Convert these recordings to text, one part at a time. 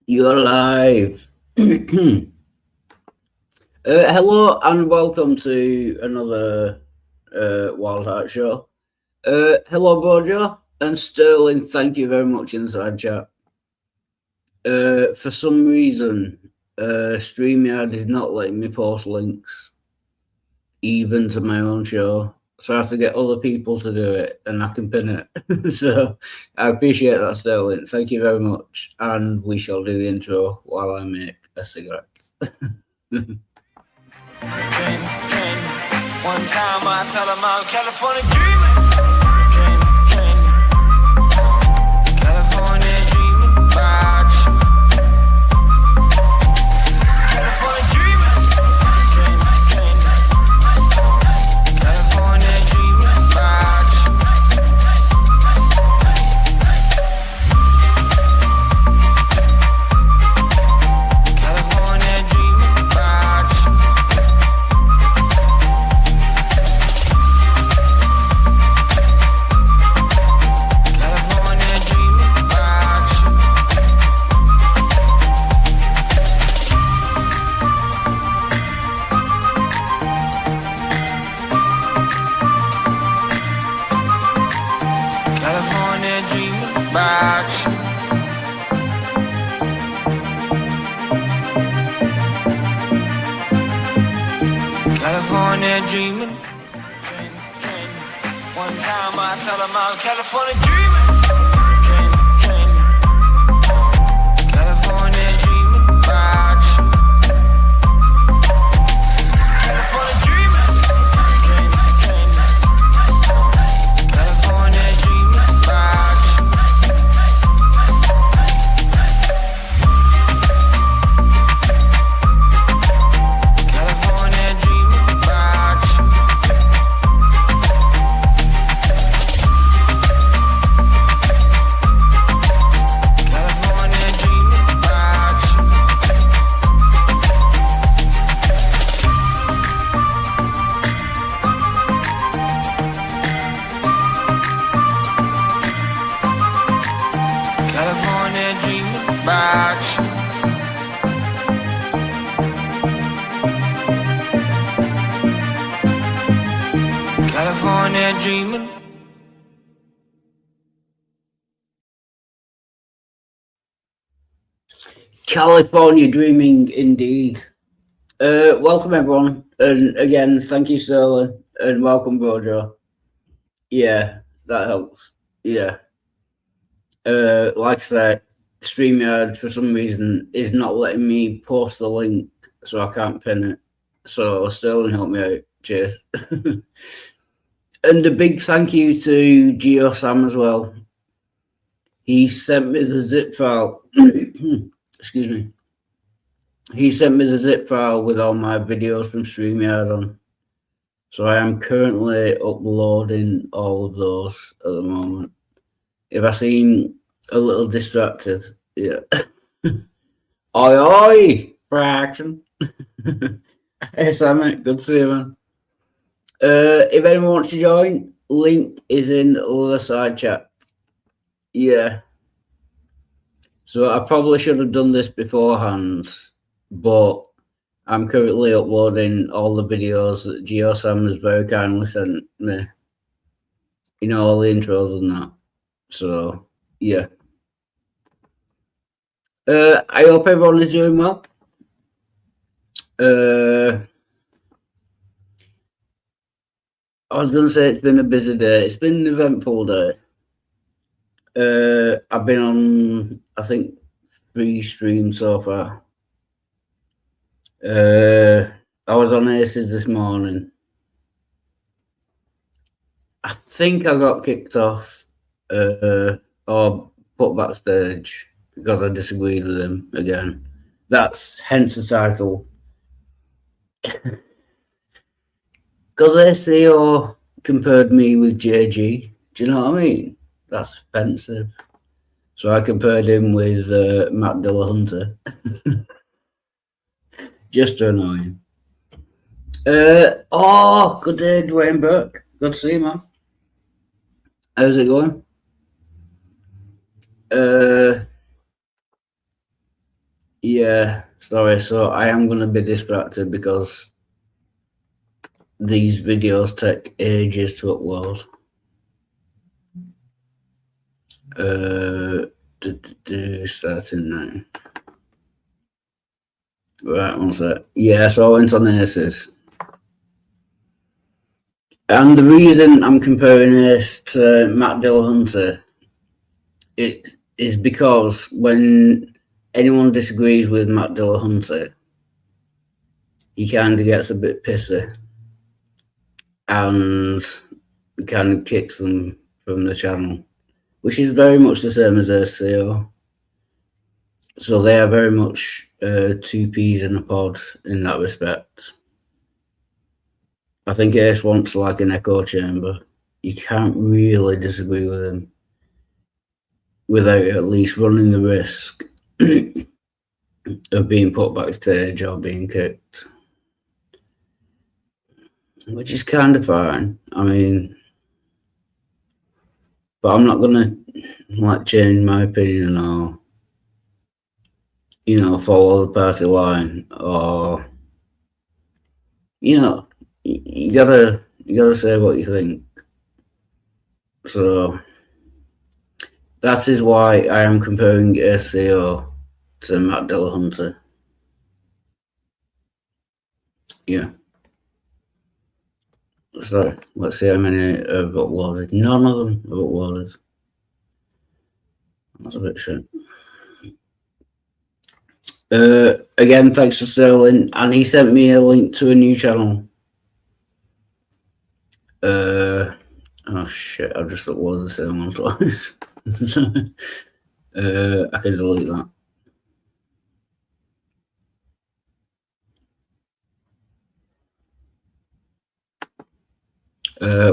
You're live. Hello and welcome to another Wild Heart Show. Hello, Bojo and Sterling. Thank you very much, Inside Chat. For some reason, StreamYard is not letting me post links, even to my own show. So I have to get other people to do it, and I can pin it. So I appreciate that, Sterling. Thank you very much. And we shall do the intro while I make a cigarette. One time I tell them I'm California dreaming. California dreaming about you. California dreaming. California dreaming about you. California dreaming about you. California dreaming about you. California dreaming about you. California dreaming. One time I tell them I'm California dreaming. California dreaming about you. California dreaming. California dreaming about you. California dreaming about you. California dreaming about you. California dreaming about you. California dreaming. California dreaming indeed. Welcome everyone, and again, thank you, Sterling, and welcome, Bojo. Yeah, that helps. Yeah. Like I said, StreamYard for some reason is not letting me post the link, so I can't pin it. So Sterling, help me out. Cheers. And a big thank you to Geo Sam as well. He sent me the zip file. Excuse me. He sent me the zip file with all my videos from StreamYard on. So I am currently uploading all of those at the moment. If I seem a little distracted, yeah. Oi, oi, for action. Hey, Sam, good to see you, man. If anyone wants to join, link is in the other side chat. Yeah. So I probably should have done this beforehand, but I'm currently uploading all the videos that GeoSam has very kindly sent me. You know, all the intros and that. So, yeah. I hope everyone is doing well. I was going to say it's been a busy day. It's been an eventful day. I've been on, I think, 3 streams so far. I was on Aces this morning. I think I got kicked off or put backstage because I disagreed with him again. That's hence the title. Because Theo compared me with JG. Do you know what I mean? That's offensive. So I compared him with Matt Dillahunty. Just to annoy him. Oh, good day, Dwayne Burke. Good to see you, man. How's it going? Yeah, sorry. So I am going to be distracted because these videos take ages to upload. Starting now. Right, one sec. Yeah, so I went on Aces. And the reason I'm comparing this to Matt Dillahunty is because when anyone disagrees with Matt Dillahunty, he kind of gets a bit pissy and kind of kicks them from the channel, which is very much the same as Theo. So they are very much two peas in a pod in that respect. I think Ace wants like an echo chamber. You can't really disagree with him without at least running the risk of being put backstage or being kicked, which is kind of fine. I mean, but I'm not gonna like change my opinion or follow the party line, or you gotta say what you think. So that is why I am comparing Theo to Matt Dillahunty. Yeah. So let's see how many have uploaded. None of them have uploaded. That's a bit shit. Again, thanks for Sterling, and he sent me a link to a new channel. Oh shit! I've just uploaded the same one twice. I can delete that.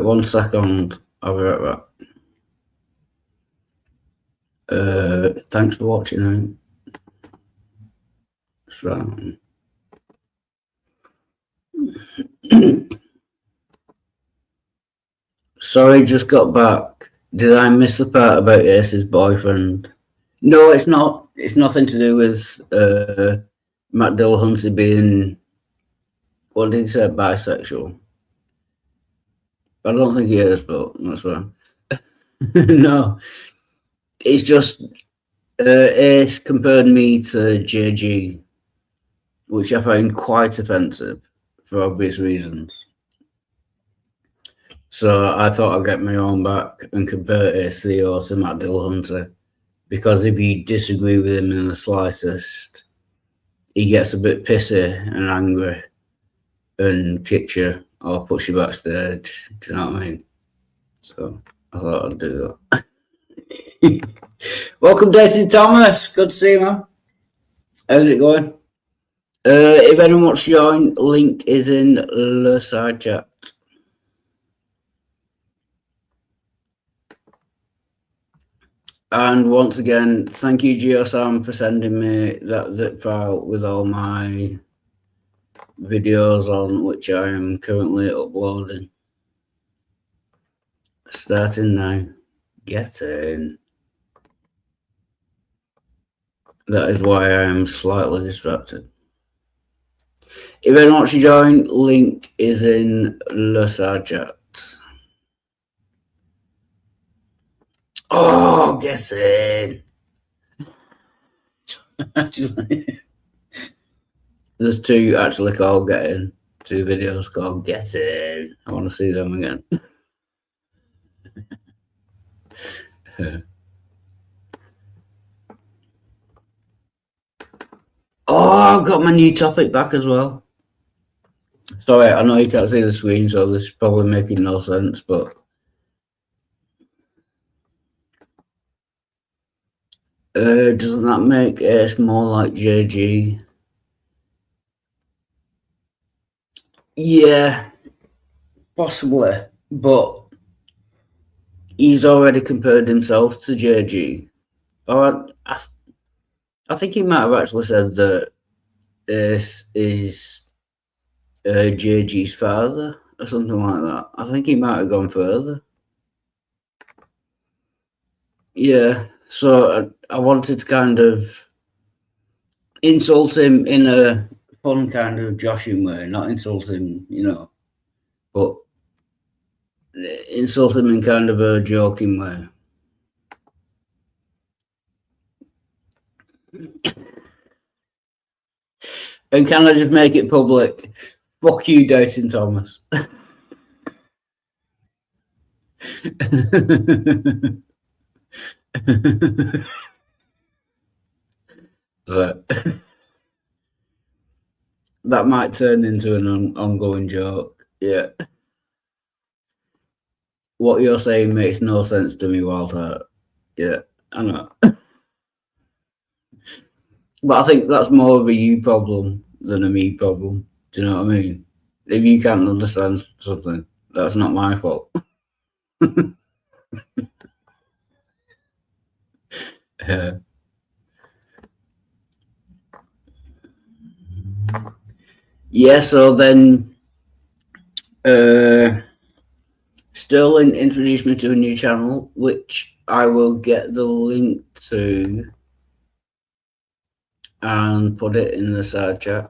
1 second. I'll be right back. Thanks for watching. So. Sorry, just got back. Did I miss the part about Ace's boyfriend? No, it's not. It's nothing to do with Matt Dillahunty being, what did he say, bisexual? I don't think he is, but that's fine. No, it's just Ace compared me to JG, which I find quite offensive for obvious reasons. So I thought I'd get my own back and compare Ace Theo to Matt Dillahunty, because if you disagree with him in the slightest, he gets a bit pissy and angry and kicks you or puts you backstage. Do you know what I mean? So I thought I'd do that. Welcome, Daisy Thomas. Good to see you, man. How's it going? If anyone wants to join, link is in the side chat. And once again, thank you, GeoSam, for sending me that zip file with all my videos on, which I am currently uploading. Starting now. Get in. That is why I am slightly distracted. If anyone wants to join, link is in the side chat. Oh, get in. Actually, there's two actually called Get In. Two videos called Get In. I want to see them again. Oh, I've got my new topic back as well. Sorry, I know you can't see the screen, so this is probably making no sense, but doesn't that make Ace more like JG? Yeah, possibly, but he's already compared himself to JG. Or I think he might have actually said that Ace is JG's father or something like that. I think he might have gone further. Yeah, so I wanted to kind of insult him in a fun kind of joshing way, not insult him, but insult him in kind of a joking way. And can I just make it public? Fuck you, Dyson Thomas. That might turn into an ongoing joke. Yeah. What you're saying makes no sense to me, Walter. Yeah, I know. But I think that's more of a you problem than a me problem. Do you know what I mean? If you can't understand something, that's not my fault. Yeah, so then Sterling introduced me to a new channel, which I will get the link to and put it in the side chat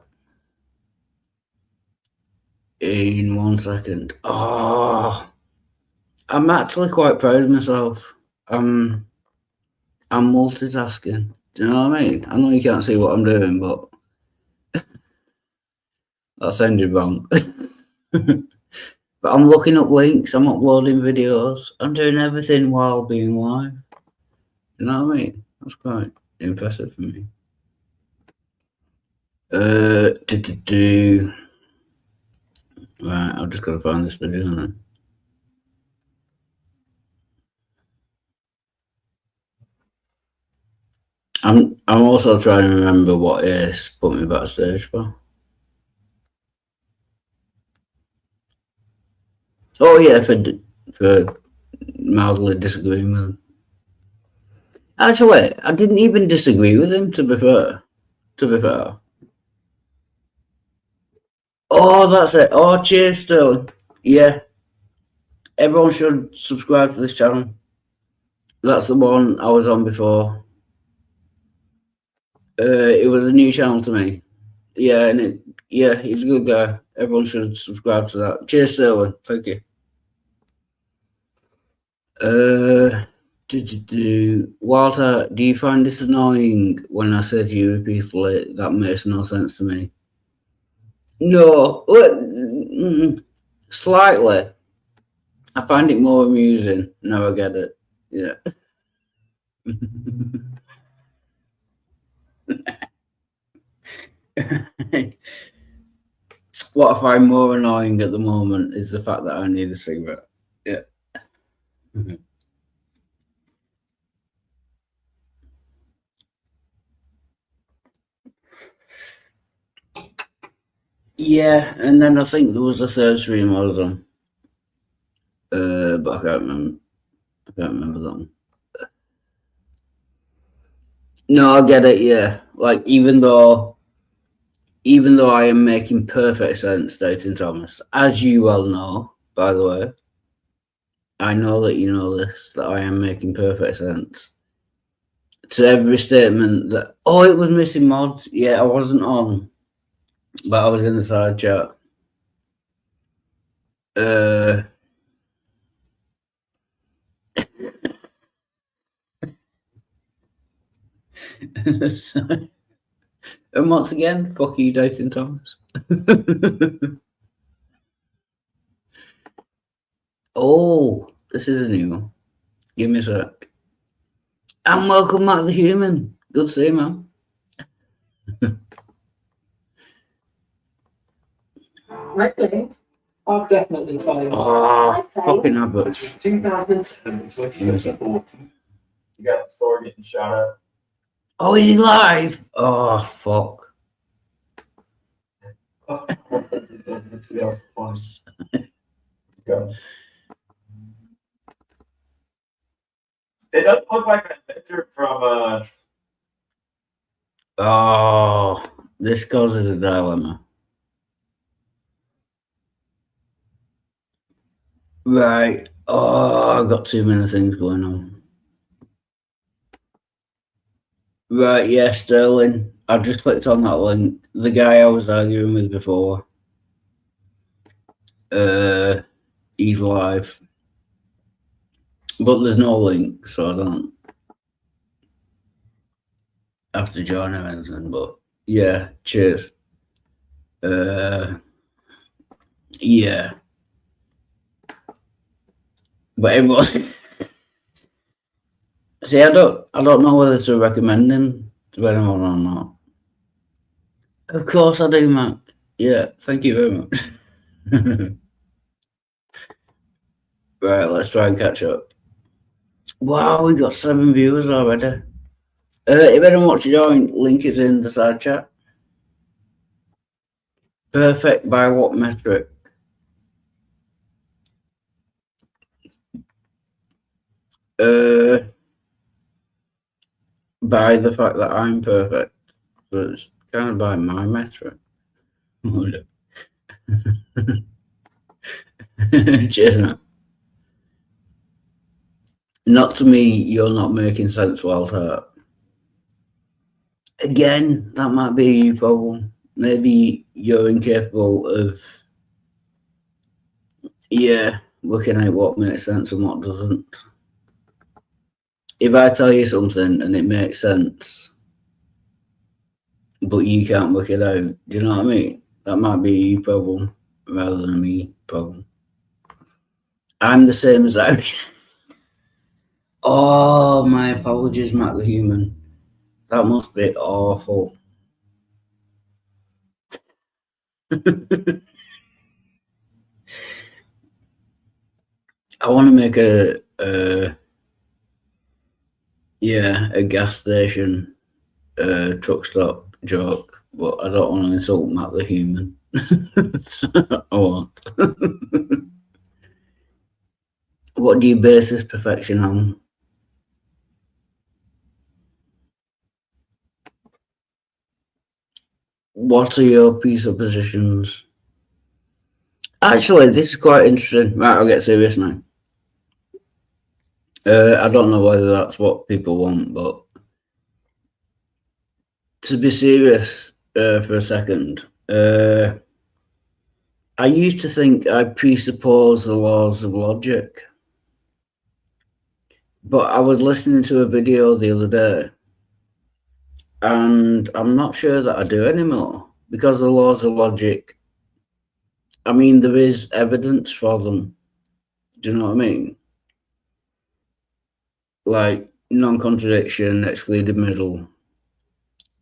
in 1 second. Oh, I'm actually quite proud of myself. I'm multitasking. Do you know what I mean? I know you can't see what I'm doing, but that sounded wrong. But I'm looking up links, I'm uploading videos, I'm doing everything while being live. You know what I mean? That's quite impressive for me. Right, I've just got to find this video then. I'm also trying to remember what Ace put me backstage for. Oh yeah, for mildly disagreeing with him. Actually, I didn't even disagree with him, to be fair. Oh, that's it. Oh, cheers, Sterling. Yeah. Everyone should subscribe to this channel. That's the one I was on before. It was a new channel to me. Yeah, and he's a good guy. Everyone should subscribe to that. Cheers, Sterling. Thank you. Walter, do you find this annoying when I say to you repeatedly that makes no sense to me? No, slightly. I find it more amusing. Now I get it. Yeah. What I find more annoying at the moment is the fact that I need a cigarette. Yeah. Yeah, and then I think there was a third stream I was on. But I can't remember that one. No, I get it, yeah. Like even though I am making perfect sense, Dayton Thomas, as you well know, by the way. I know that you know this, that I am making perfect sense. To every statement that, oh, it was missing mods. Yeah, I wasn't on, but I was in the side chat. And once again, fuck you, Dayton Thomas. Oh, this is a new one. Give me a sec. And welcome Matt the Human. Good to see you, man. Really? I've definitely played. Oh, fucking adverts. 2007 and 2014. You got the store getting shot up. Oh, is he live? Oh, fuck. It doesn't look like a picture from Oh, this causes a dilemma. Right. Oh, I've got too many things going on. Right, yeah, Sterling. I just clicked on that link. The guy I was arguing with before, he's live, but there's no link, so I don't have to join him or anything. But yeah, cheers. Yeah, but everyone. See, I don't know whether to recommend him to anyone or not. Of course I do, Matt. Yeah, thank you very much. Right, let's try and catch up. Wow, we got 7 viewers already. If anyone wants to join, link is in the side chat. Perfect by what metric? By the fact that I'm perfect. So it's kind of by my metric. Cheers, man. Not to me, you're not making sense, Walter. Again, that might be a you problem. Maybe you're incapable of, working out what makes sense and what doesn't. If I tell you something and it makes sense, but you can't work it out, do you know what I mean? That might be a you problem rather than a me problem. I'm the same as I. Oh, my apologies, Matt the Human. That must be awful. I want to make a gas station truck stop joke, but I don't want to insult Matt the Human. So I won't. What do you base this perfection on? What are your presuppositions? Actually, this is quite interesting. Right, I'll get serious now. I don't know whether that's what people want, but to be serious for a second, I used to think I presuppose the laws of logic, but I was listening to a video the other day, and I'm not sure that I do anymore, because the laws of logic, I mean, there is evidence for them. Do you know what I mean? Like non-contradiction, excluded middle,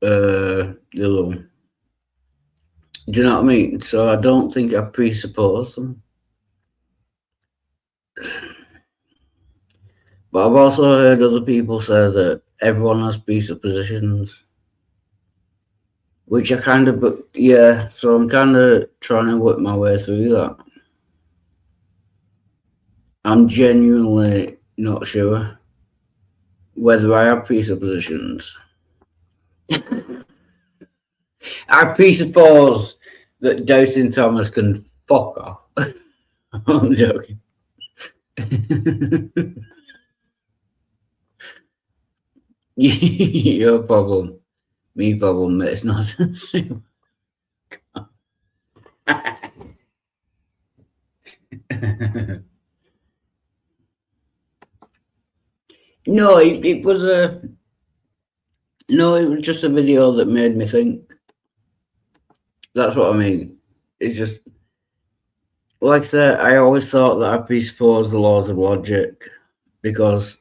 the other one. Do you know what I mean? So I don't think I presuppose them. But I've also heard other people say that everyone has presuppositions, which I kind of, so I'm kind of trying to work my way through that. I'm genuinely not sure whether I have presuppositions. I presuppose that Doubting Thomas can fuck off. I'm joking. Your problem, me problem, it's not sensible. No, it was just a video that made me think. That's what I mean. It's just, like I said, I always thought that I presupposed the laws of logic because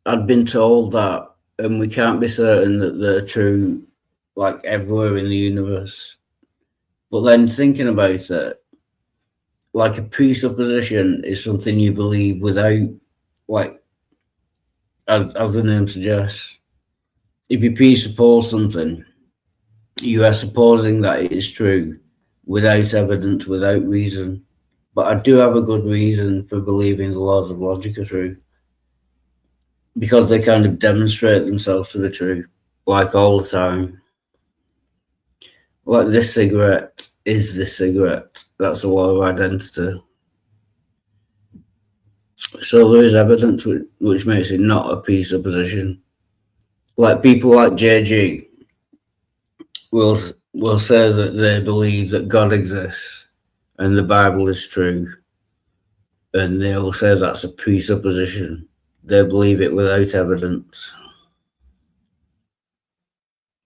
I'd been told that, and we can't be certain that they're true, like everywhere in the universe. But then thinking about it, like a presupposition is something you believe without, like, as the name suggests, if you presuppose something, you are supposing that it is true without evidence, without reason. But I do have a good reason for believing the laws of logic are true, because they kind of demonstrate themselves to be true, like all the time. Like this cigarette is this cigarette. That's a law of identity. So there is evidence which makes it not a presupposition. Like people like JG will say that they believe that God exists and the Bible is true, and they will say that's a presupposition. They believe it without evidence.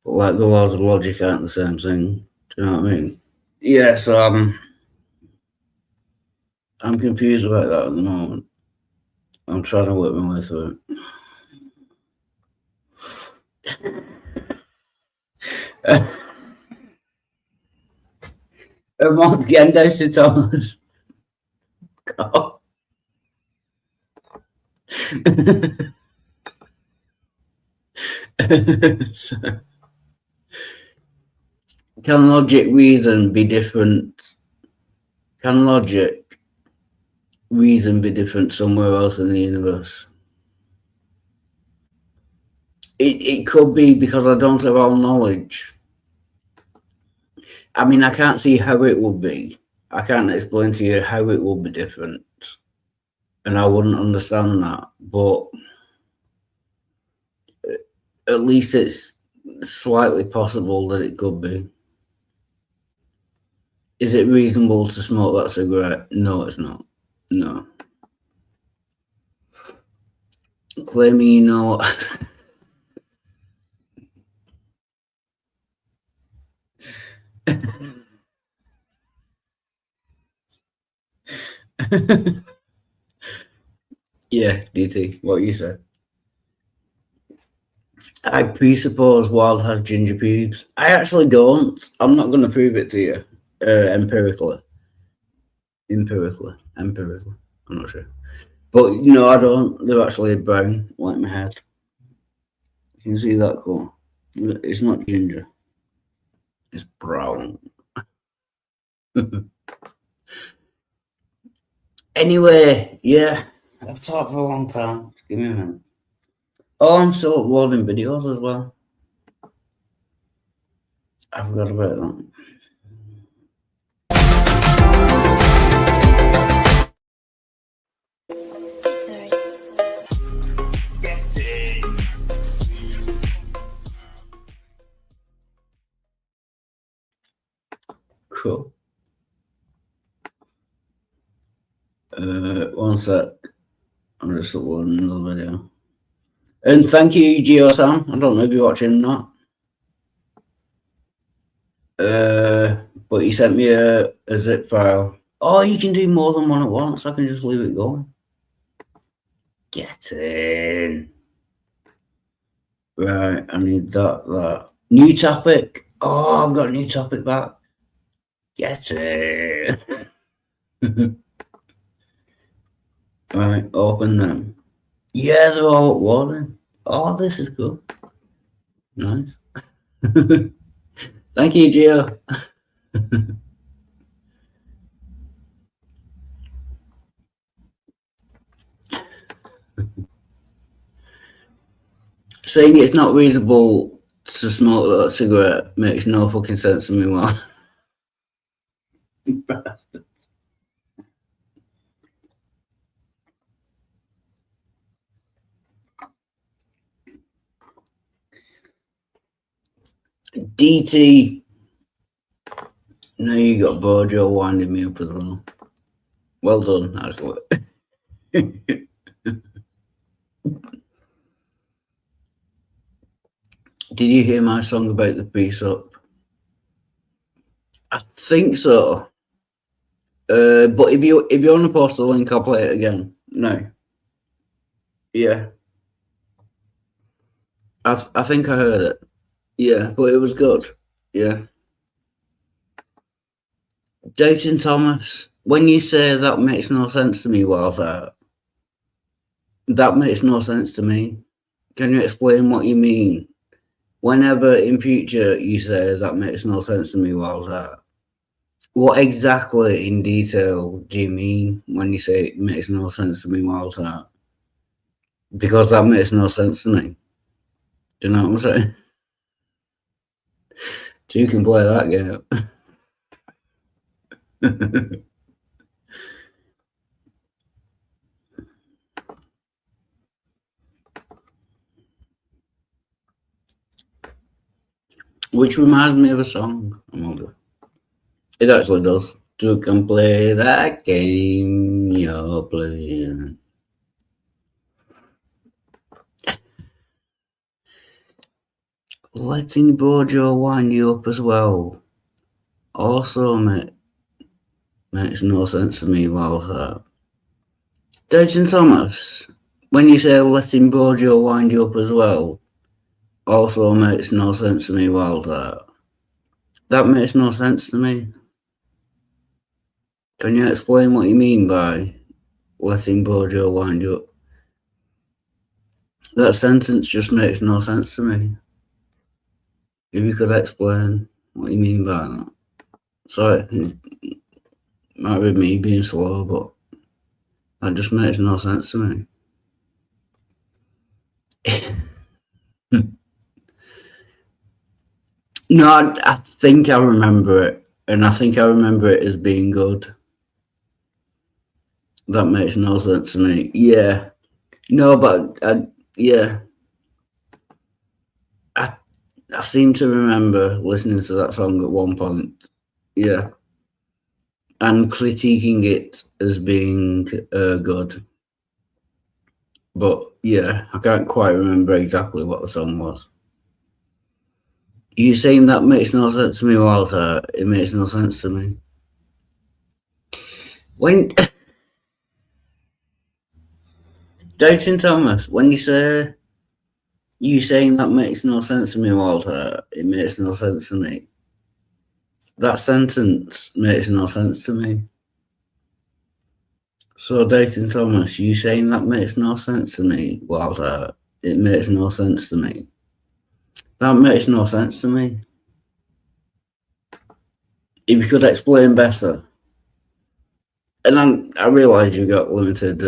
But like the laws of logic aren't the same thing. Do you know what I mean? Yeah, so I'm confused about that at the moment. I'm trying to work my way through it. Among Gendo to Thomas. God. So, can logic reason be different? Can logic reason be different somewhere else in the universe? It could be, because I don't have all knowledge. I mean, I can't see how it would be. I can't explain to you how it would be different, and I wouldn't understand that. But at least it's slightly possible that it could be. Is it reasonable to smoke that cigarette? No, it's not. No. Claiming you know. Yeah, DT, what you said. I presuppose Wild has ginger pubes. I actually don't. I'm not going to prove it to you empirically. Empirically. I'm not sure. But no, I don't. They're actually brown, like my head. You can see that colour. It's not ginger. It's brown. Anyway, yeah. I've talked for a long time. Give me a minute. Oh, I'm still uploading videos as well. I forgot about that. Cool. One sec. I'm just uploading another video. And thank you, Geo-san. I don't know if you're watching or not. But he sent me a zip file. Oh, you can do more than one at once. I can just leave it going. Get in. Right, I need that. New topic. Oh, I've got a new topic back. Get in. Right, open them. Yeah, they're all uploading. Oh, this is cool. Nice. Thank you, Gio. Saying it's not reasonable to smoke that cigarette makes no fucking sense to me, man. Bastards. DT. Now you got Bojo winding me up as well. Well done, actually. Did you hear my song about the peace up? I think so. But if you want to post the link, I'll play it again. No. Yeah. I think I heard it. Yeah, but it was good. Yeah. Doubting Thomas, when you say that makes no sense to me, Walter, that makes no sense to me. Can you explain what you mean? Whenever in future you say that makes no sense to me, Walter, what exactly in detail do you mean when you say it makes no sense to me, Walter? Because that makes no sense to me. Do you know what I'm saying? So you can play that game. Which reminds me of a song. I wonder. It actually does. You can play that game you're playing. Letting Bojo wind you up as well. Also makes no sense to me while that. Dayton Thomas, when you say letting Bojo wind you up as well, also makes no sense to me while that. That makes no sense to me. Can you explain what you mean by letting Bojo wind you up? That sentence just makes no sense to me. If you could explain what you mean by that. Sorry, it might be me being slow, but that just makes no sense to me. No, I think I remember it, and I think I remember it as being good. That makes no sense to me. Yeah. No, but yeah. I seem to remember listening to that song at one point. Yeah. And critiquing it as being good. But yeah, I can't quite remember exactly what the song was. You saying that makes no sense to me, Walter? It makes no sense to me. When Dayton Thomas, when you saying that makes no sense to me, Walter, it makes no sense to me. That sentence makes no sense to me. So Dayton Thomas, you saying that makes no sense to me, Walter, it makes no sense to me. That makes no sense to me. If you could explain better. And I realise you got limited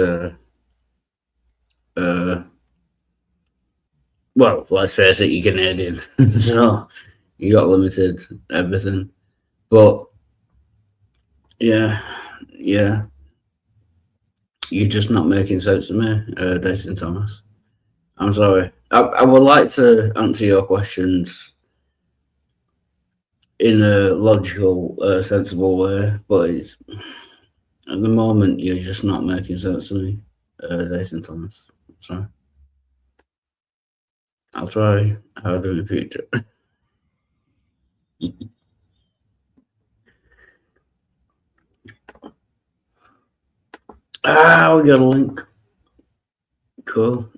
well, let's face it, you're Canadian. So you got limited everything. But yeah. You're just not making sense to me, Dayton Thomas. I'm sorry. I would like to answer your questions in a logical, sensible way, but at the moment you're just not making sense to me, Dayton Thomas. Sorry. I'll try harder in the future. We got a link. Cool.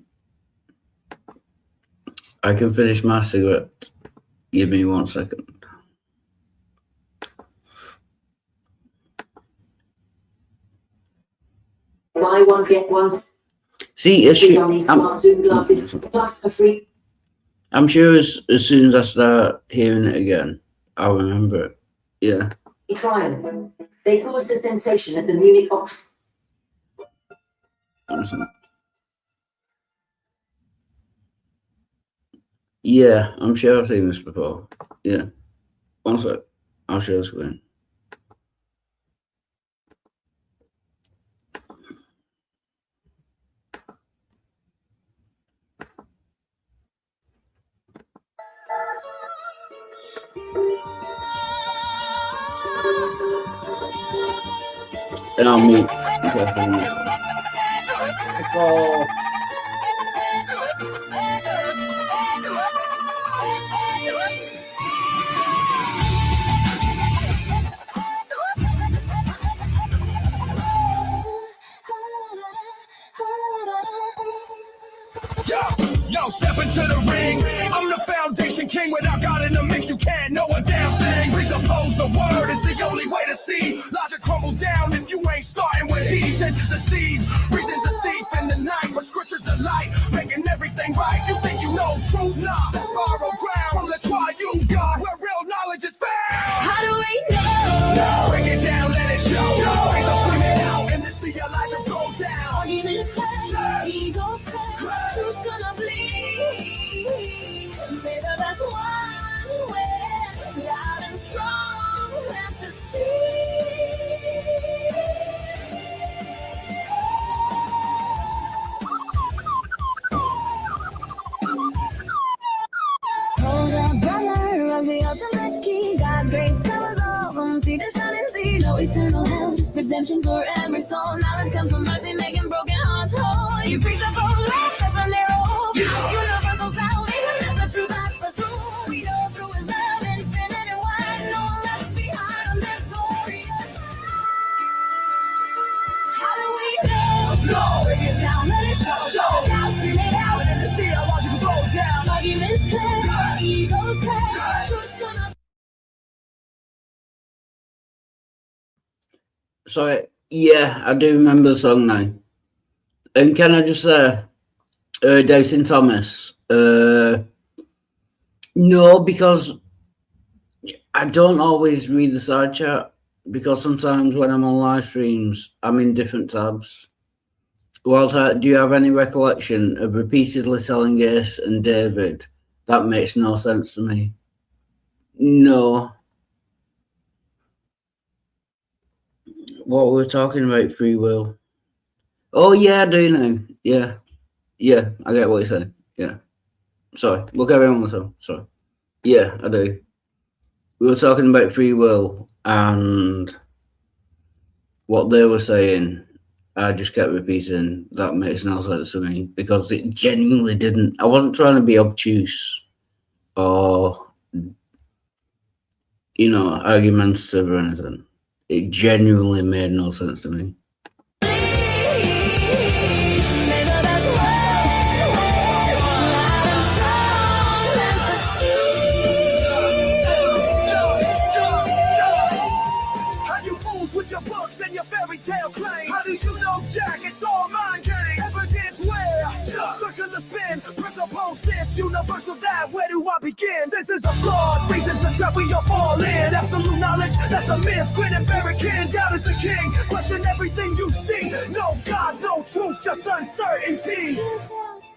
I can finish my cigarette. Give me 1 second. Buy one, get one. See, I'm sure as soon as I start hearing it again, I'll remember it. Yeah. Trial. They caused a sensation at the Munich Ox. Yeah, I'm sure I've seen this before. Yeah. 1 sec. I'll share the screen. And I'll meet. Yo, step into the ring. I'm the foundation king. Without God in the mix, you can't know a damn thing. Presuppose the word is the only way to see. Logic crumbles down if you ain't starting with he. Senses the seed, reasons a thief in the night, but scripture's the light, making everything right. You think you know truth? Nah, that's borrowed ground from the triune God, where real knowledge is found. How do we know? Break it down, let it show. Praise the scream it out, and this the Elijah go down. Arguments crash, egos crash, truth's gonna bleed. May the best one win, loud and strong, let the redemption for every soul. Knowledge comes from mercy, making broken hearts whole. You preach the full life, that's a narrow hope. Universal salvation, that's the truth I pursue. We know through his love, infinite and wide, no one left behind on this glorious side. How do we know? No, break it down, let it show. Now scream it out, and the theological goes down. Arguments clash, egos clash, truth's gonna. So yeah, I do remember the song now. And can I just say, Dowson Thomas? No, because I don't always read the side chat, because sometimes when I'm on live streams, I'm in different tabs. Walter, do you have any recollection of repeatedly telling Ace and David that makes no sense to me? No. What we're talking about, free will. Oh yeah, I do know. Yeah, I get what you're saying. Yeah, sorry, we'll carry on with them. Sorry. Yeah, I do. We were talking about free will and what they were saying. I just kept repeating that makes no sense to me, because it genuinely didn't. I wasn't trying to be obtuse or, you know, argumentative or anything. It genuinely made no sense to me. How you fools with your books and your fairy tale claim? How do you know Jack? It's all mind games. Evidence where? Circular spin, presuppose this, universal that. Where do I begin? Senses are flawed, reasons are trap, we all fall in. Absolute knowledge, that's a myth. Grin and barricade, doubt is the king. Question everything you see. No gods, no truths, just uncertainty.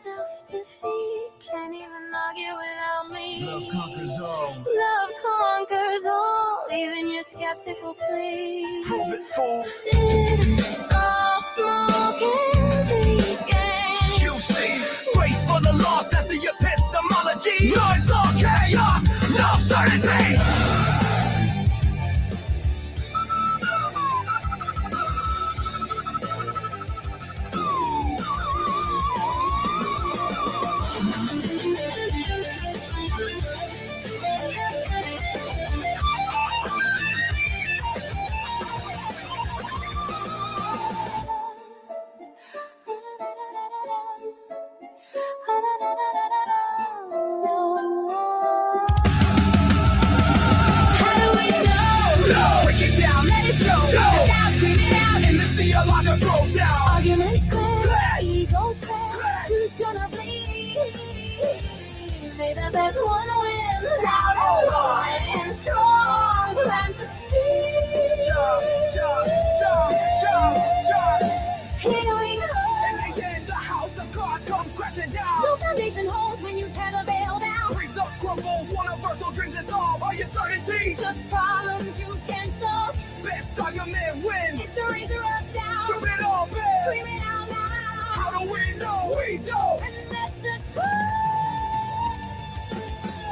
Self-defeat, can't even argue without me. Love conquers all. Love conquers all, even your skeptical plea. Prove it, fool. It's all smoke and taken. You see, grace for the lost, that's the epistemology. Noise or chaos, no certainty. Arguments clash, egos clash, truth's gonna bleed. May the best one win, loud and roar and strong, plant the seed. Here we go. And again, the house of cards comes crashing down. No foundation holds when you tear the veil down. Result crumbles, universal dreams dissolve. Are you certainty? Just problems you can't solve. Best argument wins. It's the razor of doubt. Strip it all bare. Scream it out loud. How do we know we don't? And that's the truth.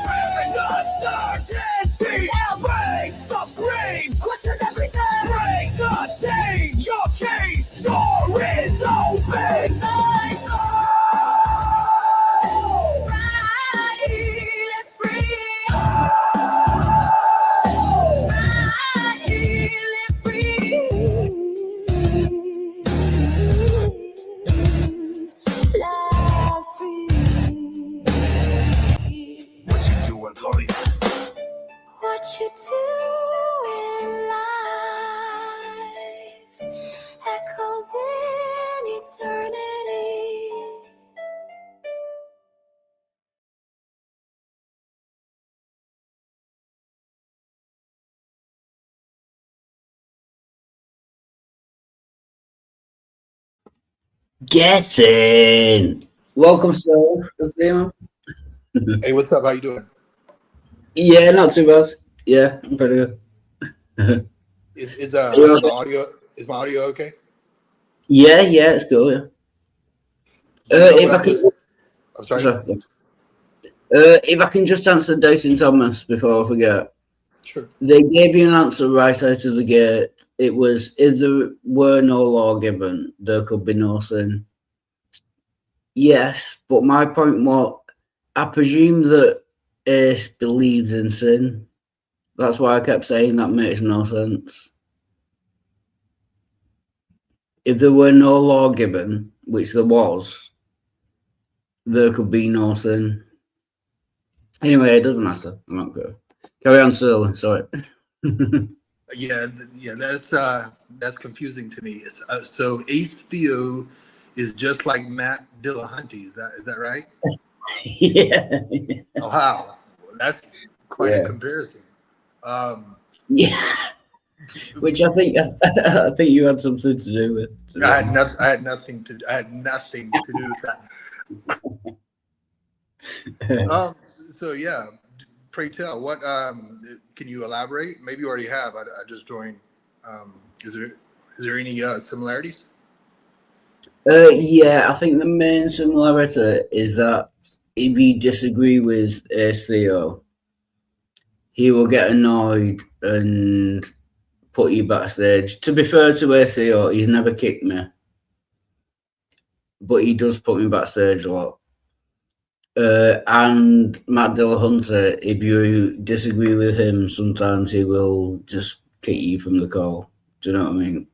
Bring uncertainty. Break the brain. Question everything. Break the chain. Your case. Door is open. Right, let's free. Right, let's free. Fly free. What you doing, Chloe? What you do in life echoes in eternity. Get in. Welcome, sir. Hey, what's up? How you doing? Yeah, not too bad. Yeah, I'm pretty good. Is You okay? my audio okay? Yeah, it's cool. Yeah. If I can, I'm sorry. sorry. If I can just answer Dowson Thomas before I forget. Sure. They gave you an answer right out of the gate it was if there were no law given, there could be no sin. Yes, but my point was, I presume that Ace believes in sin. That's why I kept saying that makes no sense. If there were no law given, which there was, there could be no sin. Anyway, it doesn't matter. I'm not good. Carry on, Sterling. Sorry. Yeah, that's confusing to me. So Ace Theo is just like Matt Dillahunty. Is that right? Yeah. Oh, wow, that's quite a Yeah. comparison. Yeah. Which I think you had something to do with. I had nothing to do with that. So yeah, pray tell. What can you elaborate? Maybe you already have. I just joined. Is there any similarities? Yeah, I think the main similarity is that if you disagree with Theo, he will get annoyed and put you backstage. To be fair to Theo, he's never kicked me, but he does put me backstage a lot. And Matt Dillahunty, if you disagree with him, sometimes he will just kick you from the call. Do you know what I mean?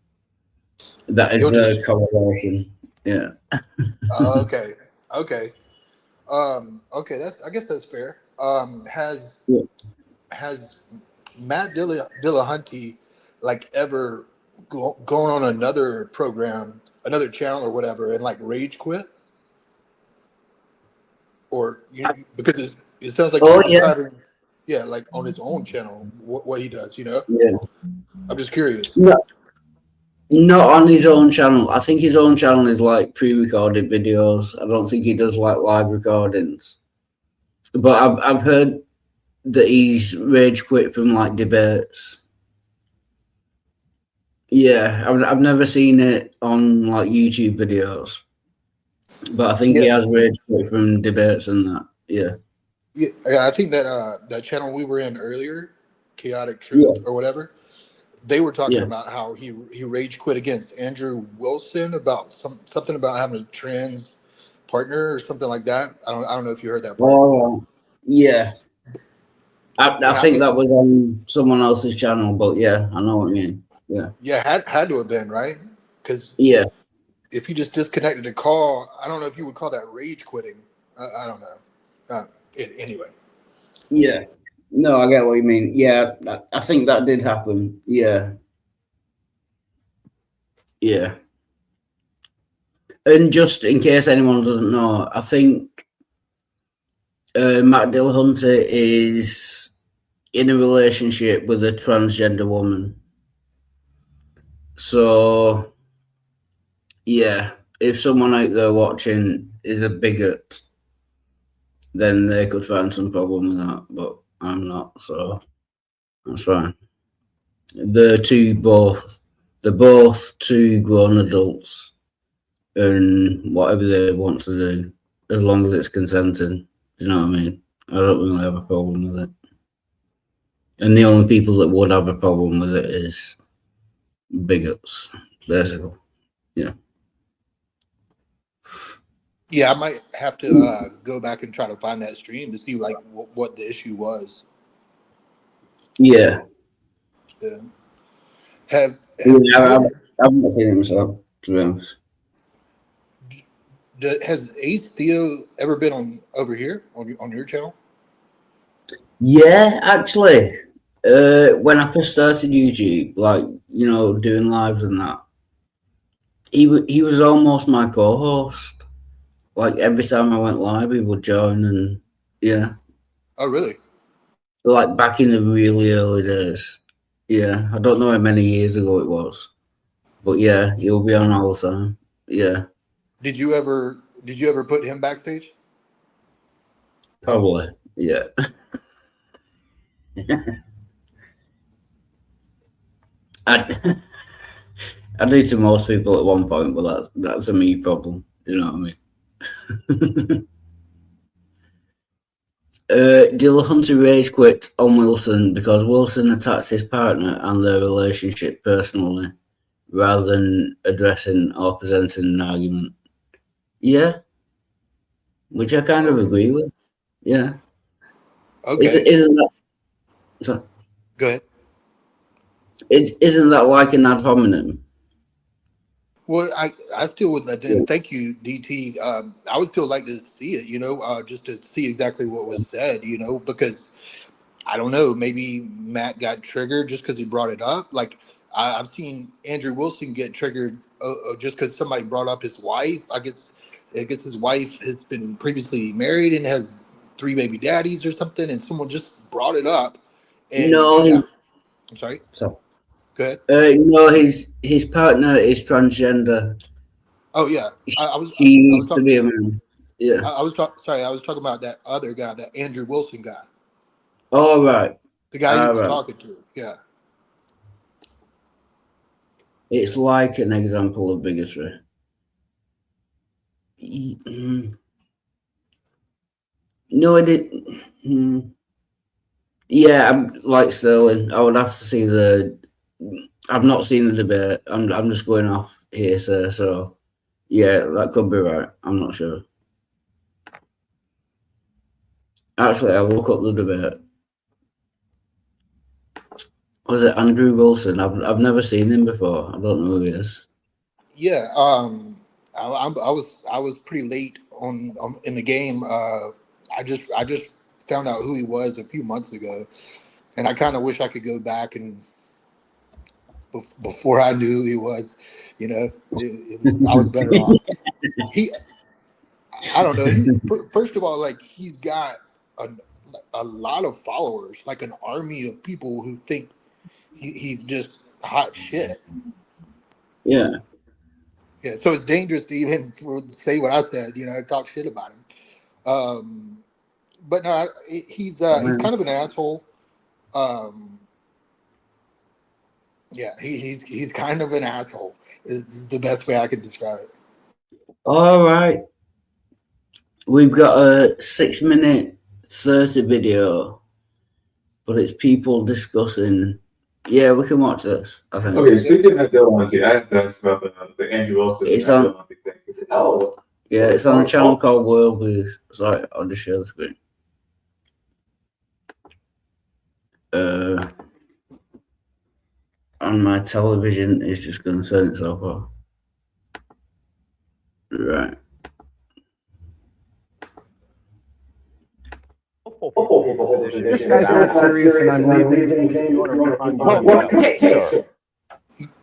That is the correlation. Yeah. Okay. Okay. I guess that's fair. Has Matt Dillahunty like ever gone on another program, another channel or whatever, and like rage quit? Or because it sounds like you're describing, yeah, like on his own channel, what he does, you know? Yeah. I'm just curious. No, not on his own channel. I think his own channel is like pre-recorded videos. I don't think he does like live recordings. But I've heard that he's rage quit from like debates. Yeah, I've never seen it on like YouTube videos. But I think he has rage quit from debates and that. Yeah. Yeah, I think that that channel we were in earlier, Chaotic Truth or whatever, they were talking about how he rage quit against Andrew Wilson about something about having a trans partner or something like that. I don't know if you heard that part. Oh, yeah. I think that was on someone else's channel, but yeah, I know what you mean. Yeah. Yeah, had to have been, right? Because if you just disconnected the call, I don't know if you would call that rage quitting. I don't know. Anyway. Yeah. No, I get what you mean. Yeah, I think that did happen. Yeah. Yeah. And just in case anyone doesn't know, I think Matt Dillahunty is in a relationship with a transgender woman. So, yeah, if someone out there watching is a bigot, then they could find some problem with that, but I'm not, so that's fine. They're both two grown adults, and whatever they want to do, as long as it's consenting, do you know what I mean? I don't really have a problem with it. And the only people that would have a problem with it is bigots, basically. Yeah. Yeah, I might have to go back and try to find that stream to see like what the issue was. Yeah. Yeah. I've not seen it myself, to be honest. Has Ace Theo ever been over here on your channel? Yeah, actually, when I first started YouTube, like, you know, doing lives and that, he was almost my co-host. Like every time I went live, he would join, and yeah. Oh, really? Like back in the really early days. Yeah, I don't know how many years ago it was, but yeah, he'll be on all the time. Yeah. Did you ever put him backstage? Probably, yeah. I do to most people at one point, but that's a me problem. You know what I mean? Dillahunty rage quit on Wilson because Wilson attacked his partner and their relationship personally, rather than addressing or presenting an argument. Yeah, which I kind of agree with. Yeah. Okay. Isn't that? So, Go ahead. isn't that like an ad hominem? Well, I still would. Then thank you, DT. I would still like to see it. Just to see exactly what was said. Because I don't know. Maybe Matt got triggered just because he brought it up. Like I've seen Andrew Wilson get triggered just because somebody brought up his wife. I guess his wife has been previously married and has 3 baby daddies or something, and someone just brought it up. And No, I'm sorry. So, Go ahead. no, his partner is transgender. Oh yeah, I was. She used to be a man. Yeah. I was talking about that other guy, that Andrew Wilson guy. All right. The guy he was talking to. Yeah. It's like an example of bigotry. No, I didn't. Yeah, I'm like Sterling. I would have to see I've not seen the debate. I'm just going off here, sir. So, yeah, that could be right. I'm not sure. Actually, I'll look up the debate. Was it Andrew Wilson? I've never seen him before. I don't know who he is. Yeah. I was pretty late on in the game. I just found out who he was a few months ago, and I kind of wish I could go back and before I knew who he was, I was better off. I don't know. First of all, like he's got a lot of followers, like an army of people who think he's just hot shit. Yeah. Yeah. So it's dangerous to even say what I said, talk shit about him. But no, he's kind of an asshole. Yeah, he's kind of an asshole is the best way I could describe it. All right. We've got a 6-minute 30 video, but it's people discussing. Yeah, we can watch this, I think. Okay, speaking of Dillahunty, I have to ask about the Andrew Wilson and Dillahunty thing. Yeah, it's on a channel called World Views. Sorry, I'll just share the screen. And my television is just going to turn itself off. Right. This guy's not serious, and I'm leaving.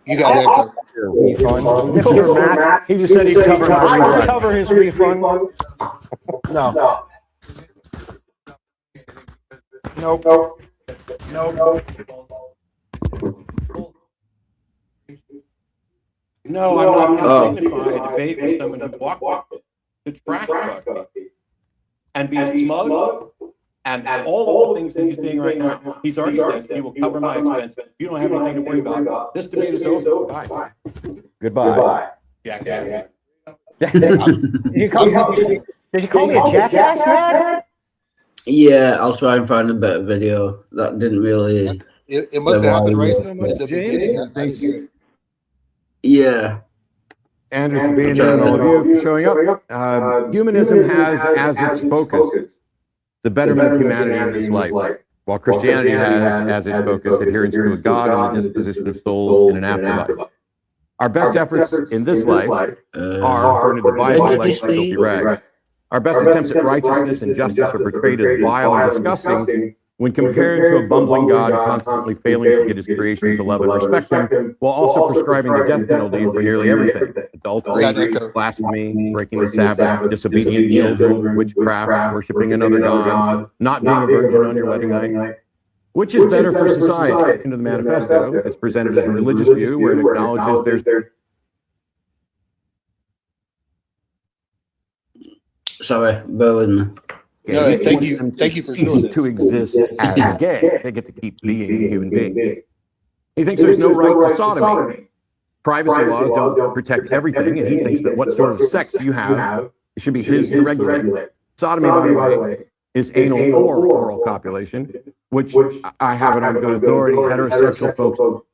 You got it. Mr. Matt, he just said he'd cover my refund. Cover his refund. No. Nope. No, I'm not going to signify a debate with someone who walked the trash bucket and be smug and all the things that he's saying right now. He's already said he will cover my expense. You don't have anything to worry about. This debate is over. Goodbye. Goodbye. Jackass. Did you call me a jackass, Matt? Yeah, I'll try and find a better video. That didn't really. It must have happened right at the beginning. Thanks. Yeah. Andrew for being here and all of you for showing up. Humanism has as its focus the betterment of humanity in this life, while Christianity has as its focus adherence to a God and the disposition of souls in an afterlife. Our best efforts in this life are, according to the Bible, like filthy rags. Our best attempts at righteousness and justice are portrayed as vile and disgusting when compared to a bumbling God constantly failing to get his creation to love and respect him, while also prescribing the death penalty for nearly everything: adultery, blasphemy, breaking the Sabbath, disobedient children, witchcraft, worshiping another God, not being a virgin on your wedding night. Which is better for society? Into the manifesto, it's presented as a religious view where it acknowledges there's Sorry, bear with me. No, thank you for doing this. To exist as gay. They get to keep being a human being. He thinks there's no right to sodomy. Privacy laws don't protect everything, and he thinks that what sort of sex you have, it should be his to regulate. Sodomy, by the way, is anal or oral copulation, which I have it on good authority. Heterosexual folks.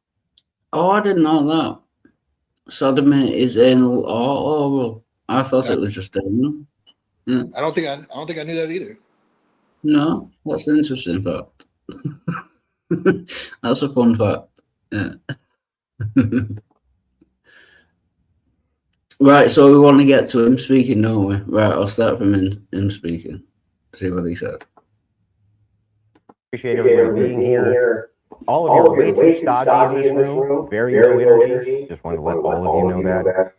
Oh, I didn't know that. Sodomy is anal or oral. I thought it was just anal. Yeah. I don't think I knew that either. No, that's an interesting fact. That's a fun fact. Yeah. Right, so we want to get to him speaking, don't we? Right, I'll start from him speaking. See what he said. Appreciate everybody being here. All of you are way too stodgy in this room. Very low energy. Just wanted to let all of you know that.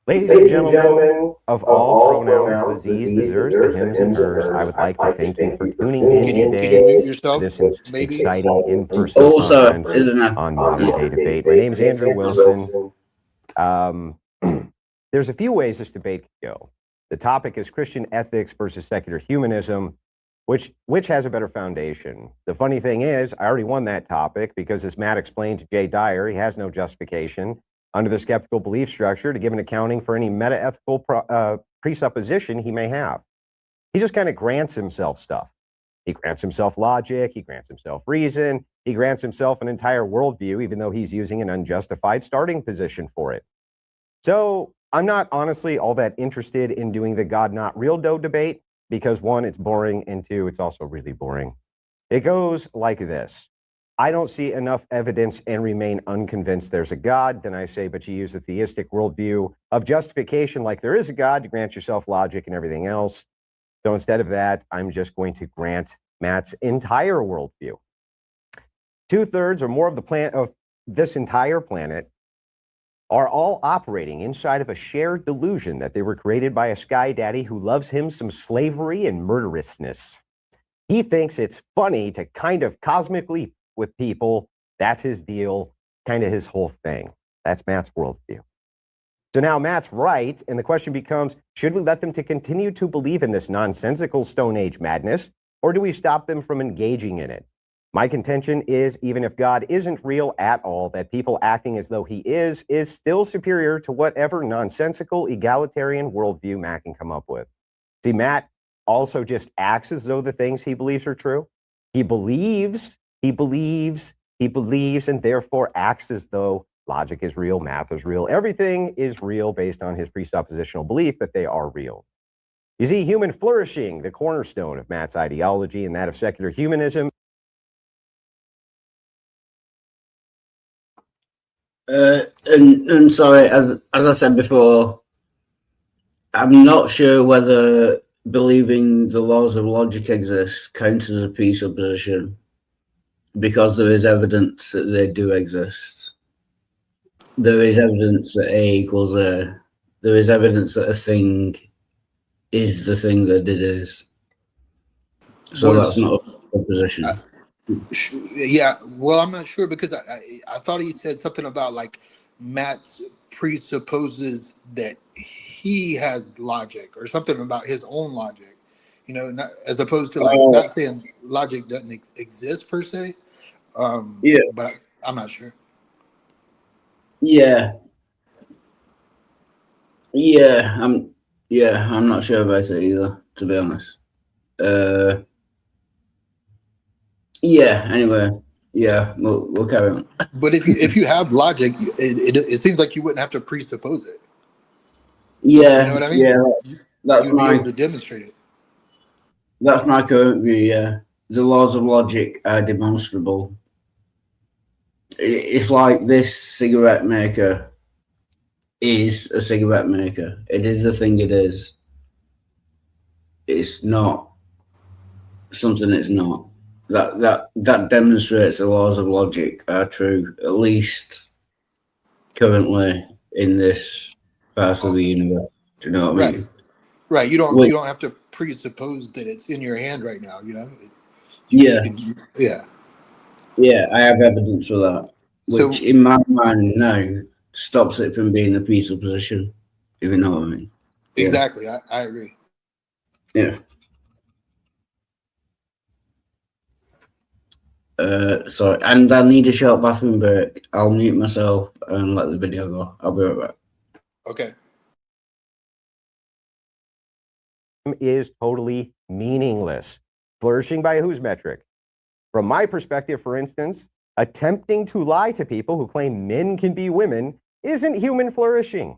Ladies and gentlemen of all pronouns, the Z's, the Zers, the hims, and hers, I would like to thank you for tuning in today to this exciting in-person conference on Modern Day Debate. My name is Andrew Wilson. There's a few ways this debate can go. The topic is Christian ethics versus secular humanism. Which has a better foundation? The funny thing is, I already won that topic because, as Matt explained to Jay Dyer, he has no justification under the skeptical belief structure to give an accounting for any meta-ethical presupposition he may have. He just kind of grants himself stuff. He grants himself logic, he grants himself reason, he grants himself an entire worldview, even though he's using an unjustified starting position for it. So I'm not honestly all that interested in doing the God not real dough debate, because one, it's boring, and two, it's also really boring. It goes like this. I don't see enough evidence and remain unconvinced there's a God. Then I say, but you use the theistic worldview of justification like there is a God to grant yourself logic and everything else. So instead of that, I'm just going to grant Matt's entire worldview. 2/3 or more of this entire planet are all operating inside of a shared delusion that they were created by a sky daddy who loves him some slavery and murderousness. He thinks it's funny to kind of cosmically with people. That's his deal, kind of his whole thing. That's Matt's worldview. So now Matt's right, and the question becomes, should we let them to continue to believe in this nonsensical Stone Age madness, or do we stop them from engaging in it? My contention is, even if God isn't real at all, that people acting as though he is still superior to whatever nonsensical egalitarian worldview Matt can come up with. See, Matt also just acts as though the things he believes are true. He believes, and therefore acts as though logic is real, math is real, everything is real based on his presuppositional belief that they are real. You see, human flourishing, the cornerstone of Matt's ideology and that of secular humanism, and sorry, as I said before, I'm not sure whether believing the laws of logic exist counts as a presupposition, because there is evidence that they do exist. There is evidence that A equals A. There is evidence that a thing is the thing that it is. So that's not a proposition. Yeah, well, I'm not sure because I thought he said something about like Matt presupposes that he has logic or something about his own logic, you know, not, as opposed to like not saying logic doesn't exist per se. Yeah, but I'm not sure. Yeah, I'm not sure about it either, to be honest. Anyway, we'll carry on. But if you have logic, it seems like you wouldn't have to presuppose it. Yeah, you know what I mean. Yeah, that's you'd be able to demonstrate it. That's my current view. Yeah, the laws of logic are demonstrable. It's like this cigarette maker is a cigarette maker. It is the thing it is. It's not something it's not. That demonstrates the laws of logic are true, at least currently in this part of the universe. Do you know what I mean? Right. You don't have to presuppose that it's in your hand right now. You know. Yeah, I have evidence for that, which in my mind now stops it from being a presupposition, if you know what I mean. Exactly. I agree. Yeah. Sorry, and I need a short bathroom break. I'll mute myself and let the video go. I'll be right back. Okay. is totally meaningless. Flourishing by whose metric? From my perspective, for instance, attempting to lie to people who claim men can be women isn't human flourishing.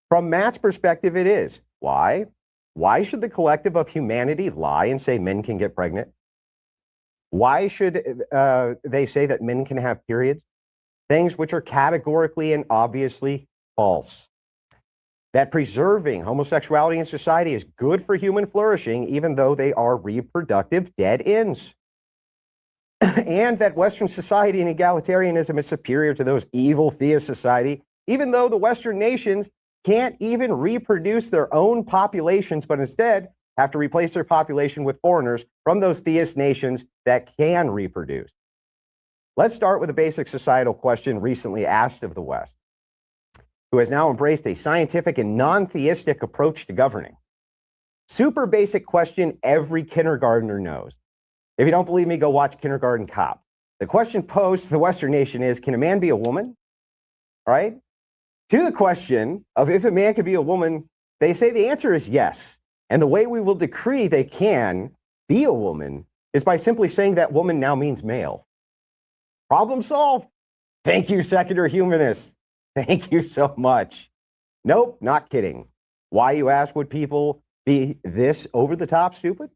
From Matt's perspective, it is. Why? Why should the collective of humanity lie and say men can get pregnant? Why should they say that men can have periods? Things which are categorically and obviously false. That preserving homosexuality in society is good for human flourishing, even though they are reproductive dead ends. And that Western society and egalitarianism is superior to those evil theist society, even though the Western nations can't even reproduce their own populations, but instead have to replace their population with foreigners from those theist nations that can reproduce. Let's start with a basic societal question recently asked of the West, who has now embraced a scientific and non-theistic approach to governing. Super basic question every kindergartner knows. If you don't believe me, go watch Kindergarten Cop. The question posed to the Western nation is, can a man be a woman? Right? To the question of if a man could be a woman, they say the answer is yes. And the way we will decree they can be a woman is by simply saying that woman now means male. Problem solved. Thank you, secular humanists. Thank you so much. Nope, not kidding. Why, you ask, would people be this over the top stupid?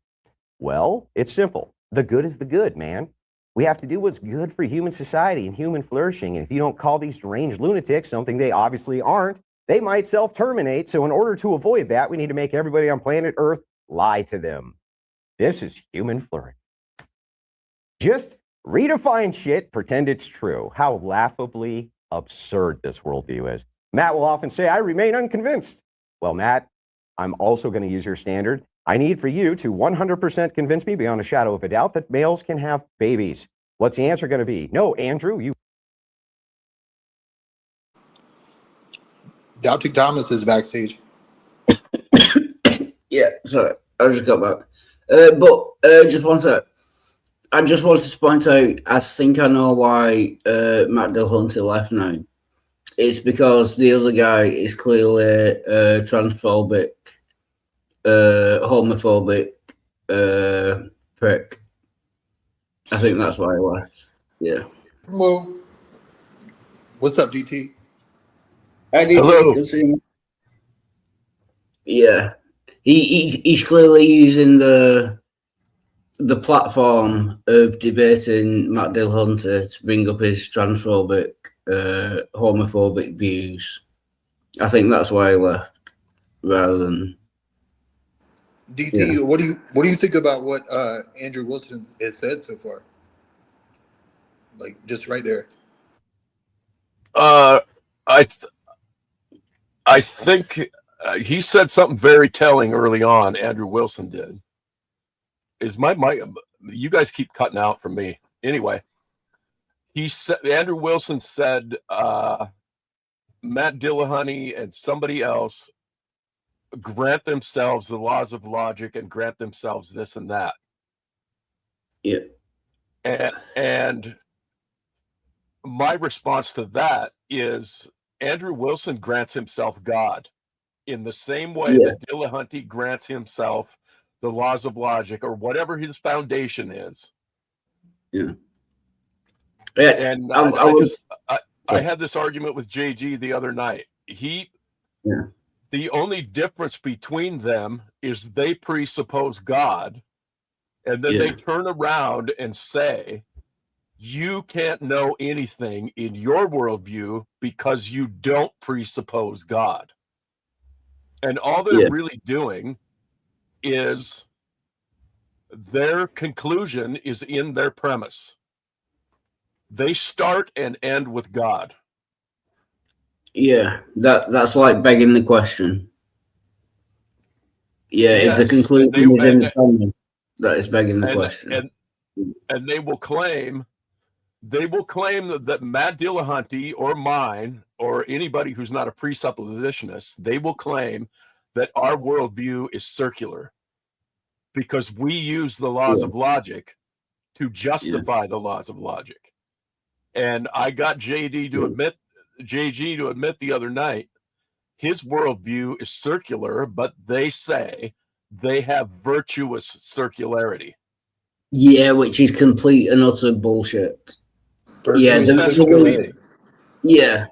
Well, it's simple. The good is the good, man. We have to do what's good for human society and human flourishing. And if you don't call these deranged lunatics something they obviously aren't, they might self-terminate. So in order to avoid that, we need to make everybody on planet Earth lie to them. This is human flourishing. Just redefine shit, pretend it's true. How laughably absurd this worldview is. Matt will often say, I remain unconvinced. Well, Matt, I'm also going to use your standard. I need for you to 100% convince me beyond a shadow of a doubt that males can have babies. What's the answer going to be? No, Andrew, you. Doubting Thomas is backstage. Yeah, sorry, I just got back. Just one sec. I just wanted to point out, I think I know why Matt Dillahunty left now. It's because the other guy is clearly transphobic, homophobic, prick. I think that's why he left. Yeah. Well, what's up, DT? Hi, DT. Hello. Good seeing you. Yeah. He's clearly using the platform of debating Matt Dillahunty to bring up his transphobic, homophobic views. I think that's why he left, rather than DT. Yeah. What do you think about what Andrew Wilson has said so far? Like just right there. I think he said something very telling early on. Andrew Wilson did. Is my mic? You guys keep cutting out from me. Anyway, he said Andrew Wilson said Matt Dillahunty and somebody else grant themselves the laws of logic and grant themselves this and that. Yeah. And my response to that is Andrew Wilson grants himself God in the same way that Dillahunty grants himself the laws of logic or whatever his foundation is. Yeah. And I had this argument with JG the other night. The only difference between them is they presuppose God, and then they turn around and say, you can't know anything in your worldview because you don't presuppose God. And all they're really doing is their conclusion is in their premise. They start and end with God. Yeah, that's like begging the question. Yeah, Yes, if the conclusion is independent, that is begging the question. And they will claim that Matt Dillahunty or mine or anybody who's not a presuppositionist, they will claim that our worldview is circular because we use the laws of logic to justify the laws of logic. And I got JG to admit the other night his worldview is circular, but they say they have virtuous circularity. Yeah, which is complete and utter bullshit. Yeah, Virtuous circularity. yeah,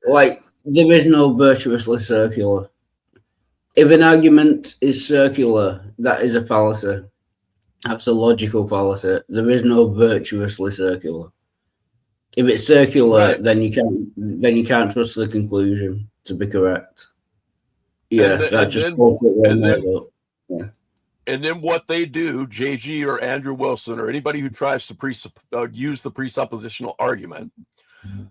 like there is no virtuously circular. If an argument is circular, that is a fallacy. That's a logical fallacy. There is no virtuously circular. If it's circular, Right. then you can't trust the conclusion to be correct. Yeah, that's just bullshit. And then what they do, JG or Andrew Wilson or anybody who tries to use the presuppositional argument,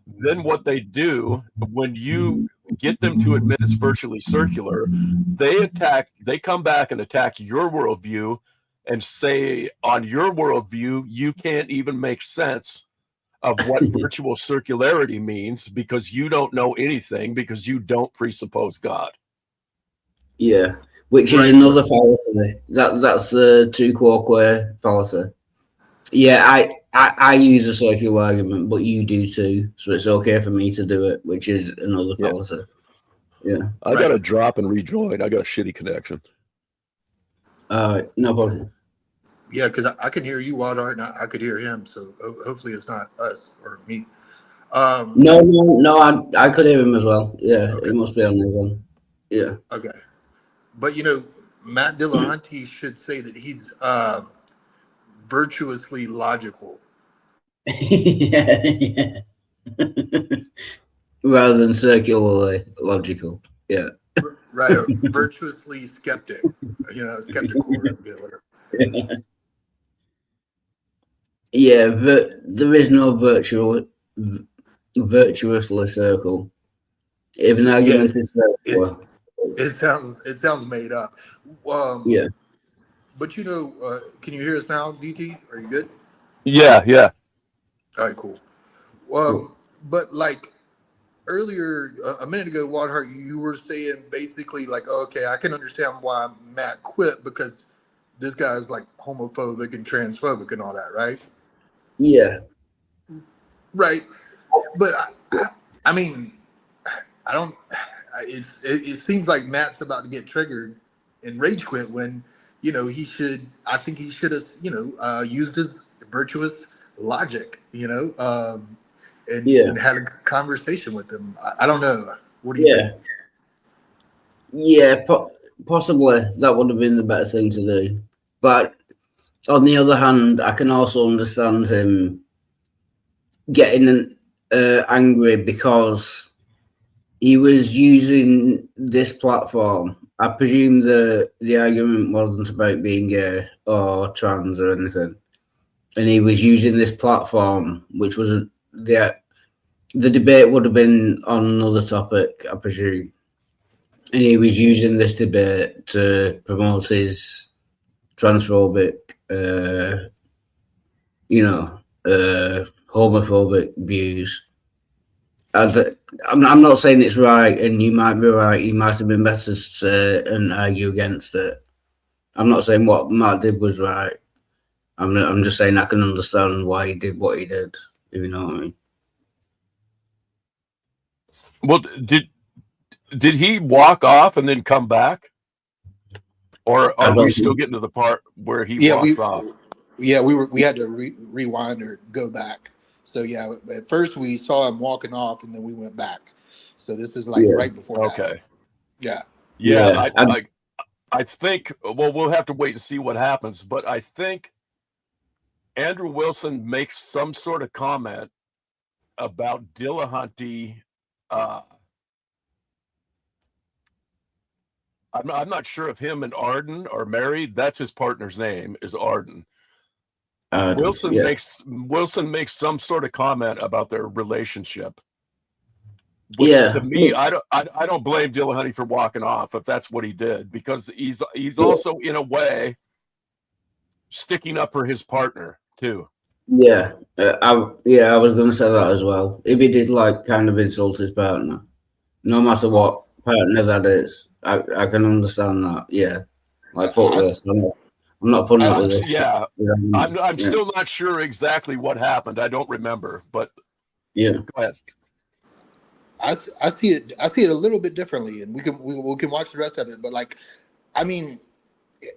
then what they do when you get them to admit it's virtually circular, they come back and attack your worldview and say on your worldview, you can't even make sense of what virtual circularity means because you don't know anything because you don't presuppose God. Yeah, which is another fallacy. That's the tu quoque fallacy. Yeah, I use a circular argument, but you do too, so it's okay for me to do it, which is another fallacy. Yeah, I got to drop and rejoin. I got a shitty connection. No problem. Yeah, because I can hear you, Wild Art, and I could hear him. So hopefully it's not us or me. No, I could hear him as well. Yeah, it must be on his one. Yeah. Okay. But, Matt Dillahunty should say that he's virtuously logical. yeah. Rather than circularly logical. Yeah. Right. Or virtuously skeptic. Skeptical or whatever. Yeah, there is no virtuously circle. If an argument is circular. It sounds made up. Yeah. But can you hear us now, DT? Are you good? Yeah. All right, cool. But like earlier, a minute ago, Wadhart, you were saying basically like, okay, I can understand why Matt quit because this guy's like homophobic and transphobic and all that, right? Yeah. Right. But I mean, I don't. It seems like Matt's about to get triggered and rage quit when he should. I think he should have used his virtuous logic, and had a conversation with him. I don't know. What do you think? Yeah, possibly that would have been the better thing to do. But on the other hand, I can also understand him getting angry because he was using this platform. I presume the argument wasn't about being gay or trans or anything. And he was using this platform, which was the debate would have been on another topic, I presume. And he was using this debate to promote his transphobic, homophobic views. I'm not saying it's right, and you might be right. You might have been better to say and argue against it. I'm not saying what Matt did was right. I'm just saying I can understand why he did what he did. If you know what I mean. Well, did he walk off and then come back, or are we still getting to the part where he walks off? Yeah, we had to rewind or go back. So yeah, at first we saw him walking off, and then we went back. So this is like right before that. Okay. Yeah. I think. Well, we'll have to wait and see what happens. But I think Andrew Wilson makes some sort of comment about Dillahunty. I'm not sure if him and Arden are married. That's his partner's name is Arden. Wilson makes some sort of comment about their relationship. Which to me, I don't blame Dillahunty for walking off if that's what he did, because he's also in a way sticking up for his partner too. Yeah, I was going to say that as well. If he did kind of insult his partner, no matter what partner that is, I can understand that. Yeah, fuck this. I'm not putting up with this. Yeah, I'm still not sure exactly what happened. I don't remember, but go ahead. I see it a little bit differently, and we can watch the rest of it. But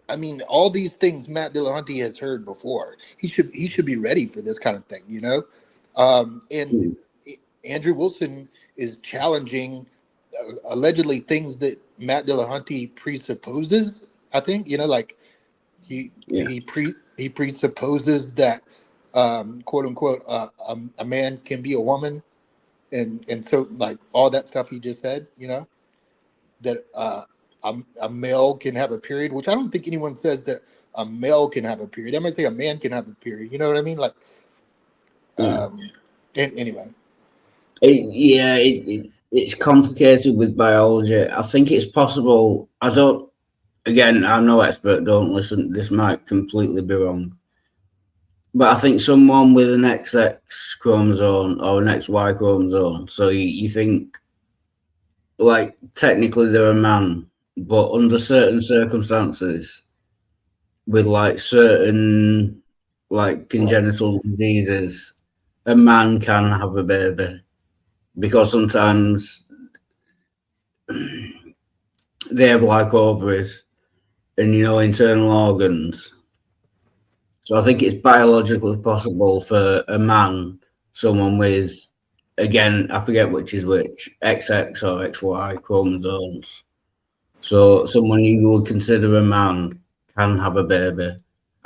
I mean, all these things Matt Dillahunty has heard before. He should be ready for this kind of thing, you know. And Andrew Wilson is challenging allegedly things that Matt Dillahunty presupposes. I think, you know, like he presupposes that quote unquote a man can be a woman, and so like all that stuff he just said, you know, that a male can have a period, which I don't think anyone says that a male can have a period. They might say a man can have a period. You know what I mean? Like, anyway. It's complicated with biology. I think it's possible. Again, I'm no expert. Don't listen. This might completely be wrong. But I think someone with an XX chromosome or an XY chromosome, so you think, like, technically they're a man, but under certain circumstances, with like certain like congenital diseases, a man can have a baby because sometimes they have like ovaries and, you know, internal organs. So I think it's biologically possible for a man, someone with, again, I forget which is which, XX or XY chromosomes. So someone you would consider a man can have a baby.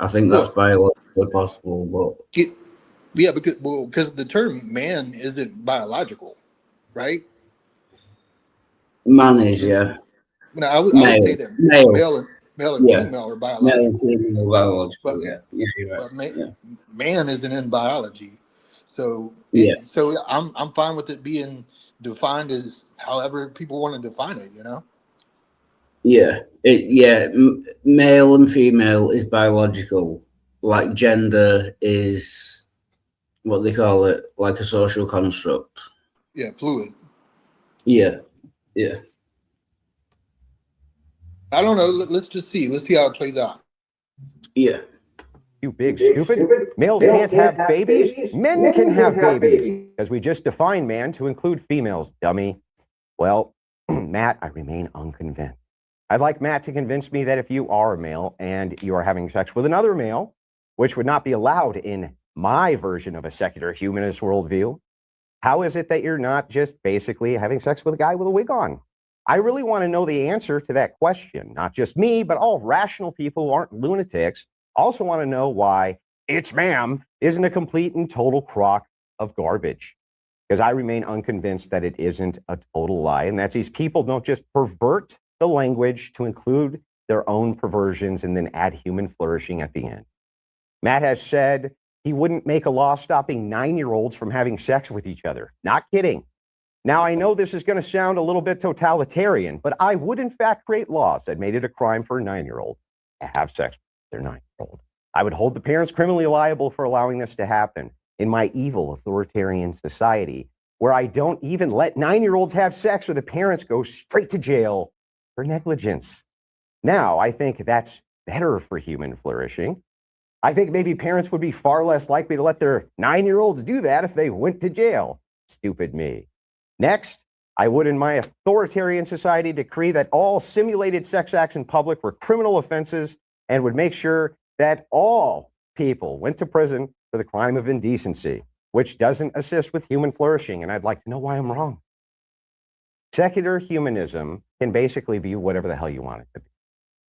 I think that's biologically possible, but because the term man isn't biological, right? Man is, yeah. No, I would say that male and female are biological. Male and female are biological, yeah. You're right. But man isn't in biology, so so I'm fine with it being defined as however people want to define it. You know. Male and female is biological. Like gender is what they call it, like a social construct. Yeah, fluid. Yeah. I don't know. Let's just see. Let's see how it plays out. Yeah. You big stupid. Males can't have babies. Men can have babies. Because we just defined man to include females, dummy. Well, Matt, I remain unconvinced. I'd like Matt to convince me that if you are a male and you are having sex with another male, which would not be allowed in my version of a secular humanist worldview, how is it that you're not just basically having sex with a guy with a wig on? I really want to know the answer to that question. Not just me, but all rational people who aren't lunatics also want to know why "it's ma'am" isn't a complete and total crock of garbage. Because I remain unconvinced that it isn't a total lie, and that these people don't just pervert the language to include their own perversions and then add human flourishing at the end. Matt has said he wouldn't make a law stopping 9-year-olds from having sex with each other. Not kidding. Now, I know this is going to sound a little bit totalitarian, but I would in fact create laws that made it a crime for a 9-year-old to have sex with their 9-year-old. I would hold the parents criminally liable for allowing this to happen in my evil authoritarian society, where I don't even let 9-year-olds have sex or the parents go straight to jail for negligence. Now, I think that's better for human flourishing. I think maybe parents would be far less likely to let their 9-year-olds do that if they went to jail. Stupid me. Next, I would, in my authoritarian society, decree that all simulated sex acts in public were criminal offenses and would make sure that all people went to prison for the crime of indecency, which doesn't assist with human flourishing, and I'd like to know why I'm wrong. Secular humanism can basically be whatever the hell you want it to be.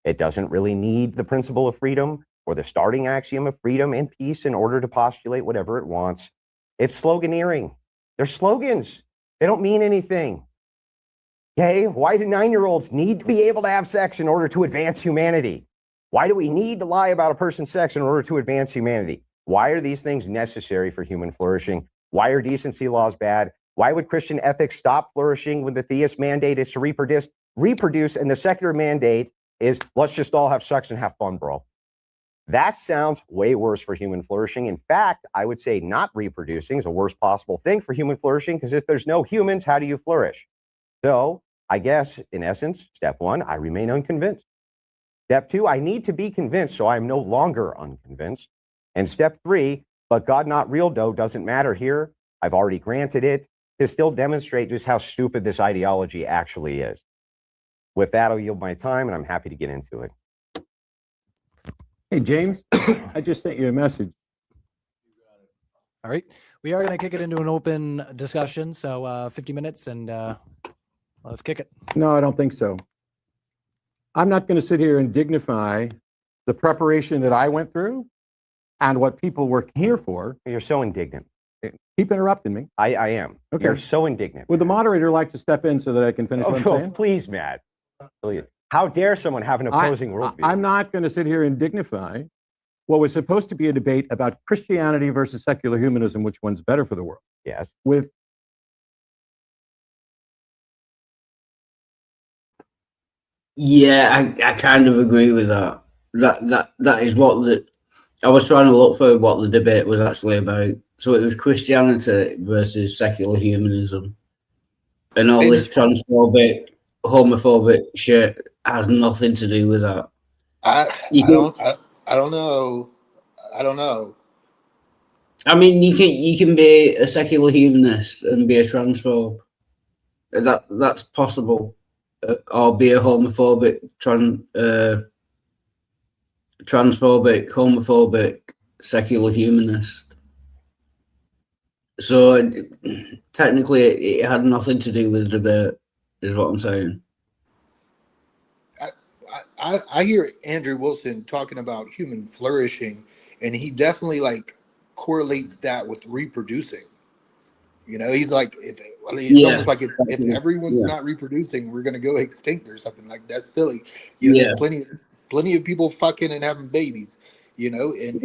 It doesn't really need the principle of freedom or the starting axiom of freedom and peace in order to postulate whatever it wants. It's sloganeering. They're slogans. They don't mean anything. Okay, why do 9-year-olds need to be able to have sex in order to advance humanity? Why do we need to lie about a person's sex in order to advance humanity? Why are these things necessary for human flourishing? Why are decency laws bad? Why would Christian ethics stop flourishing when the theist mandate is to reproduce and the secular mandate is let's just all have sex and have fun, bro? That sounds way worse for human flourishing. In fact, I would say not reproducing is a worst possible thing for human flourishing, because if there's no humans, how do you flourish? So I guess, in essence, step 1, I remain unconvinced. Step 2, I need to be convinced, so I'm no longer unconvinced. And step 3, but God not real dough doesn't matter here. I've already granted it to still demonstrate just how stupid this ideology actually is. With that, I'll yield my time, and I'm happy to get into it. Hey, James, I just sent you a message. All right. We are going to kick it into an open discussion. So 50 minutes and let's kick it. No, I don't think so. I'm not going to sit here and dignify the preparation that I went through and what people were here for. You're so indignant. Keep interrupting me. I am. Okay. You're so indignant. Would the moderator like to step in so that I can finish what I'm saying? Please, Matt. Please. How dare someone have an opposing worldview? I'm not going to sit here and dignify what was supposed to be a debate about Christianity versus secular humanism, which one's better for the world. Yes. With Yeah, I kind of agree with that. That is what I was trying to look for what the debate was actually about. So it was Christianity versus secular humanism, and all this transphobic, homophobic shit has nothing to do with that. I don't know. I mean, you can be a secular humanist and be a transphobe. That's possible, or be a homophobic, transphobic, homophobic, secular humanist. So technically, it had nothing to do with the debate, is what I'm saying. I hear Andrew Wilson talking about human flourishing, and he definitely like correlates that with reproducing. You know, he's like, almost like if everyone's not reproducing, we're gonna go extinct or something. Like, that's silly. You know, there's plenty of people fucking and having babies. You know, and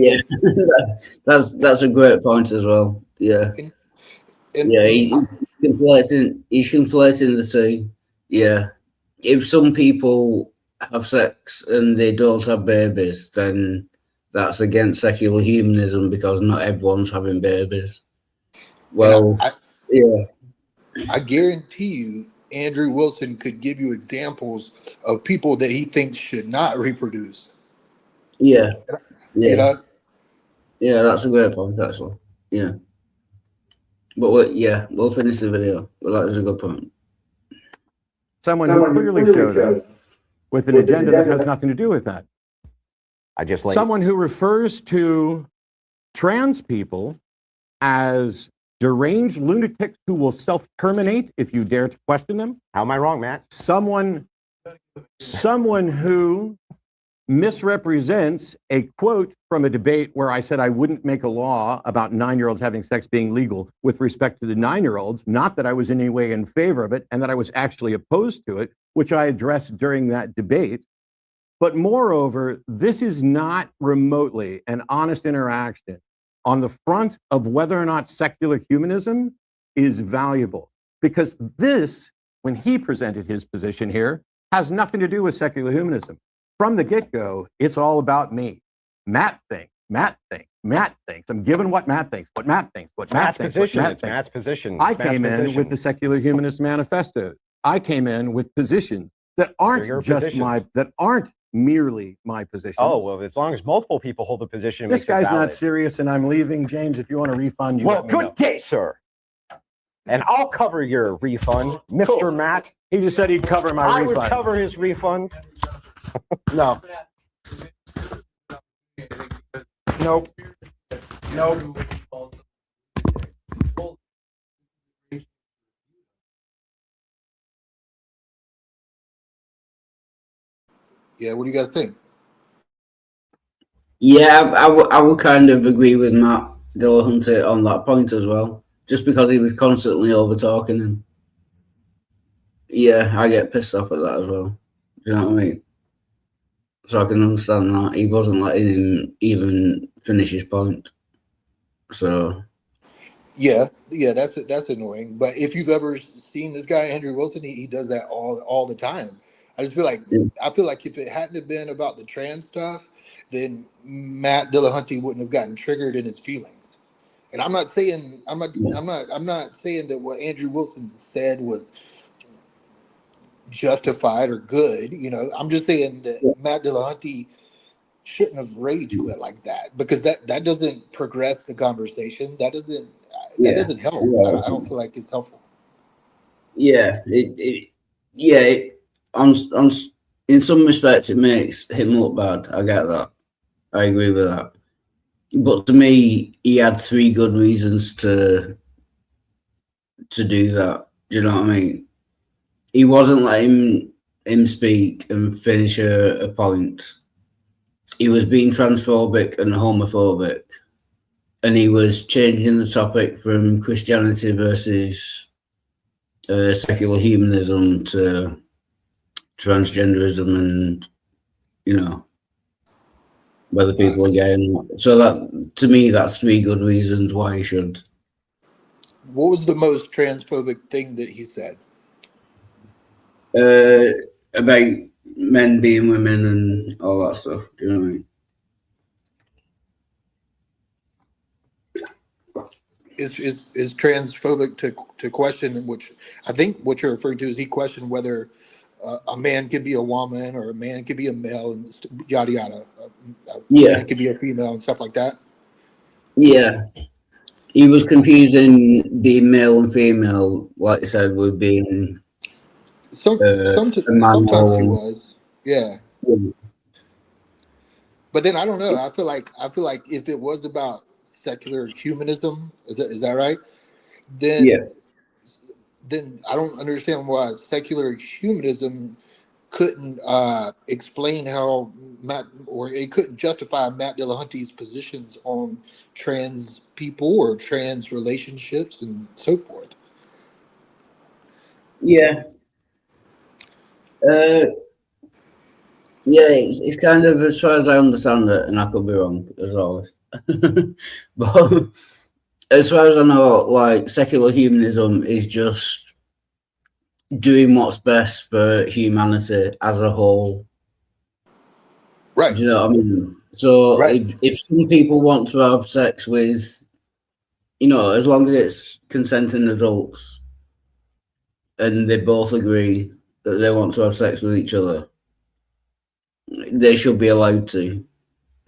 that's a great point as well. Yeah, he's conflating the two. Yeah, if some people have sex and they don't have babies, then that's against secular humanism because not everyone's having babies. Well, I guarantee you, Andrew Wilson could give you examples of people that he thinks should not reproduce. Yeah. You know? Yeah, that's a great point, actually. Yeah. But we'll finish the video. But that is a good point. Someone who clearly showed up with an agenda that has nothing to do with that. Someone who refers to trans people as deranged lunatics who will self-terminate if you dare to question them. How am I wrong, Matt? Someone who misrepresents a quote from a debate where I said I wouldn't make a law about 9-year-olds having sex being legal with respect to the 9-year-olds, not that I was in any way in favor of it and that I was actually opposed to it, which I addressed during that debate. But moreover, this is not remotely an honest interaction on the front of whether or not secular humanism is valuable. Because this, when he presented his position here, has nothing to do with secular humanism. From the get-go, it's all about me. Matt thinks. I'm giving what Matt thinks. Matt's position. I came in with the Secular Humanist Manifesto. I came in with positions that aren't that aren't merely my position. Oh, well, as long as multiple people hold the position, this guy's not serious, and I'm leaving. James, if you want a refund, you well, good day, sir. And I'll cover your refund, Mr. Matt. He just said he'd cover my refund. I would cover his refund. No. Nope. Yeah, what do you guys think? Yeah, I would kind of agree with Matt Dillahunty on that point as well, just because he was constantly over talking him. Yeah, I get pissed off at that as well. Do you know what I mean? So I can understand that. He wasn't letting him even finish his point. So yeah, that's annoying. But if you've ever seen this guy, Andrew Wilson, he does that all the time. I just feel like if it hadn't have been about the trans stuff, then Matt Dillahunty wouldn't have gotten triggered in his feelings. And I'm not saying that what Andrew Wilson said was justified or good. You know, I'm just saying that Matt Dillahunty shouldn't have raged quit like that, because that doesn't progress the conversation. That doesn't help. I don't feel like it's helpful. Yeah, in some respects, it makes him look bad. I get that. I agree with that. But to me, he had 3 good reasons to do that. Do you know what I mean? He wasn't letting him speak and finish a point. He was being transphobic and homophobic, and he was changing the topic from Christianity versus secular humanism to transgenderism and, you know, whether people are gay or not. So that, to me, that's 3 good reasons why he should. What was the most transphobic thing that he said? About men being women and all that stuff. Do you know what I mean? Is transphobic to question, which I think what you're referring to is he questioned whether a man can be a woman or a man can be a male and yada yada. A man can be a female and stuff like that. Yeah. He was confusing being male and female, like I said, with being sometimes he was, yeah. But then I don't know. I feel like if it was about secular humanism, is that right? Then I don't understand why secular humanism couldn't explain how it couldn't justify Matt Dillahunty's positions on trans people or trans relationships and so forth. Yeah. It's kind of, as far as I understand it, and I could be wrong as always. But as far as I know, like, secular humanism is just doing what's best for humanity as a whole. Right. Do you know what I mean? So if some people want to have sex with, you know, as long as it's consenting adults and they both agree that they want to have sex with each other, they should be allowed to.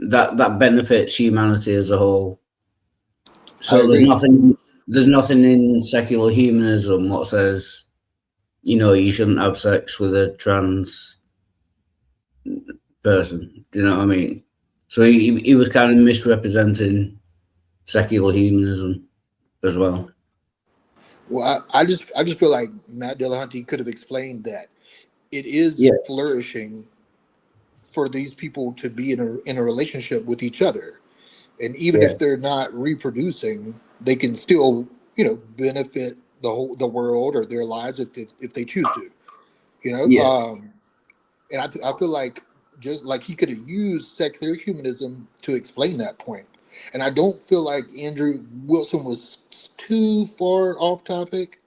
That benefits humanity as a whole. So there's nothing in secular humanism what says, you know, you shouldn't have sex with a trans person. Do you know what I mean? So he was kind of misrepresenting secular humanism as well. Well, I just feel like Matt Dillahunty could have explained that it is flourishing for these people to be in a relationship with each other, and even if they're not reproducing, they can still, you know, benefit the world or their lives if they choose to, you know. And I feel like just like he could have used secular humanism to explain that point, and I don't feel like Andrew Wilson was too far off topic.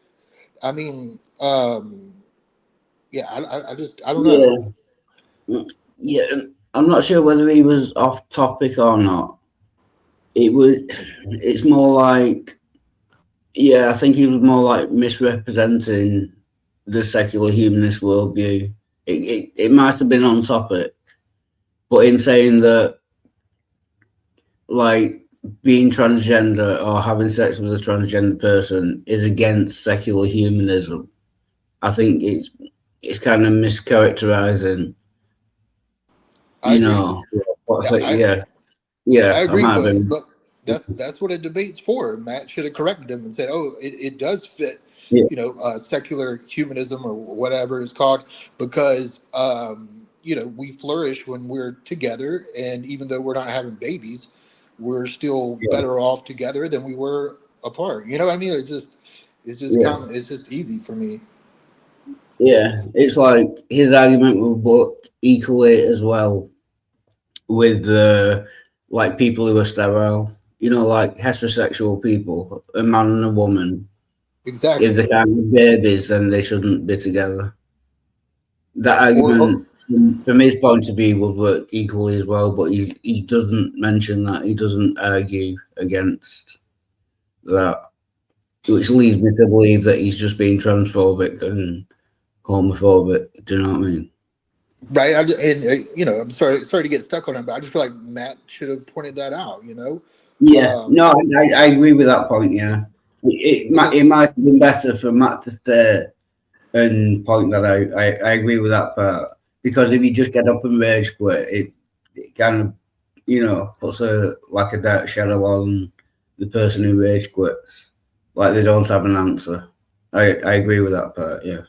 I mean, I don't know. Yeah, I'm not sure whether he was off topic or not. It's more like, I think he was more like misrepresenting the secular humanist worldview. It might have been on topic, but in saying that, like, being transgender or having sex with a transgender person is against secular humanism, I think it's kind of mischaracterizing. I agree, but that's what a debate's for. Matt should have corrected him and said, "Oh, it does fit, you know, secular humanism or whatever it's called, because you know, we flourish when we're together, and even though we're not having babies, we're still better off together than we were apart." You know what I mean? It's just it's just easy for me. Yeah, it's like his argument would work equally as well with like people who are sterile, you know, like heterosexual people, a man and a woman. Exactly. If they can't have babies, then they shouldn't be together. That argument, from his point of view, would work equally as well, but he doesn't mention that. He doesn't argue against that, which leads me to believe that he's just being transphobic and homophobic. Do you know what I mean? Right, and you know, I'm sorry to get stuck on it, but I just feel like Matt should have pointed that out. You know. No, I agree with that point. Yeah, it might have been better for Matt to stay and point that out. I agree with that part, because if you just get up and rage quit, it kind of puts a dark shadow on the person who rage quits. Like they don't have an answer. I agree with that part, yeah.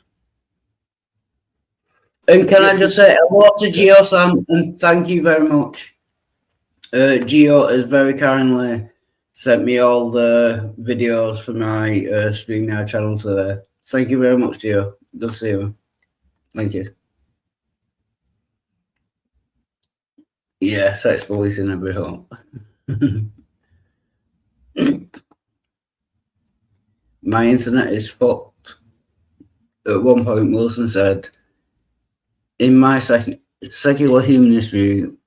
And can I just say hello to Gio Sam, and thank you very much. Gio has very kindly sent me all the videos for my StreamYard channel today. Thank you very much, Gio. Good to see you. Thank you. Yeah, sex police in every home. My internet is fucked. At one point, Wilson said, in my secular humanist view,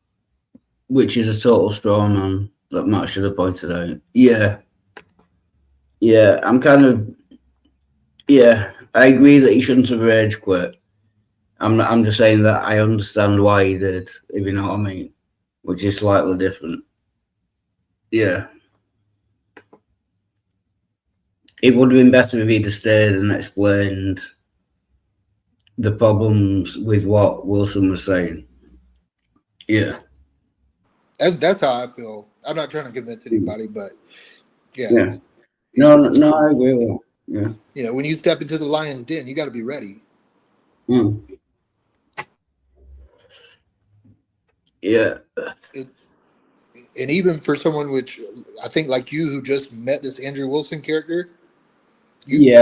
which is a total straw man that Matt should have pointed out. Yeah, I'm kind of, I agree that he shouldn't have rage quit. I'm just saying that I understand why he did, if you know what I mean, which is slightly different. Yeah. It would have been better if he'd have stayed and explained the problems with what Wilson was saying. Yeah. That's how I feel. I'm not trying to convince anybody, but yeah. No, I agree with that. Yeah. When you step into the lion's den, you got to be ready. Yeah. And even for someone which I think like you who just met this Andrew Wilson character, you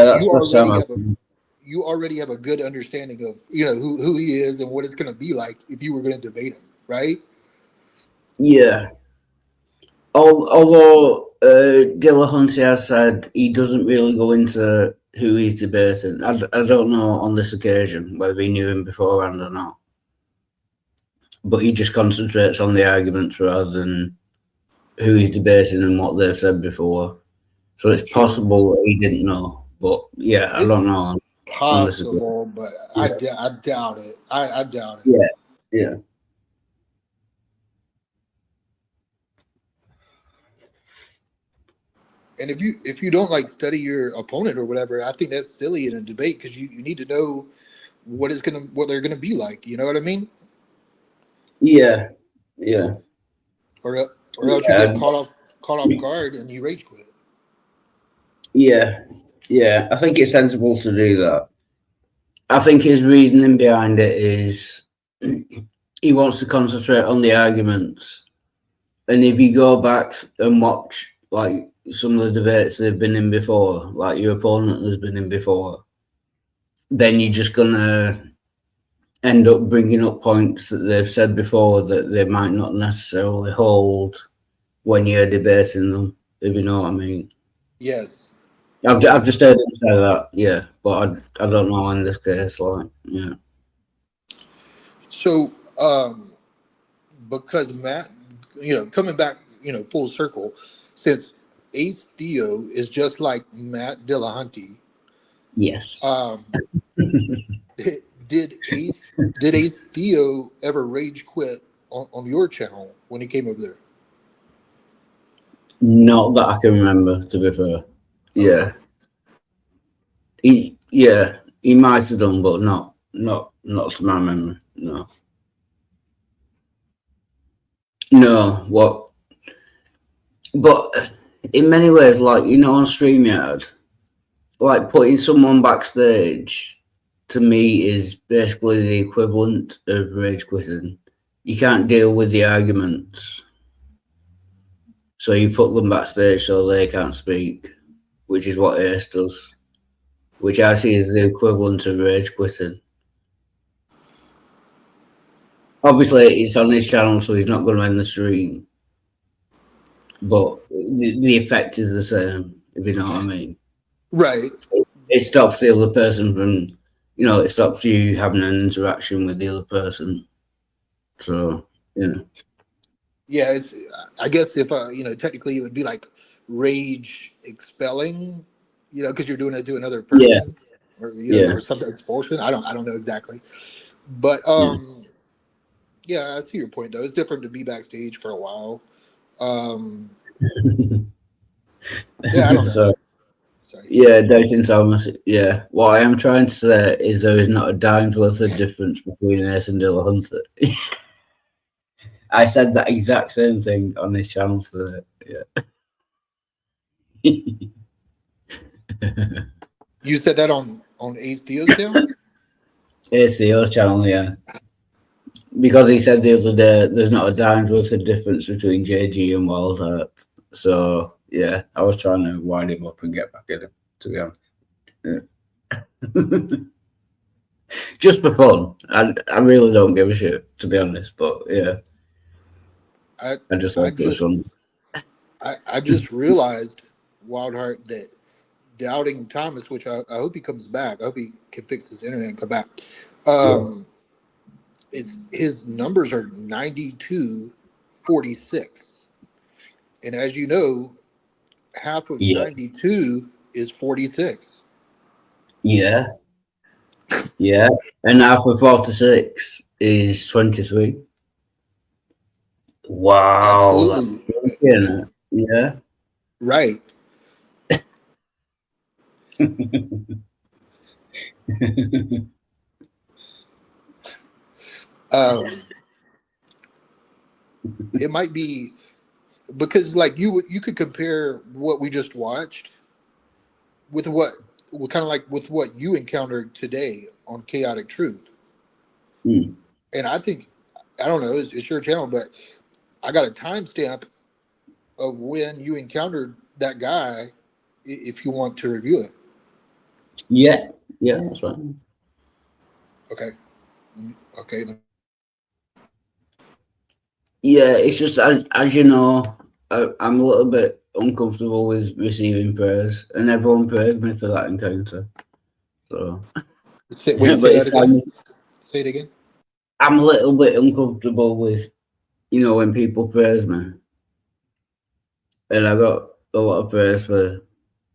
already have a good understanding of who he is and what it's going to be like if you were going to debate him, right? Yeah. Although Dillahunty has said he doesn't really go into who he's debating. I don't know on this occasion whether he knew him beforehand or not. But he just concentrates on the arguments rather than who he's debating and what they've said before. So it's possible that he didn't know. But yeah, I don't know. Possible, but I doubt it. I doubt it. Yeah. And if you don't study your opponent or whatever, I think that's silly in a debate because you need to know what they're gonna be like. You know what I mean? Yeah. Or else you get caught off guard and you rage quit. Yeah. I think it's sensible to do that. I think his reasoning behind it is he wants to concentrate on the arguments. And if you go back and watch some of the debates they've been in before, like your opponent has been in before, then you're just gonna end up bringing up points that they've said before that they might not necessarily hold when you're debating them, if you know what I mean. Yes. I've just heard him say that, but I don't know in this case, yeah. So, because Matt, coming back, full circle, since Ace Theo is just like Matt Dillahunty. Yes. Did Ace Theo ever rage quit on your channel when he came over there? Not that I can remember, to be fair. Yeah. He might have done, but not to my memory. No, what? But in many ways, on StreamYard, putting someone backstage to me is basically the equivalent of rage quitting. You can't deal with the arguments, so you put them backstage so they can't speak, which is what Ace does, which I see as the equivalent of rage quitting. Obviously, it's on his channel, so he's not going to end the stream. But the effect is the same, if you know what I mean. Right. It stops the other person from, it stops you having an interaction with the other person. So, Yeah, I guess if technically it would be like rage expelling, because you're doing it to another person, or something expulsion. I don't know exactly, but yeah, I see your point though. It's different to be backstage for a while. Yeah, I don't know. Sorry. Yeah, Dayton Thomas. Yeah, what I am trying to say is there is not a dime's worth of difference between Ace and Dillahunty. I said that exact same thing on this channel today. Yeah. You said that on Ace Theo's channel? It's the channel, yeah. Because he said the other day there's not a dime's worth of difference between JG and Wild Heart. So yeah, I was trying to wind him up and get back at him, to be honest. Yeah. Just for fun. I really don't give a shit, to be honest, but yeah. I just like it fun. I just realized, Wild Heart, that Doubting Thomas, which I hope he comes back. I hope he can fix his internet and come back. His numbers are 92-46. And as you know, half of 92 is 46. Yeah. Yeah. And half of 46 is 23. Wow. Absolutely. Yeah. Right. It might be because, like, you could compare what we just watched with what you encountered today on Chaotic Truth. And I think, I don't know, it's your channel, but I got a timestamp of when you encountered that guy, if you want to review it. Yeah, that's right. Okay. Yeah, it's just as you know, I'm a little bit uncomfortable with receiving praise, and everyone praised me for that encounter. So, say that again. Say it again. I'm a little bit uncomfortable with, when people praise me, and I got a lot of praise for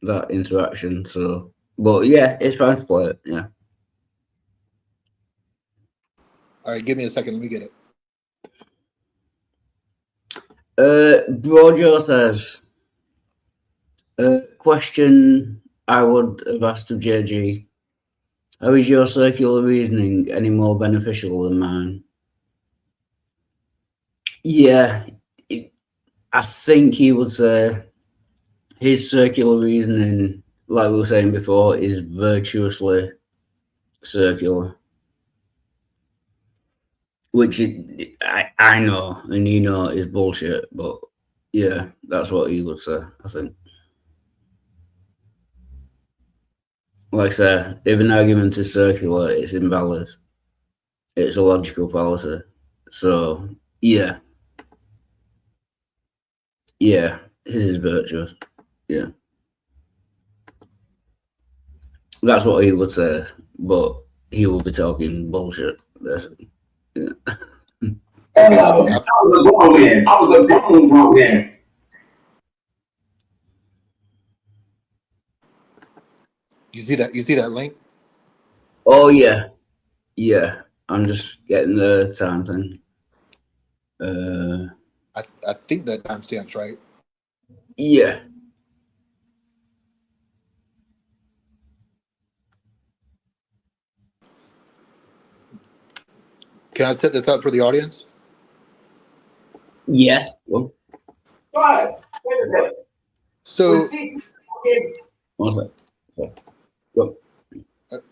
that interaction. So, but yeah, it's fine to play it. Yeah. All right, give me a second. Let me get it. Brojo says, question I would have asked of JG. How is your circular reasoning any more beneficial than mine? Yeah, I think he would say his circular reasoning, like we were saying before, is virtuously circular. Which I know, and you know, is bullshit, but yeah, that's what he would say, I think. Like I say, if an argument is circular, it's invalid. It's a logical fallacy. So, yeah. Yeah, his is virtuous. Yeah. That's what he would say, but he will be talking bullshit, basically. Yeah. I was a grown man. I was a grown man. You see that link? Oh yeah. Yeah. I'm just getting the time thing. I think that timestamp's right. Yeah. Can I set this up for the audience? Yeah. Well, so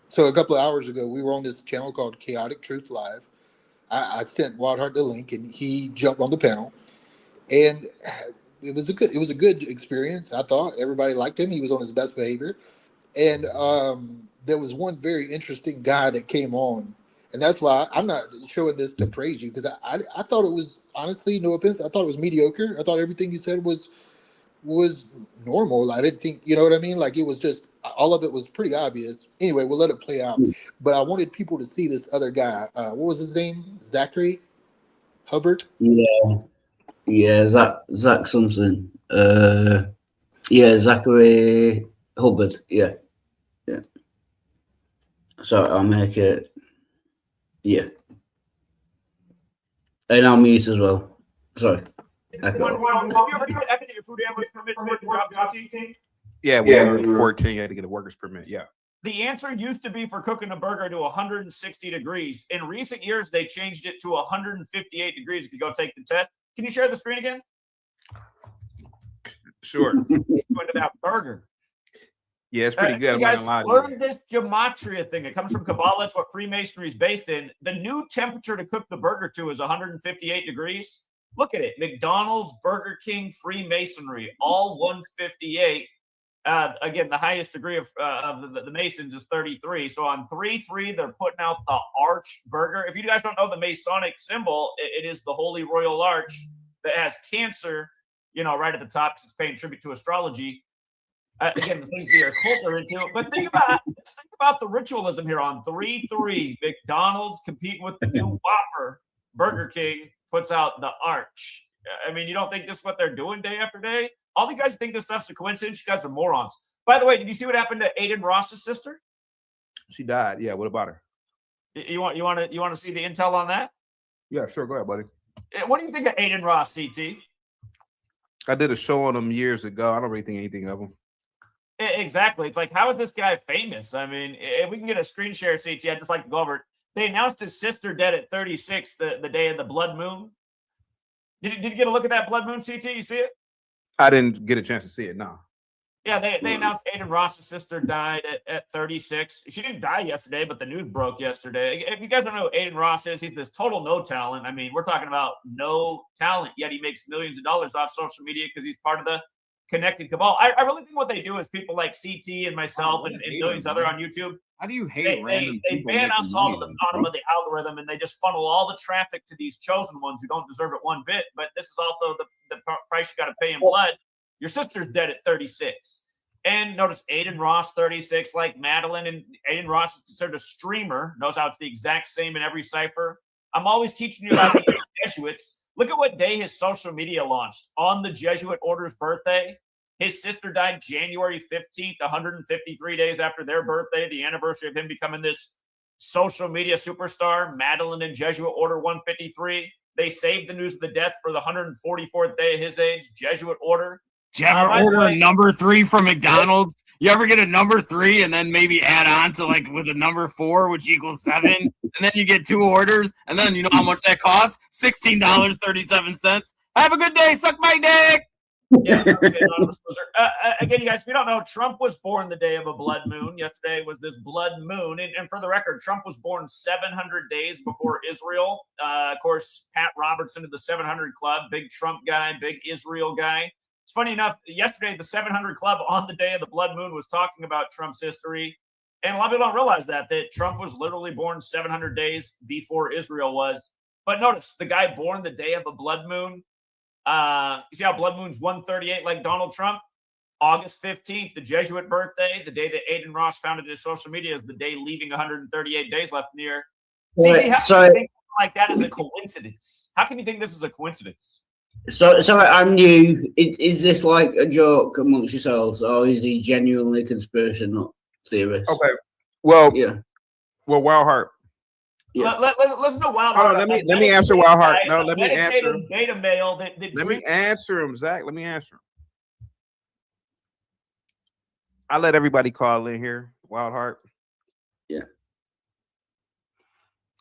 so a couple of hours ago, we were on this channel called Chaotic Truth Live. I sent Wildheart the link, and he jumped on the panel, and it was a good experience. I thought everybody liked him. He was on his best behavior, and there was one very interesting guy that came on, and that's why I'm not showing this to praise you, because I thought it was, honestly, no offense, I thought it was mediocre. I thought everything you said was normal. I didn't think, you know what I mean? Like, it was just, all of it was pretty obvious. Anyway, we'll let it play out. But I wanted people to see this other guy. What was his name? Zachary Hubbard? Yeah, Zach something. Yeah, Zachary Hubbard. Yeah. So I'll make it. Yeah. And I'll mute as well. Sorry. Yeah, we were 14. You had to get a worker's permit. Yeah. The answer used to be for cooking a burger to 160 degrees. In recent years, they changed it to 158 degrees if you go take the test. Can you share the screen again? Sure. He's going to that burger. Yeah, it's pretty good. You guys learn this gematria thing. It comes from Kabbalah. It's what Freemasonry is based in. The new temperature to cook the burger to is 158 degrees. Look at it. McDonald's, Burger King, Freemasonry, all 158. Again, the highest degree of the Masons is 33. So on 3-3, they're putting out the Arch Burger. If you guys don't know the Masonic symbol, it is the Holy Royal Arch that has Cancer, right at the top because it's paying tribute to astrology. Again, the things we are cult are into. But think about the ritualism here on 3-3. McDonald's competing with the new Whopper. Burger King puts out the Arch. I mean, you don't think this is what they're doing day after day? All you guys think this stuff's a coincidence? You guys are morons. By the way, did you see what happened to Aiden Ross's sister? She died. Yeah. What about her? You want to see the intel on that? Yeah, sure. Go ahead, buddy. What do you think of Aiden Ross, CT? I did a show on him years ago. I don't really think anything of him. Exactly. It's like, how is this guy famous? I mean, if we can get a screen share, CT, I'd just like to go over it. They announced his sister dead at 36, the day of the blood moon. Did you get a look at that blood moon, CT? You see it? I didn't get a chance to see it. No. Yeah, they announced Aiden Ross's sister died at 36. She didn't die yesterday, but the news broke yesterday. If you guys don't know who Aiden Ross is, he's this total no talent. I mean, we're talking about no talent, yet he makes millions of dollars off social media because he's part of the connected cabal. I really think what they do is people like CT and myself and millions other on YouTube. How do you hate random they people? ban us all at the money, bottom of the algorithm, and they just funnel all the traffic to these chosen ones who don't deserve it one bit. But this is also the price you got to pay in blood. Your sister's dead at 36. And notice Aiden Ross, 36, like Madeline, and Aiden Ross is considered a streamer, knows how it's the exact same in every cipher. I'm always teaching you about the Jesuits. Look at what day his social media launched. On the Jesuit order's birthday. His sister died January 15th, 153 days after their birthday, the anniversary of him becoming this social media superstar. Madeline and Jesuit Order 153. They saved the news of the death for the 144th day of his age, Jesuit Order. Did you ever order a number 3 from McDonald's? You ever get a number 3 and then maybe add on to like with a number 4, which equals 7, and then you get 2 orders, and then you know how much that costs? $16.37. Have a good day. Suck my dick. Yeah. Again, you guys, if you don't know, Trump was born the day of a blood moon. Yesterday was this blood moon. And for the record, Trump was born 700 days before Israel. Of course, Pat Robertson of the 700 Club, big Trump guy, big Israel guy. It's funny enough, yesterday, the 700 Club on the day of the blood moon was talking about Trump's history. And a lot of people don't realize that Trump was literally born 700 days before Israel was. But notice, the guy born the day of a blood moon, you see how blood moon's 138 like Donald Trump? August 15th, the Jesuit birthday, the day that Aiden Ross founded his social media, is the day leaving 138 days left in the year. See, how can you think like that is a coincidence? How can you think this is a coincidence? So I'm new. Is this like a joke amongst yourselves, or is he genuinely conspiracy theorist? Okay. Well, yeah. Well, Wildheart. Yeah. Let's know Wildheart. Let me answer Wildheart. No, let me answer him. Beta male Let me answer him, Zach. Let me answer him. I let everybody call in here. Wildheart. Yeah.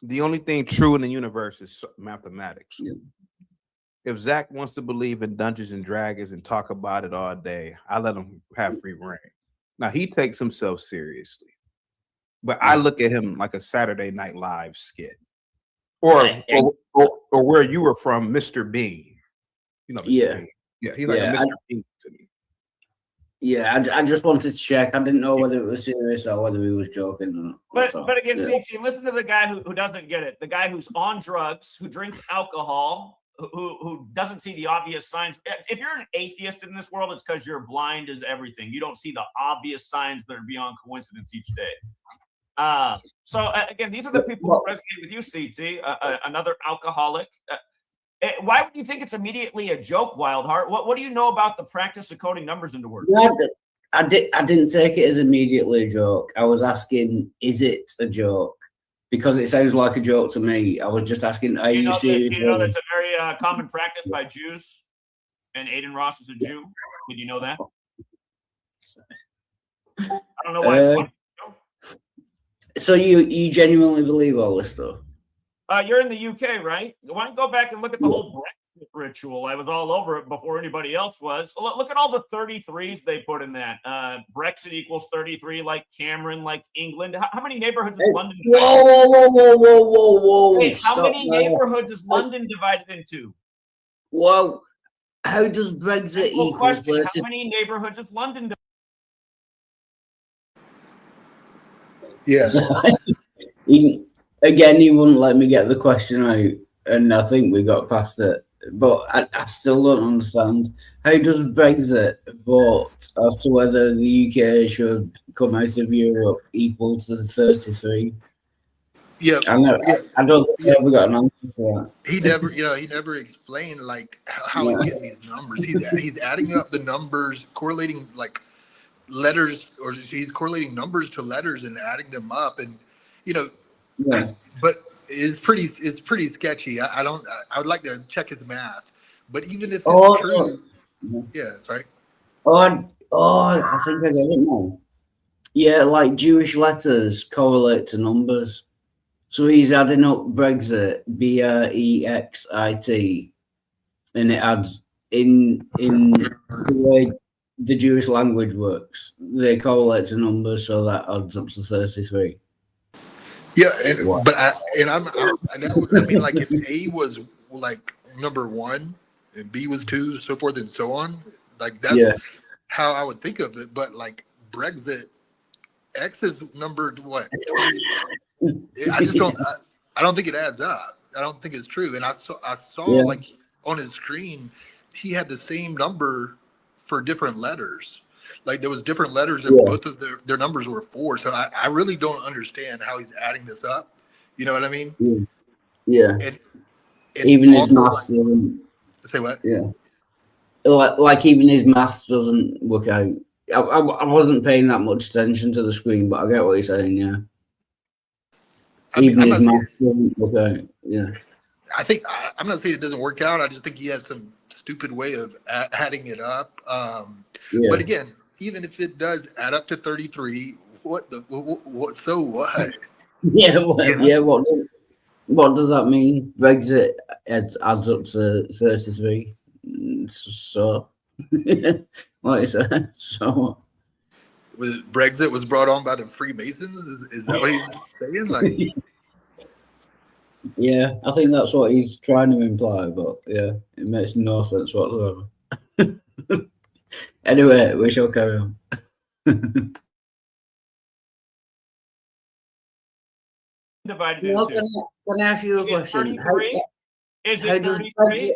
The only thing true in the universe is mathematics. Yeah. If Zach wants to believe in Dungeons and Dragons and talk about it all day, I let him have free reign. Now he takes himself seriously, but I look at him like a Saturday Night Live skit, or where you were from, Mr. Bean. You know, Mr. Bean. Yeah, he's like a Mr. Bean to me. Yeah, I just wanted to check. I didn't know whether it was serious or whether he was joking. But again, CG, listen to the guy who doesn't get it. The guy who's on drugs, who drinks alcohol, who doesn't see the obvious signs. If you're an atheist in this world, it's because you're blind as everything. You don't see the obvious signs that are beyond coincidence each day. So again, these are the people who resonate with you, CT, another alcoholic. Why would you think it's immediately a joke, Wildheart? What do you know about the practice of coding numbers into words? Yeah, I didn't take it as immediately a joke. I was asking, is it a joke? Because it sounds like a joke to me. I was just asking, are you serious? Do you know that's a very common practice by Jews? And Aiden Ross is a Jew. Did you know that? I don't know why it's funny. So you genuinely believe all this stuff? You're in the UK, right? Why don't you go back and look at the whole Brexit ritual? I was all over it before anybody else was. Look at all the 33s they put in that. Brexit equals 33, like Cameron, like England. How many neighborhoods is London divided Whoa. Hey, how Stop many there. neighborhoods is London divided into? Well, how does Brexit Simple equal question. 30? How many neighborhoods is London divided? Yes. Again, he wouldn't let me get the question out, and I think we got past it. But I still don't understand. How does Brexit vote as to whether the UK should come out of Europe equal to the 33? Yeah, I don't think I ever got an answer for that. he never explained like how he's getting these numbers. He's adding up the numbers, correlating like letters, or he's correlating numbers to letters and adding them up, and but it's pretty sketchy. I would like to check his math, but even if it's true, sorry. I think I get it now. Yeah, like Jewish letters correlate to numbers. So he's adding up Brexit, Brexit, and it adds in the way the Jewish language works. They correlate to numbers, so that adds up to 33. Yeah, I mean, like if A was like number 1 and B was 2, so forth and so on, like that's how I would think of it. But like Brexit, X is numbered what? 20. I don't think it adds up. I don't think it's true. And I saw like on his screen, he had the same number for different letters. Like there was different letters and both of their numbers were 4. So I really don't understand how he's adding this up. You know what I mean? Yeah. And even his maths doesn't. Say what? Yeah. Like even his maths doesn't work out. I wasn't paying that much attention to the screen, but I get what you're saying. Yeah. Even his maths doesn't work out. Yeah. I think I'm not saying it doesn't work out. I just think he has some stupid way of adding it up. But again, even if it does add up to 33, what? So what? Yeah. What does that mean? Brexit adds up to 33. So, like I said, so. Brexit was brought on by the Freemasons. Is that what he's saying? Like. Yeah, I think that's what he's trying to imply, but yeah, it makes no sense whatsoever. Anyway, we shall carry on. Divided into. Can I ask you a question? How does Brexit?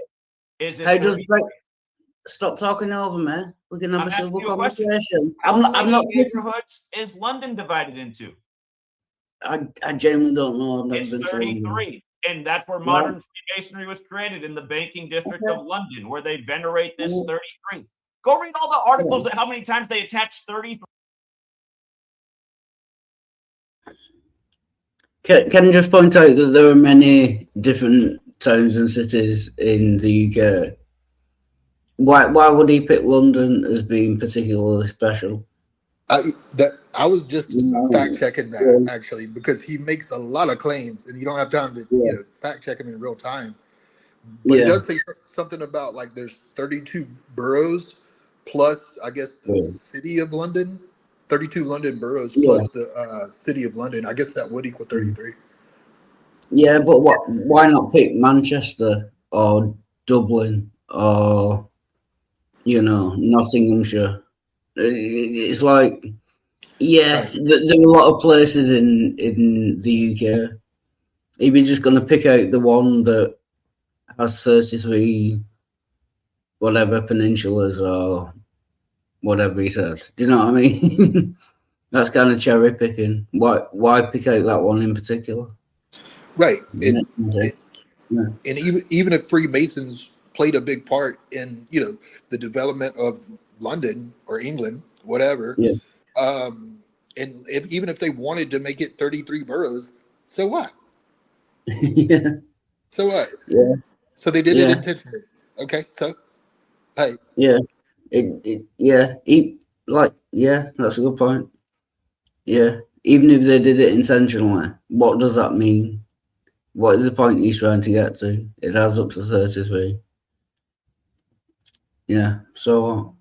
Stop talking over me. We can have a civil conversation. I'm not. Neighborhoods is London divided into? I genuinely don't know. I've never It's been to 33, London. and that's where modern Freemasonry was created, in the banking district of London, where they venerate this 33. Go read all the articles that how many times they attach 33. Can you just point out that there are many different towns and cities in the UK? Why would he pick London as being particularly special? I was just fact checking that actually, because he makes a lot of claims and you don't have time to fact check him in real time. But it does say something about like there's 32 boroughs plus I guess the city of London, 32 London boroughs plus the city of London. I guess that would equal 33. Yeah, but why not pick Manchester or Dublin or Nottinghamshire? It's like, there are a lot of places in the UK. He'd be just going to pick out the one that has 33 whatever peninsulas or whatever he said. Do you know what I mean? That's kind of cherry picking. Why pick out that one in particular? Right. And even if Freemasons played a big part in the development of London or England, whatever. And even if they wanted to make it 33 boroughs, so what? So what? Yeah. So they did it intentionally. Okay. So, hey. Yeah. That's a good point. Yeah. even if they did it intentionally, what does that mean? What is the point he's trying to get to? It adds up to 33. Yeah, so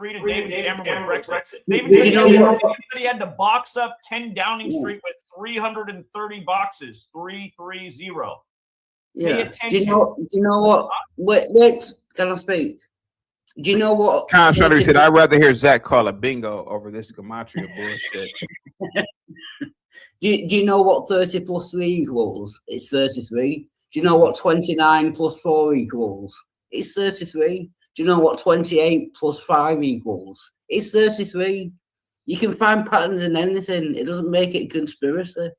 Three to David Cameron with Brexit. David Did you know said he had to box up 10 Downing Street with 330 boxes. 330. Pay yeah. attention. Do you know what? Wait, can I speak? Do you know what? Contrary said, I'd rather hear Zach call a bingo over this gematria bullshit. Do you know what 30 plus 3 equals? It's 33. Do you know what 29 plus 4 equals? It's 33. Do you know what 28 plus 5 equals? It's 33. You can find patterns in anything. It doesn't make it a conspiracy.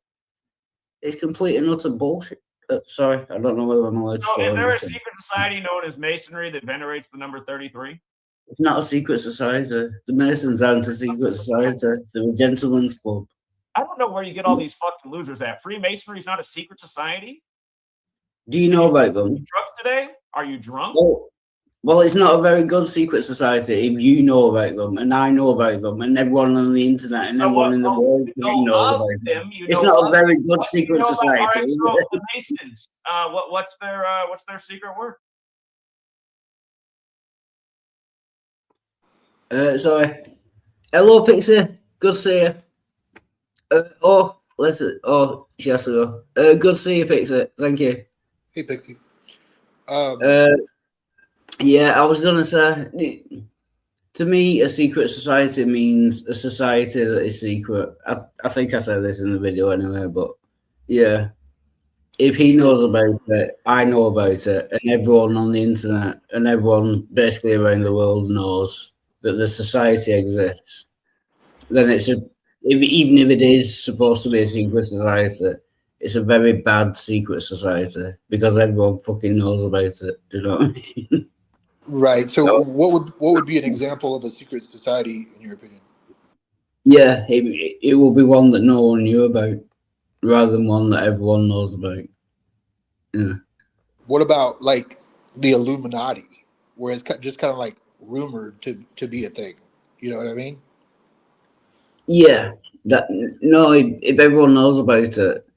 It's complete and utter bullshit. Sorry, I don't know whether I'm allowed to So swear is on there a this one. secret society known as Masonry that venerates the number 33? It's not a secret society. The Masons aren't a secret society. They're a gentleman's club. I don't know where you get all these fucking losers at. Freemasonry is not a secret society? Do you know about them? Drugs today? Are you drunk? Well, it's not a very good secret society if you know about them and I know about them and everyone on the internet and everyone in the world knows about them. It's not a very good secret society. All right, so the Masons, what's their secret word? Sorry. Hello, Pixie. Good to see you. Listen. Oh, she has to go. Good to see you, Pixie. Thank you. Hey, Pixie. Yeah, I was gonna say, to me, a secret society means a society that is secret. I think I said this in the video anyway, but yeah, if he knows about it, I know about it, and everyone on the internet and everyone basically around the world knows that the society exists, then even if it is supposed to be a secret society, it's a very bad secret society because everyone fucking knows about it. Do you know what I mean? Right. So, what would be an example of a secret society in your opinion? Yeah, it will be one that no one knew about, rather than one that everyone knows about. Yeah. What about like the Illuminati, where it's just kind of like rumored to be a thing? You know what I mean? Yeah. If everyone knows about it,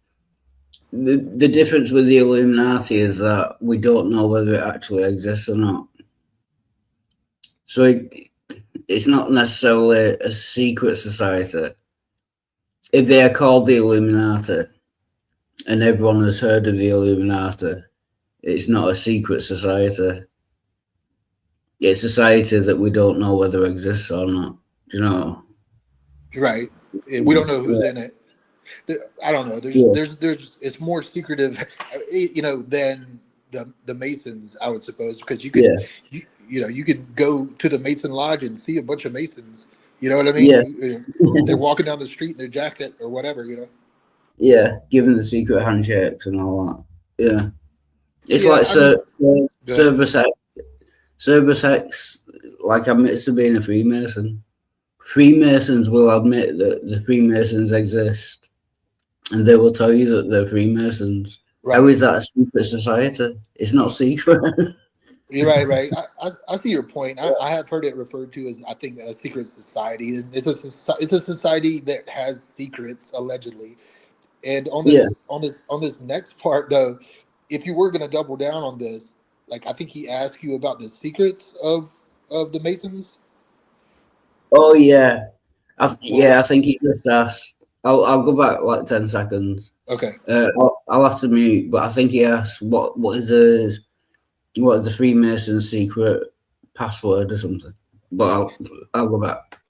the difference with the Illuminati is that we don't know whether it actually exists or not. So it's not necessarily a secret society. If they are called the Illuminati and everyone has heard of the Illuminati, it's not a secret society. It's a society that we don't know whether it exists or not. Do you know? Right. We don't know who's in it. I don't know. There's it's more secretive, than the Masons, I would suppose, because you can you can go to the Mason Lodge and see a bunch of Masons. You know what I mean? Yeah. They're walking down the street in their jacket or whatever. Yeah, given the secret handshakes and all that. Yeah, it's like Cerberus Hex, like admits to being a Freemason. Freemasons will admit that the Freemasons exist, and they will tell you that they're Freemasons. Right. How is that a secret society? It's not secret. You're right. I see your point. I have heard it referred to as, I think, a secret society. And it's a society that has secrets, allegedly. And on this next part, though, if you were going to double down on this, like I think he asked you about the secrets of the Masons. Oh yeah, I think he just asked. I'll go back like 10 seconds. Okay. I'll have to mute, but I think he asked what is the Freemason secret password or something. But I'll go back.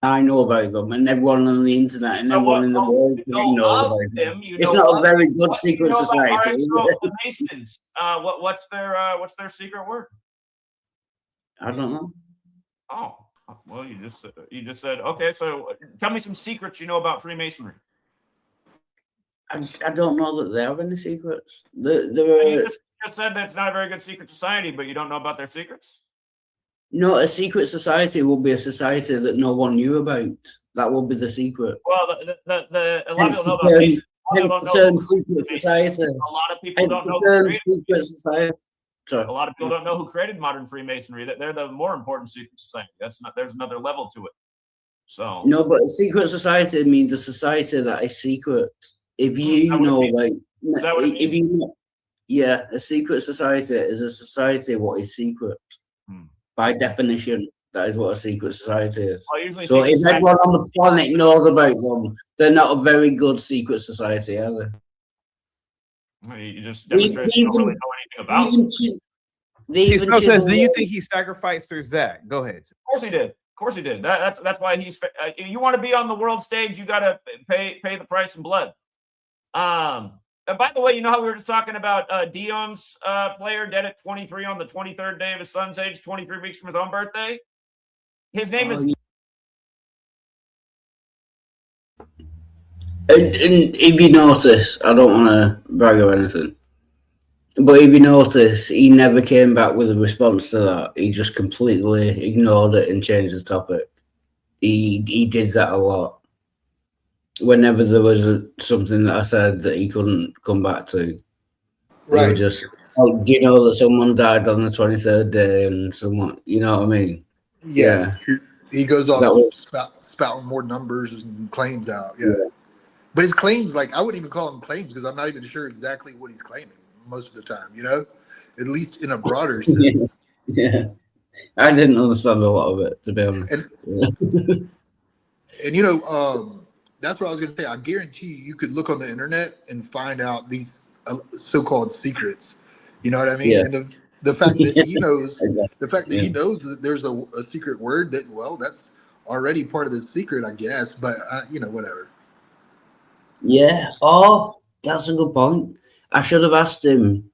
I know about them, and everyone on the internet and everyone in the world knows about them. It's not a very good secret society. All right, so the Masons, what's their secret word? I don't know. Oh, well, you just said okay. So tell me some secrets you know about Freemasonry. I don't know that they have any secrets. You just said that it's not a very good secret society, but you don't know about their secrets? No, a secret society will be a society that no one knew about. That will be the secret. Well, a lot of people know about Masons. people don't know term who secret society. a lot of people Hence don't the know who term created secret society. Sorry. a lot of people don't know who created modern Freemasonry. That they're the more important secret society. There's another level to it. So No, but a secret society means a society that is secret. If you know, like, is that what it if means? you know, yeah, a secret society is a society what is secret. By definition, that is what a secret society is. Well, usually So secret if everyone on the planet knows about them, they're not a very good secret society, are they? You just demonstrate you don't really know anything about it. Snow says, do you think he sacrificed for Zach? Go ahead. Of course he did. Of course he did. That's why he's. You want to be on the world stage, you got to pay the price in blood. And by the way, you know how we were just talking about Dion's player dead at 23 on the 23rd day of his son's age, 23 weeks from his own birthday. His name is. And if you notice, I don't want to brag or anything, but if you notice, he never came back with a response to that. He just completely ignored it and changed the topic. He did that a lot. Whenever there was something that I said that he couldn't come back to, Right. He was just, oh, do you know that someone died on the 23rd day and someone, you know what I mean? Yeah. He goes off That was- spouting more numbers and claims out. Yeah. But his claims, like, I wouldn't even call them claims because I'm not even sure exactly what he's claiming most of the time, you know? At least in a broader sense. Yeah. I didn't understand a lot of it, to be honest. And you know, that's what I was going to say. I guarantee you could look on the internet and find out these so-called secrets. You know what I mean? Yeah. And the fact that he knows, Exactly. the fact that Yeah. he knows that there's a secret word that, well, that's already part of the secret, I guess. But you know, whatever. Yeah. Oh, that's a good point. I should have asked him.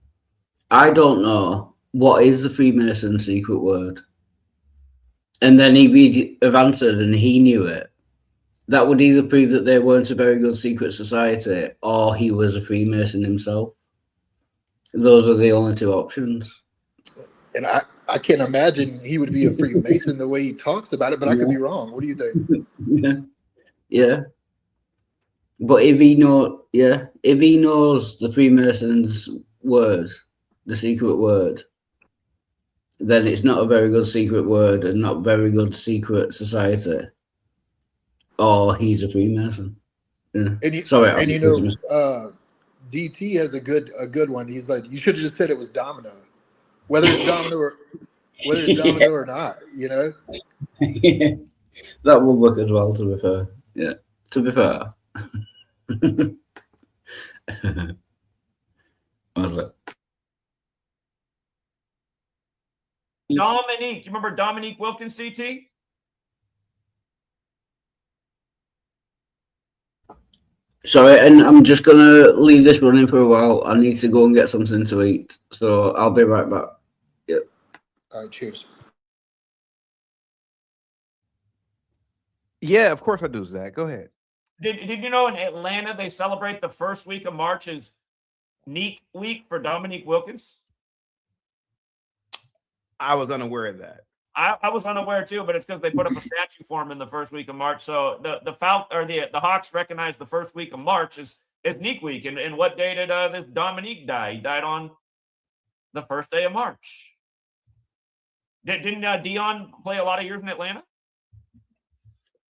I don't know. What is the Freemason secret word? And then he'd have answered and he knew it. That would either prove that they weren't a very good secret society or he was a Freemason himself. Those are the only two options. And I can't imagine he would be a Freemason the way he talks about it, but I could be wrong. What do you think? Yeah. But if he knows the Freemasons' word, the secret word, then it's not a very good secret word and not very good secret society. Or he's a Freemason. Yeah. And you, Sorry, and you know, DT has a good one. He's like, you should have just said it was domino, whether it's domino or not. You know, that will work as well. To be fair, yeah. To be fair, what was it? Dominique. You remember Dominique Wilkins, CT? Sorry, and I'm just gonna leave this running for a while. I need to go and get something to eat, so I'll be right back. Yep. All right, cheers. Yeah, of course I do, Zach. Go ahead. Did you know in Atlanta they celebrate the first week of March as Neek Week for Dominique Wilkins? I was unaware of that. I was unaware too, but it's because they put up a statue for him in the first week of March. So the Hawks recognize the first week of March as Neek Week. And what day did this Dominique die? He died on the first day of March. Didn't Dion play a lot of years in Atlanta?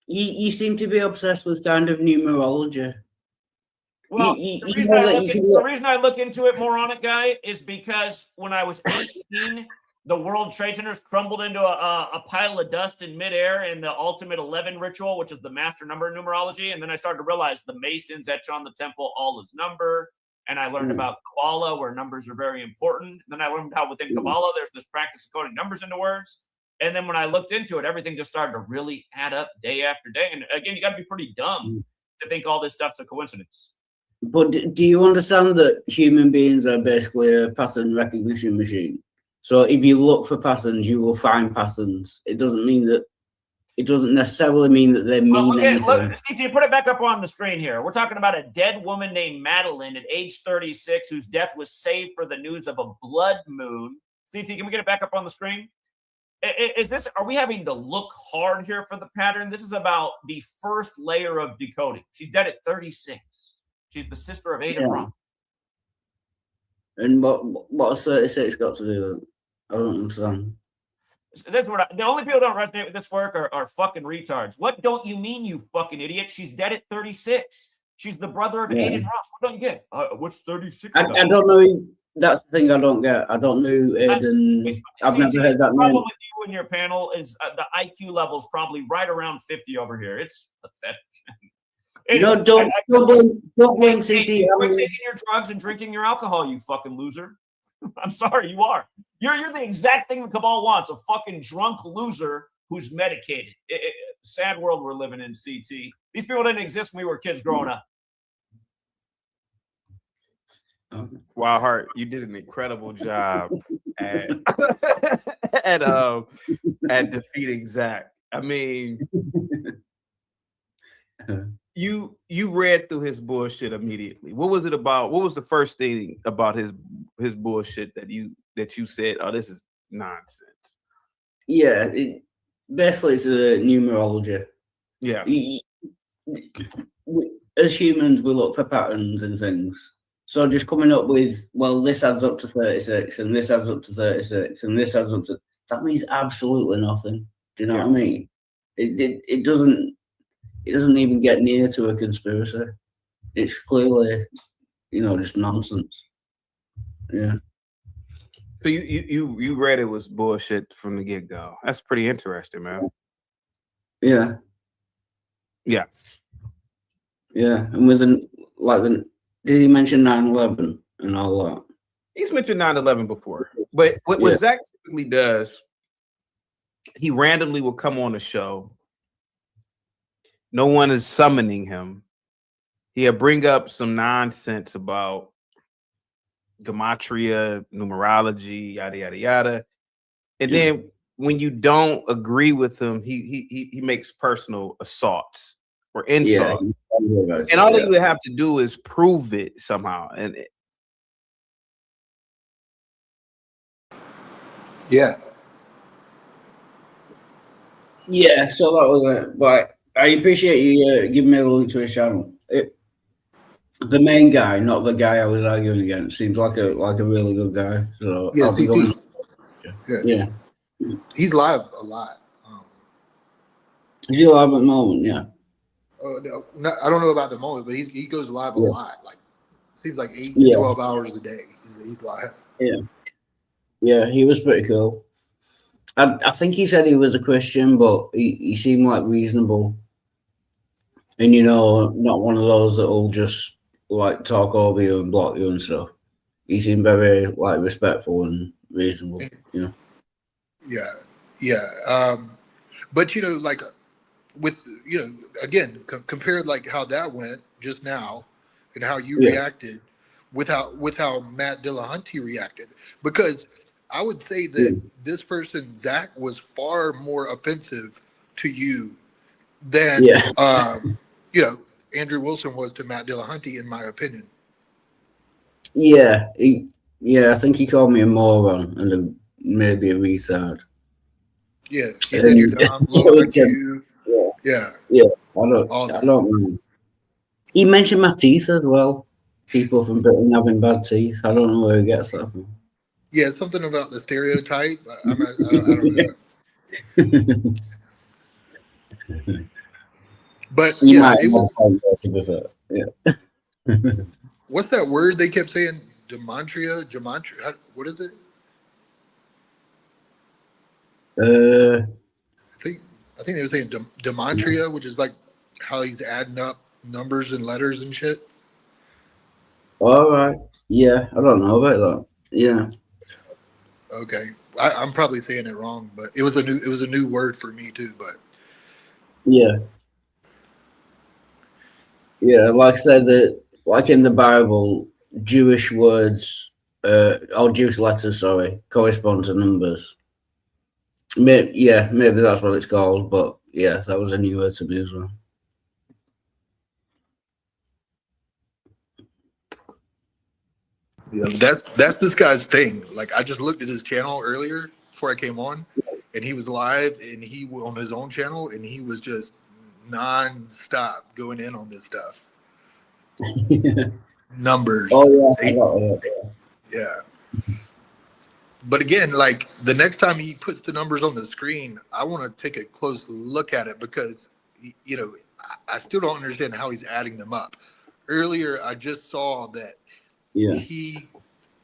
You seem to be obsessed with kind of numerology. Well, You the reason I look into it more on it, guy, is because when I was 18, the World Trade Centers crumbled into a pile of dust in midair in the Ultimate 11 ritual, which is the master number numerology. And then I started to realize the Masons etch on the temple all as number. And I learned about Kabbalah, where numbers are very important. And then I learned how within Kabbalah, there's this practice of coding numbers into words. And then when I looked into it, everything just started to really add up day after day. And again, you got to be pretty dumb to think all this stuff's a coincidence. But do you understand that human beings are basically a pattern recognition machine? So if you look for patterns, you will find patterns. It doesn't necessarily mean that they mean anything. Look, CT, put it back up on the screen here. We're talking about a dead woman named Madeline at age 36, whose death was saved for the news of a blood moon. CT, can we get it back up on the screen? Are we having to look hard here for the pattern? This is about the first layer of decoding. She's dead at 36. She's the sister of Aiden Yeah. Ross. And what's 36 got to do with it? I don't understand. This is what the only people that don't resonate with this work are fucking retards. What don't you mean, you fucking idiot? She's dead at 36. She's the brother of Aiden Ross. What don't you get? What's 36? I don't know. That's the thing I don't get. I don't know Aiden. I've never heard that the problem name. with you and your panel is the IQ level is probably right around 50 over here. It's pathetic. No, don't blame CT. Quit taking your drugs and drinking your alcohol, you fucking loser. I'm sorry, you are. You're the exact thing the cabal wants, a fucking drunk loser who's medicated. Sad world we're living in, CT. These people didn't exist when we were kids growing up. Wild Heart, you did an incredible job at defeating Zach. I mean, you read through his bullshit immediately. What was it about? What was the first thing about his bullshit that you said, "Oh, this is nonsense"? Yeah, basically it's a numerology. Yeah. As humans, we look for patterns and things. So just coming up with, well, this adds up to 36, and this adds up to 36, and this adds up to, that means absolutely nothing. Do you know what I mean? It doesn't even get near to a conspiracy. It's clearly, just nonsense. Yeah. So you read it was bullshit from the get go. That's pretty interesting, man. Yeah. Yeah. Yeah, and with did he mention 9/11 and all that? He's mentioned 9/11 before, but what Zach typically does, he randomly will come on the show. No one is summoning him. He'll bring up some nonsense about gematria, numerology, yada yada yada, and then when you don't agree with him, he makes personal assaults or insults, and all you have to do is prove it somehow. And yeah, so that was it. But I appreciate you giving me the link to his channel. The main guy, not the guy I was arguing against, seems like a really good guy. So yeah, I'll be going. yeah, he's live a lot. Is he live at the moment? Yeah. No, I don't know about the moment, but he goes live a lot. Like seems like 8 to 12 hours a day. He's live. Yeah, he was pretty cool. I think he said he was a Christian, but he seemed like reasonable, and not one of those that will just like talk over you and block you and stuff. He seemed very like respectful and reasonable. Yeah. But like with again, compared like how that went just now and how you reacted with how Matt Dillahunty reacted, because I would say that this person Zach was far more offensive to you than Andrew Wilson was to Matt Dillahunty, in my opinion. Yeah, I think he called me a moron and maybe a retard. Yeah, he said you're dumb, low IQ. Yeah. I don't know. He mentioned my teeth as well. People from Britain having bad teeth. I don't know where he gets that from. Yeah, something about the stereotype. I don't know. But it was. What's that word they kept saying? Gematria. What is it? I think they were saying gematria, which is like how he's adding up numbers and letters and shit. All right. Yeah, I don't know about that. Yeah. Okay, I'm probably saying it wrong, but it was a new word for me too. But yeah, like I said, that like in the Bible, Jewish words, or Jewish letters, correspond to numbers. Maybe that's what it's called. But yeah, that was a new word to me as well. Yeah, that's this guy's thing. Like I just looked at his channel earlier before I came on, and he was live, and he on his own channel, and he was just non-stop going in on this stuff. numbers. Oh yeah. Yeah. But again, like the next time he puts the numbers on the screen, I want to take a close look at it because, you know, I still don't understand how he's adding them up. Earlier, I just saw that he,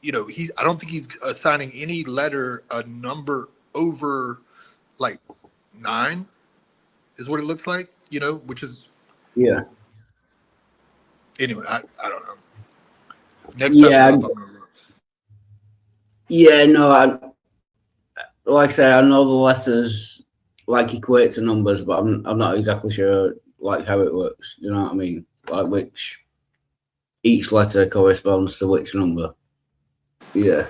you know, I don't think he's assigning any letter a number over like 9 is what it looks like, you know, which is. Yeah. Anyway, I don't know. Next time I'm gonna look. Yeah, no, like I say, I know the letters like equate to numbers, but I'm not exactly sure like how it works. You know what I mean? Like which each letter corresponds to which number. Yeah,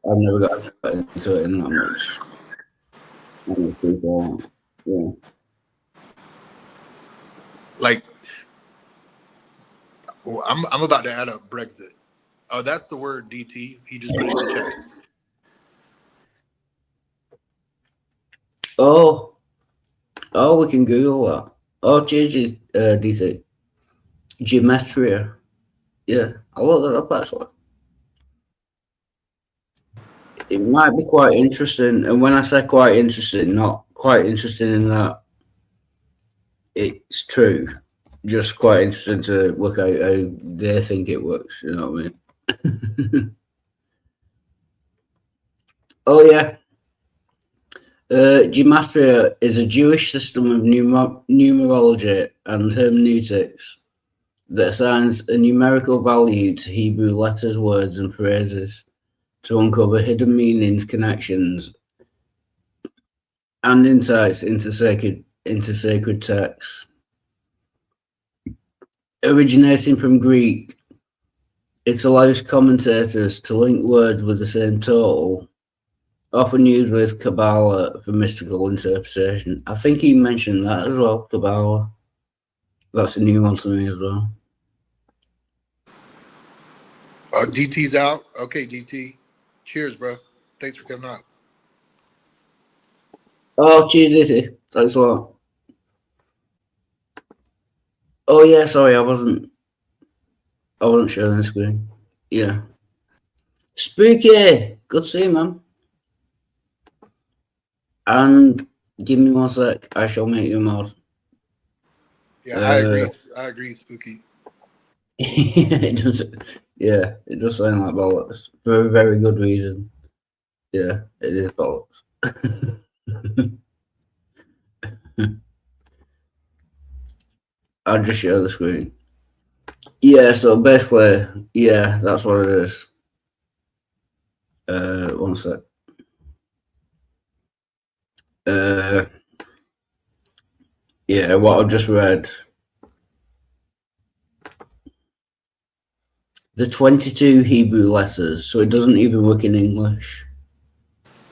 I've never got into it in that much. Yeah. Like, I'm about to add up Brexit. Oh, that's the word DT. He just put it in the chat. Oh, we can Google that. Oh, change DT. Gematria. Yeah, I'll look that up actually. It might be quite interesting, and when I say quite interesting, not quite interesting in that it's true, just quite interesting to work out how they think it works. You know what I mean? Oh yeah. Gematria is a Jewish system of numerology and hermeneutics that assigns a numerical value to Hebrew letters, words, and phrases to uncover hidden meanings, connections, and insights into sacred texts. Originating from Greek, it allows commentators to link words with the same total, often used with Kabbalah for mystical interpretation. I think he mentioned that as well, Kabbalah. That's a new one to me as well. DT's out. Okay, DT. Cheers, bro. Thanks for coming out. Oh, cheers, DT. Thanks a lot. Oh yeah, sorry, I wasn't sharing the screen. Yeah. Spooky! Good to see you, man. And give me 1 sec, I shall make you a mod. Yeah, I agree. I agree, Spooky. It does sound like bollocks. For a very good reason. Yeah, it is bollocks. I'll just share the screen. Yeah, so basically, yeah, that's what it is. 1 sec. Yeah, what I've just read. The 22 Hebrew letters, so it doesn't even work in English.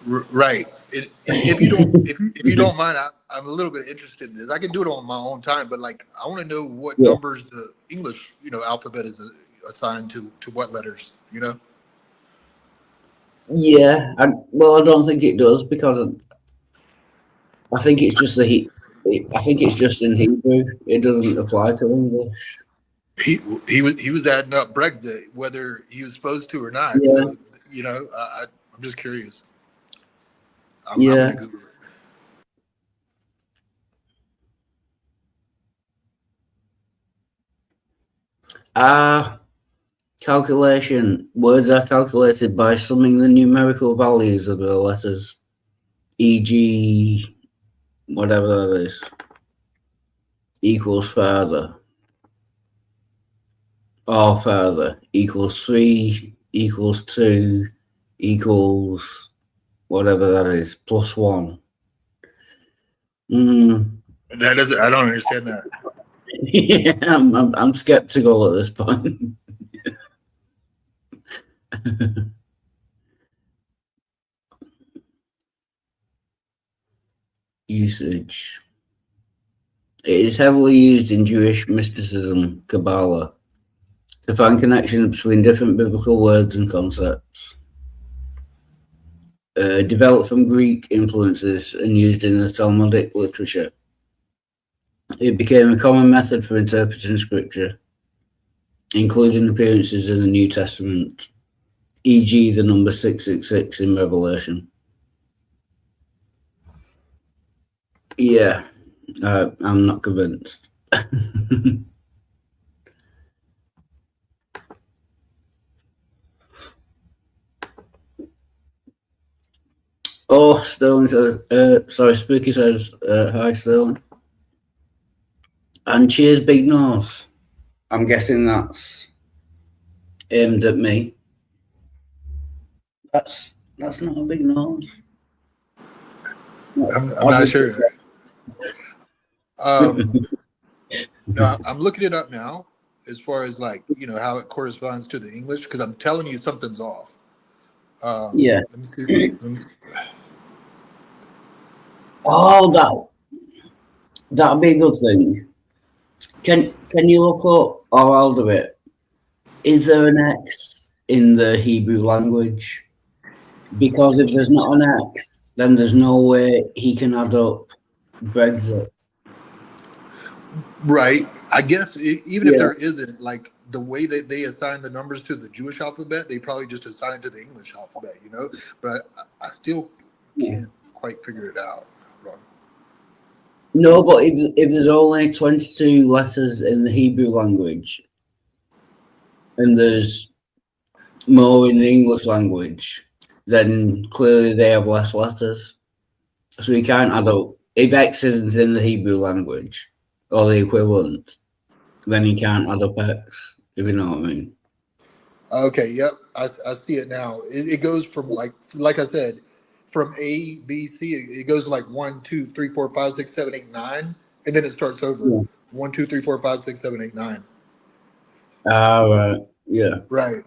Right. If you don't mind, I'm a little bit interested in this. I can do it on my own time, but like I want to know what numbers the English, alphabet is assigned to what letters, Yeah, I don't think it does because I think it's just I think it's just in Hebrew. It doesn't apply to English. He was adding up Brexit, whether he was supposed to or not. Yeah. So, I'm just curious. I'm yeah. gonna Google it. Calculation. Words are calculated by summing the numerical values of the letters, e.g., whatever that is, equals father, or father, equals 3, equals 2, equals whatever that is, plus 1. That doesn't. I don't understand that. Yeah, I'm skeptical at this point. Usage. It is heavily used in Jewish mysticism, Kabbalah, to find connections between different biblical words and concepts. Developed from Greek influences and used in the Talmudic literature. It became a common method for interpreting scripture. including appearances in the New Testament, e.g. the number 666 in Revelation. Yeah, I'm not convinced. Oh, Sterling says, sorry, Spooky says, hi, Sterling. And cheers, Big Nose. I'm guessing that's aimed at me. That's not a big nose. I'm not sure. No, I'm looking it up now as far as like, you know, how it corresponds to the English, because I'm telling you something's off. Yeah. Let me see. Oh, that'd be a good thing. Can you look up, or I'll do it? Is there an X in the Hebrew language? Because if there's not an X, then there's no way he can add up Brexit. Right. I guess even if there isn't, like the way that they assign the numbers to the Jewish alphabet, they probably just assign it to the English alphabet, you know? But I still can't quite figure it out. No, but if there's only 22 letters in the Hebrew language and there's more in the English language, then clearly they have less letters. So you can't add up. If X isn't in the Hebrew language or the equivalent, then you can't add up X, if you know what I mean. Okay, yep. I see it now. It goes from like I said, from A, B, C, it goes to like 1, 2, 3, 4, 5, 6, 7, 8, 9, and then it starts over. Yeah. 1, 2, 3, 4, 5, 6, 7, 8, 9. Right. Yeah. Right.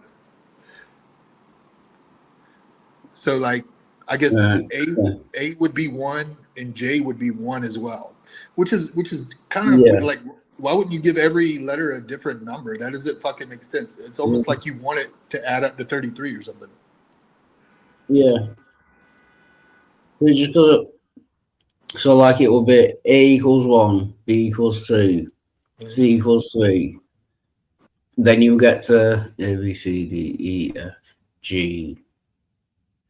So like I guess A would be 1 and J would be 1 as well. Which is kind of like, why wouldn't you give every letter a different number? That doesn't fucking make sense. It's almost like you want it to add up to 33 or something. Yeah. We just got so like it will be A equals 1, B equals 2, C equals 3. Then you get to A, B, C, D, E, F, G,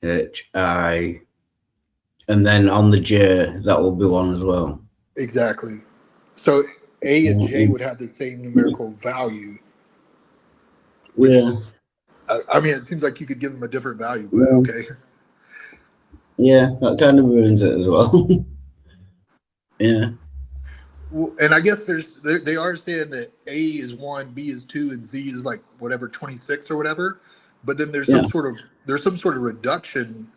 H, I, and then on the J, that will be 1 as well. Exactly. So A and J would have the same numerical value. Which, I mean, it seems like you could give them a different value, but okay. Yeah, that kind of ruins it as well. Yeah. Well, and I guess they are saying that A is 1, B is 2, and Z is like whatever 26 or whatever. But then there's some sort of reduction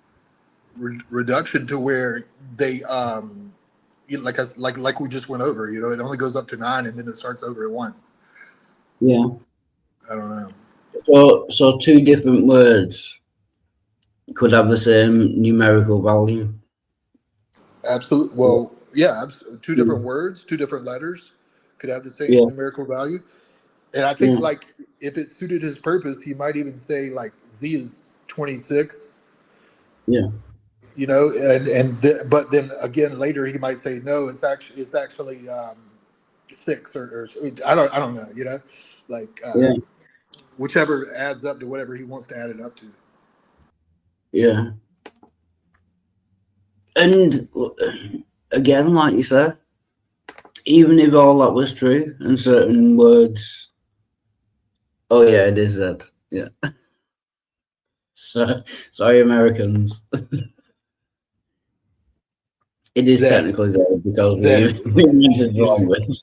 to where they like we just went over. You know, it only goes up to 9 and then it starts over at 1. Yeah. I don't know. So two different words could have the same numerical value. Absolutely. Well, yeah, two different words, 2 different letters could have the same numerical value. And I think like if it suited his purpose, he might even say like Z is 26. Yeah. You know, but then again later he might say no, it's actually 6 or I don't know, you know, like whichever adds up to whatever he wants to add it up to. Yeah. And again, like you said, even if all that was true and certain words, oh yeah, it is that. Yeah. So sorry, Americans. It is technically that because we invented the language.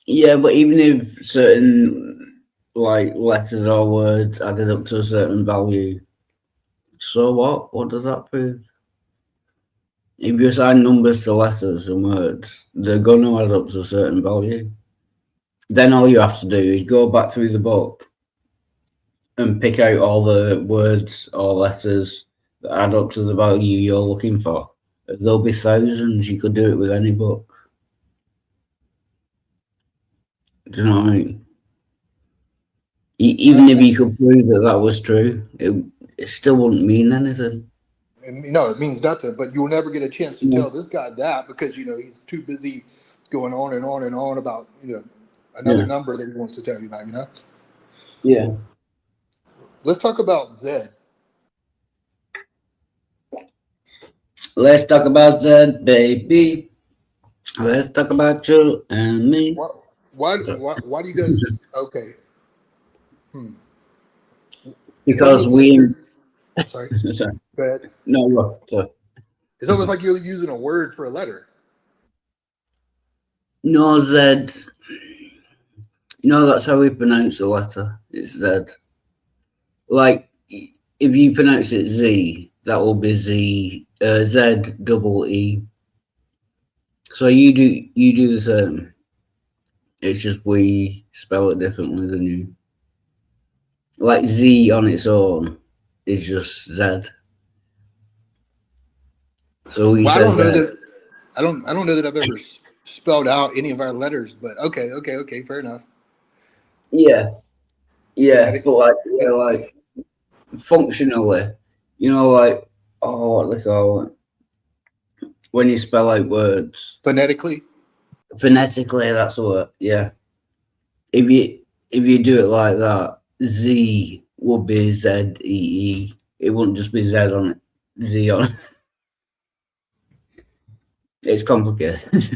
Yeah, but even if certain like letters or words added up to a certain value, so what? What does that prove? If you assign numbers to letters and words, they're going to add up to a certain value. Then all you have to do is go back through the book and pick out all the words or letters that add up to the value you're looking for. There'll be thousands. You could do it with any book. Do you know what I mean? Even if you could prove that was true, it still wouldn't mean anything. And, no, it means nothing. But you'll never get a chance to tell this guy that because you know he's too busy going on and on and on about, another number that he wants to tell you about, Yeah. Let's talk about Zed. Let's talk about Zed, baby. Let's talk about you and me. Why do you guys? Okay. Because we. Sorry. Sorry. Go ahead. No, sorry. It's almost like you're using a word for a letter. No, Zed. No, that's how we pronounce the letter. It's Zed. Like, if you pronounce it Z, that will be Z double E. So you do the same. It's just we spell it differently than you. Like Z on its own is just Z. So we Well, say Z. I don't know that I've ever spelled out any of our letters, but okay, fair enough. Yeah, but like functionally, like what they call it when you spell out words phonetically. Phonetically, that's the word. Yeah. If you do it like that, Z would be ZEE. It wouldn't just be Z on it. Z on it. It's complicated.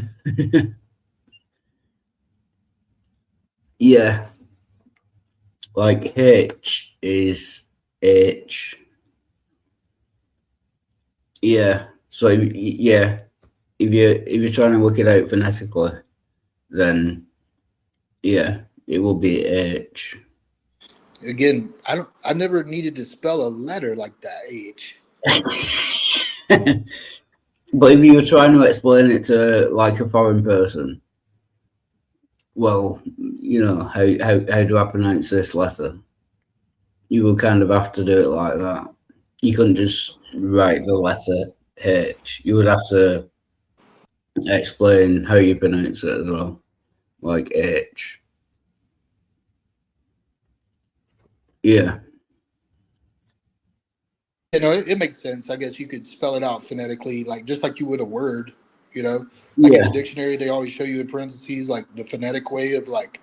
Yeah. Like H is H. Yeah. So if you're trying to work it out phonetically, then yeah, it will be H. Again, I never needed to spell a letter like that, H. But if you were trying to explain it to like a foreign person, well, how do I pronounce this letter? You would kind of have to do it like that. You couldn't just write the letter H. You would have to explain how you pronounce it as well, like H. Yeah. It makes sense. I guess you could spell it out phonetically, like just like you would a word. Like in the dictionary, they always show you in parentheses like the phonetic way of like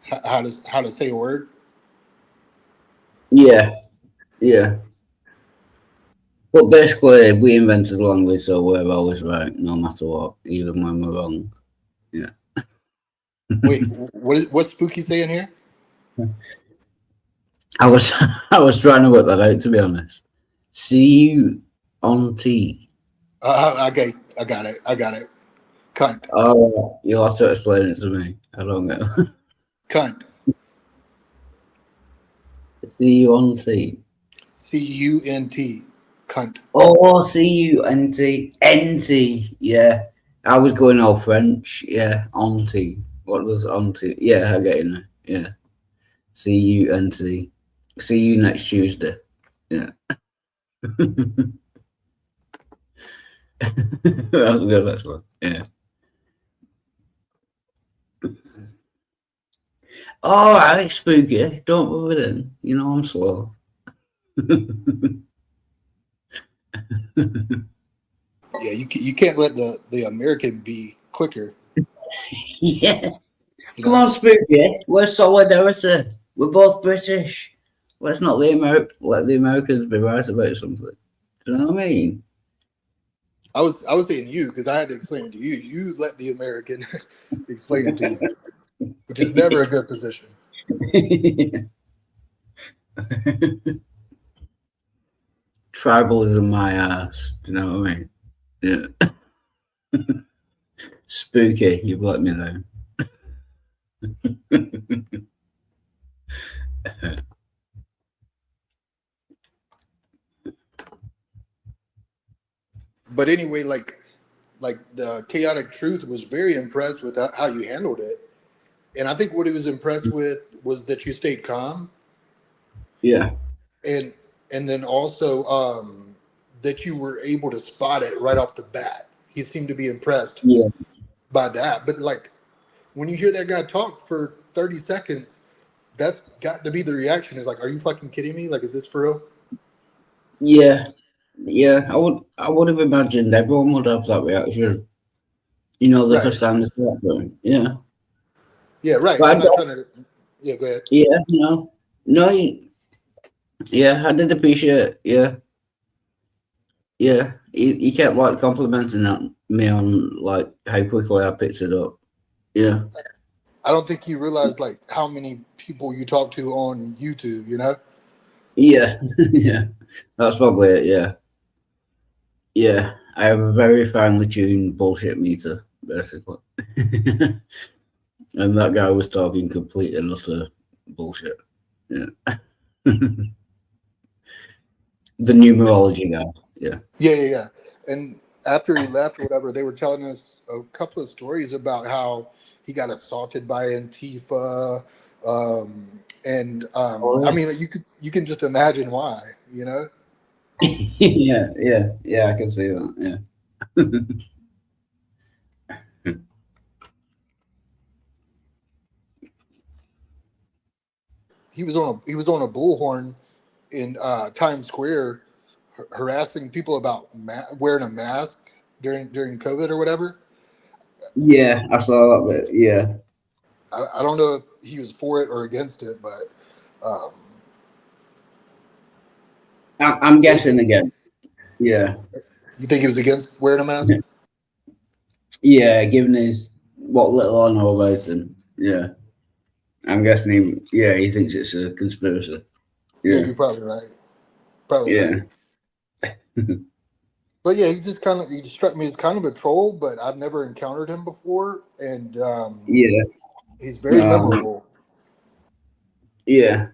how to say a word. Yeah. But basically, we invented the language, so we're always right, no matter what, even when we're wrong. Yeah. Wait, what's Spooky saying here? I was trying to work that out, to be honest. See you on T. Okay, I got it. Cunt. Oh, you'll have to explain it to me. I don't know. Cunt. See you on T. CUNT. Cunt. Oh, CUNT. NT. Yeah. I was going all French. Yeah. On T. What was on T? Yeah, I get it now. Yeah. CUNT. See you next Tuesday. Yeah. That was good, actually. Yeah. All right, Spooky. Don't move it in. I'm slow. Yeah, you can't let the American be quicker. Yeah. Come on, Spooky. We're solidarity. We're both British. Let's not let the Americans be right about something. Do you know what I mean? I was saying you because I had to explain it to you. You let the American explain it to you, which is never a good position. Tribalism, my ass. Do you know what I mean? Yeah. Spooky, you've let me know. But anyway, like the Chaotic Truth was very impressed with how you handled it, and I think what he was impressed with was that you stayed calm. Yeah. And then also that you were able to spot it right off the bat. He seemed to be impressed by that. But like when you hear that guy talk for 30 seconds, that's got to be the reaction. Is like, are you fucking kidding me? Like, is this for real? Yeah. I would have imagined everyone would have that reaction. You know, the Right. first time they talked to him. Yeah. Yeah, right. But I'm not trying to. Yeah, go ahead. yeah, no, yeah, I did appreciate. Yeah, he kept like complimenting me on like how quickly I picked it up. Yeah, I don't think you realize like how many people you talk to on YouTube. You know. yeah, yeah. That's probably it. Yeah, yeah. I have a very finely tuned bullshit meter, basically, and that guy was talking complete and utter bullshit. Yeah, the numerology guy. Yeah. Yeah. And after he left or whatever, they were telling us a couple of stories about how he got assaulted by Antifa. Oh, I yeah. mean, you can just imagine why, you know? yeah, I can see that. Yeah. He was on a bullhorn in Times Square, harassing people about wearing a mask during COVID or whatever. Yeah, I saw that bit. Yeah. I don't know if he was for it or against it, but I'm guessing again. Yeah. You think he was against wearing a mask? Yeah, given his what little I know about him. Yeah. I'm guessing he thinks it's a conspiracy. Yeah, Yeah. you're probably right. Probably Yeah. right. But yeah, he just struck me as kind of a troll, but I've never encountered him before, and Yeah. he's very memorable. Yeah.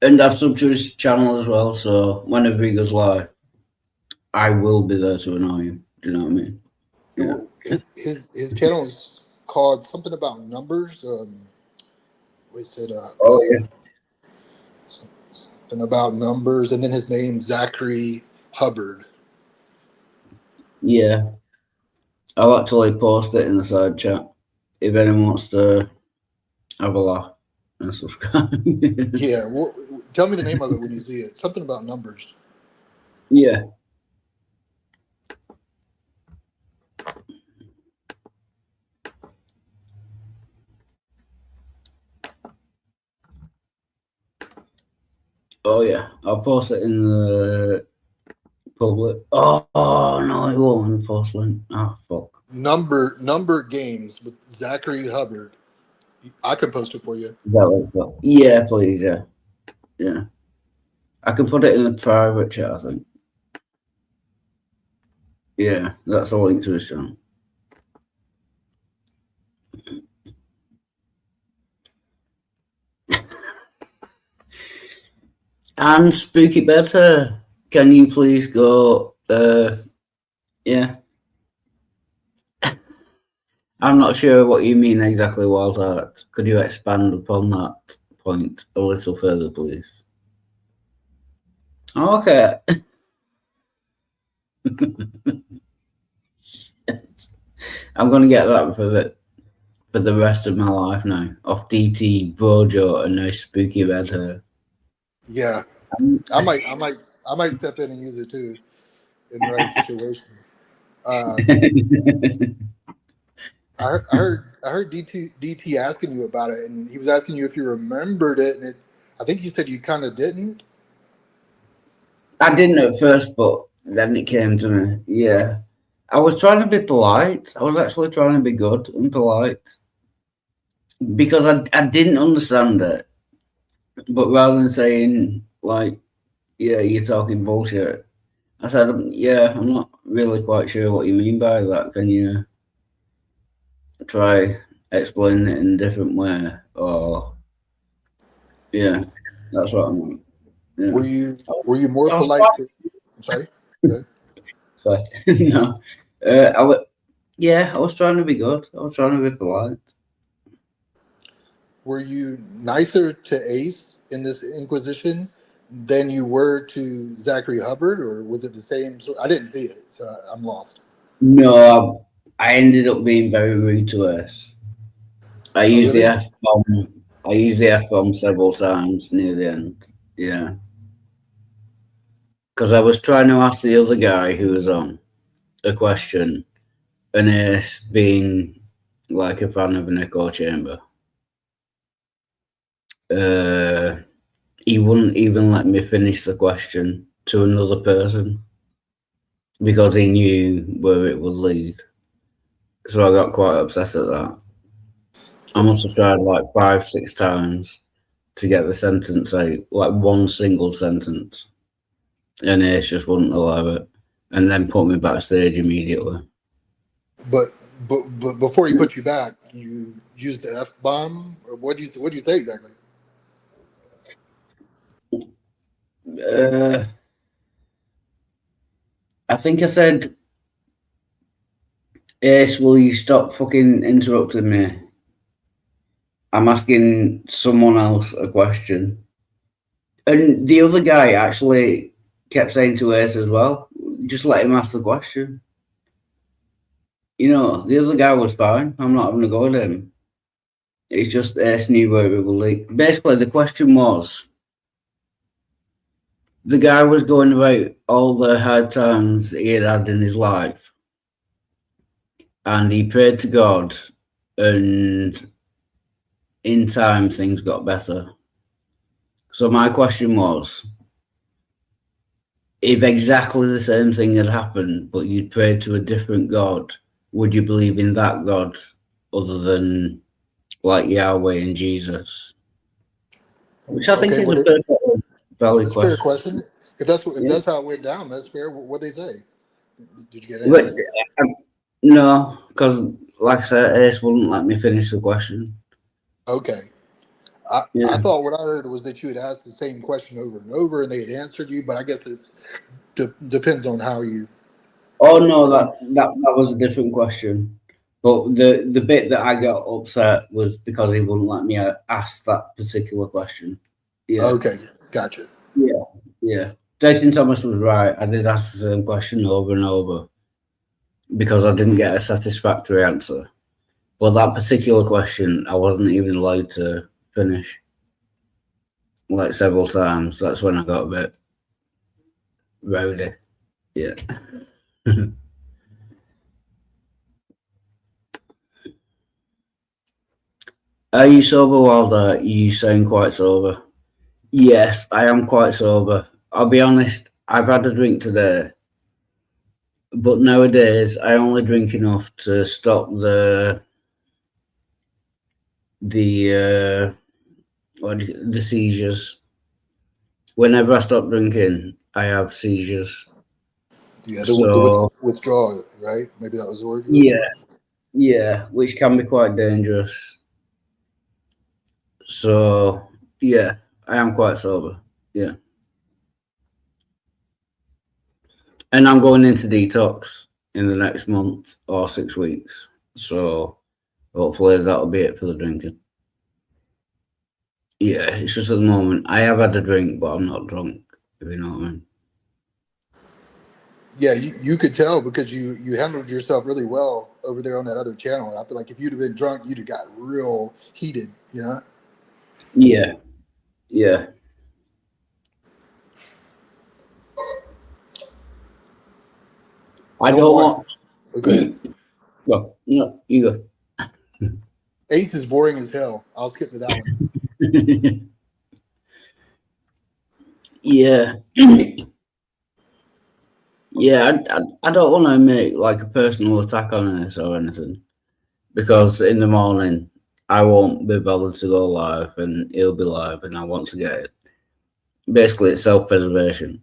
And I've subbed to his channel as well, so whenever he goes live, I will be there to annoy him. Do you know what I mean? Yeah. His channel is called something about numbers. We said Oh yeah. something about numbers, and then his name Zachary Hubbard. Yeah. I'll actually post it in the side chat if anyone wants to have a laugh and subscribe. Yeah, well, tell me the name of it when you see it. Something about numbers. Yeah. Oh yeah, I'll post it in the public. Oh no, it won't in the post link. Oh fuck. Number games with Zachary Hubbard. I can post it for you. Yeah, please. Yeah. I can put it in the private chat, I think. Yeah, that's a link to his channel. And Spooky Better, can you please go? Yeah. I'm not sure what you mean exactly, Wild Art. Could you expand upon that point a little further, please? Okay. I'm gonna get that for the rest of my life now. Off DT, Bojo, and now Spooky Better. Yeah, I might step in and use it too in the right situation. I heard DT asking you about it, and he was asking you if you remembered it, and I think you said you kind of didn't. I didn't at first, but then it came to me. Yeah, I was trying to be polite. I was actually trying to be good and polite because I didn't understand it. But rather than saying like, "Yeah, you're talking bullshit," I said, "Yeah, I'm not really quite sure what you mean by that. Can you try explaining it in a different way?" Or yeah, that's what I mean. Yeah. Were you more polite? I'm sorry. Sorry. No, I was trying to be good. I was trying to be polite. Were you nicer to Ace in this Inquisition than you were to Zachary Hubbard, or was it the same? I didn't see it, so I'm lost. No, I ended up being very rude to us. I used the F-bomb. I used the F-bomb several times near the end. Yeah. because I was trying to ask the other guy who was on a question, and Ace being like a fan of an echo chamber. He wouldn't even let me finish the question to another person because he knew where it would lead. So I got quite upset at that. I must have tried like 5-6 times to get the sentence out, like one single sentence, and Ace just wouldn't allow it, and then put me backstage immediately. But before he put you back, you used the F-bomb, or what'd you say exactly? I think I said, Ace, will you stop fucking interrupting me? I'm asking someone else a question. And the other guy actually kept saying to Ace as well, just let him ask the question. You know, the other guy was fine. I'm not having to go with him. It's just Ace knew where it would lead. Basically, the question was, the guy was going about all the hard times he had in his life. And he prayed to God, and in time things got better. So my question was, if exactly the same thing had happened, but you'd prayed to a different God, would you believe in that God other than like Yahweh and Jesus? Which I think is a perfectly valid question. Fair question. If that's how it went down, that's fair. What'd they say? Did you get anything? No, because like I said, Ace wouldn't let me finish the question. Okay. I thought what I heard was that you had asked the same question over and over, and they had answered you. But I guess it's depends on how you. Oh no, that was a different question. But the bit that I got upset was because he wouldn't let me ask that particular question. Yeah. Okay, gotcha. Yeah. Jason Thomas was right. I did ask the same question over and over because I didn't get a satisfactory answer. But that particular question, I wasn't even allowed to finish. Like several times. That's when I got a bit rowdy. Yeah. Are you sober, Wilder? You sound quite sober. Yes, I am quite sober. I'll be honest, I've had a drink today. But nowadays, I only drink enough to stop the seizures. Whenever I stop drinking, I have seizures. Yeah, the withdrawal, right? Maybe that was the word. Yeah, which can be quite dangerous. So, yeah, I am quite sober. Yeah. And I'm going into detox in the next month or 6 weeks. So, hopefully that'll be it for the drinking. Yeah, it's just at the moment, I have had a drink, but I'm not drunk, if you know what I mean. Yeah, you could tell because you handled yourself really well over there on that other channel. And I feel like if you'd have been drunk, you'd have got real heated, you know? Yeah. I don't want. Okay. Well, no, you go. Ace is boring as hell. I'll skip to that one. Yeah. Yeah, I don't want to make like a personal attack on this or anything, because in the morning I won't be bothered to go live and he'll be live and I want to get it. Basically, it's self-preservation.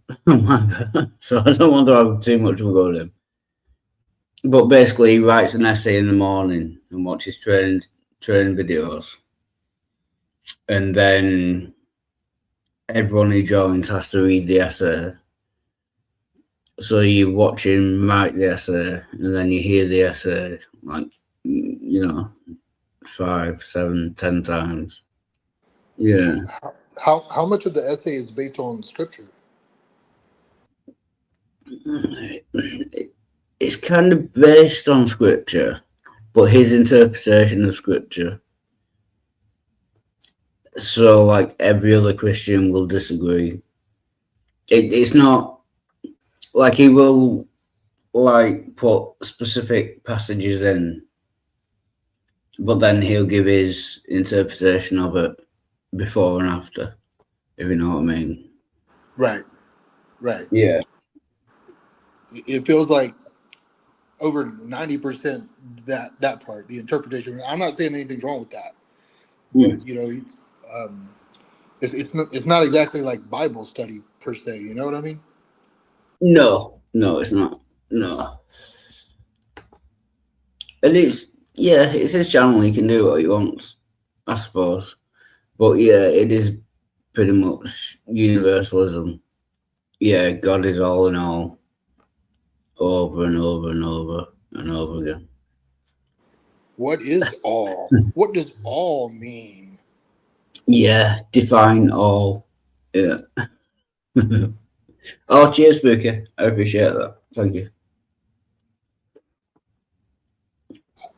So I don't want to have too much of a go at him. But basically, he writes an essay in the morning and watches training videos. And then everyone who joins has to read the essay. So you watch him write the essay, and then you hear the essay, like, 5, 7, 10 times. Yeah. How much of the essay is based on scripture? It's kind of based on scripture, but his interpretation of scripture. So, like every other Christian will disagree. It's not like he will like put specific passages in, but then he'll give his interpretation of it before and after, if you know what I mean. Right. Right. Yeah. It feels like over 90% that part, the interpretation. I'm not saying anything's wrong with that, but you know, it's not exactly like Bible study per se. You know what I mean? No, it's not. No. And it's his channel. He can do what he wants, I suppose. But yeah, it is pretty much universalism. Yeah, God is all in all, over and over and over and over again. What is all? What does all mean? Yeah, define all. Yeah. Oh, cheers, Spooky. I appreciate that. Thank you.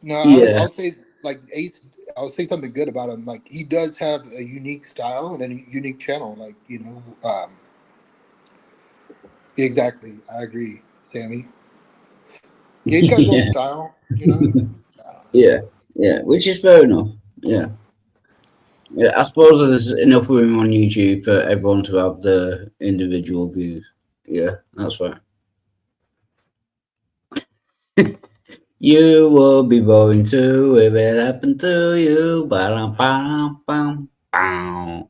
No, Yeah. I'll say like Ace. I'll say something good about him. Like he does have a unique style and a unique channel. Like exactly. I agree, Sammy. He's got his own Yeah. style. You know. Yeah, which is fair enough. Yeah. Yeah, I suppose there's enough room on YouTube for everyone to have their individual views. Yeah, that's fine. You will be boring too if it happened to you. Ba-dum-bum-bum-bum.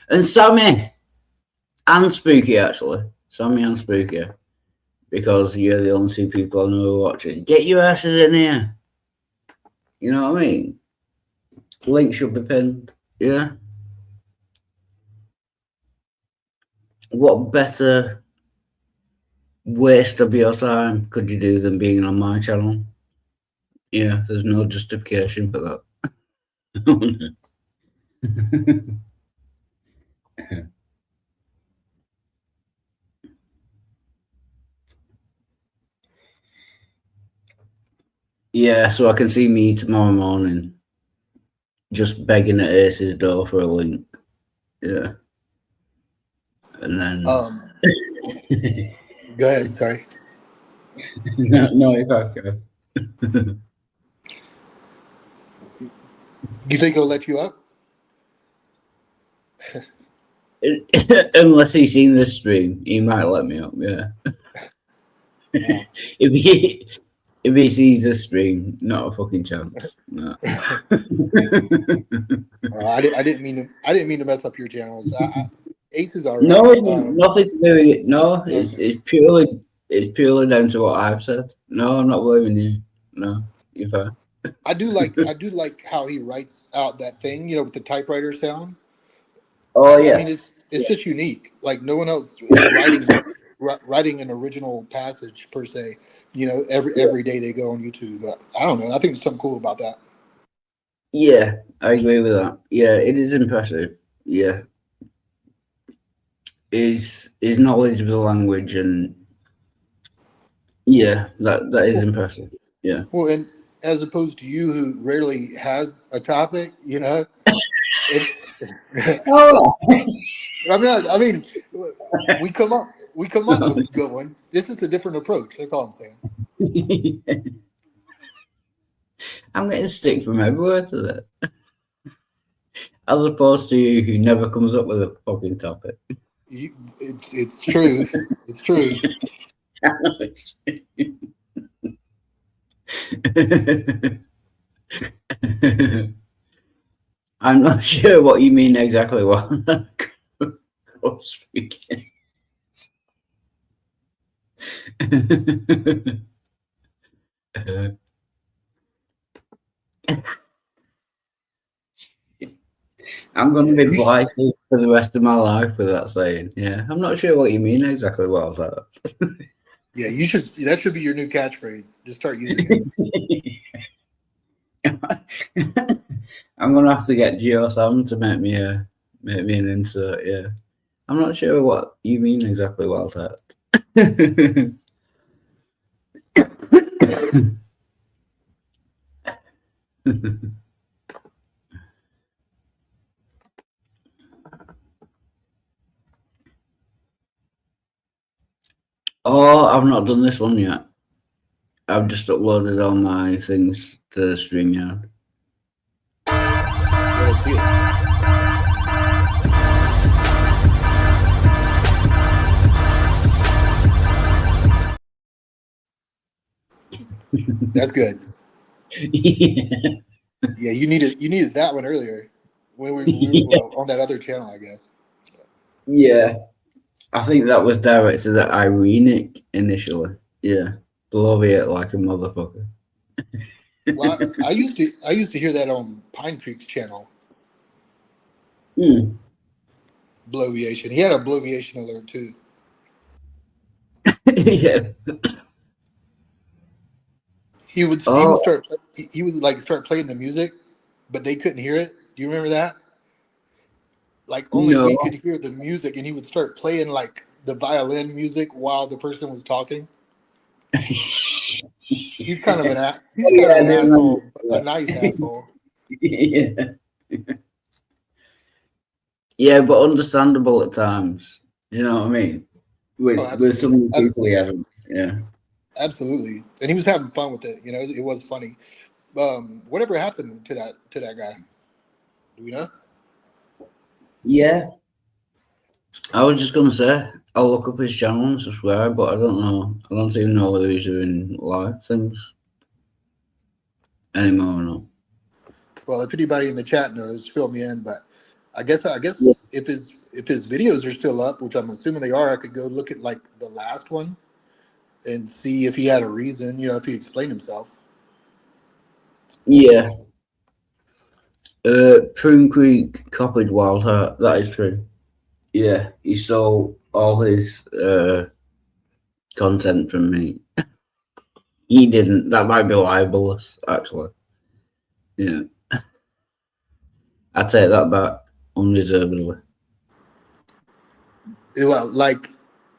And Sammy and Spooky, actually. Sammy and Spooky. Because you're the only two people I know who are watching. Get your asses in here. You know what I mean? Link should be pinned. Yeah. What better waste of your time could you do than being on my channel? Yeah, there's no justification for that. Yeah, so I can see me tomorrow morning just begging at Ace's door for a link. Yeah. And then Go ahead, sorry. no, if I could. You think he'll let you up? Unless he's seen this stream, he might let me up, yeah. If he sees this stream, not a fucking chance. No. I didn't mean to mess up your channels. Ace is alright. No, nothing to do with it. No, it's purely down to what I've said. No, I'm not blaming you. No, you're fine. I do like how he writes out that thing, you know, with the typewriter sound. Oh yeah. I mean, it's just unique. Like no one else is writing an original passage per se. You know, every day they go on YouTube. But I don't know. I think there's something cool about that. Yeah, I agree with that. Yeah, it is impressive. Yeah. His knowledge of the language and yeah, that is impressive. Yeah. Well, and as opposed to you, who rarely has a topic, you know. I mean, we come up with good ones. This is a different approach. That's all I'm saying. I'm getting stick from everywhere to that. As opposed to you, who never comes up with a fucking topic. It's true. It's true. I'm not sure what you mean exactly. What speaking. I'm going to be blighted for the rest of my life with that saying. Yeah, I'm not sure what you mean exactly. What that. Yeah, you should. That should be your new catchphrase. Just start using it. I'm gonna have to get Geo Sam to make me an insert. Yeah, I'm not sure what you mean exactly, Walter. Oh, I've not done this one yet. I've just uploaded all my things to StreamYard. Let's see it. That's good. Yeah, you needed that one earlier when we were on that other channel, I guess. Yeah, I think that was directed at Irenic initially. Yeah, bloviate like a motherfucker. Well, I used to hear that on Pine Creek's channel. Hmm. Bloviation. He had a bloviation alert too. Yeah. He would Oh. start playing the music, but they couldn't hear it. Do you remember that? Like only we No. could hear the music, and he would start playing like the violin music while the person was talking. He's kind of an asshole, a nice asshole. Yeah. Yeah, but understandable at times. You know what I mean? With some of the people he hasn't. Yeah. Absolutely, and he was having fun with it. You know, it was funny. Whatever happened to that guy? Do we know? Yeah. I was just gonna say I'll look up his channel and subscribe, but I don't know. I don't even know whether he's doing live things anymore or not. Well, if anybody in the chat knows, fill me in. But I guess Yeah. if his videos are still up, which I'm assuming they are, I could go look at like the last one and see if he had a reason. You know, if he explained himself. Yeah. Prune Creek copied Wild Heart. That is true. Yeah, he stole all his content from me. He didn't. That might be libelous, actually. Yeah. I take that back unreservedly. Well, like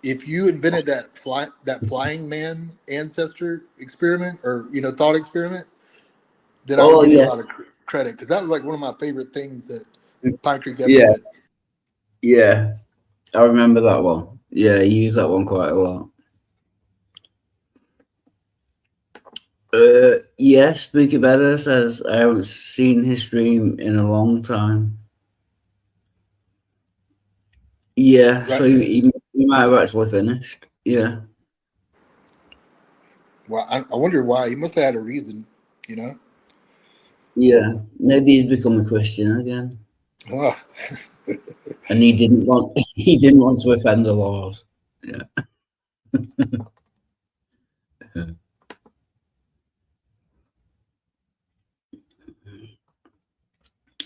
if you invented that flying man ancestor experiment or thought experiment, then I would give you a lot of credit because that was like one of my favorite things that Pine Creek ever did. Yeah, I remember that one. Yeah, you use that one quite a lot. Yeah, Spooky Better says I haven't seen his stream in a long time. Yeah, so he might have actually finished. Yeah. Well, I wonder why. He must have had a reason, Yeah, maybe he's become a Christian again. Oh. And he didn't want to offend the laws. Yeah.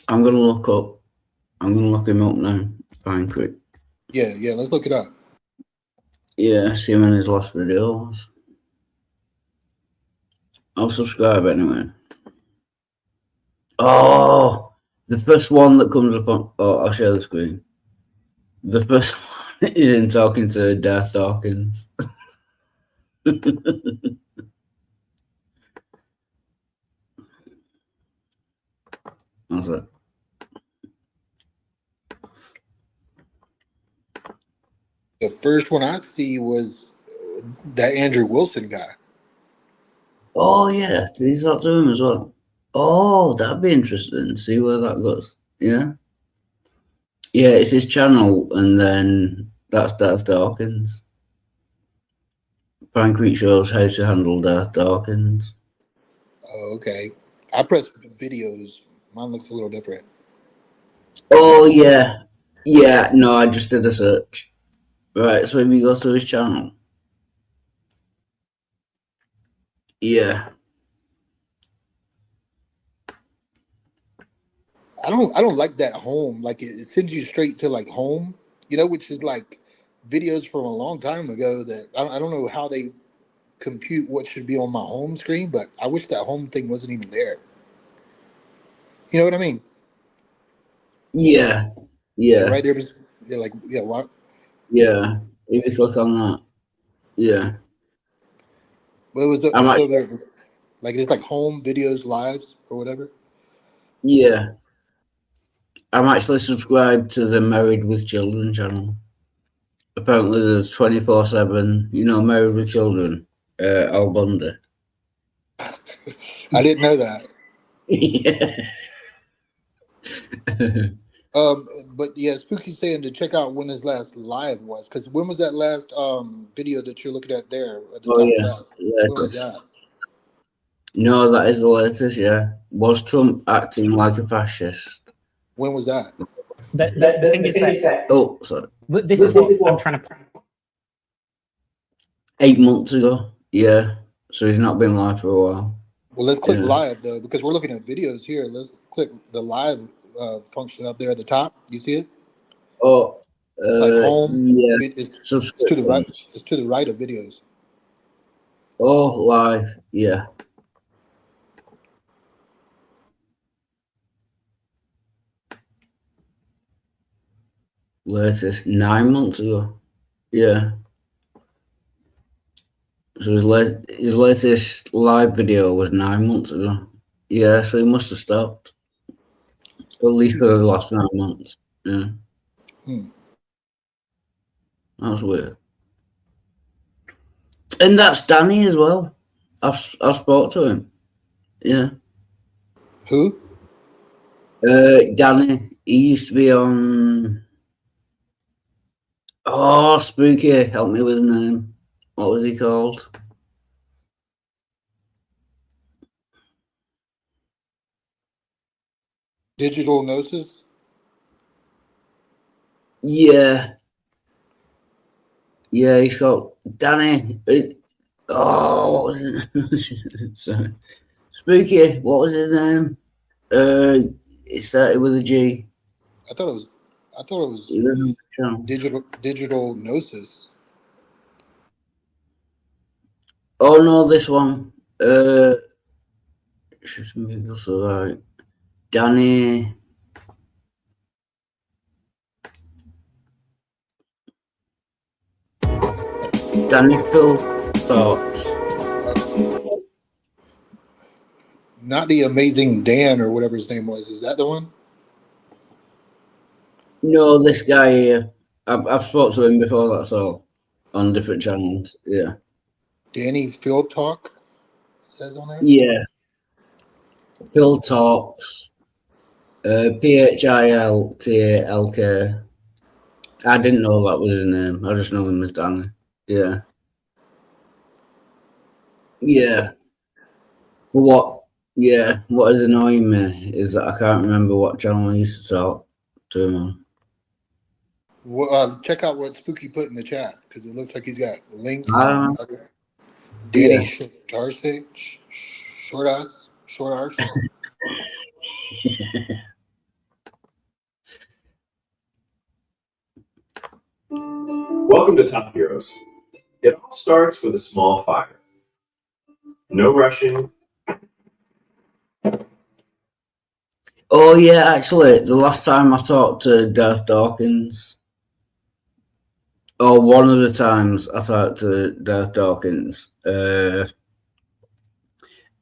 I'm gonna look him up now. Pine Creek. Yeah, let's look it up. Yeah, see him in his last videos. I'll subscribe anyway. Oh, the first one that comes up on. Oh, I'll share the screen. The first one is him talking to Darth Dawkins. That's it. The first one I see was that Andrew Wilson guy. Oh yeah, did he talk to him as well? Oh, that'd be interesting. See where that goes. Yeah. Yeah, it's his channel, and then that's Darth Dawkins. Pine Creek shows how to handle Darth Dawkins. Oh, okay. I pressed videos. Mine looks a little different. Oh yeah. Yeah, no, I just did a search. Right, so if you go to his channel. Yeah. I don't like that home. Like it sends you straight to like home, which is like videos from a long time ago that I don't know how they compute what should be on my home screen, but I wish that home thing wasn't even there. You know what I mean? Yeah. Yeah. So right there was what? Yeah. If you click on that. Yeah. Well, it was like it's like home videos lives or whatever. Yeah. I'm actually subscribed to the Married with Children channel. Apparently, there's 24/7. You know, Married with Children. Al Bundy. I didn't know that. Yeah. But yeah, Spooky's saying to check out when his last live was, because when was that last video that you're looking at there at the Oh top yeah. left? When was Latest. that? No, that is the latest. Yeah. Was Trump acting like a fascist? When was that? The thing is that Oh, sorry. this is what I'm trying to. 8 months ago. Yeah. So he's not been live for a while. Well, let's click Yeah. live though, because we're looking at videos here. Let's click the live function up there at the top. You see it? Oh, It's like home. yeah. It's to the right. It's to the right of videos. Oh, live. Yeah. Latest 9 months ago. Yeah. So his latest live video was 9 months ago. Yeah, so he must have stopped. At least for the last 9 months. Yeah. That's weird. And that's Danny as well. I've spoke to him. Yeah. Who? Danny. He used to be on. Oh, Spooky. Help me with the name. What was he called? Digital Gnosis? Yeah. Yeah, he's called Danny. What was it? Sorry. Spooky. What was his name? It started with a G. I thought it was digital Gnosis. Oh no, this one. Right. Danny. Danny Phil Thoughts. Not the Amazing Dan or whatever his name was. Is that the one? No, this guy here. I've spoken to him before, that's all. On different channels. Yeah. Danny Phil Talk? It says on there? Yeah. Phil Talks. PHILTALK. I didn't know that was his name. I just know him as Danny. Yeah. Yeah. But what is annoying me is that I can't remember what channel I used to talk to him on. Well, check out what Spooky put in the chat, because it looks like he's got links. Danny Yeah. Short arse. Welcome to Top Heroes. It all starts with a small fire. No rushing. Oh yeah, actually, the last time I talked to Darth Dawkins, or one of the times I talked to Darth Dawkins, I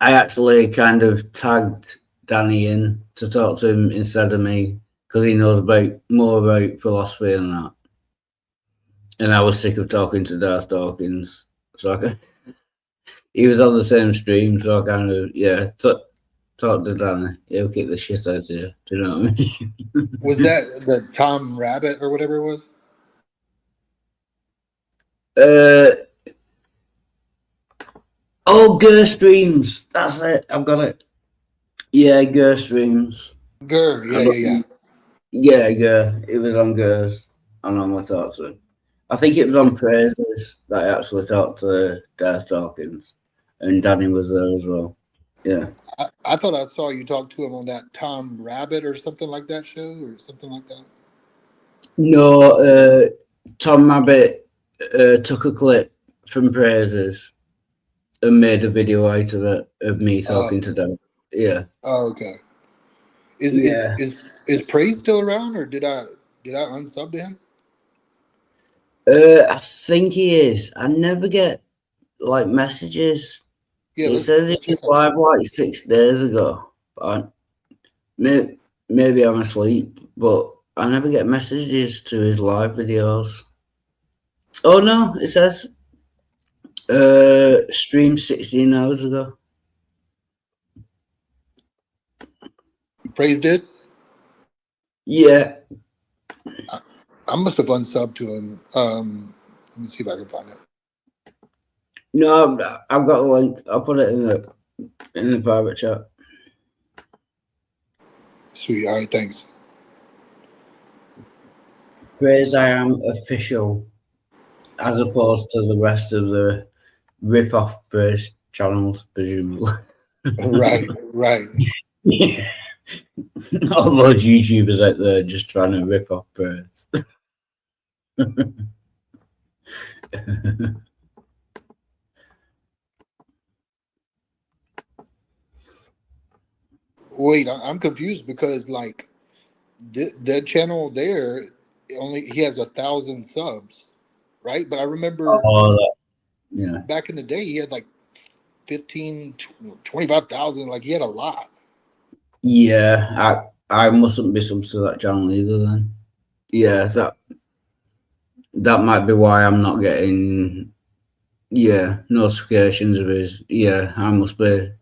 actually kind of tagged Danny in to talk to him instead of me, because he knows more about philosophy and that. And I was sick of talking to Darth Dawkins, so he was on the same stream, so I kind of talk to Danny. He'll kick the shit out of you. Do you know what I mean? Was that the Tom Rabbit or whatever it was? Gur Streams. That's it. I've got it. Yeah, Gur Streams. Gur, yeah. Yeah, Gur. It was on Gur's. I normally talk to him. I think it was on Praises that I actually talked to Darth Dawkins, and Danny was there as well. Yeah. I thought I saw you talk to him on that Tom Rabbit or something like that show or something like that. No, Tom Rabbit took a clip from Praises and made a video out of it of me talking to Dad. Yeah. Oh, okay. Is Praise still around, or did I unsub to him? I think he is. I never get like messages. Yeah, it says it was live like 6 days ago. But maybe I'm asleep, but I never get messages to his live videos. Oh no, it says streamed 16 hours ago. Praise did? Yeah. I must have unsubbed to him. Let me see if I can find it. No, I've got a link. I'll put it in the private chat. Sweet. All right, thanks. Praise I am official, as opposed to the rest of the rip-off Praise channels, presumably. Right. Yeah. All those YouTubers out there just trying to rip off Praise. Wait, I'm confused because like that channel there he has 1,000 subs, right? But I remember yeah, back in the day he had like 15, 25,000. Like he had a lot. Yeah, I mustn't be subbed to that channel either then. Yeah, that might be why I'm not getting notifications of his. Yeah, I must be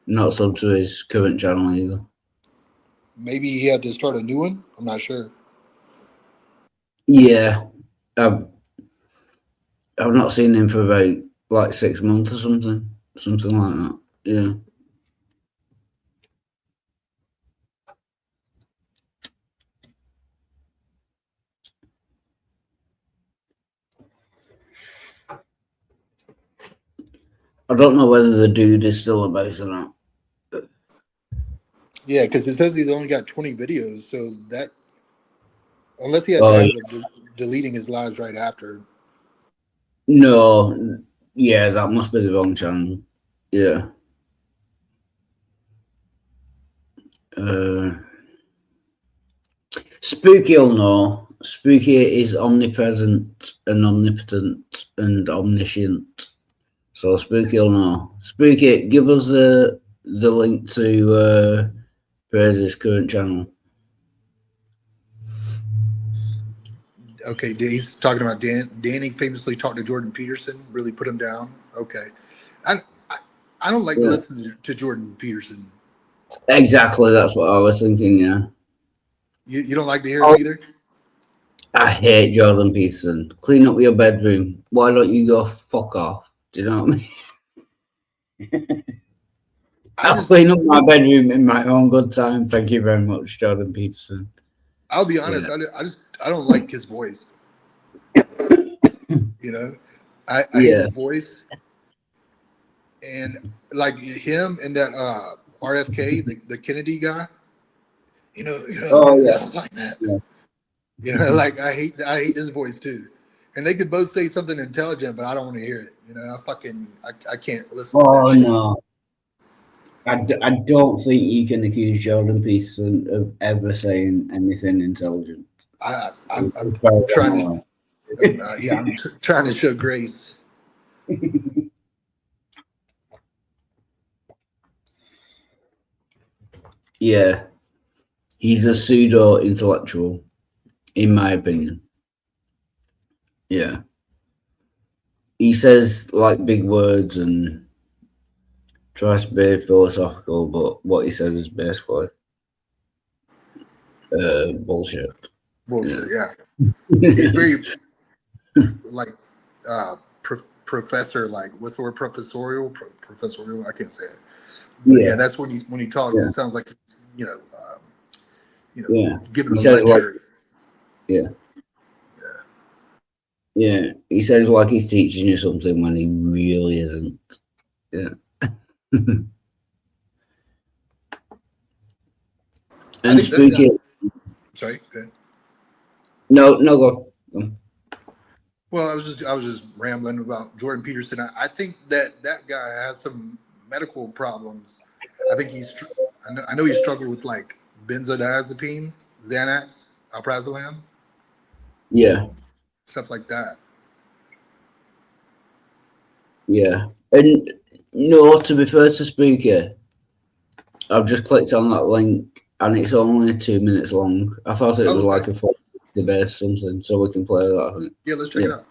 not subbed to his current channel either. Maybe he had to start a new one. I'm not sure. Yeah, I've not seen him for about like 6 months or something like that. Yeah. I don't know whether the dude is still a base or not. Yeah, because it says he's only got 20 videos, so that unless he has the habit of deleting his lives right after. No, yeah, that must be the wrong channel. Yeah. Spooky'll know. Spooky is omnipresent and omnipotent and omniscient. So Spooky'll know. Spooky, give us the link to Praise's current channel. Okay, he's talking about Danny famously talked to Jordan Peterson, really put him down. Okay, I don't like listening to Jordan Peterson. Exactly, that's what I was thinking. Yeah. You don't like to hear him either? I hate Jordan Peterson. Clean up your bedroom. Why don't you go fuck off? Do you know what I mean? I'll clean up my bedroom in my own good time. Thank you very much, Jordan Peterson. I'll be honest. Yeah. I don't like his voice. You know, I hate his voice, and like him and that RFK, the Kennedy guy. You know, sounds like that. Yeah. You know, like I hate his voice too. And they could both say something intelligent, but I don't want to hear it. You know, I can't listen to that shit. No. I don't think you can accuse Jordan Peterson of ever saying anything intelligent. I'm trying to, I'm trying to show grace. Yeah, he's a pseudo intellectual, in my opinion. Yeah, he says like big words and tries to be philosophical, but what he says is basically bullshit. Bullshit, yeah. He's very like professor, like what's the word? Professorial. I can't say it. But yeah, that's when he talks. It sounds like he's, giving a lecture. Yeah, he sounds like he's teaching you something when he really isn't. Yeah. And speaking. Sorry, go ahead. No, go. Well, I was just rambling about Jordan Peterson. I think that guy has some medical problems. I think I know he struggled with like benzodiazepines, Xanax, alprazolam. Yeah. Stuff like that. Yeah. And no, to be fair to Spooky, I've just clicked on that link and it's only 2 minutes long. I thought it was like a 40 debate or something, so we can play that, I think. Yeah, let's check it out.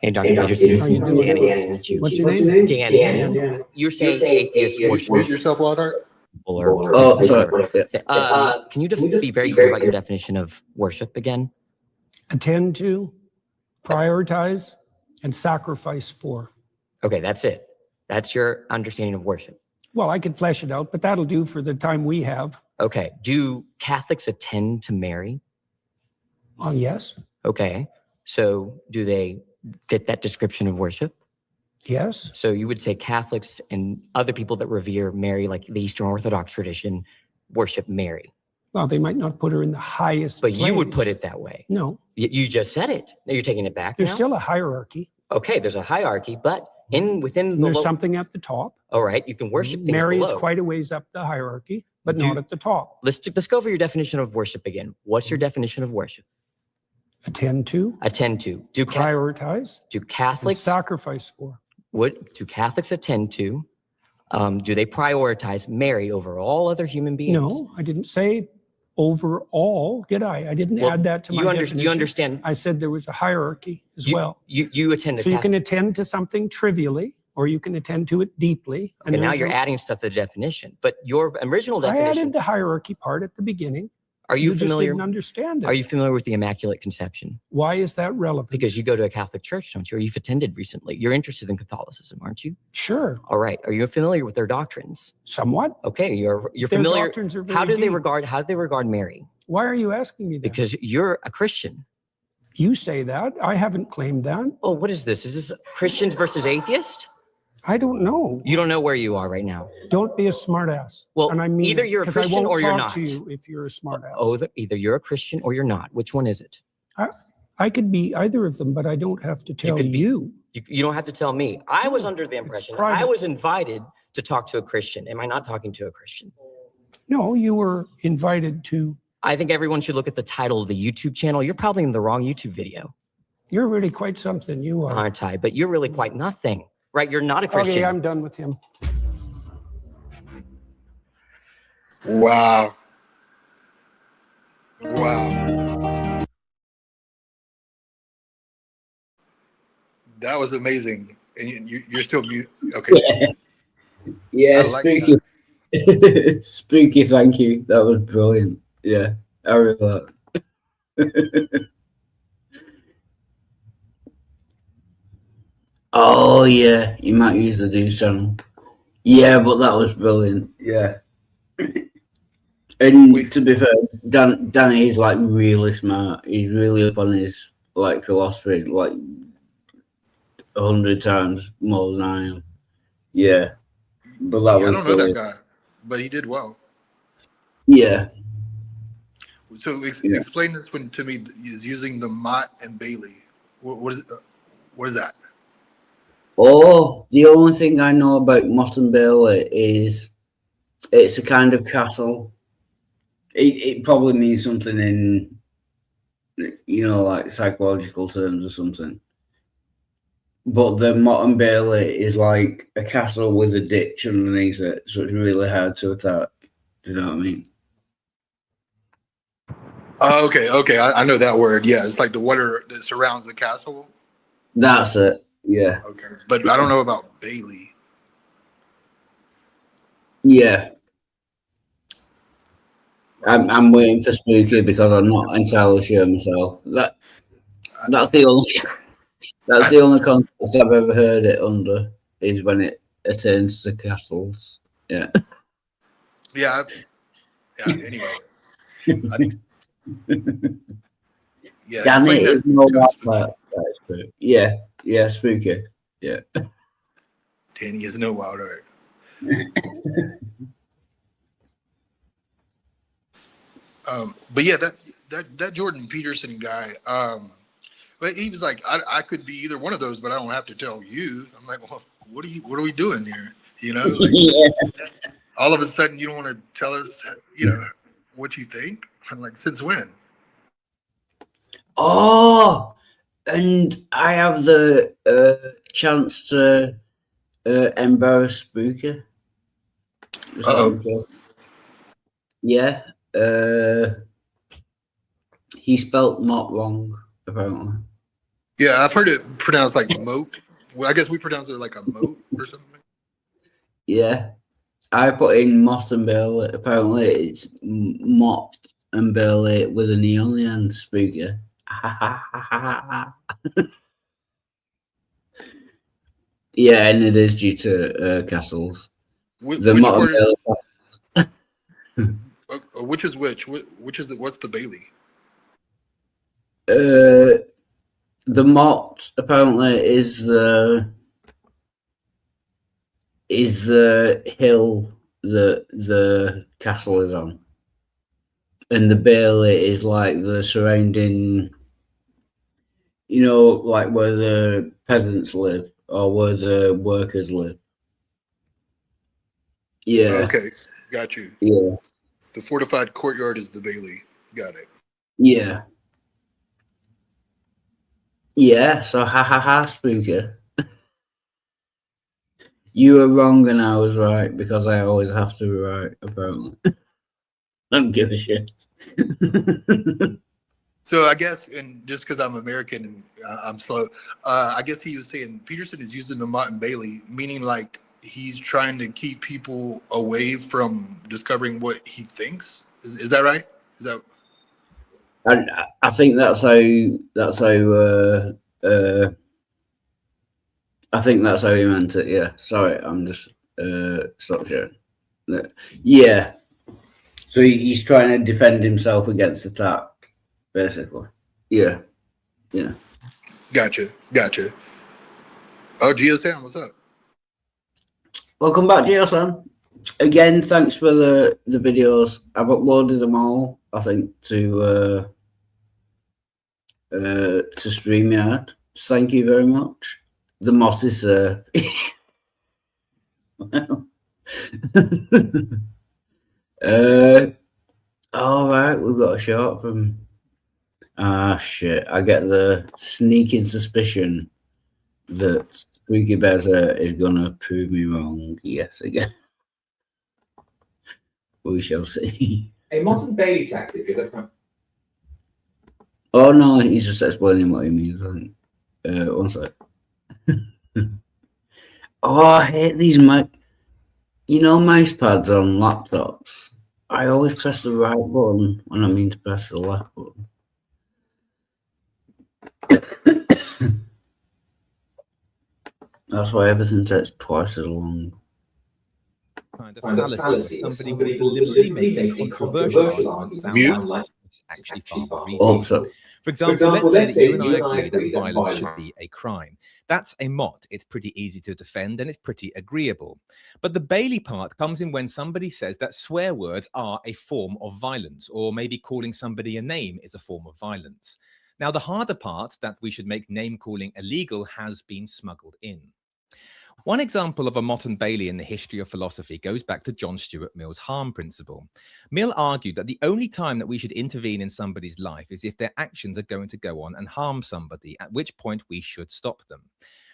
Hey, Dr. Peterson. How you doing? Danny, nice to meet you. What's your name? Dan. You're saying atheist Mute yourself, Wildheart. or Oh, sorry. Yeah. can you be very clear about your definition of worship again? Attend to, prioritize, and sacrifice for. Okay, that's it. That's your understanding of worship. Well, I could flesh it out, but that'll do for the time we have. Okay. Do Catholics attend to Mary? Oh, yes. Okay. So do they fit that description of worship? Yes. So you would say Catholics and other people that revere Mary, like the Eastern Orthodox tradition, worship Mary. Well, they might not put her in the highest But you would place. put it that way. No. You just said it. Now you're taking it back. There's now? still a hierarchy. Okay, there's a hierarchy, but within And the there's something at the top. All right, you can worship things Mary below. is quite a ways up the hierarchy, but not at the top. Let's go over your definition of worship again. What's your definition of worship? Attend to. Attend to. Do prioritize. Do And Catholics sacrifice for. do Catholics attend to? Do they prioritize Mary over all other human beings? No, I didn't say overall, did I? I didn't Well, add that to my definition. You understand. I said there was a hierarchy as well. You attend to So you Catholic. can attend to something trivially, or you can attend to it deeply. Okay, now there's you're a- adding stuff to the definition, but your original I definition. added the hierarchy part at the beginning. Are you just familiar? didn't understand it. Are you familiar with the Immaculate Conception? Why is that relevant? Because you go to a Catholic church, don't you? Or you've attended recently. You're interested in Catholicism, aren't you? Sure. All right. Are you familiar with their doctrines? Somewhat. Okay, you're Their familiar. doctrines are How very do they deep. regard Mary? Why are you asking me that? Because you're a Christian. You say that. I haven't claimed that. Oh, what is this? Is this Christians versus atheists? I don't know. You don't know where you are right now. Don't be a smartass. Well, and I mean either it, you're a 'cause I Christian won't or you're talk not. to you if you're a smartass. Oh, either you're a Christian or you're not. Which one is it? I could be either of them, but I don't have to tell you. You don't have to tell me. I was under the impression I was invited to talk to a Christian. Am I not talking to a Christian? No, you were invited to. I think everyone should look at the title of the YouTube channel. You're probably in the wrong YouTube video. You're really quite something. You are. Aren't I? But you're really quite nothing, right? You're not a Christian. Okay, I'm done with him. Wow. Wow. That was amazing. And you're still mute. Okay. Yeah, I like spooky. Spooky, thank you. That was brilliant. Yeah, I really like it. Oh, yeah, you might use the do channel. Yeah, but that was brilliant. Yeah. And to be fair, Danny is like really smart. He's really up on his like philosophy, like 100 times more than I am. Yeah. But that was I don't know that brilliant. guy, but he did well. Yeah. So explain this one to me. Is using the Mott and Bailey. What is that? Oh, the only thing I know about Mott and Bailey is it's a kind of castle. It probably means something in, like psychological terms or something. But the Mott and Bailey is like a castle with a ditch underneath it, so it's really hard to attack. Do you know what I mean? Oh, okay. I know that word. Yeah, it's like the water that surrounds the castle. That's it. Yeah. Okay, but I don't know about Bailey. Yeah. I'm waiting for Spooky because I'm not entirely sure myself. That's the only context I've ever heard it under is when it attains to castles. Yeah. Yeah. Anyway. Yeah. Danny explain is no that. That's true. Yeah. Yeah. Spooky. Yeah. Danny is no wild art. But yeah, that Jordan Peterson guy, but he was like, I could be either one of those, but I don't have to tell you. I'm like, well, what are we doing here? Like, yeah. All of a sudden you don't want to tell us, what you think? I'm like, since when? Oh, and I have the chance to embarrass Spooky. Yeah. He spelt Mott wrong, apparently. Yeah, I've heard it pronounced like moat. Well, I guess we pronounce it like a moat or something. Yeah. I put in Mott and Bailey. Apparently, it's Mott and Bailey with an E on the end. Spooky. Yeah, and it is due to castles. Which Mott part? and Bailey. Which is which? Which is the? What's the Bailey? The Mott apparently is the hill that the castle is on, and the Bailey is like the surrounding, like where the peasants live or where the workers live. Yeah. Okay, got you. Yeah. The fortified courtyard is the Bailey. Got it. Yeah. Yeah. So spooky. You were wrong and I was right because I always have to be right, apparently. Don't give a shit. So I guess, and just because I'm American and I'm slow, I guess he was saying Peterson is using the Mott and Bailey, meaning like he's trying to keep people away from discovering what he thinks. Is that right? Is that? I think that's how. I think that's how he meant it. Yeah. Sorry, I'm just stop sharing. Yeah. So he's trying to defend himself against attack, basically. Yeah. Yeah. Gotcha. Oh, GeoSam, what's up? Welcome back, GeoSam. Again, thanks for the videos. I've uploaded them all, I think, to StreamYard. Thank you very much. The Mott is all right, we've got a shot from shit. I get the sneaking suspicion that Spooky Better is gonna prove me wrong. Yes, again. We shall see. A modern Bailey tactic is a Oh no, he's just explaining what he means. I think. One sec. Oh, I hate these mouse pads on laptops. I always press the right button when I mean to press the left button. That's why everything takes twice as long. Kind of fallacy. Somebody will deliberately make a controversial argument sound like it's actually far more reasonable. For example, let's say that you and I agree that violence should be a crime. That's a Mott. It's pretty easy to defend and it's pretty agreeable. But the Bailey part comes in when somebody says that swear words are a form of violence, or maybe calling somebody a name is a form of violence. Now, the harder part, that we should make name calling illegal, has been smuggled in. One example of a Mott and Bailey in the history of philosophy goes back to John Stuart Mill's harm principle. Mill argued that the only time that we should intervene in somebody's life is if their actions are going to go on and harm somebody, at which point we should stop them.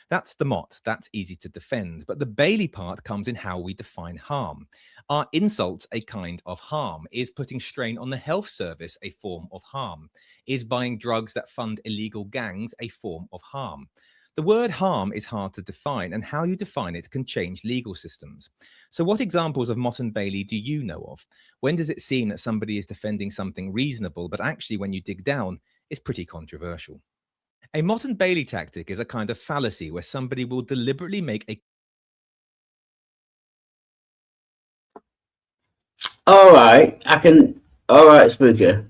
That's the Mott. That's easy to defend. But the Bailey part comes in how we define harm. Are insults a kind of harm? Is putting strain on the health service a form of harm? Is buying drugs that fund illegal gangs a form of harm? The word harm is hard to define, and how you define it can change legal systems. So what examples of Mott and Bailey do you know of? When does it seem that somebody is defending something reasonable, but actually when you dig down, it's pretty controversial? A Mott and Bailey tactic is a kind of fallacy where somebody will deliberately make a... All right, all right, Spooky.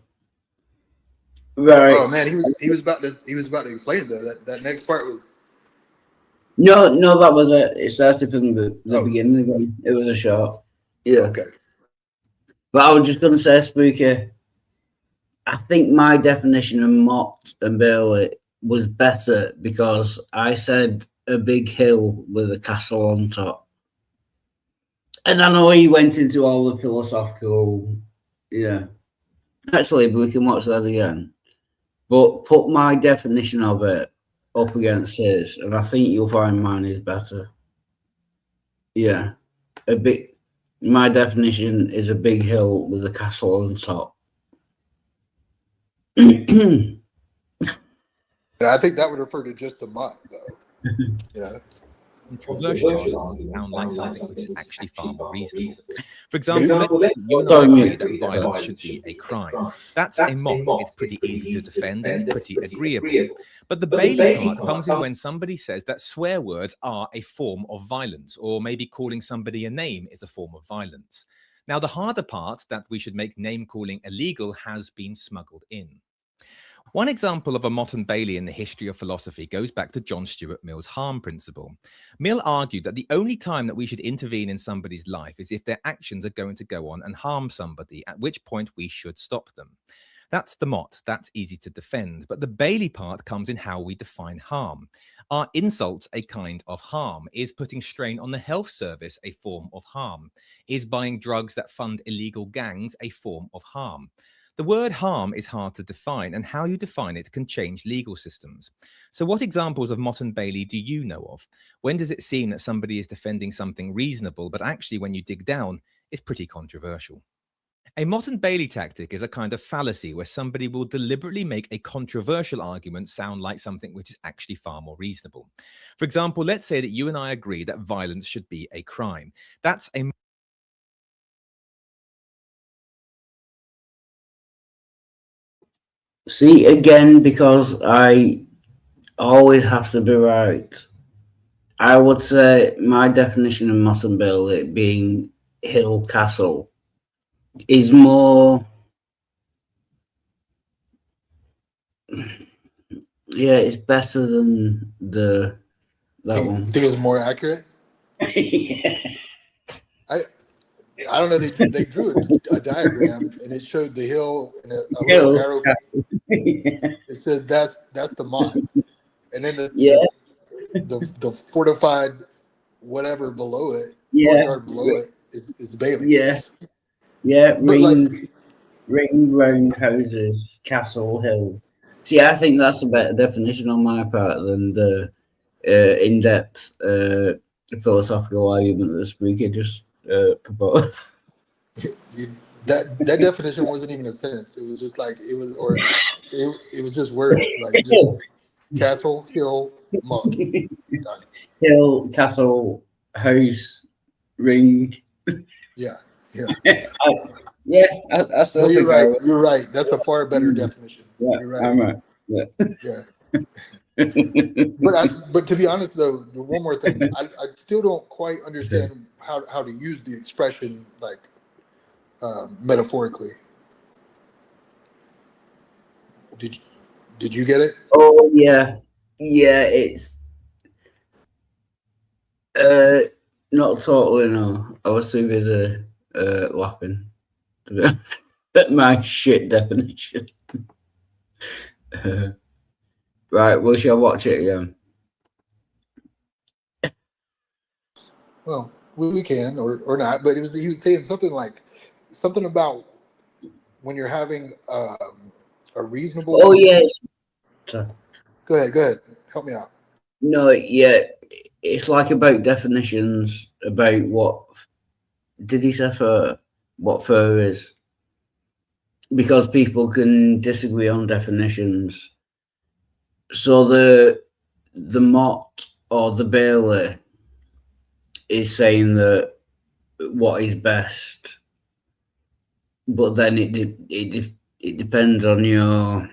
Right. Oh man, he was about to explain it though. That next part was... No, that was it. It started from the beginning again. It was a short. Yeah. Okay. But I was just going to say, Spooky, I think my definition of Mott and Bailey was better because I said a big hill with a castle on top. And I know he went into all the philosophical, yeah. Actually, we can watch that again. But put my definition of it up against his, and I think you'll find mine is better. Yeah. My definition is a big hill with a castle on top. And I think that would refer to just the mutt, though. You know. Controversial argument sound like something which is actually far more reasonable. For example, let's say you and I agree that violence should be a crime. That's a mot. It's pretty easy to defend and it's pretty agreeable. But the Bailey part comes in when somebody says that swear words are a form of violence, or maybe calling somebody a name is a form of violence. Now, the harder part, that we should make name calling illegal, has been smuggled in. One example of a Mott and Bailey in the history of philosophy goes back to John Stuart Mill's harm principle. Mill argued that the only time that we should intervene in somebody's life is if their actions are going to go on and harm somebody, at which point we should stop them. That's the Mott. That's easy to defend. But the Bailey part comes in how we define harm. Are insults a kind of harm? Is putting strain on the health service a form of harm? Is buying drugs that fund illegal gangs a form of harm? The word harm is hard to define, and how you define it can change legal systems. So what examples of Mott and Bailey do you know of? When does it seem that somebody is defending something reasonable, but actually when you dig down, it's pretty controversial? A Mott and Bailey tactic is a kind of fallacy where somebody will deliberately make a controversial argument sound like something which is actually far more reasonable. For example, let's say that you and I agree that violence should be a crime. That's a See, again, because I always have to be right, I would say my definition of Motte and Bailey being hill castle is more, it's better than that one. You think it's more accurate? Yeah. I don't know. They drew a diagram and it showed the hill and a little arrow. It said that's the Mott, and then the fortified whatever below it, courtyard below it is the Bailey. Ring, round houses, castle, hill. See, I think that's a better definition on my part than the in-depth philosophical argument that the speaker just proposed. That definition wasn't even a sentence. It was just like it was just words like just castle, hill, Mott. Hill, castle, house, ring. Yeah. I still no, think you're right. You're right. That's a far better definition. Yeah, you're right. I'm right. Yeah. But to be honest though, one more thing, I still don't quite understand how to use the expression like metaphorically. Did you get it? Oh yeah, it's not totally, no. I was too busy laughing at my shit definition. Right, we shall watch it again. Well, we can or not, but he was saying something about when you're having a reasonable. Oh yes. Go ahead. Help me out. No, yeah, it's like about definitions, about what did he say for what fur is, because people can disagree on definitions. So the Mott or the Bailey is saying that what is best, but then it depends on your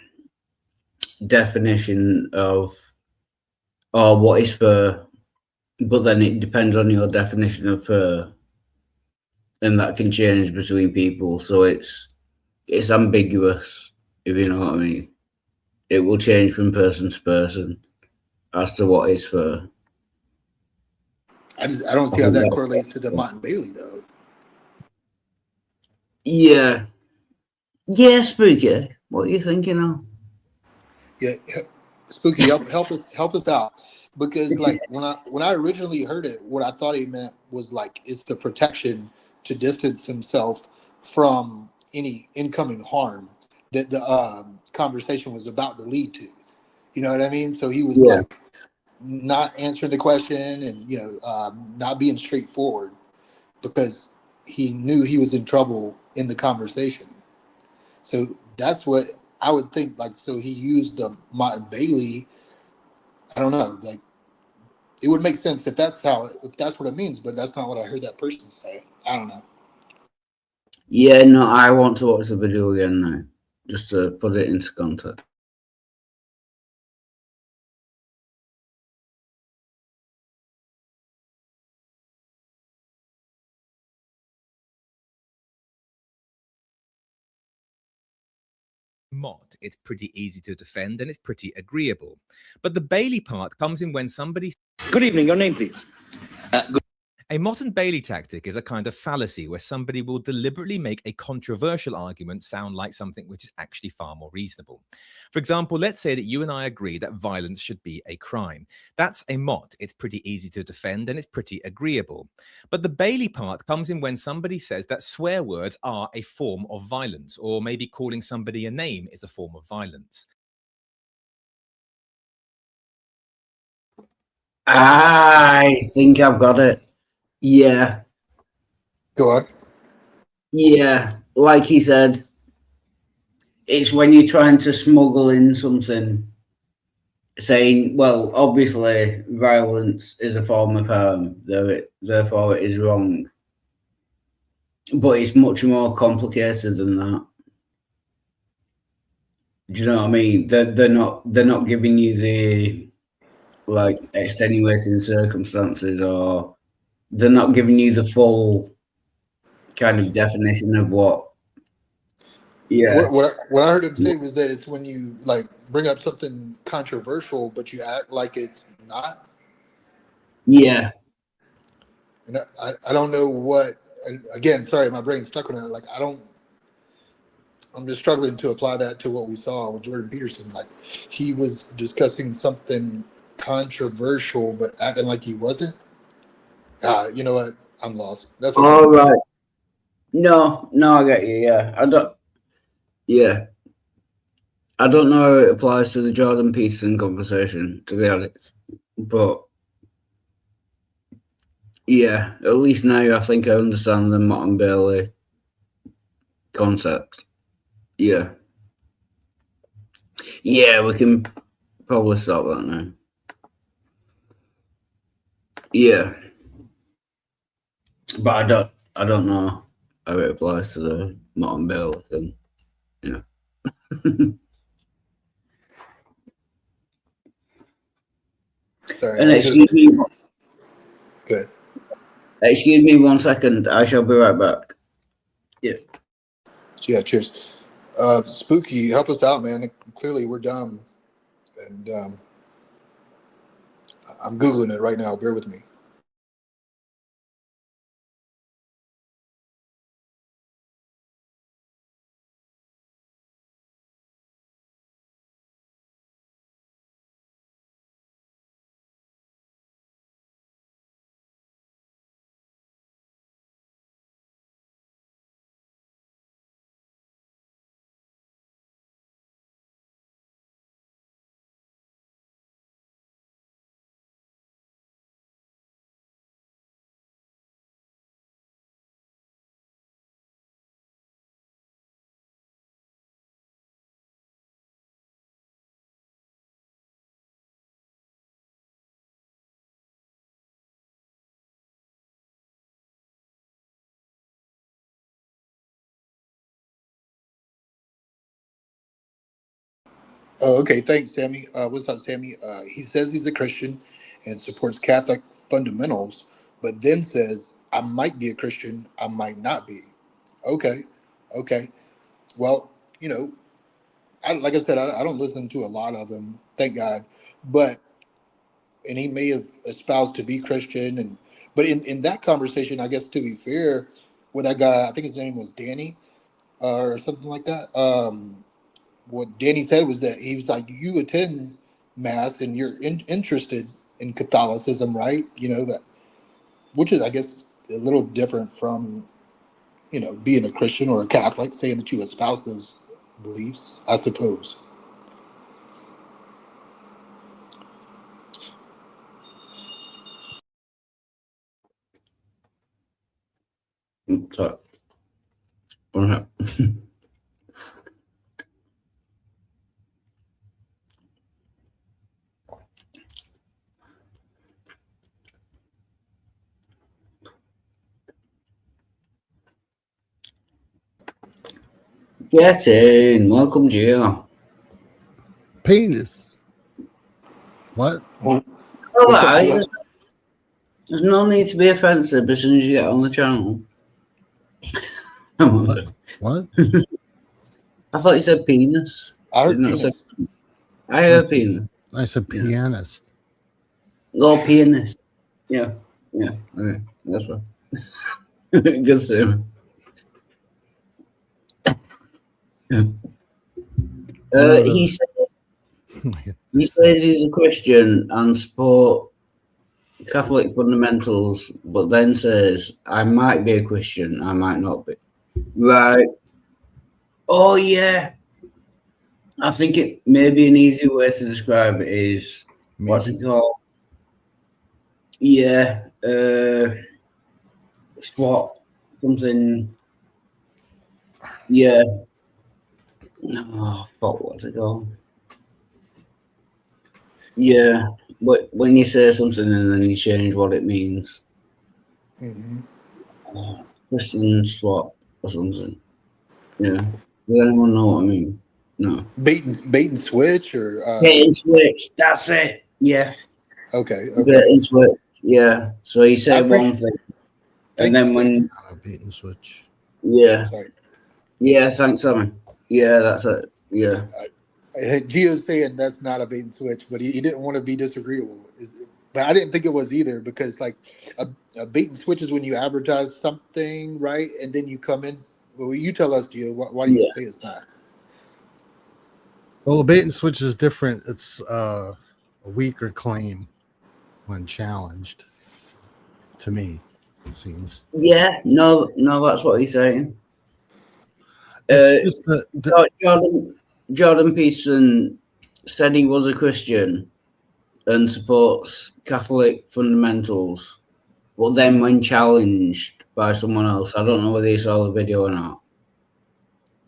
definition of or what is fur, but then it depends on your definition of fur, and that can change between people. So it's ambiguous, if you know what I mean. It will change from person to person as to what is fur. I don't see how that correlates to the Mott and Bailey though. Yeah, Spooky. What are you thinking of? Yeah, Spooky, help us out, because like when I originally heard it, what I thought he meant was like it's the protection to distance himself from any incoming harm that the conversation was about to lead to. You know what I mean? So he was like not answering the question and not being straightforward because he knew he was in trouble in the conversation. So that's what I would think like so he used the Mott and Bailey. I don't know, like it would make sense if that's what it means, but that's not what I heard that person say. I don't know. Yeah, no, I want to watch the video again now, just to put it into context. Mott, it's pretty easy to defend and it's pretty agreeable. But the Bailey part comes in when somebody... Good evening, your name, please. A Mott and Bailey tactic is a kind of fallacy where somebody will deliberately make a controversial argument sound like something which is actually far more reasonable. For example, let's say that you and I agree that violence should be a crime. That's a Mott. It's pretty easy to defend and it's pretty agreeable. But the Bailey part comes in when somebody says that swear words are a form of violence, or maybe calling somebody a name is a form of violence. I think I've got it. Yeah. Go on. Yeah, like he said, it's when you're trying to smuggle in something, saying, well, obviously violence is a form of harm, therefore it is wrong. But it's much more complicated than that. Do you know what I mean? They're not giving you the like extenuating circumstances, or they're not giving you the full kind of definition of what. Yeah. What I heard him say was that it's when you like bring up something controversial, but you act like it's not. Yeah. And I don't know what. And again, sorry, my brain's stuck on it. Like I'm just struggling to apply that to what we saw with Jordan Peterson. Like he was discussing something controversial, but acting like he wasn't. You know what? I'm lost. That's okay. All right. No, I get you. Yeah, I don't. Yeah, I don't know how it applies to the Jordan Peterson conversation, to be honest. But yeah, at least now I think I understand the Mott and Bailey concept. Yeah. Yeah, we can probably stop that now. Yeah. But I don't know how it applies to the Mott and Bailey thing. Yeah. Sorry. And excuse me. Good. Excuse me 1 second. I shall be right back. Yeah. Yeah. Cheers. Spooky, help us out, man. Clearly, we're dumb, and I'm googling it right now. Bear with me. Oh, okay. Thanks, Sammy. What's up, Sammy? He says he's a Christian and supports Catholic fundamentals, but then says, I might be a Christian, I might not be. Okay. Okay. Well, like I said, I don't listen to a lot of them, thank God. And he may have espoused to be Christian. But in that conversation, I guess to be fair, with that guy, I think his name was Danny or something like that. What Danny said was that he was like, you attend mass and you're interested in Catholicism, right? Which is, I guess, a little different from, being a Christian or a Catholic, saying that you espouse those beliefs, I suppose. So, what happened? Get in. Welcome, Gio. Penis. What? All right. There's no need to be offensive as soon as you get on the channel. What? I thought you said penis. I heard Did not penis. say- I heard penis. I said pianist. Oh, pianist. Yeah. Yeah. Okay. That's right. Good sir. He says he's a Christian and support Catholic fundamentals, but then says, I might be a Christian, I might not be. Right. Oh, yeah. I think it maybe an easy way to describe it is, what's it called? Yeah. Swap. Something. Yeah. Oh, fuck, what's it called? Yeah, but when you say something and then you change what it means, Christian swap or something. Yeah. Does anyone know what I mean? No. Bait and switch or Bait and switch. That's it. Yeah. Okay. Bait and switch. Yeah. So you say one thing, and then when bait and switch. yeah, yeah. Thanks, Simon. Yeah, that's it. Yeah. Gio's saying that's not a bait and switch, but he didn't want to be disagreeable. But I didn't think it was either, because like a bait and switch is when you advertise something, right? And then you come in. Well, you tell us, Gio, why do you say it's not? Well, a bait and switch is different. It's a weaker claim when challenged, to me, it seems. Yeah. No, that's what he's saying. It's just Jordan Peterson said he was a Christian and supports Catholic fundamentals, but then when challenged by someone else, I don't know whether you saw the video or not,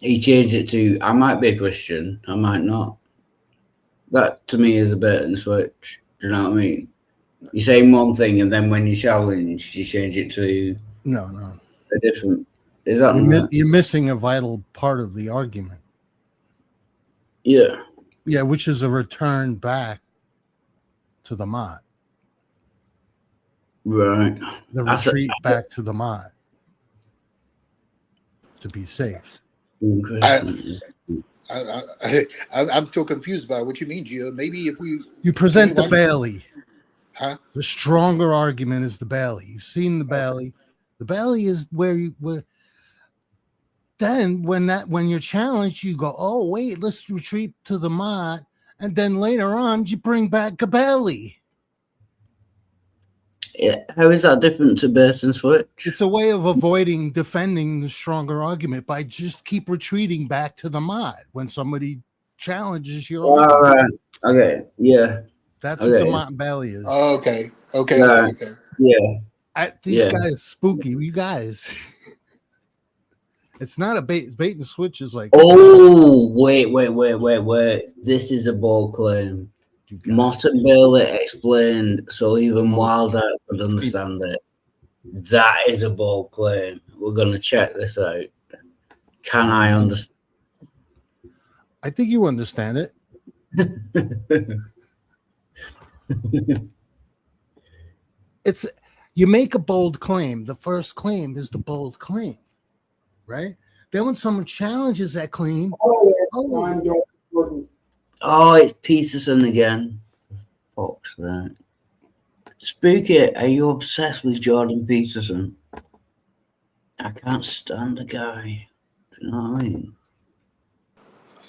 he changed it to, I might be a Christian, I might not. That to me is a bait and switch. Do you know what I mean? You're saying one thing and then when you challenge, you change it to no a different. Is that you're missing a vital part of the argument? Yeah. Yeah, which is a return back to the mod. Right. The retreat back to the mod to be safe. I'm still confused by what you mean, Gio. Maybe if you present the Bailey, huh? The stronger argument is the Bailey. You've seen the Bailey. The Bailey is where then when you're challenged, you go, oh wait, let's retreat to the mod, and then later on you bring back Gabelli. Yeah. How is that different to bait and switch? It's a way of avoiding defending the stronger argument by just keep retreating back to the mod when somebody challenges your argument. Okay. Yeah. That's what the mod Bailey is. Oh, okay. Yeah. These guys spooky. You guys. It's not a bait and switch is like. Oh, wait. This is a bold claim. Mott and Bailey explained so even Wilder could understand it. That is a bold claim. We're going to check this out. Can I understand? I think you understand it. It's you make a bold claim. The first claim is the bold claim, right? Then when someone challenges that claim, it's Peterson again. Fuck's that. Spooky, are you obsessed with Jordan Peterson? I can't stand the guy. Do you know what I mean?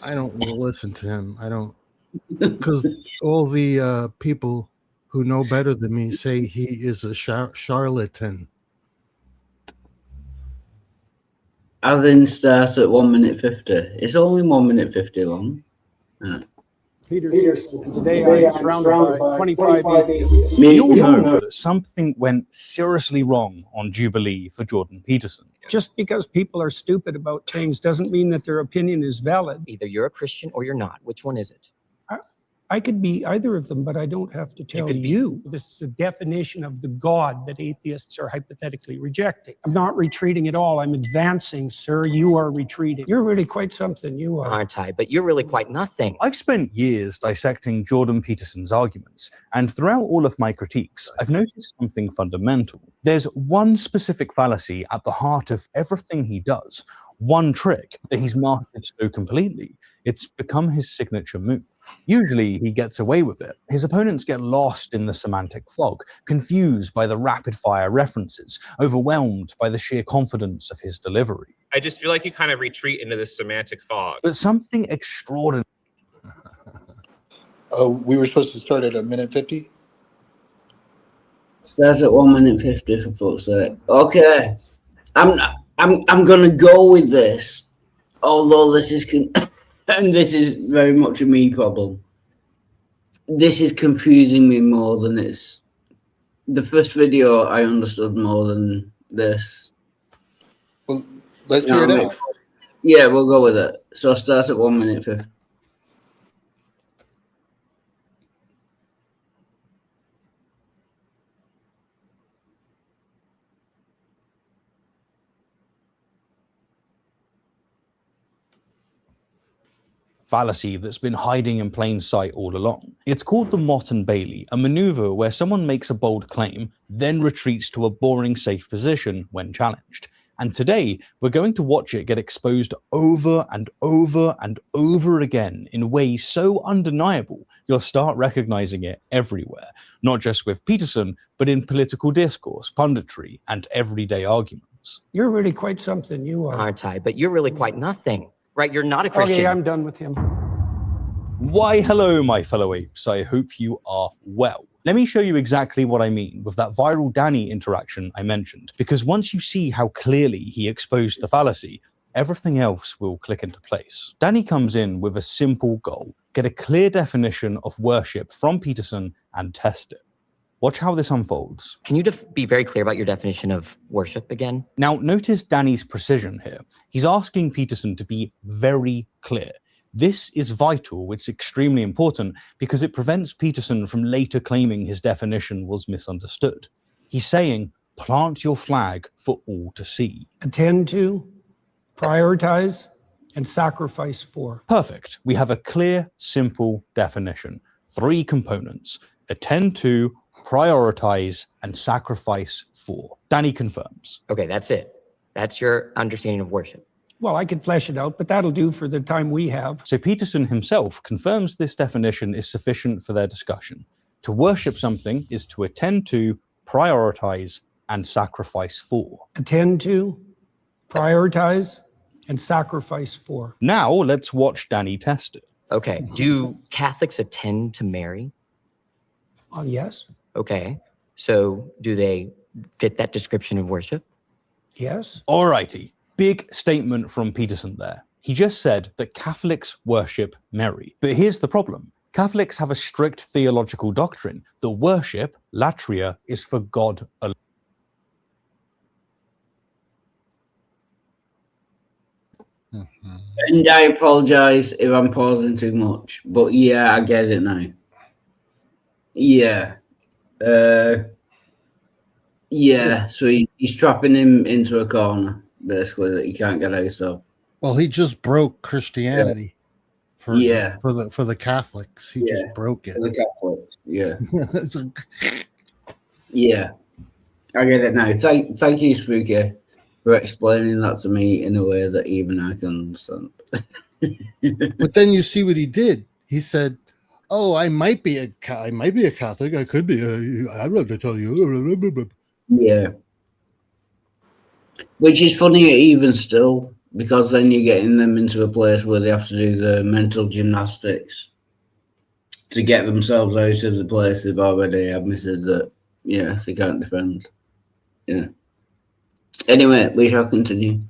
I don't listen to him. I don't, because all the people who know better than me say he is a charlatan. I didn't start at 1 minute 50. It's only 1 minute 50 long. Peterson, today I'm surrounded by 25 atheists. We all know that something went seriously wrong on Jubilee for Jordan Peterson. Just because people are stupid about things doesn't mean that their opinion is valid. Either you're a Christian or you're not. Which one is it? I could be either of them, but I don't have to tell you. This is a definition of the God that atheists are hypothetically rejecting. I'm not retreating at all. I'm advancing, sir. You are retreating. You're really quite something, you are. Aren't I? But you're really quite nothing. I've spent years dissecting Jordan Peterson's arguments, and throughout all of my critiques, I've noticed something fundamental. There's one specific fallacy at the heart of everything he does, one trick that he's mastered so completely. It's become his signature move. Usually he gets away with it. His opponents get lost in the semantic fog, confused by the rapid-fire references, overwhelmed by the sheer confidence of his delivery. I just feel like you kind of retreat into this semantic fog. But something extraordinary. Oh, we were supposed to start at 1:50. Starts at 1:50 for fuck's sake. Okay, I'm gonna go with this, although this is and this is very much a me problem. This is confusing me more than it's the first video. I understood more than this. Well, let's hear it out. Yeah, we'll go with it. So it starts at 1:50. Fallacy that's been hiding in plain sight all along. It's called the Mott and Bailey, a maneuver where someone makes a bold claim, then retreats to a boring safe position when challenged. And today, we're going to watch it get exposed over and over and over again in ways so undeniable, you'll start recognizing it everywhere, not just with Peterson, but in political discourse, punditry, and everyday arguments. You're really quite something, you are. Aren't I? But you're really quite nothing. Right, you're not a Christian. Okay, I'm done with him. Why, hello, my fellow apes. I hope you are well. Let me show you exactly what I mean with that viral Danny interaction I mentioned, because once you see how clearly he exposed the fallacy, everything else will click into place. Danny comes in with a simple goal: get a clear definition of worship from Peterson and test it. Watch how this unfolds. Can you be very clear about your definition of worship again? Now, notice Danny's precision here. He's asking Peterson to be very clear. This is vital, it's extremely important, because it prevents Peterson from later claiming his definition was misunderstood. He's saying, plant your flag for all to see. Attend to, prioritize, and sacrifice for. Perfect. We have a clear, simple definition. 3 components: attend to, prioritize, and sacrifice for. Danny confirms. Okay, that's it. That's your understanding of worship. Well, I could flesh it out, but that'll do for the time we have. So Peterson himself confirms this definition is sufficient for their discussion. To worship something is to attend to, prioritize, and sacrifice for. Attend to, prioritize, and sacrifice for. Now let's watch Danny test it. Okay, do Catholics attend to Mary? Yes. Okay, so do they fit that description of worship? Yes. Alrighty, big statement from Peterson there. He just said that Catholics worship Mary. But here's the problem. Catholics have a strict theological doctrine that worship, latria, is for God alone. And I apologize if I'm pausing too much, but yeah, I get it now. Yeah. Yeah, so he's trapping him into a corner, basically, that he can't get out of. Well, he just broke Christianity for the Catholics. He just broke it. For the Catholics, yeah. Yeah. I get it now. Thank you, Spooky, for explaining that to me in a way that even I can understand. But then you see what he did. He said, "Oh, I might be a Catholic. I could be. I'm not going to tell you." Yeah. Which is funnier even still, because then you're getting them into a place where they have to do the mental gymnastics to get themselves out of the place they've already admitted that, yeah, they can't defend. Yeah. Anyway, we shall continue.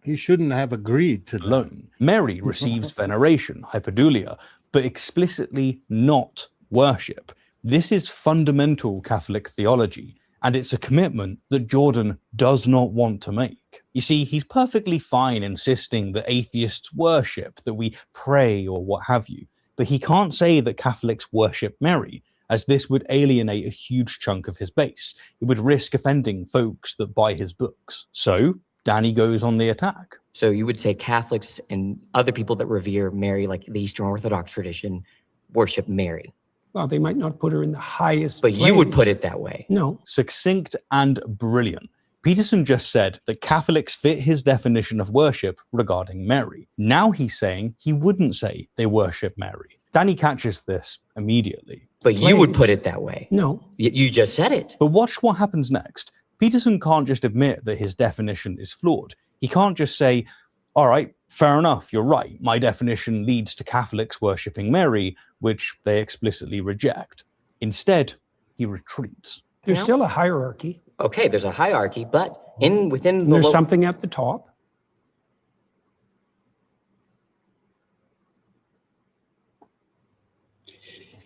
He shouldn't have agreed to alone. Mary receives veneration, hypodulia, but explicitly not worship. This is fundamental Catholic theology, And it's a commitment that Jordan does not want to make. You see, he's perfectly fine insisting that atheists worship, that we pray or what have you, but he can't say that Catholics worship Mary, as this would alienate a huge chunk of his base. It would risk offending folks that buy his books. So Danny goes on the attack. So you would say Catholics and other people that revere Mary, like the Eastern Orthodox tradition, worship Mary. Well, they might not put her in the highest But you would place. put it that way. No. Succinct and brilliant. Peterson just said that Catholics fit his definition of worship regarding Mary. Now he's saying he wouldn't say they worship Mary. Danny catches this immediately. But you would put it that way. No. You just said it. But watch what happens next. Peterson can't just admit that his definition is flawed. He can't just say, all right, fair enough, you're right. My definition leads to Catholics worshipping Mary, which they explicitly reject. Instead, he retreats. There's still a hierarchy. Okay, there's a hierarchy, but within And the there's something at the top.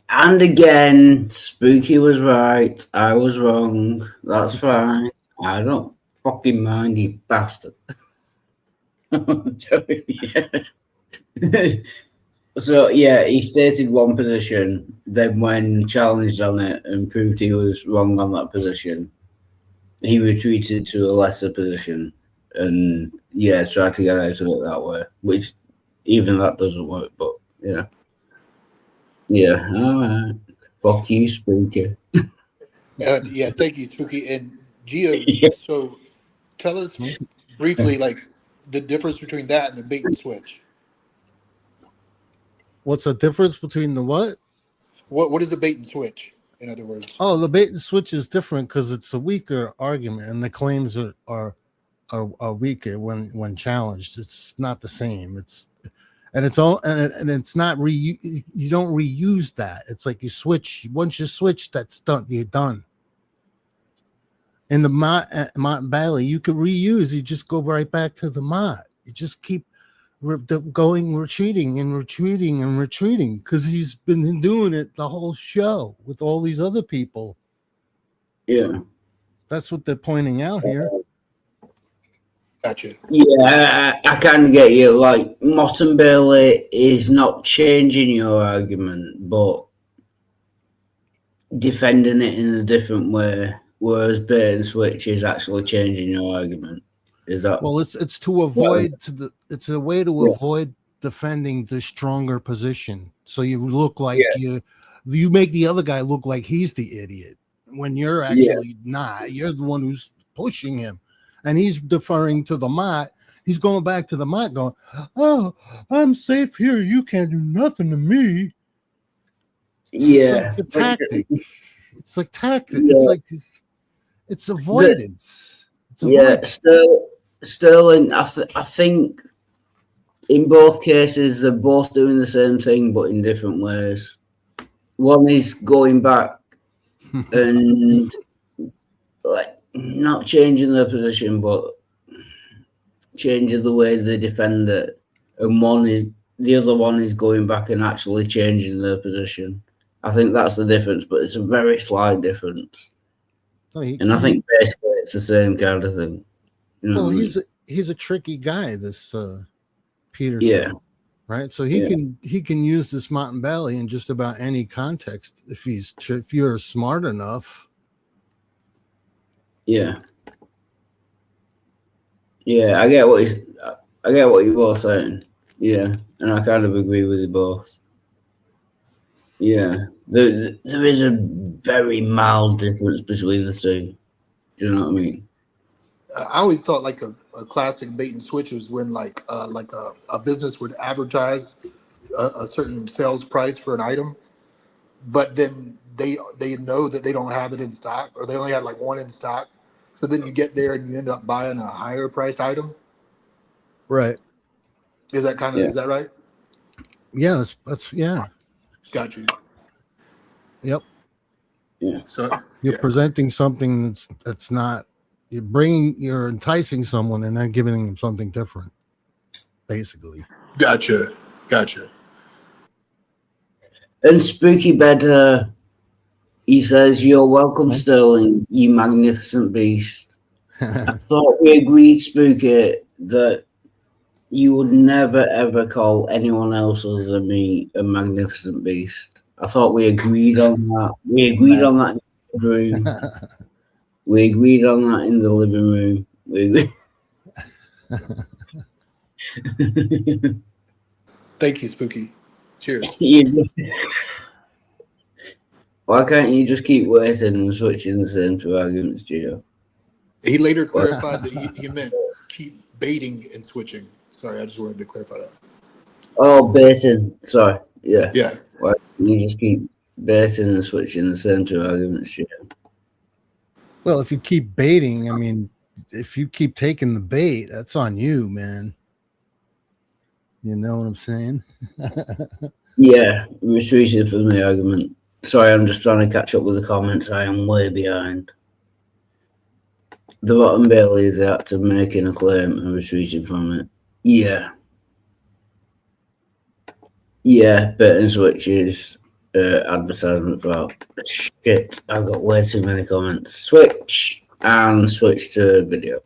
And again, Spooky was right. I was wrong. That's fine. I don't fucking mind, you bastard. So yeah, he stated one position. Then, when challenged on it and proved he was wrong on that position, he retreated to a lesser position, and yeah, tried to get out of it that way. Which even that doesn't work. But yeah, all right. Fuck you, Spooky. Yeah, thank you, Spooky. And Gio, so tell us briefly, like, the difference between that and the bait and switch. What's the difference between the what? What is the bait and switch, in other words? Oh, the bait and switch is different because it's a weaker argument, and the claims are weaker when challenged. It's not the same. It's not you don't reuse that. It's like you switch. Once you switch, that's done. You're done. In the Mott Bailey, you could reuse. You just go right back to the Mott. You just keep retreating because he's been doing it the whole show with all these other people. Yeah, that's what they're pointing out here. Gotcha. Yeah, I kind of get you. Like, Mott and Bailey is not changing your argument, but defending it in a different way, whereas bait and switch is actually changing your argument. Is that? Well, it's to avoid it's a way to avoid defending the stronger position. So you look like you make the other guy look like he's the idiot when you're actually not. You're the one who's pushing him. And he's deferring to the Mott. He's going back to the Mott going, oh, I'm safe here. You can't do nothing to me. Yeah. It's like a tactic. It's like tactic. It's like it's avoidance. It's avoidance. Sterling, I think in both cases, they're both doing the same thing, but in different ways. One is going back and like not changing their position, but changing the way they defend it. And the other one is going back and actually changing their position. I think that's the difference, but it's a very slight difference. And I think basically it's the same kind of thing. You know, well, he's a tricky guy, this Peterson. Yeah. Right. So he can use this Mountain Valley in just about any context if you're smart enough. Yeah. Yeah, I get what you're both saying. Yeah, and I kind of agree with you both. Yeah, there is a very mild difference between the two. Do you know what I mean? I always thought like a classic bait and switch was when like a business would advertise a certain sales price for an item, but then they know that they don't have it in stock, or they only have like one in stock. So then you get there and you end up buying a higher priced item. Right. Is that is that right? Yeah, that's yeah. Got you. Yep. Yeah. So you're presenting something that's not. You're enticing someone and then giving them something different, basically. Gotcha. And Spooky Bed, He says, "You're welcome, Sterling, you magnificent beast." I thought we agreed, Spooky, that you would never ever call anyone else other than me a magnificent beast. I thought we agreed on that. We agreed on that in the room. We agreed on that in the living room. Thank you, Spooky. Cheers. Why can't you just keep waiting and switching the same two arguments, Gio? He later clarified that he meant keep baiting and switching. Sorry, I just wanted to clarify that. Oh, baiting. Sorry. Yeah. Yeah. Why can't you just keep baiting and switching the same two arguments, Gio? Well, if you keep baiting, I mean, if you keep taking the bait, that's on you, man. You know what I'm saying? Yeah, retreating from the argument. Sorry, I'm just trying to catch up with the comments. I am way behind. The Rotten Bailey is the act of making a claim and retreating from it. Yeah. Yeah, bait and switches, advertisement about shit. I've got way too many comments. Switch and switch to video.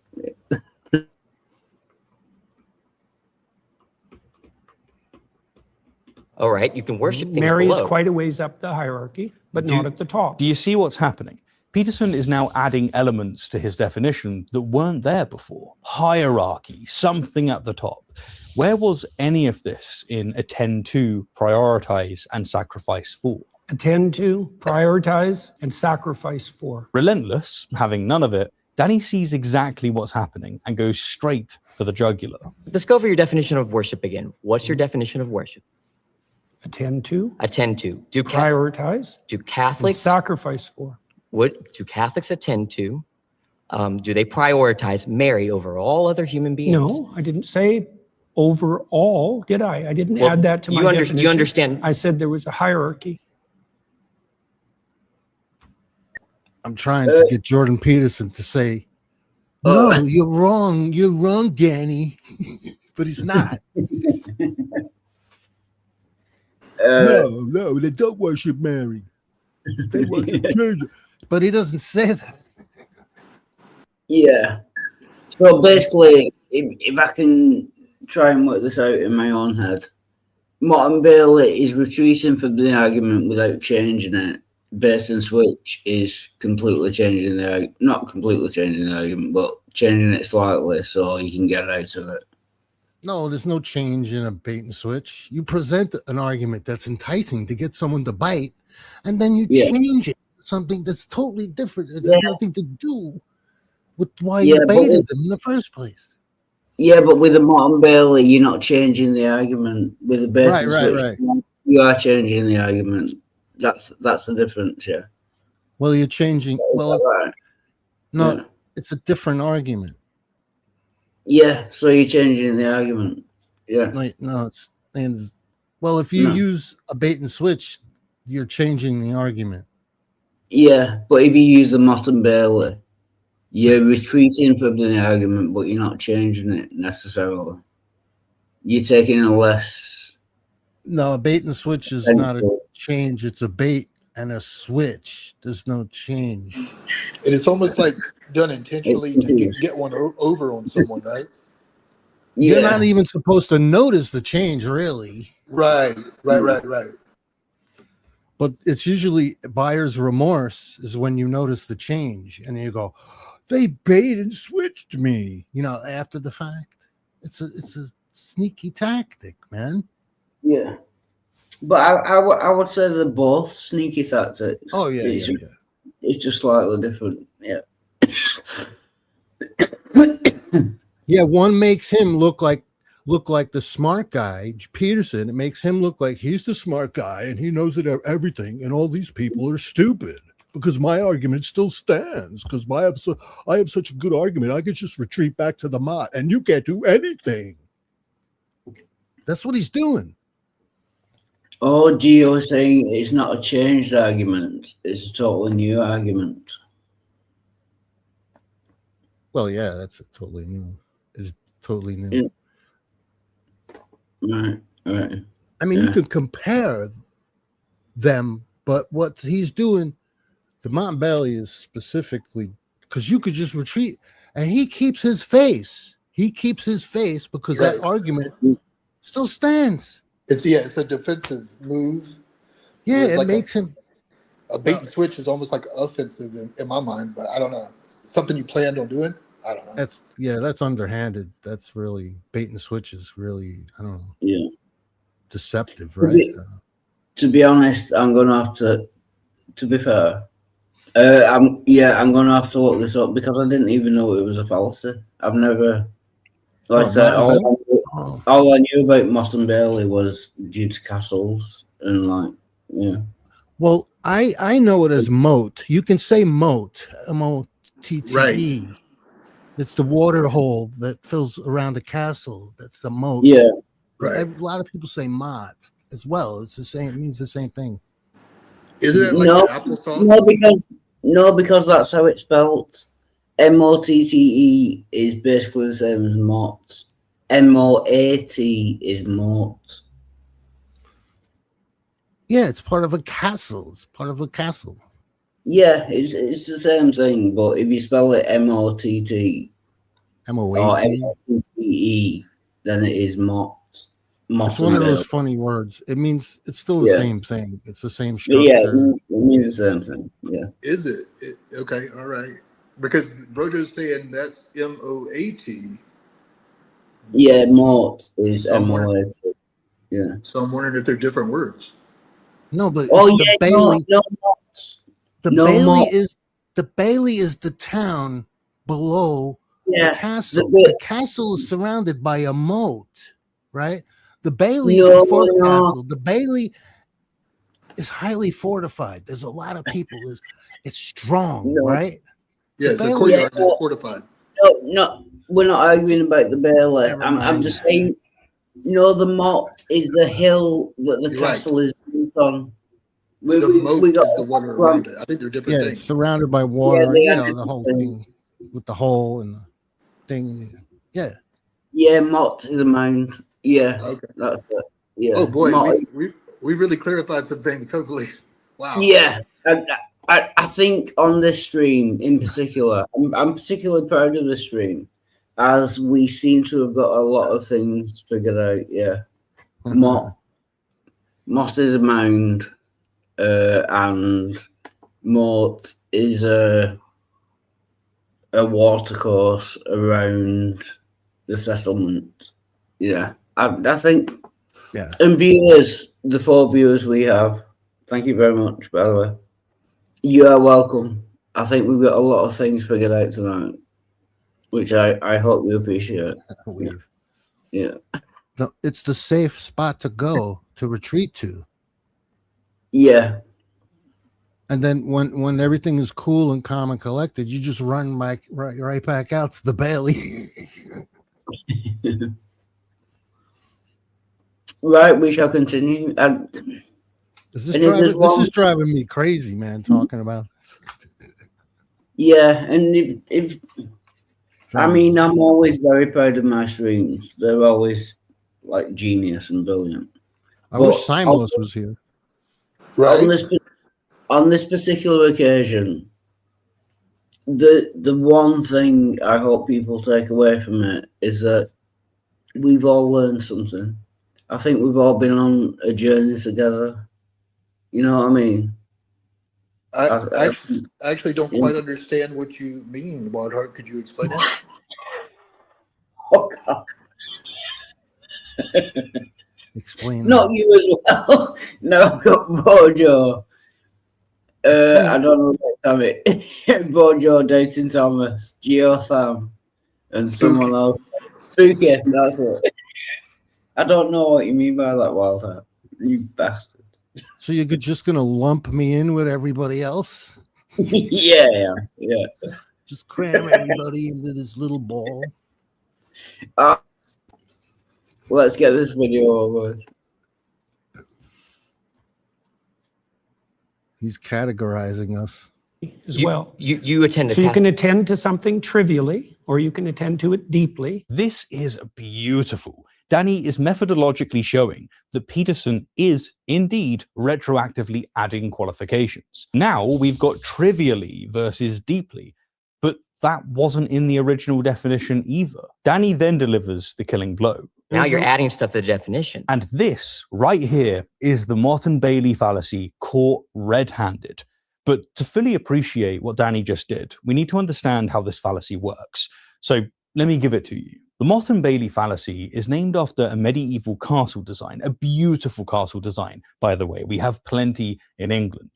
All right, you can worship things Mary is below. quite a ways up the hierarchy, but not at the top. Do you see what's happening? Peterson is now adding elements to his definition that weren't there before. Hierarchy, something at the top. Where was any of this in attend to, prioritize, and sacrifice for? Attend to, prioritize, and sacrifice for. Relentless, having none of it, Danny sees exactly what's happening and goes straight for the jugular. Let's go over your definition of worship again. What's your definition of worship? Attend to. Attend to. Do prioritize. Do Catholics sacrifice for? What do Catholics attend to? Do they prioritize Mary over all other human beings? No, I didn't say overall, did I? I didn't add that to my definition. You understand? I said there was a hierarchy. I'm trying to get Jordan Peterson to say, no, you're wrong, Danny. But he's not. No, they don't worship Mary. They worship Jesus. But he doesn't say that. Yeah. So basically, if I can try and work this out in my own head, Martin Bailey is retreating from the argument without changing it. Base and switch is completely changing the argument. Not completely changing the argument, but changing it slightly so you can get out of it. No, there's no change in a bait and switch. You present an argument that's enticing to get someone to bite, and then you change it to something that's totally different. It has nothing to do with why you baited them in the first place. Yeah, but with the Martin Bailey, you're not changing the argument. With the base and switch, you are changing the argument. That's the difference, yeah. Well, you're changing. Well, no, it's a different argument. Yeah, so you're changing the argument. Yeah. No, well, if you use a bait and switch, you're changing the argument. Yeah, but if you use the Martin Bailey, you're retreating from the argument, but you're not changing it necessarily. You're taking a less. No, a bait and switch is not a change. It's a bait and a switch. There's no change. And it's almost like done intentionally to get one over on someone, right? You're not even supposed to notice the change, really. Right. But it's usually buyer's remorse is when you notice the change and you go, they bait and switched me, after the fact. It's a sneaky tactic, man. Yeah. But I would say they're both sneaky tactics. Oh, yeah. It's just slightly different. Yeah. Yeah, one makes him look like the smart guy, Peterson. It makes him look like he's the smart guy and he knows everything, and all these people are stupid because my argument still stands because I have such a good argument. I could just retreat back to the mott, and you can't do anything. That's what he's doing. Oh, Gio is saying it's not a changed argument; it's a totally new argument. Well, yeah, that's totally new. It's totally new. Yeah. Right. I mean, you could compare them, but what he's doing The Mountain Bailey is specifically because you could just retreat, and he keeps his face. He keeps his face because that argument still stands. It's a defensive move. Yeah, It's it like makes him. A bait and switch is almost like offensive in my mind, but I don't know. Something you planned on doing? I don't know. That's underhanded. That's really bait and switch is really, I don't know. Yeah. Deceptive, right? To be honest, I'm gonna have to be fair. I'm gonna have to look this up because I didn't even know it was a fallacy. I've never, like I said, all I knew about Motte Bailey was due to castles and like, yeah. Well, I know it as moat. You can say moat, MOTTE. Right. It's the water hole that fills around the castle. That's the moat. Yeah. Right. A lot of people say mott as well. It's the same. It means the same thing. Isn't it like applesauce? No, because that's how it's spelled. MOTTE is basically the same as mott. MOAT is moat. Yeah, it's part of a castle. It's part of a castle. Yeah, it's the same thing, but if you spell it MOTT or MOTTE, then it is mott. It's one of those funny words. It means it's still the same thing. It's the same structure. Yeah, it means the same thing. Yeah. Is it? Okay, all right. Because Brojo's saying that's MOAT. Yeah, moat is MOAT. Yeah. So I'm wondering if they're different words. No, but the Bailey. No, the Bailey is the town below the castle. The castle is surrounded by a moat, right? The Bailey before the castle. The Bailey is highly fortified. There's a lot of people. It's strong, right? Yes, the courtyard is fortified. No, we're not arguing about the Bailey. I'm just saying. No, the moat is the hill that the castle is built on. The moat is the water around it. I think they're different things. It's surrounded by water. The whole thing with the hole and the thing. Yeah. Yeah, moat is a mound. Yeah, that's it. Yeah. Oh boy, we really clarified some things. Hopefully, wow. Yeah, I think on this stream in particular, I'm particularly proud of the stream, as we seem to have got a lot of things figured out. Yeah, moat is a mound, and moat is a watercourse around the settlement. Yeah. I think, and viewers, the 4 viewers we have, thank you very much, by the way. You are welcome. I think we've got a lot of things figured out tonight, which I hope you appreciate. Yeah. It's the safe spot to go, to retreat to. Yeah. And then when everything is cool and calm and collected, you just run right back out to the Bailey. Right, we shall continue. This is driving me crazy, man, talking about this. Yeah, and if I mean, I'm always very proud of my streams. They're always like genius and brilliant. I wish Simos was here. Right. On this particular occasion, the one thing I hope people take away from it is that we've all learned something. I think we've all been on a journey together. You know what I mean? I actually don't quite understand what you mean, Wildheart. Could you explain that? Oh, God. Explain. Not you as well. No, Bojo. I don't know what it. Bojo dating Thomas, Geo Sam, and someone else. Suki, that's it. I don't know what you mean by that, Wildheart. You bastard. So you're just gonna lump me in with everybody else? Yeah. Just cram everybody into this little ball. Let's get this video over. He's categorizing us as well. You attend. So you can attend to something trivially, or you can attend to it deeply. This is beautiful. Danny is methodologically showing that Peterson is indeed retroactively adding qualifications. Now we've got trivially versus deeply, but that wasn't in the original definition either. Danny then delivers the killing blow. Now you're adding stuff to the definition. And this right here is the Martin-Bailey fallacy caught red-handed. But to fully appreciate what Danny just did, we need to understand how this fallacy works. So let me give it to you. The Martin-Bailey fallacy is named after a medieval castle design, a beautiful castle design, by the way. We have plenty in England.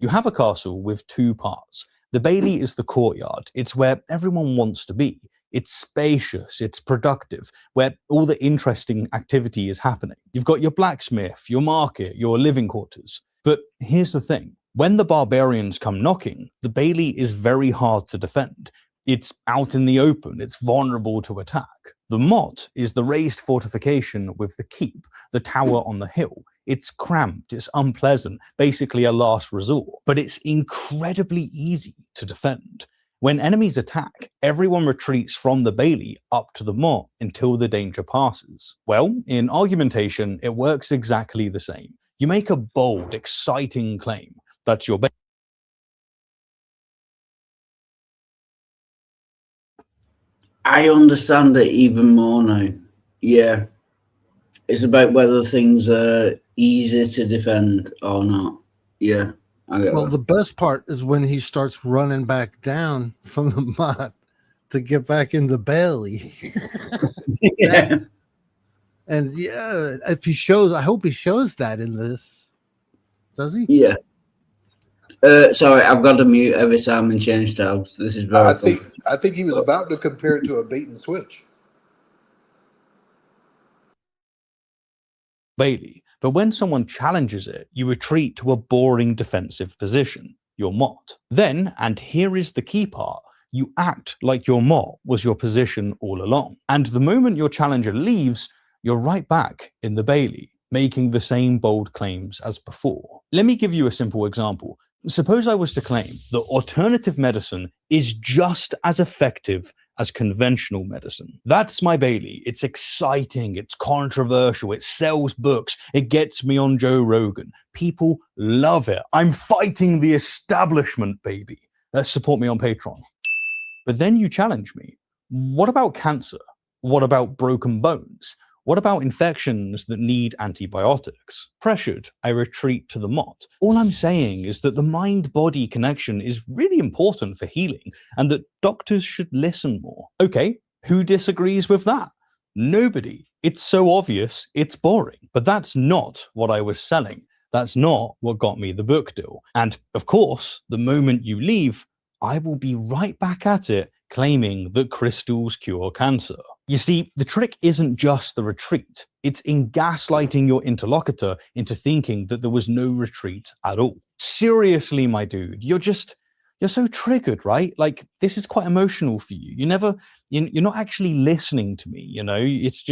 You have a castle with two parts. The Bailey is the courtyard. It's where everyone wants to be. It's spacious, it's productive, where all the interesting activity is happening. You've got your blacksmith, your market, your living quarters. But here's the thing. When the barbarians come knocking, the Bailey is very hard to defend. It's out in the open, it's vulnerable to attack. The motte is the raised fortification with the keep, the tower on the hill. It's cramped, it's unpleasant, basically a last resort, but it's incredibly easy to defend. When enemies attack, everyone retreats from the Bailey up to the motte until the danger passes. Well, in argumentation, it works exactly the same. You make a bold, exciting claim. That's your Bailey. I understand it even more now. Yeah. It's about whether things are easy to defend or not. Yeah. Well, the best part is when he starts running back down from the motte to get back in the Bailey. Yeah. And yeah, if he shows, I hope he shows that in this. Does he? Yeah. Sorry, I've got to mute every time and change tabs. This is very. I think he was about to compare it to a bait and switch. Bailey. But when someone challenges it, you retreat to a boring defensive position, your motte. Then, and here is the key part, you act like your motte was your position all along. And the moment your challenger leaves, you're right back in the Bailey, making the same bold claims as before. Let me give you a simple example. Suppose I was to claim that alternative medicine is just as effective as conventional medicine. That's my Bailey. It's exciting, it's controversial, it sells books, it gets me on Joe Rogan. People love it. I'm fighting the establishment, baby. Support me on Patreon. But then you challenge me. What about cancer? What about broken bones? What about infections that need antibiotics? Pressured, I retreat to the motte. All I'm saying is that the mind-body connection is really important for healing and that doctors should listen more. Okay, who disagrees with that? Nobody. It's so obvious, it's boring. But that's not what I was selling. That's not what got me the book deal. And of course, the moment you leave, I will be right back at it claiming that crystals cure cancer. You see, the trick isn't just the retreat. It's in gaslighting your interlocutor into thinking that there was no retreat at all. Seriously, my dude, you're so triggered, right? Like, this is quite emotional for you. You're not actually listening to me, you know? It's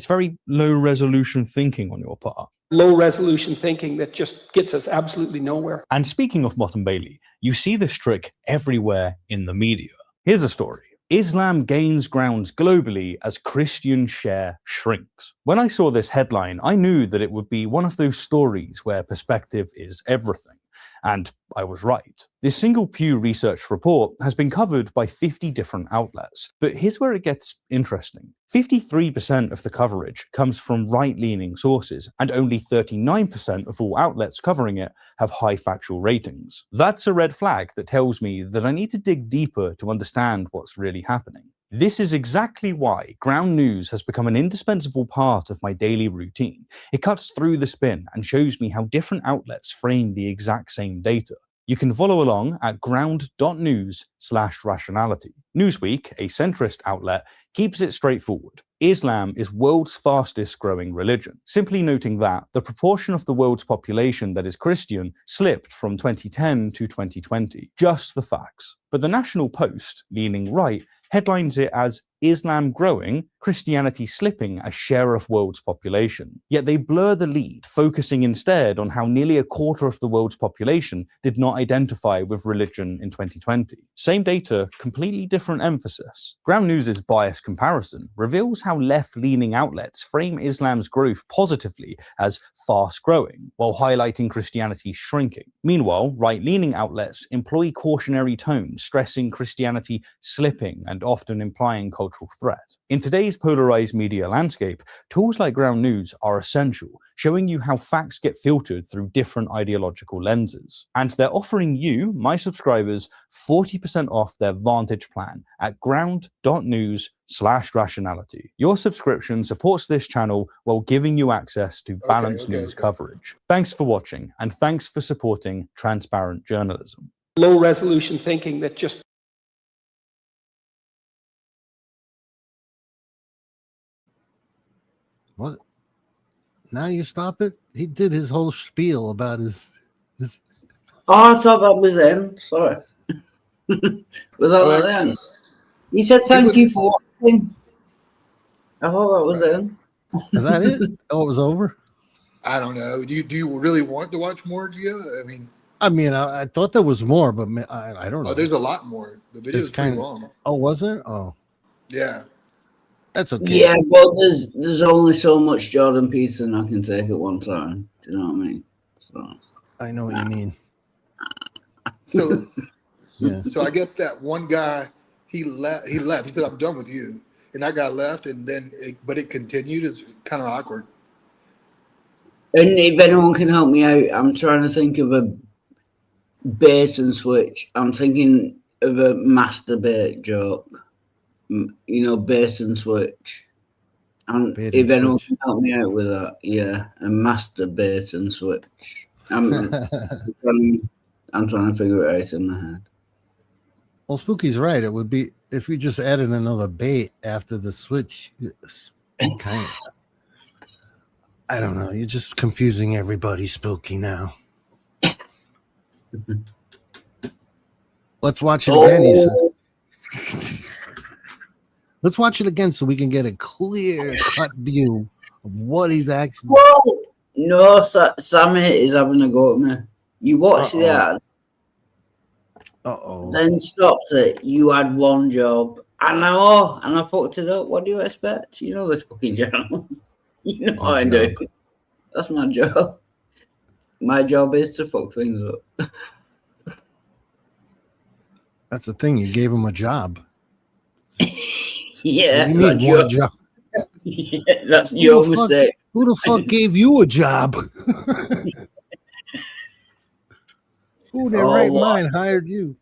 very low resolution thinking on your part. Low resolution thinking that just gets us absolutely nowhere. And speaking of Martin-Bailey, you see this trick everywhere in the media. Here's a story. Islam gains ground globally as Christian share shrinks. When I saw this headline, I knew that it would be one of those stories where perspective is everything. And I was right. This single Pew Research report has been covered by 50 different outlets. But here's where it gets interesting. 53% of the coverage comes from right-leaning sources, and only 39% of all outlets covering it have high factual ratings. That's a red flag that tells me that I need to dig deeper to understand what's really happening. This is exactly why ground news has become an indispensable part of my daily routine. It cuts through the spin and shows me how different outlets frame the exact same data. You can follow along at ground.news/rationality. Newsweek, a centrist outlet, keeps it straightforward. Islam is world's fastest growing religion, simply noting that the proportion of the world's population that is Christian slipped from 2010 to 2020. Just the facts. But the National Post, leaning right, headlines it as Islam growing, Christianity slipping as share of world's population. Yet they blur the lead, focusing instead on how nearly a quarter of the world's population did not identify with religion in 2020. Same data, completely different emphasis. Ground News' biased comparison reveals how left-leaning outlets frame Islam's growth positively as fast-growing, while highlighting Christianity's shrinking. Meanwhile, right-leaning outlets employ cautionary tones, stressing Christianity slipping and often implying cultural threat. In today's polarized media landscape, tools like Ground News are essential, showing you how facts get filtered through different ideological lenses. And they're offering you, my subscribers, 40% off their Vantage plan at ground.news/rationality. Your subscription supports this channel while giving you access to balanced news coverage. Thanks for watching, and thanks for supporting transparent journalism. Low resolution thinking that just What? Now you stop it? He did his whole spiel about his. Oh, I thought that was him. Sorry. Was that then? He said thank you for watching. I thought that was him. Is that it? Oh, it was over? I don't know. Do you really want to watch more, Gio? I mean, I thought there was more, but I don't know. Oh, there's a lot more. The video is pretty long. Oh, was it? Oh, yeah. That's okay. Yeah, well, there's only so much Jordan Peterson I can take at one time. Do you know what I mean? So I know what you mean. So, Yeah. so I guess that one guy, he left. He said, "I'm done with you," and that guy left, and then but it continued. It's kind of awkward. And if anyone can help me out, I'm trying to think of a bait and switch. I'm thinking of a masturbate joke. You know, bait and switch. And if anyone can help me out with that, yeah, a masturbate and switch. I'm trying to figure it out in my head. Well, Spooky's right. It would be if we just added another bait after the switch. Kind of. I don't know. You're just confusing everybody, Spooky, now. Let's watch it again, he said. Let's watch it again so we can get a clear-cut view of what he's actually... Whoa! No, Sammy is having a go at me. You watched the ad. Then stopped it. You had one job. I know, and I fucked it up. What do you expect? You know this fucking channel. You know what I do. That's my job. My job is to fuck things up. That's the thing. You gave him a job. Yeah. What do you mean one job? Yeah, that's your mistake. Who the fuck gave you a job? Who in their right mind hired you?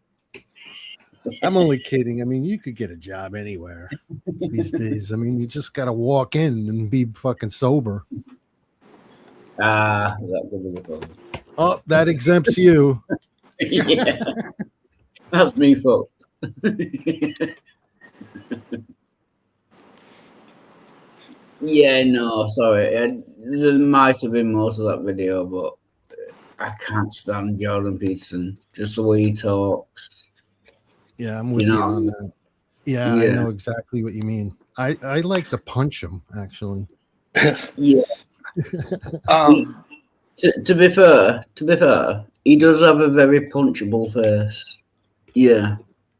I'm only kidding. I mean, you could get a job anywhere these days. I mean, you just got to walk in and be fucking sober. That would be fun. Oh, that exempts you. Yeah. That's me fucked. Yeah, no, sorry. There might have been most of that video, but I can't stand Jordan Peterson. Just the way he talks. Yeah, I'm with you on that. Yeah, I know exactly what you mean. I like to punch him, actually. Yeah. To be fair, he does have a very punchable face. Yeah.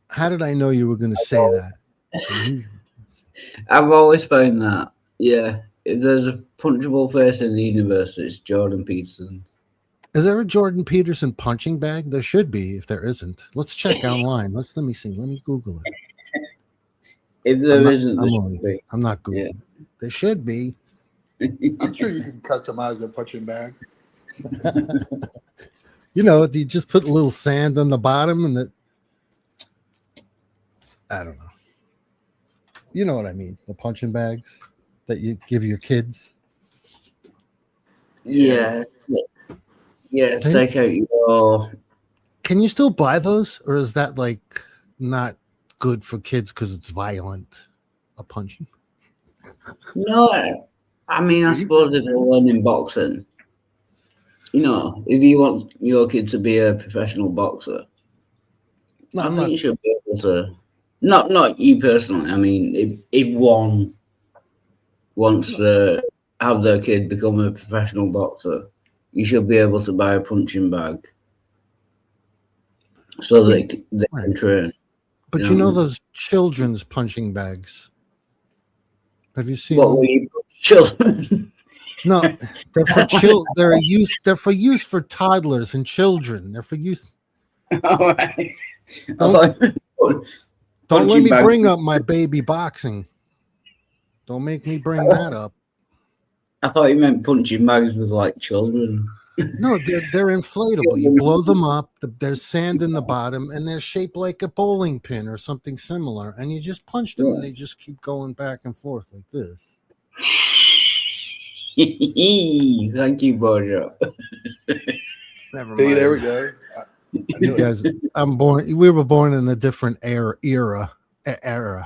How did I know you were going to say that? I've always found that. Yeah. If there's a punchable face in the universe, it's Jordan Peterson. Is there a Jordan Peterson punching bag? There should be. If there isn't, let's check online. Let me see. Let me Google it. If there isn't, I'm not Googling. Yeah. There should be. I'm sure you can customize the punching bag. You know, you just put a little sand on the bottom and I don't know. You know what I mean? The punching bags that you give your kids. Yeah. Yeah, take out your... Can you still buy those? Or is that like not good for kids because it's violent? A punching? No, I mean, I suppose if they're learning boxing, you know, if you want your kid to be a professional boxer, I think you should be able to, Not you personally. I mean, if one wants to have their kid become a professional boxer, you should be able to buy a punching bag so they can train. But you know those children's punching bags? Have you seen What them? were you children? No, they're for They're for use for toddlers and children. They're for use. All right. Don't let me bring up my baby boxing. Don't make me bring that up. I thought you meant punching bags with like children. No, they're inflatable. You blow them up. There's sand in the bottom, and they're shaped like a bowling pin or something similar. And you just punch them, and they just keep going back and forth like this. Thank you, Bojo. Never See, mind. there we go. You guys, we were born in a different era. Error.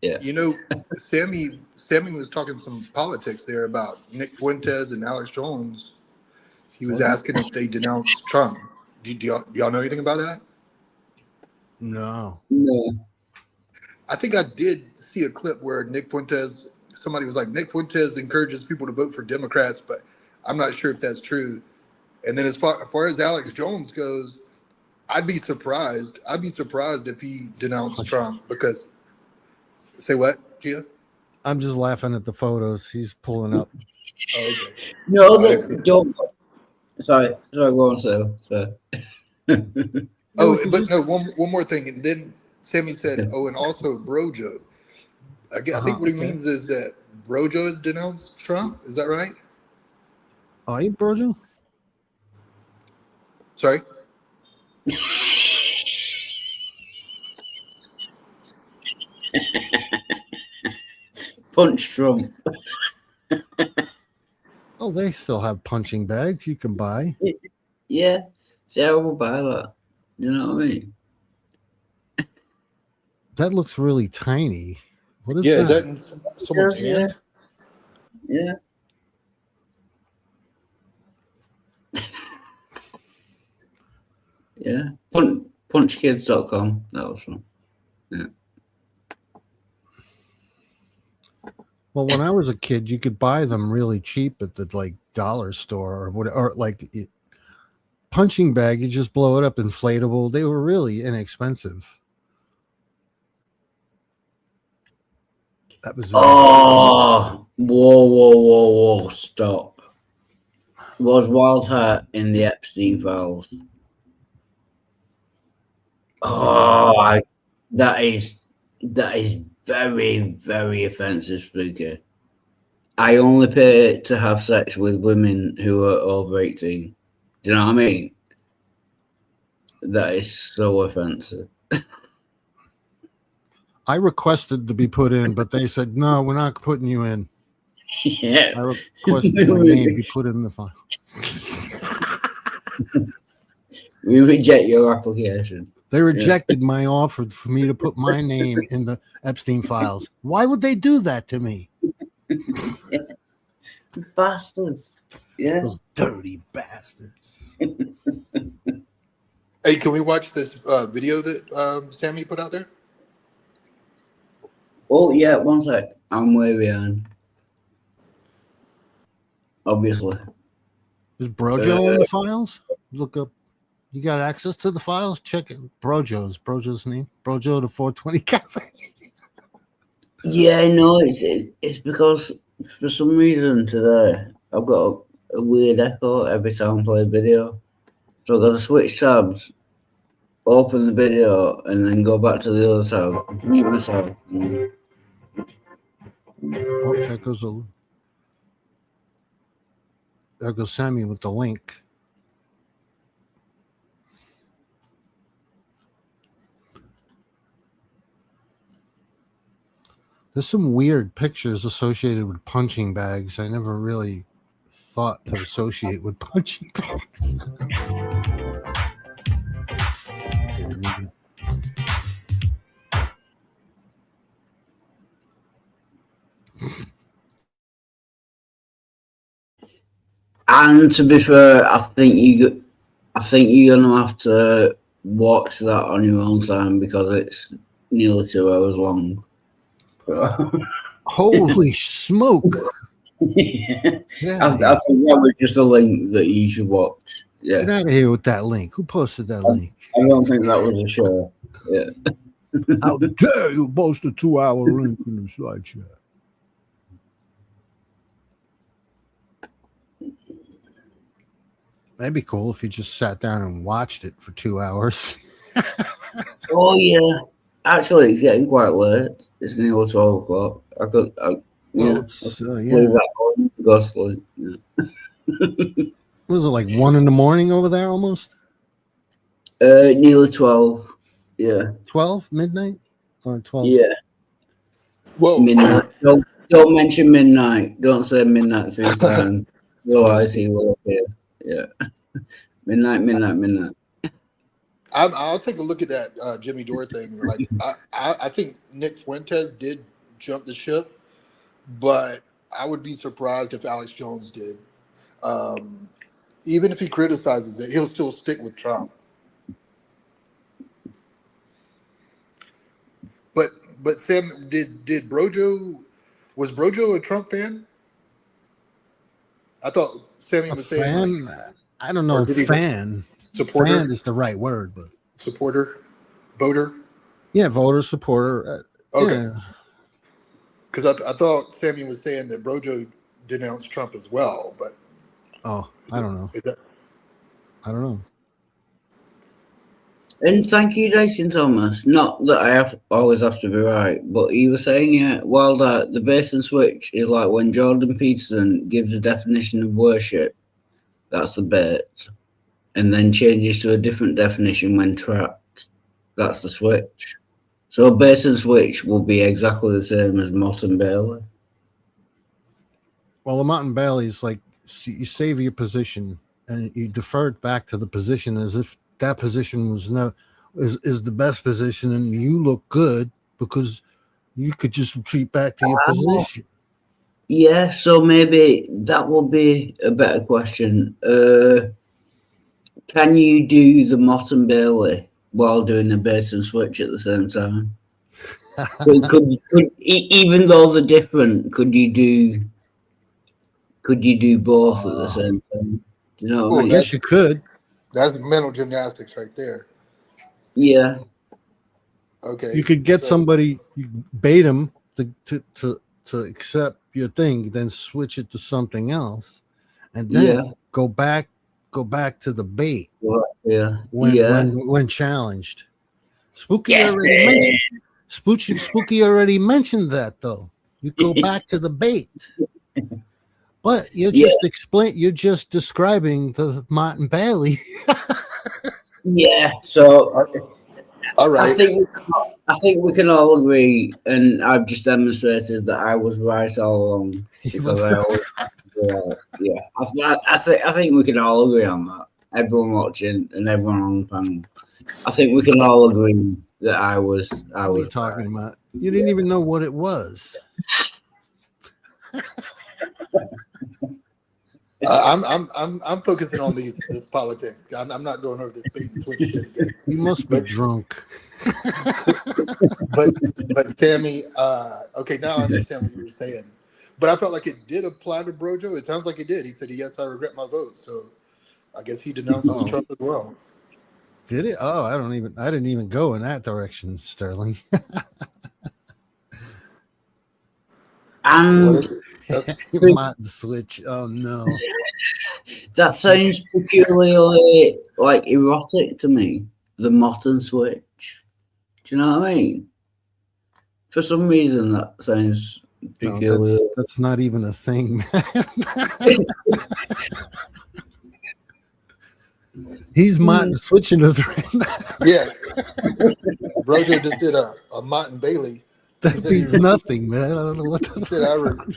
Yeah. You know, Sammy was talking some politics there about Nick Fuentes and Alex Jones. He was asking if they denounced Trump. Do y'all know anything about that? No. I think I did see a clip where somebody was like, Nick Fuentes encourages people to vote for Democrats, but I'm not sure if that's true. And then as far as Alex Jones goes, I'd be surprised. I'd be surprised if he denounced Trump because. Say what, Gia? I'm just laughing at the photos he's pulling up. Oh, okay. No, don't. Sorry, go on, sir. But no, one more thing. And then Sammy said, oh, and also Brojo. I think what he means is that Brojo has denounced Trump. Is that right? Oh, ain't Brojo? Sorry? Punch Trump. Oh, they still have punching bags you can buy. Yeah, see, I will buy that. You know what I mean? That looks really tiny. What is Yeah, that? is that in someone's hand? Yeah. Yeah. Punchkids.com. That was fun. Yeah. Well, when I was a kid, you could buy them really cheap at the dollar store or whatever. Or punching bag, you just blow it up, inflatable. They were really inexpensive. That was. Whoa! Stop. Was Wildheart in the Epstein files? That is very, very offensive, Spooky. I only pay to have sex with women who are over 18. Do you know what I mean? That is so offensive. I requested to be put in, but they said, no, we're not putting you in. Yeah. I requested my name be put in the file. We reject your application. They rejected my offer for me to put my name in the Epstein files. Why would they do that to me? Bastards. Yeah. Those dirty bastards. Hey, can we watch this video that Sammy put out there? Oh, yeah, one sec. I'm way behind. Obviously. Is Brojo in the files? Look up. You got access to the files? Check it. Brojo's name. Brojo the 420 Cafe. Yeah, no, it's because for some reason today I've got a weird echo every time I play a video. So I've got to switch tabs, open the video, and then go back to the other tab. Mute myself. Oh, there goes Sammy with the link. There's some weird pictures associated with punching bags. I never really thought to associate with punching bags. And to be fair, I think you're gonna have to watch that on your own time because it's nearly 2 hours long. Holy smoke! I think that was just a link that you should watch. Yeah. Get out of here with that link. Who posted that link? I don't think that was a show. Yeah. How dare you post a 2-hour link in the slideshow? That'd be cool if you just sat down and watched it for 2 hours. Oh yeah. Actually, it's getting quite late. It's nearly 12 o'clock. Go sleep. Yeah. Was it like 1 in the morning over there almost? Nearly 12. Yeah. 12 midnight or 12? Yeah. Whoa. Midnight. Don't mention midnight. Don't say midnight 3 times. Otherwise he will appear. Yeah. Midnight. I'll take a look at that Jimmy Dore thing. Like I think Nick Fuentes did jump the ship, but I would be surprised if Alex Jones did. Even if he criticizes it, he'll still stick with Trump. But Sam, was Brojo a Trump fan? I thought Sammy was saying fan. I don't know. Fan. Supporter. Fan is the right word, but supporter, voter. Yeah, voter, supporter. Okay. Yeah. Because I thought Sammy was saying that Brojo denounced Trump as well, but I don't know. I don't know. And thank you, Dyson Thomas. Not that I always have to be right, but he was saying, while the base and switch is like when Jordan Peterson gives a definition of worship, that's the bait, and then changes to a different definition when trapped, that's the switch. So base and switch will be exactly the same as Mott and Bailey. Well, the Mott and Bailey is like you save your position and you defer it back to the position as if that position was is the best position, and you look good because you could just retreat back to your position. Yeah, so maybe that will be a better question. Can you do the Mott and Bailey while doing the base and switch at the same time? could even though they're different, could you do both at the same time? Do you know what I mean? Yes, you could. That's mental gymnastics right there. Yeah. Okay. You could get somebody, you bait them to accept your thing, then switch it to something else, and then go back to the bait. Yeah. When challenged. Spooky already mentioned that though. You go back to the bait. But you're just describing the Mott and Bailey. Yeah. So all right. I think we can all agree, and I've just demonstrated that I was right all along because I always I think we can all agree on that. Everyone watching and everyone on the panel. I think we can all agree that I was What are you talking about? You didn't even know what it was. I'm focusing on this politics. I'm not going over this bait and switch shit again. You must be drunk. but Sammy, okay, now I understand what you were saying. But I felt like it did apply to Brojo. It sounds like it did. He said, "Yes, I regret my vote." So I guess he denounces Trump as well. Did it? Oh, I didn't even go in that direction, Sterling. And Mott and switch. Oh no. That sounds peculiarly like erotic to me. The Mott and switch. Do you know what I mean? For some reason, that sounds peculiar. No, that's not even a thing, man. He's Mott and switching us right now. Yeah. Brojo just did a Mott and Bailey. That means nothing, man. I don't know what he said.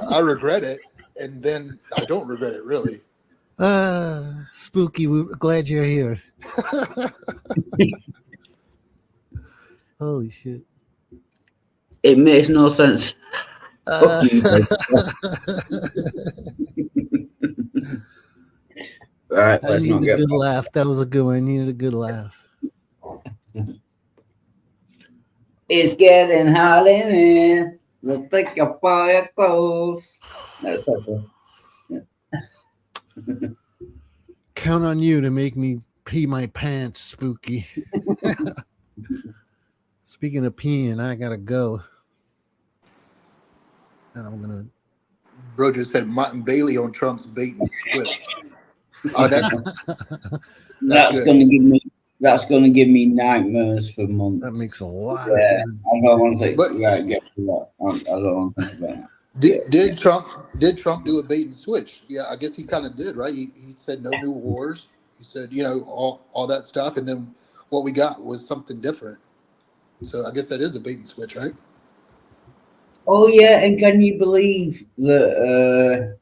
I regret it, and then I don't regret it, really. Spooky. We're glad you're here. Holy shit! It makes no sense. Right, I let's not needed a get good laugh. That was a good one. I needed a good laugh. It's getting hot in here. Let's take your fire clothes. That's okay. Count on you to make me pee my pants, Spooky. Speaking of peeing, I gotta go. And I'm gonna. Bro just said Martin Bailey on Trump's bait and switch. Oh, That's good. gonna give me. That's gonna give me nightmares for months. That makes a lot. Yeah, I don't want to But- get to that. I don't want to think about that. Did Trump do a bait and switch? Yeah, I guess he kind of did, right? He said no new wars. He said, all that stuff, and then what we got was something different. So I guess that is a bait and switch, right? Oh yeah, and can you believe that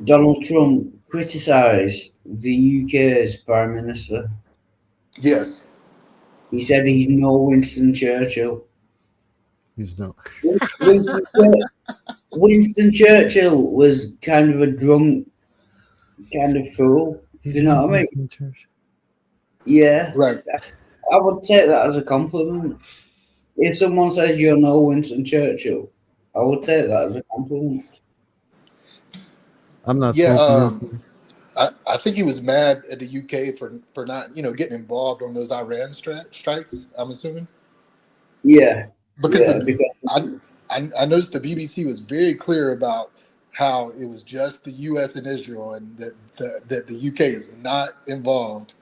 Donald Trump criticised the UK's Prime Minister? Yes. He said he's no Winston Churchill. He's no. Winston Churchill was kind of a drunk kind of fool. You know what I mean? Yeah. Right. I would take that as a compliment. If someone says you're no Winston Churchill, I would take that as a compliment. I'm not Yeah. smoking. I think he was mad at the UK for not getting involved on those Iran strikes. I'm assuming. Yeah. Because I noticed the BBC was very clear about how it was just the US and Israel, and that the UK is not involved.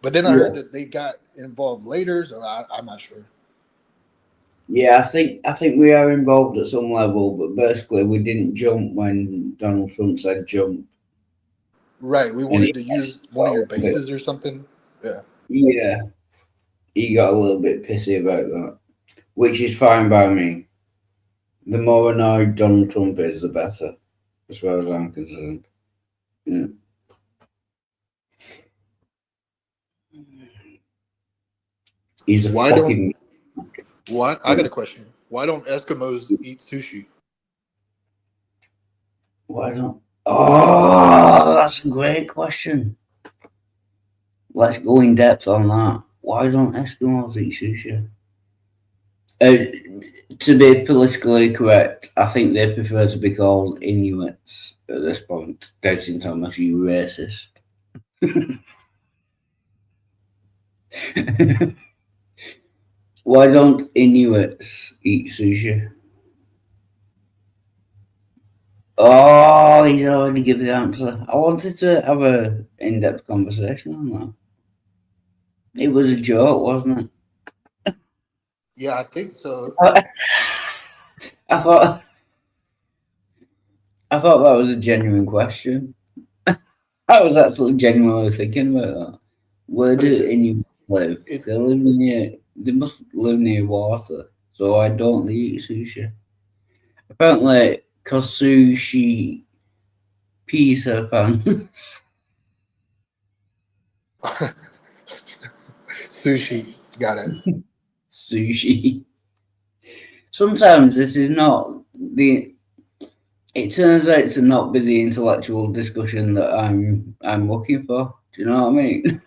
But then I heard that they got involved later, so I'm not sure. Yeah, I think we are involved at some level, but basically we didn't jump when Donald Trump said jump. Right, we wanted to use one of your bases or something. Yeah. Yeah, he got a little bit pissy about that, which is fine by me. The more annoyed Donald Trump is, the better, as far as I'm concerned. Yeah. He's a fucking. Why? I got a question. Why don't Eskimos eat sushi? Why don't? Oh, that's a great question. Let's go in depth on that. Why don't Eskimos eat sushi? To be politically correct, I think they prefer to be called Inuits at this point. Doubting Thomas, you racist. Why don't Inuits eat sushi? Oh, he's already given the answer. I wanted to have a in-depth conversation on that. It was a joke, wasn't it? Yeah, I think so. I thought that was a genuine question. I was actually genuinely thinking about that. Where do Inuits live? They live near. They must live near water, so I don't eat sushi. Apparently, cause sushi pees her pants. Sushi, got it. Sushi. Sometimes this is not the. It turns out to not be the intellectual discussion that I'm looking for. Do you know what I mean?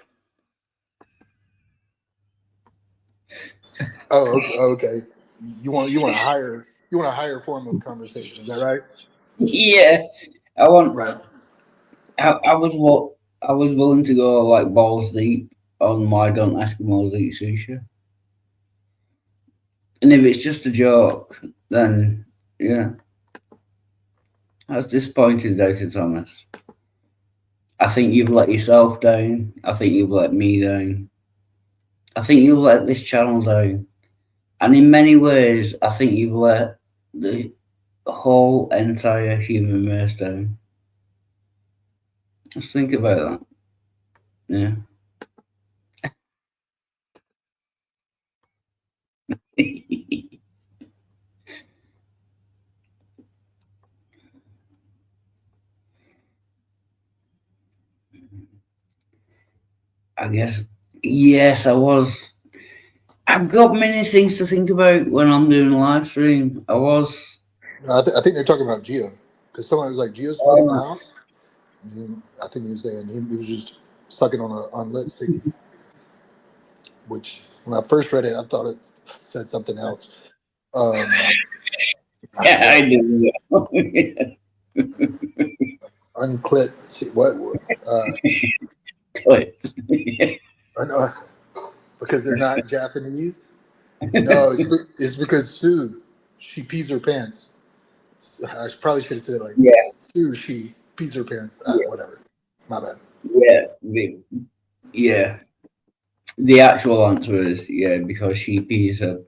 Oh, okay. You want a higher form of conversation. Is that right? Yeah, I want. Right. I was willing to go like balls deep on why don't Eskimos eat sushi. And if it's just a joke, then yeah. That's disappointing, Dr. Thomas. I think you've let yourself down. I think you've let me down. I think you've let this channel down. And in many ways, I think you've let the whole entire human race down. Just think about that. Yeah. I guess, yes, I was. I've got many things to think about when I'm doing a live stream. I was. I think they're talking about Geo, because someone was like, Geo's still in the house. I think he was saying he was just sucking on a unlit sticky, which when I first read it, I thought it said something else. Yeah, I do. Unclit. What? Clit. I know, because they're not Japanese. No, it's because Sue, she pees her pants. I probably should have said like Sue, she pees her pants. Whatever. My bad. Yeah. The actual answer is because she pees her.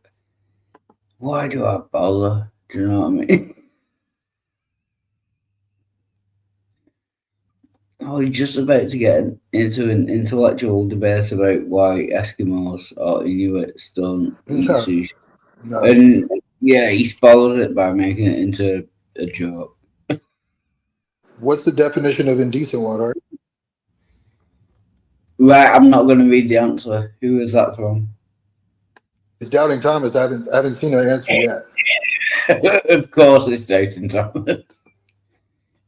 Why do I bother? Do you know what I mean? I was just about to get into an intellectual debate about why Eskimos or Inuits don't eat sushi. No. And he spoils it by making it into a joke. What's the definition of indecent, Art? Right, I'm not going to read the answer. Who is that from? It's Doubting Thomas. I haven't seen an answer yet. Of course, it's Doubting Thomas.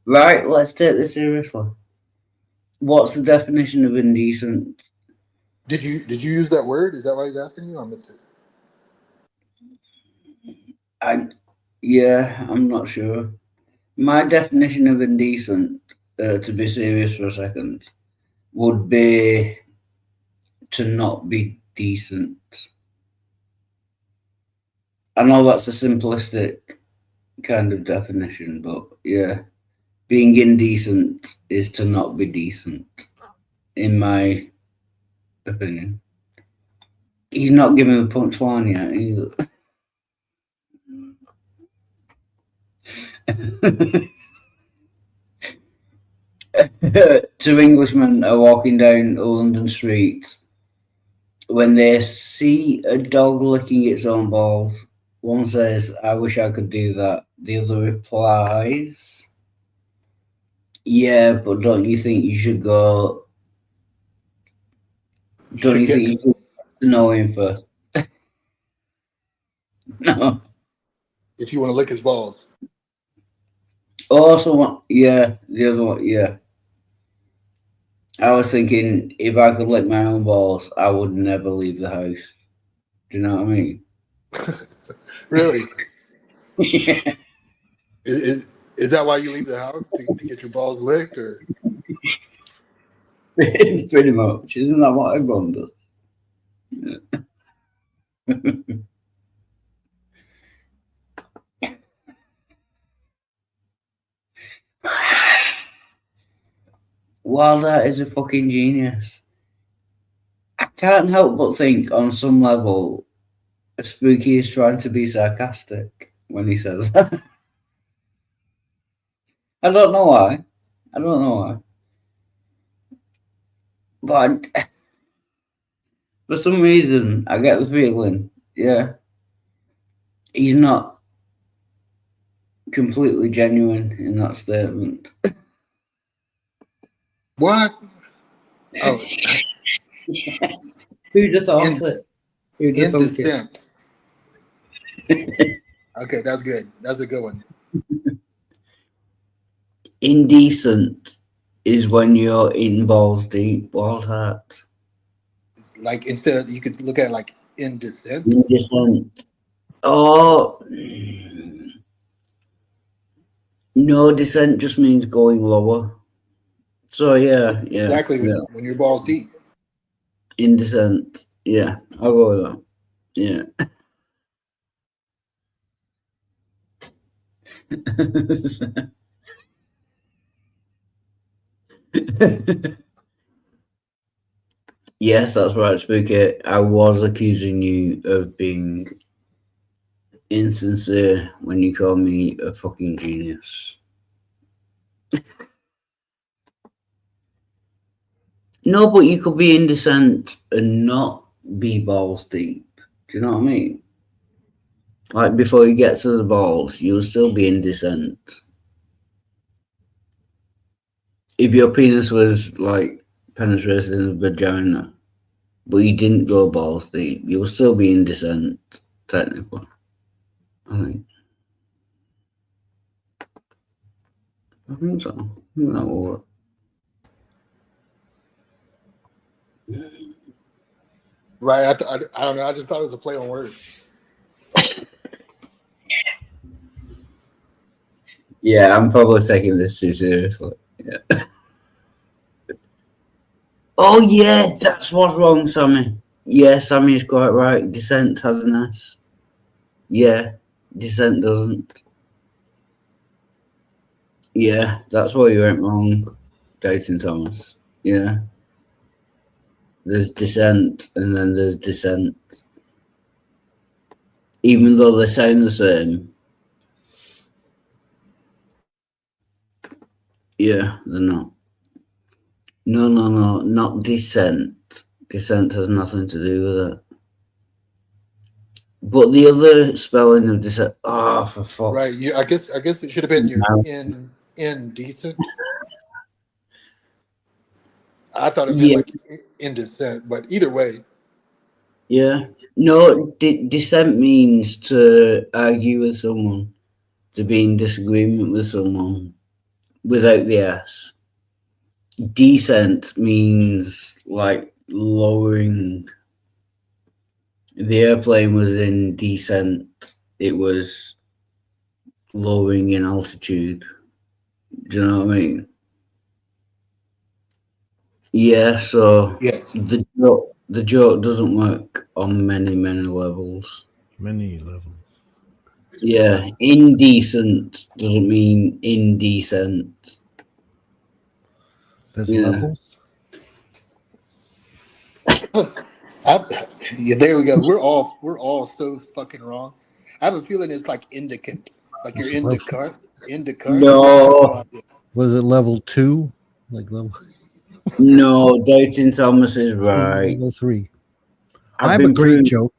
Right, let's take this seriously. What's the definition of indecent? Did you use that word? Is that why he's asking you? I missed it. I'm not sure. My definition of indecent, to be serious for a second, would be to not be decent. I know that's a simplistic kind of definition, but being indecent is to not be decent, in my opinion. He's not giving a punchline yet either. Two Englishmen are walking down a London street when they see a dog licking its own balls. One says, "I wish I could do that." The other replies, "Yeah, but don't you think you should go? Don't you think you should know him first?" No. If you want to lick his balls. Also, the other one, I was thinking if I could lick my own balls, I would never leave the house. Do you know what I mean? Really? Yeah. Is that why you leave the house to get your balls licked, or? Pretty much, isn't that what everyone does? Wilder is a fucking genius. I can't help but think, on some level, Spooky is trying to be sarcastic when he says that. I don't know why. But for some reason, I get the feeling, he's not completely genuine in that statement. What? Oh. Who'd have thought it? Indecent. Okay, that's good. That's a good one. Indecent is when you're in balls deep, wild heart. Like, instead of, you could look at it like indecent. Indecent. Oh, no, descent just means going lower. So Exactly. When your balls deep. Indecent. Yeah, I'll go with that. Yeah. Yes, that's right, Spooky. I was accusing you of being insincere when you called me a fucking genius. No, but you could be indecent and not be balls deep. Do you know what I mean? Like, before you get to the balls, you'll still be indecent. If your penis was, like, penetrated in the vagina, but you didn't go balls deep, you'll still be indecent, technically. I think so. I think that will work. Right. I don't know. I just thought it was a play on words. Yeah, I'm probably taking this too seriously. Yeah. Oh yeah, that's what's wrong, Sammy. Yeah, Sammy is quite right. Descent has an S. Yeah, Descent doesn't. Yeah, that's where you went wrong, Dayton Thomas. Yeah. There's Descent and then there's Descent. Even though they sound the same. Yeah, they're not. No, not Descent. Descent has nothing to do with it. But the other spelling of Descent, oh, for fuck's Right. Yeah, I guess it should have been your indecent. I thought it meant like indecent, but either way. Yeah. No, dissent means to argue with someone, to be in disagreement with someone without the S. Descent means like lowering. The airplane was in descent. It was lowering in altitude. Do you know what I mean? Yeah, so yes. The joke doesn't work on many levels. Many levels. Yeah, indecent doesn't mean indecent. There's levels. Yeah, there we go. We're all so fucking wrong. I have a feeling it's like indicant, like you're in the cut. No. Was it level 2? Like level? No, Dayton Thomas is right. Level 3. I have a great joke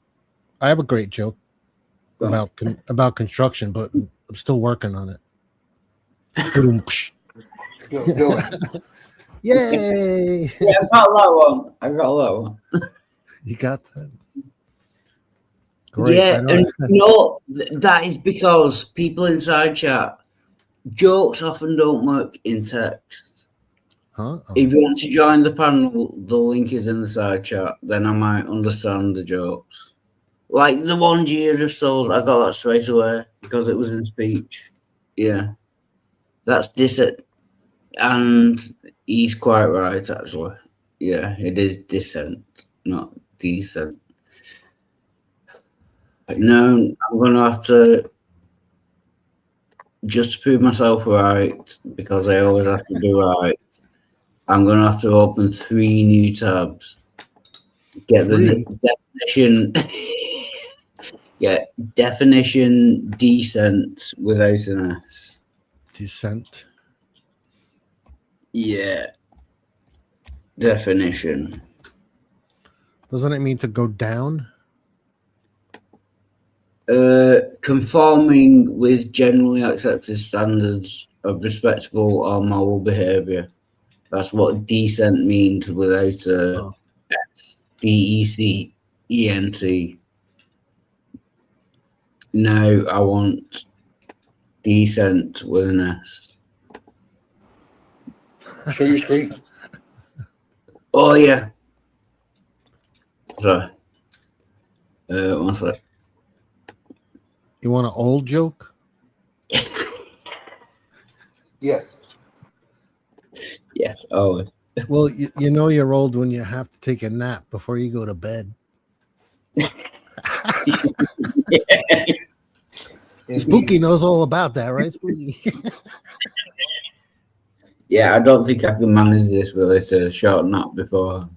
about construction, but I'm still working on it. Go. Yay! Yeah, I got that one. You got that? Great. Yeah, and no, that is because people inside chat, jokes often don't work in text. Huh? Oh. If you want to join the panel, the link is in the side chat, then I might understand the jokes. Like the one you just told, I got that straight away because it was in speech. Yeah. That's dissent. And he's quite right, actually. Yeah, it is dissent, not decent. No, I'm going to have to, just to prove myself right, because I always have to be right, I'm going to have to open 3 new tabs. Get the definition. Yeah, definition decent without an S. Descent. Yeah. Definition. Doesn't it mean to go down? Conforming with generally accepted standards of respectable or moral behaviour. That's what decent means without a S. DECENT. Now I want decent with an S. Show your screen. Oh yeah. Sorry. One sec. You want an old joke? Yes. Yes, always. Well, you know you're old when you have to take a nap before you go to bed. Spooky knows all about that, right, Spooky? Yeah, I don't think I can manage this with a short nap before.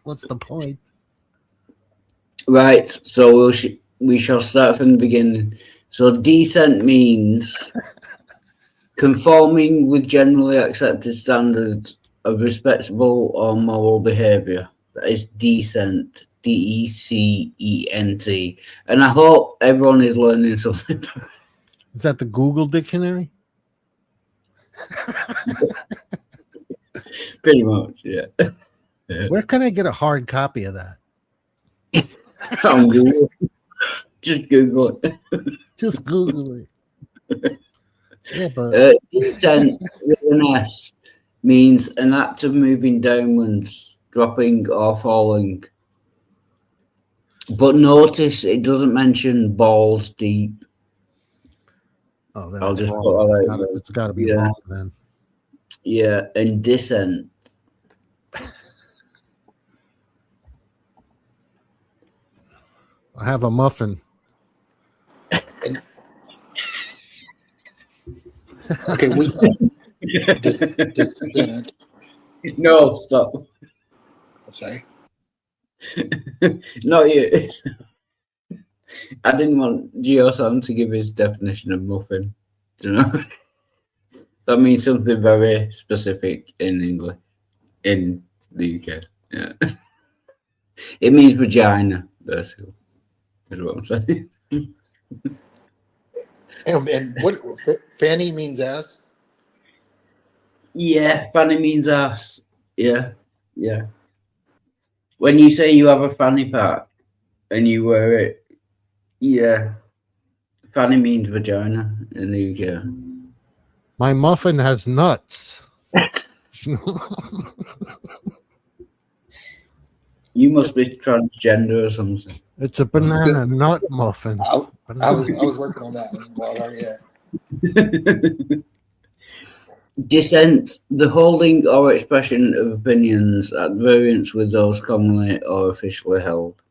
What's the point? Right, so we shall start from the beginning. So decent means conforming with generally accepted standards of respectable or moral behaviour. That is decent. DECENT. And I hope everyone is learning something. Is that the Google dictionary? Pretty much, yeah. Where can I get a hard copy of that? On Google. Just Google it. Just Google it. Yeah, but decent with an S means an act of moving downwards, dropping or falling. But notice it doesn't mention balls deep. Oh, then I'll it's just wrong. put that out there. It's got to be Yeah. wrong then. Yeah, and descent. I have a muffin. Okay, descent. No, stop. I'm sorry. Not you. I didn't want Geo-san to give his definition of muffin. Do you know? That means something very specific in English, in the UK. Yeah. It means vagina, basically, is what I'm saying. And what fanny means ass? Yeah, fanny means ass. Yeah, yeah. When you say you have a fanny pack and you wear it, yeah, fanny means vagina in the UK. My muffin has nuts. You must be transgender or something. It's a banana nut muffin. I was working on that one. Well, yeah. Dissent, the holding or expression of opinions at variance with those commonly or officially held.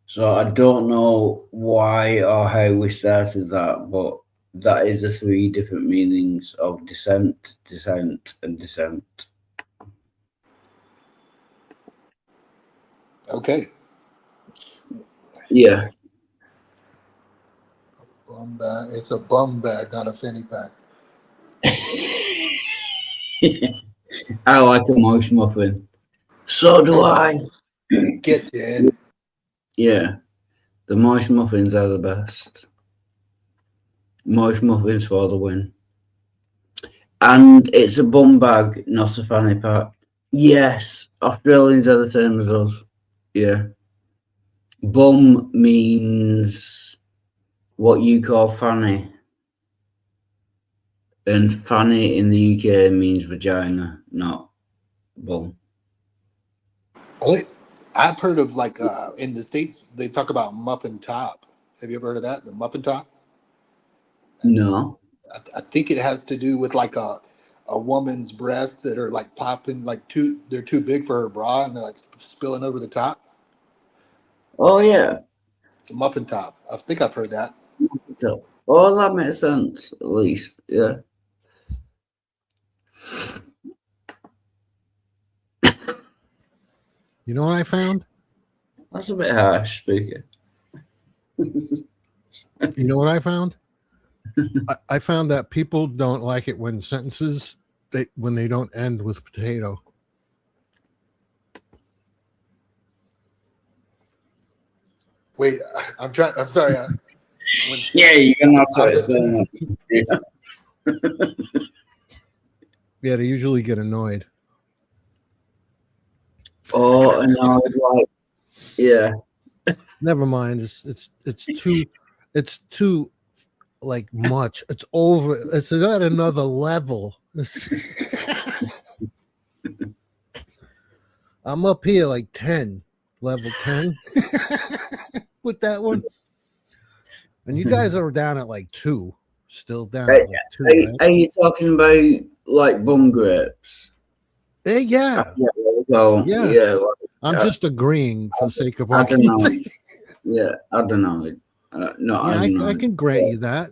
So I don't know why or how we started that, but that is the three different meanings of dissent, dissent, and dissent. Okay. Yeah. Bum bag. It's a bum bag, not a fanny pack. I like a moist muffin. So do I. Get in. Yeah. The moist muffins are the best. Moist muffins for the win. And it's a bum bag, not a fanny pack. Yes, Australians are the same as us. Yeah. Bum means what you call fanny. And fanny in the UK means vagina, not bum. I've heard of like in the States, they talk about muffin top. Have you ever heard of that? The muffin top? No. I think it has to do with like a woman's breasts that are like popping, like they're too big for her bra and they're like spilling over the top. Oh, yeah. The muffin top. I think I've heard that. Oh, that makes sense, at least. Yeah. You know what I found? That's a bit harsh speaking. You know what I found? I found that people don't like it when sentences when they don't end with potato. Wait, I'm trying. I'm sorry. Yeah, you're gonna have to explain that. Yeah, they usually get annoyed. Oh, no, like, yeah. Never mind. It's too like much. It's over. It's at another level. I'm up here like 10, level 10 with that one. And you guys are down at like 2, still down at like 2. Right? Are you talking about like bum grapes? Yeah. So, Yeah. Like, I'm just agreeing for the sake of I don't know. argument. Yeah, I don't know. No, Yeah, I can grant you that.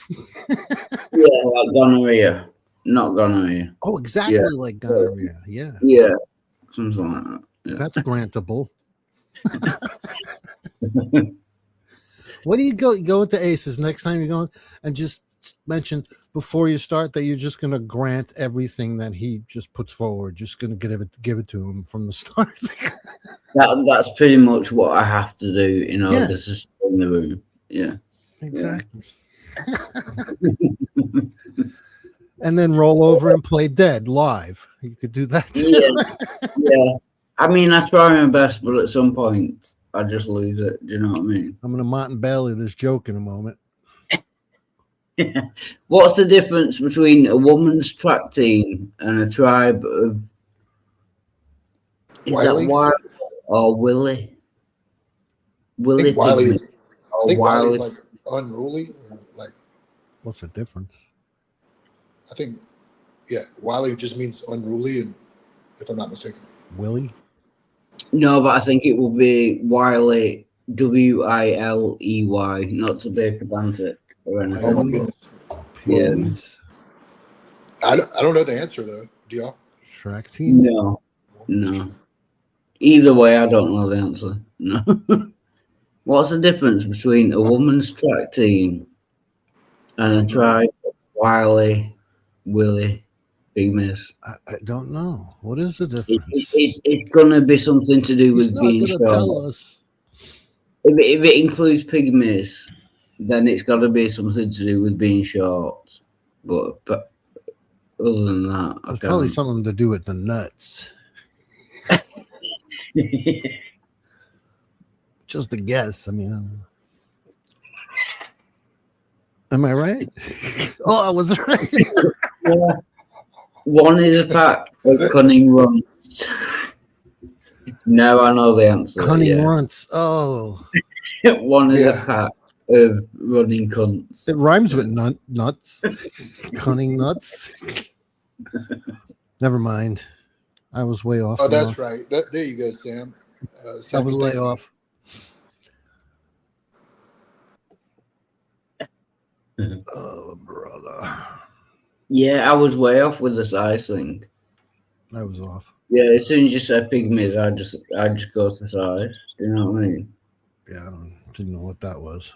Yeah, like gonorrhea, not gonorrhea. Oh, exactly like gonorrhea. Yeah. Yeah, something like that. Yeah. That's grantable. What do you go into Aces next time you go and just mention before you start that you're just going to grant everything that he just puts forward, just going to give it to him from the start. That's pretty much what I have to do in order to stay in the room. Yeah, exactly. And then roll over and play dead live. You could do that. Yeah. I mean, I try my best, but at some point, I just lose it. Do you know what I mean? I'm going to Martin Bailey this joke in a moment. What's the difference between a woman's track team and a tribe of? Is Wiley? that Wiley or Willie? I think Wiley Pigman is. I or think Wiley's Wiley? like unruly. Like, What's the difference? I think, yeah, Wiley just means unruly, and if I'm not mistaken. Willie? No, but I think it will be Wiley, Wiley, not to be pedantic or anything. Oh my goodness. Yeah. I don't know the answer though. Do y'all? Track team? No. Either way, I don't know the answer. No. What's the difference between a woman's track team and a tribe of Wiley, Willie, Big Miss? I don't know. What is the difference? It's gonna be something to do He's with not being gonna short. tell us. If it includes pygmies, then it's got to be something to do with being short. But other than that, I It's probably can't. something to do with the nuts. Just a guess. I mean, am I right? Oh, I was right. Yeah. One is a pack of cunning runts. No, I know the answer. Cunning yeah. runts. Oh. One is a pack of running cunts. It rhymes with nuts. Cunning nuts. Never mind. I was way off. Oh, the that's mark. right. There you go, Sam. I Sam, was way thank you. off. Oh, brother. Yeah, I was way off with the size thing. I was off. Yeah, as soon as you said pygmies, I just go to size. Do you know what I mean? Yeah, didn't know what that was.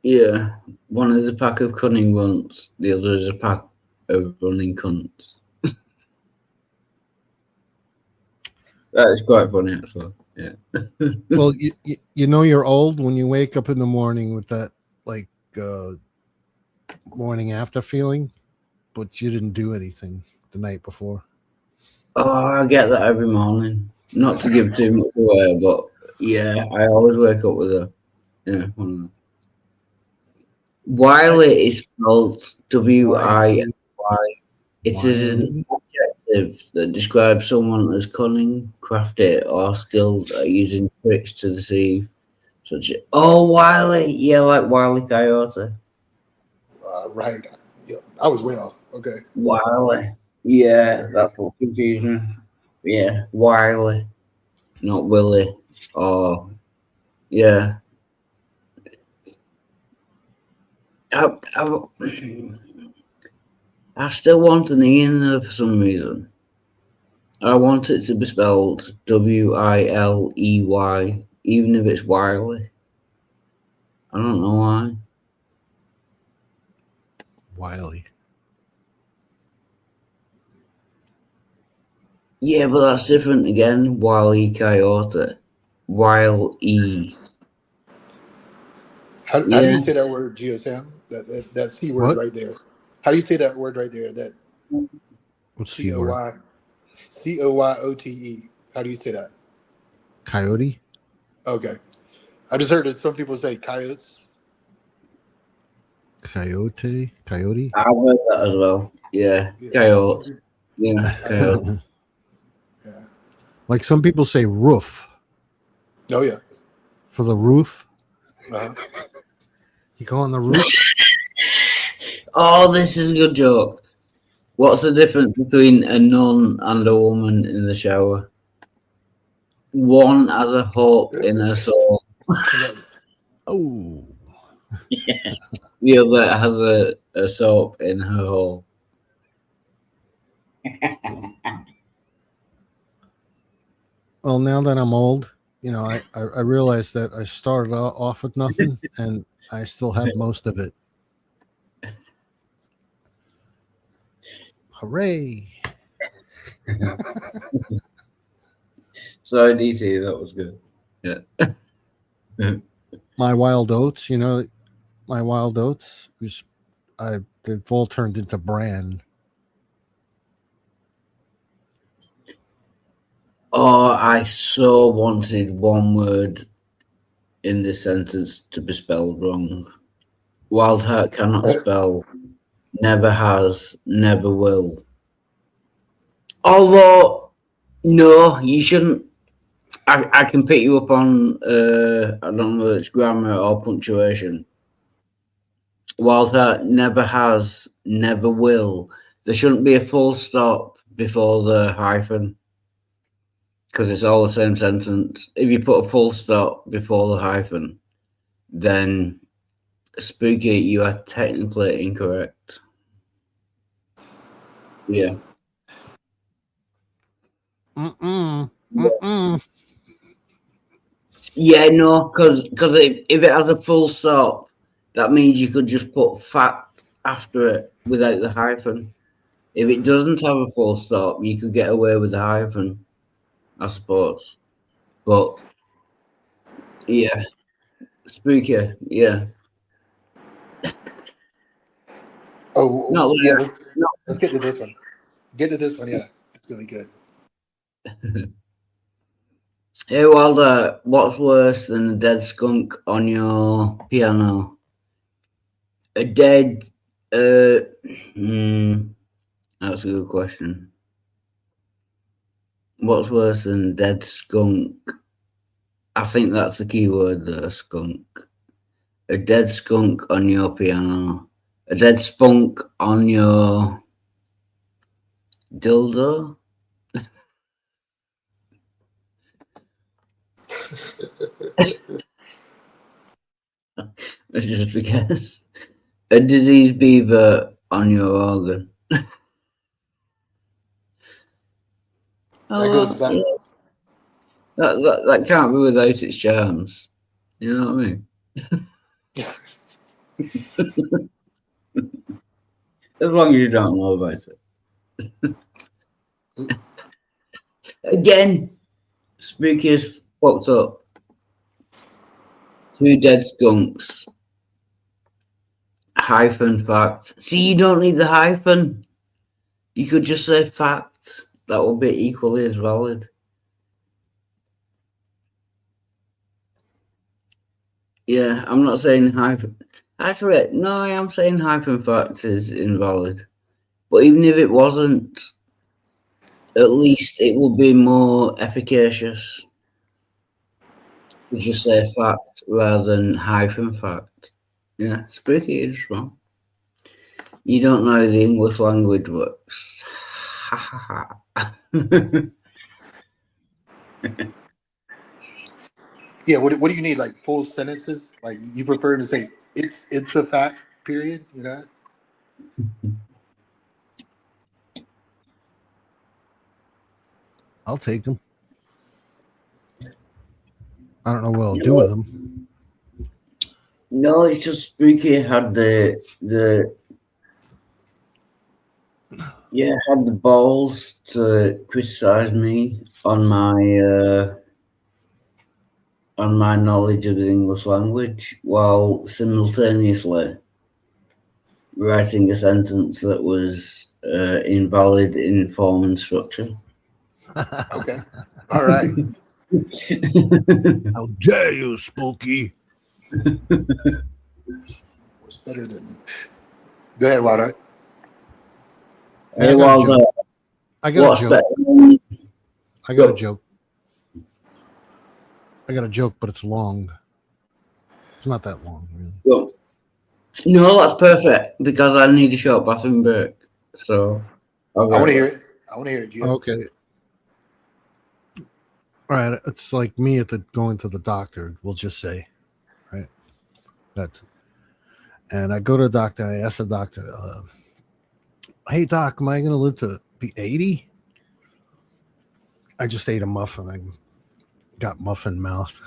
Yeah, one is a pack of cunning runts, the other is a pack of running cunts. That is quite funny, actually. Yeah. Well, you know you're old when you wake up in the morning with that like morning after feeling, but you didn't do anything the night before. Oh, I get that every morning. Not to give too much away, but yeah, I always wake up with a one of them. Wiley is spelled Wiley. It is an adjective that describes someone as cunning, crafty, or skilled at using tricks to deceive. Such as, Wiley, yeah, like Wiley Coyote. Right. Yeah, I was way off. Okay. Wiley. Yeah, that's what confused me. Yeah, Wiley, not Willie. Oh, yeah. I still want an E in there for some reason. I want it to be spelled Wiley, even if it's Wiley. I don't know why. Wiley. Yeah, but that's different again. Wiley Coyote. Wiley. How do you say that word, Gio Sam? That C word What? right there. How do you say that word right there? That What's C word? Coyote. How do you say that? Coyote. Okay. I just heard that some people say coyotes. Coyote. I've heard that as well. Yeah. Coyote. Yeah, coyote. Like some people say roof. Oh yeah. For the roof. Uh-huh. You go on the roof. Oh, this is a good joke. What's the difference between a nun and a woman in the shower? One has a hope in her soul. Oh. Yeah. The other has a soap in her hole. Well, now that I'm old, I realize that I started off with nothing and I still have most of it. Hooray. Sorry, DC, that was good. Yeah. My wild oats, they've all turned into brand. Oh, I so wanted one word in this sentence to be spelled wrong. Wildheart cannot spell, never has, never will. Although, no, you shouldn't. I can pick you up on, I don't know if it's grammar or punctuation. Wildheart never has, never will. There shouldn't be a full stop before the hyphen, because it's all the same sentence. If you put a full stop before the hyphen, then Spooky, you are technically incorrect. Yeah. Yeah, no, because if it has a full stop, that means you could just put fact after it without the hyphen. If it doesn't have a full stop, you could get away with the hyphen, I suppose. But yeah, Spooky, yeah. Oh, No, yeah. Let's get to this one. Get to this one. Yeah, it's gonna be good. Hey Wilder, what's worse than a dead skunk on your piano? A dead that's a good question. What's worse than dead skunk? I think that's the key word there, skunk. A dead skunk on your piano. A dead spunk on your dildo? That's just a guess. A diseased beaver on your organ. That goes back. That can't be without its charms. You know what I mean? As long as you don't know about it. Again, Spooky is fucked up. 2 dead skunks. Hyphen fact. See, you don't need the hyphen. You could just say fact. That will be equally as valid. Yeah, I'm not saying hyphen. Actually, no, I am saying hyphen fact is invalid. But even if it wasn't, at least it would be more efficacious to just say fact rather than hyphen fact. Yeah, Spooky is wrong. You don't know how the English language works. Ha ha ha. Yeah, what do you need? Like full sentences? Like you prefer to say it's a fact, period, you know? I'll take them. I don't know what I'll do with them. No, it's just Spooky had the balls to criticize me on my knowledge of the English language while simultaneously writing a sentence that was invalid in form and structure. Okay. All right. How dare you, Spooky? What's better than? Go ahead, Wilder. Hey, Wilder. I got a joke. I got a joke. I got a joke, but it's long. It's not that long, really. Well, no, that's perfect because I need a short bathroom break. So I want to hear it. I want to hear it, Gio. Okay. All right. It's like me going to the doctor, we'll just say. Right. And I go to the doctor. I ask the doctor, hey, doc, am I going to live to be 80? I just ate a muffin. I got muffin mouth.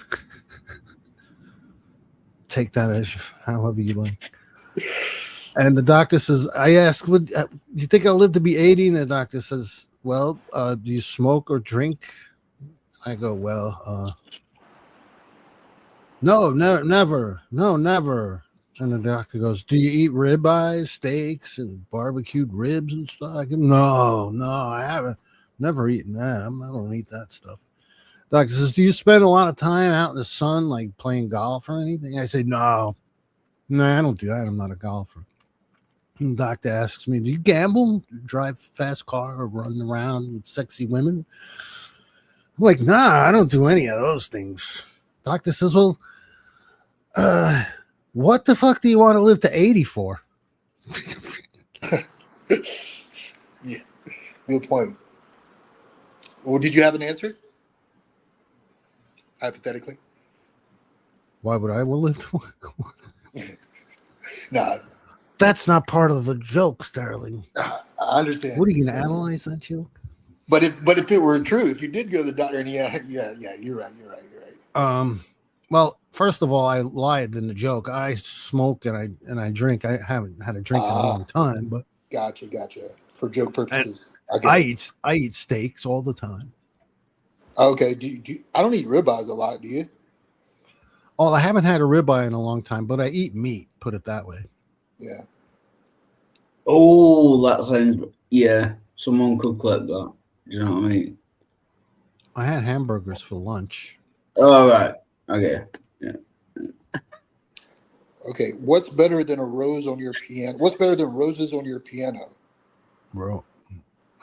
Take that as however you like. And the doctor says, I ask, would you think I'll live to be 80? And the doctor says, well, do you smoke or drink? I go, well, no, never. No, never. And the doctor goes, do you eat ribeyes, steaks, and barbecued ribs and stuff? I go, no, I haven't. Never eaten that. I don't eat that stuff. Doctor says, do you spend a lot of time out in the sun, like playing golf or anything? I say, no. No, I don't do that. I'm not a golfer. The doctor asks me, do you gamble, drive a fast car, or run around with sexy women? I'm like, nah, I don't do any of those things. Doctor says, well, what the fuck do you want to live to 80 for? Yeah, good point. Well, did you have an answer? Hypothetically? Why would I live to? No. That's not part of the joke, Sterling. I understand. What are you going to analyze that joke? But if it were true, if you did go to the doctor and you're right. Well, first of all, I lied in the joke. I smoke and I drink. I haven't had a drink in a long time, but gotcha. For joke purposes, I eat steaks all the time. Okay. I don't eat ribeyes a lot. Do you? Oh, I haven't had a ribeye in a long time, but I eat meat. Put it that way. Yeah. Oh, that sounds. Yeah, someone could clip that. Do you know what I mean? I had hamburgers for lunch. Oh, right. Okay. Yeah. Okay. What's better than a rose on your piano? What's better than roses on your piano? Bro,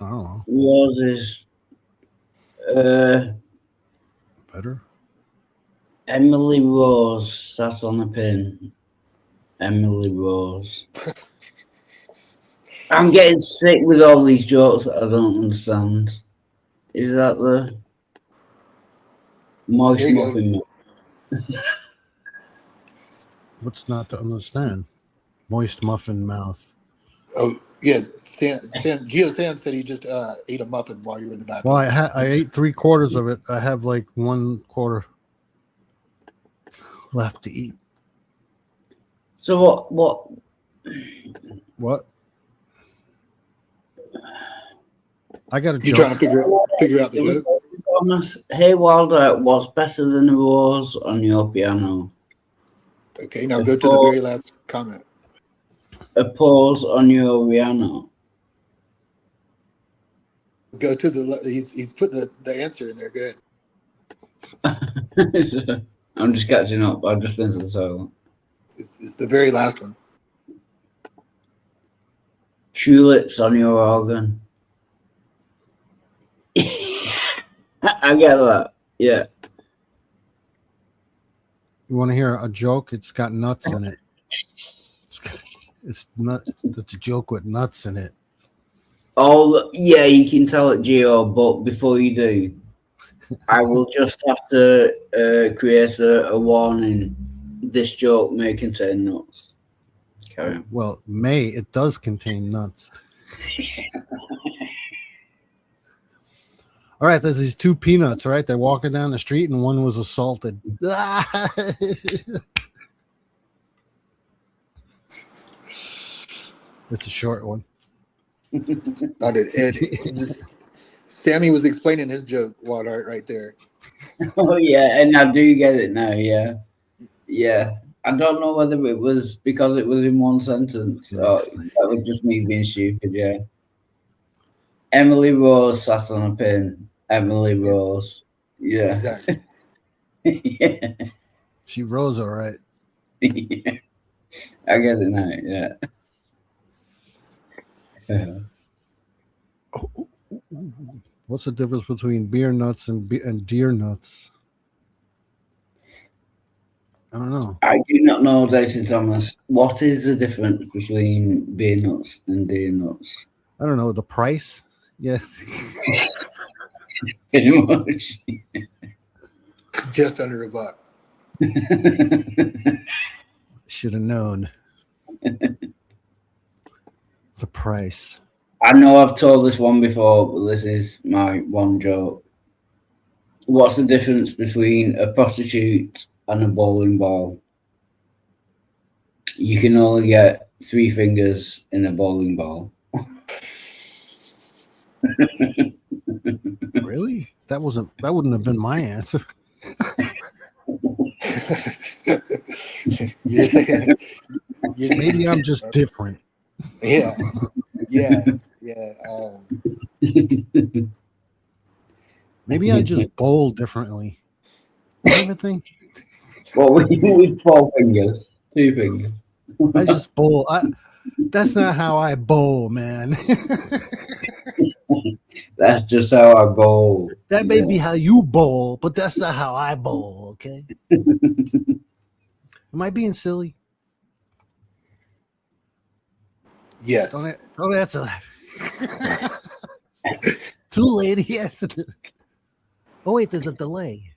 I don't know. Roses. Better. Emily Rose sat on a pin. Emily Rose. I'm getting sick with all these jokes that I don't understand. Is that the moist muffin? What's not to understand? Moist muffin mouth. Oh yes, Sam said he just ate a muffin while you were in the bathroom. Well, I ate 3/4 of it. I have like 1/4 left to eat. So what? I got a You joke. trying to figure out the joke? Hey Wilder, what's better than a rose on your piano? Okay, now go to the very last comment. A pause on your piano. Go to the. He's put the answer in there. Good. I'm just catching up. I've just been to the silent. It's the very last one. Tulips on your organ. I get that. Yeah. You want to hear a joke? It's got nuts in it. It's a joke with nuts in it. Yeah, you can tell it, Gio, but before you do, I will just have to create a warning. This joke may contain nuts. Carry on. Well, it does contain nuts. All right, there's these two peanuts, right? They're walking down the street and one was assaulted. It's a short one. Sammy was explaining his joke, Walter, right there. Oh yeah, and I do get it now. Yeah. I don't know whether it was because it was in one sentence. Or that was just me being stupid. Yeah. Emily Rose sat on a pin. Emily Rose. Yeah. Exactly. Yeah. She rose all right. Yeah. I get it now. Yeah. What's the difference between beer nuts and deer nuts? I don't know. I do not know, Jason Thomas. What is the difference between beer nuts and deer nuts? I don't know. The price? Yeah. Pretty much. Just under $1. Should have known. The price. I know I've told this one before, but this is my one joke. What's the difference between a prostitute and a bowling ball? You can only get 3 fingers in a bowling ball. Really? That wouldn't have been my answer. Maybe I'm just different. Yeah. Maybe I just bowl differently. What do you think? Well, with 4 fingers, 2 fingers. I just bowl. That's not how I bowl, man. That's just how I bowl. That may be how you bowl, but that's not how I bowl. Okay. Am I being silly? Yes. Don't answer that. Too late. Yes. Oh wait, there's a delay.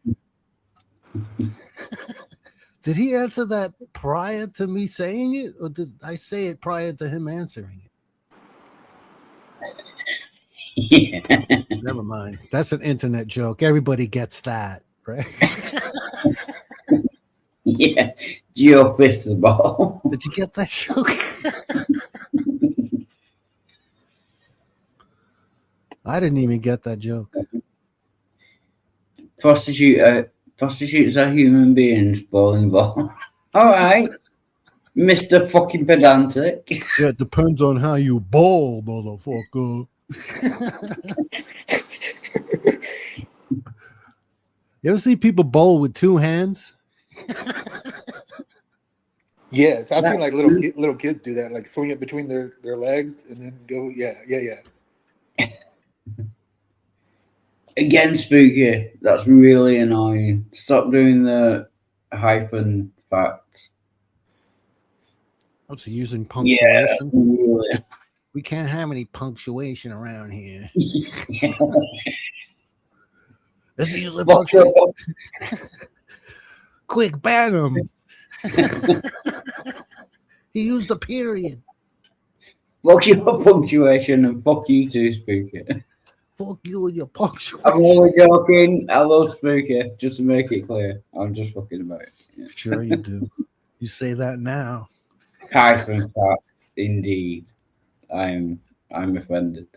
Did he answer that prior to me saying it, or did I say it prior to him answering it? Yeah. Never mind. That's an internet joke. Everybody gets that, right? Yeah. Geo fist the ball. Did you get that joke? I didn't even get that joke. Prostitutes are human beings, bowling ball. All right, Mr. Fucking Pedantic. Yeah, it depends on how you bowl, motherfucker. You ever see people bowl with two hands? Yes, I've seen like little kids do that, like swing it between their legs and then go. Yeah. Again, Spooky. That's really annoying. Stop doing the hyphen fact. What's he using punctuation? Yeah, really. We can't have any punctuation around here. This is using punctuation. Quick, ban him. He used a period. Fuck your punctuation and fuck you too, Spooky. Fuck you and your punctuation. I'm only joking. I love Spooky, just to make it clear. I'm just fucking about it. Yeah. Sure you do. You say that now. Hyphen fact, indeed. I'm offended.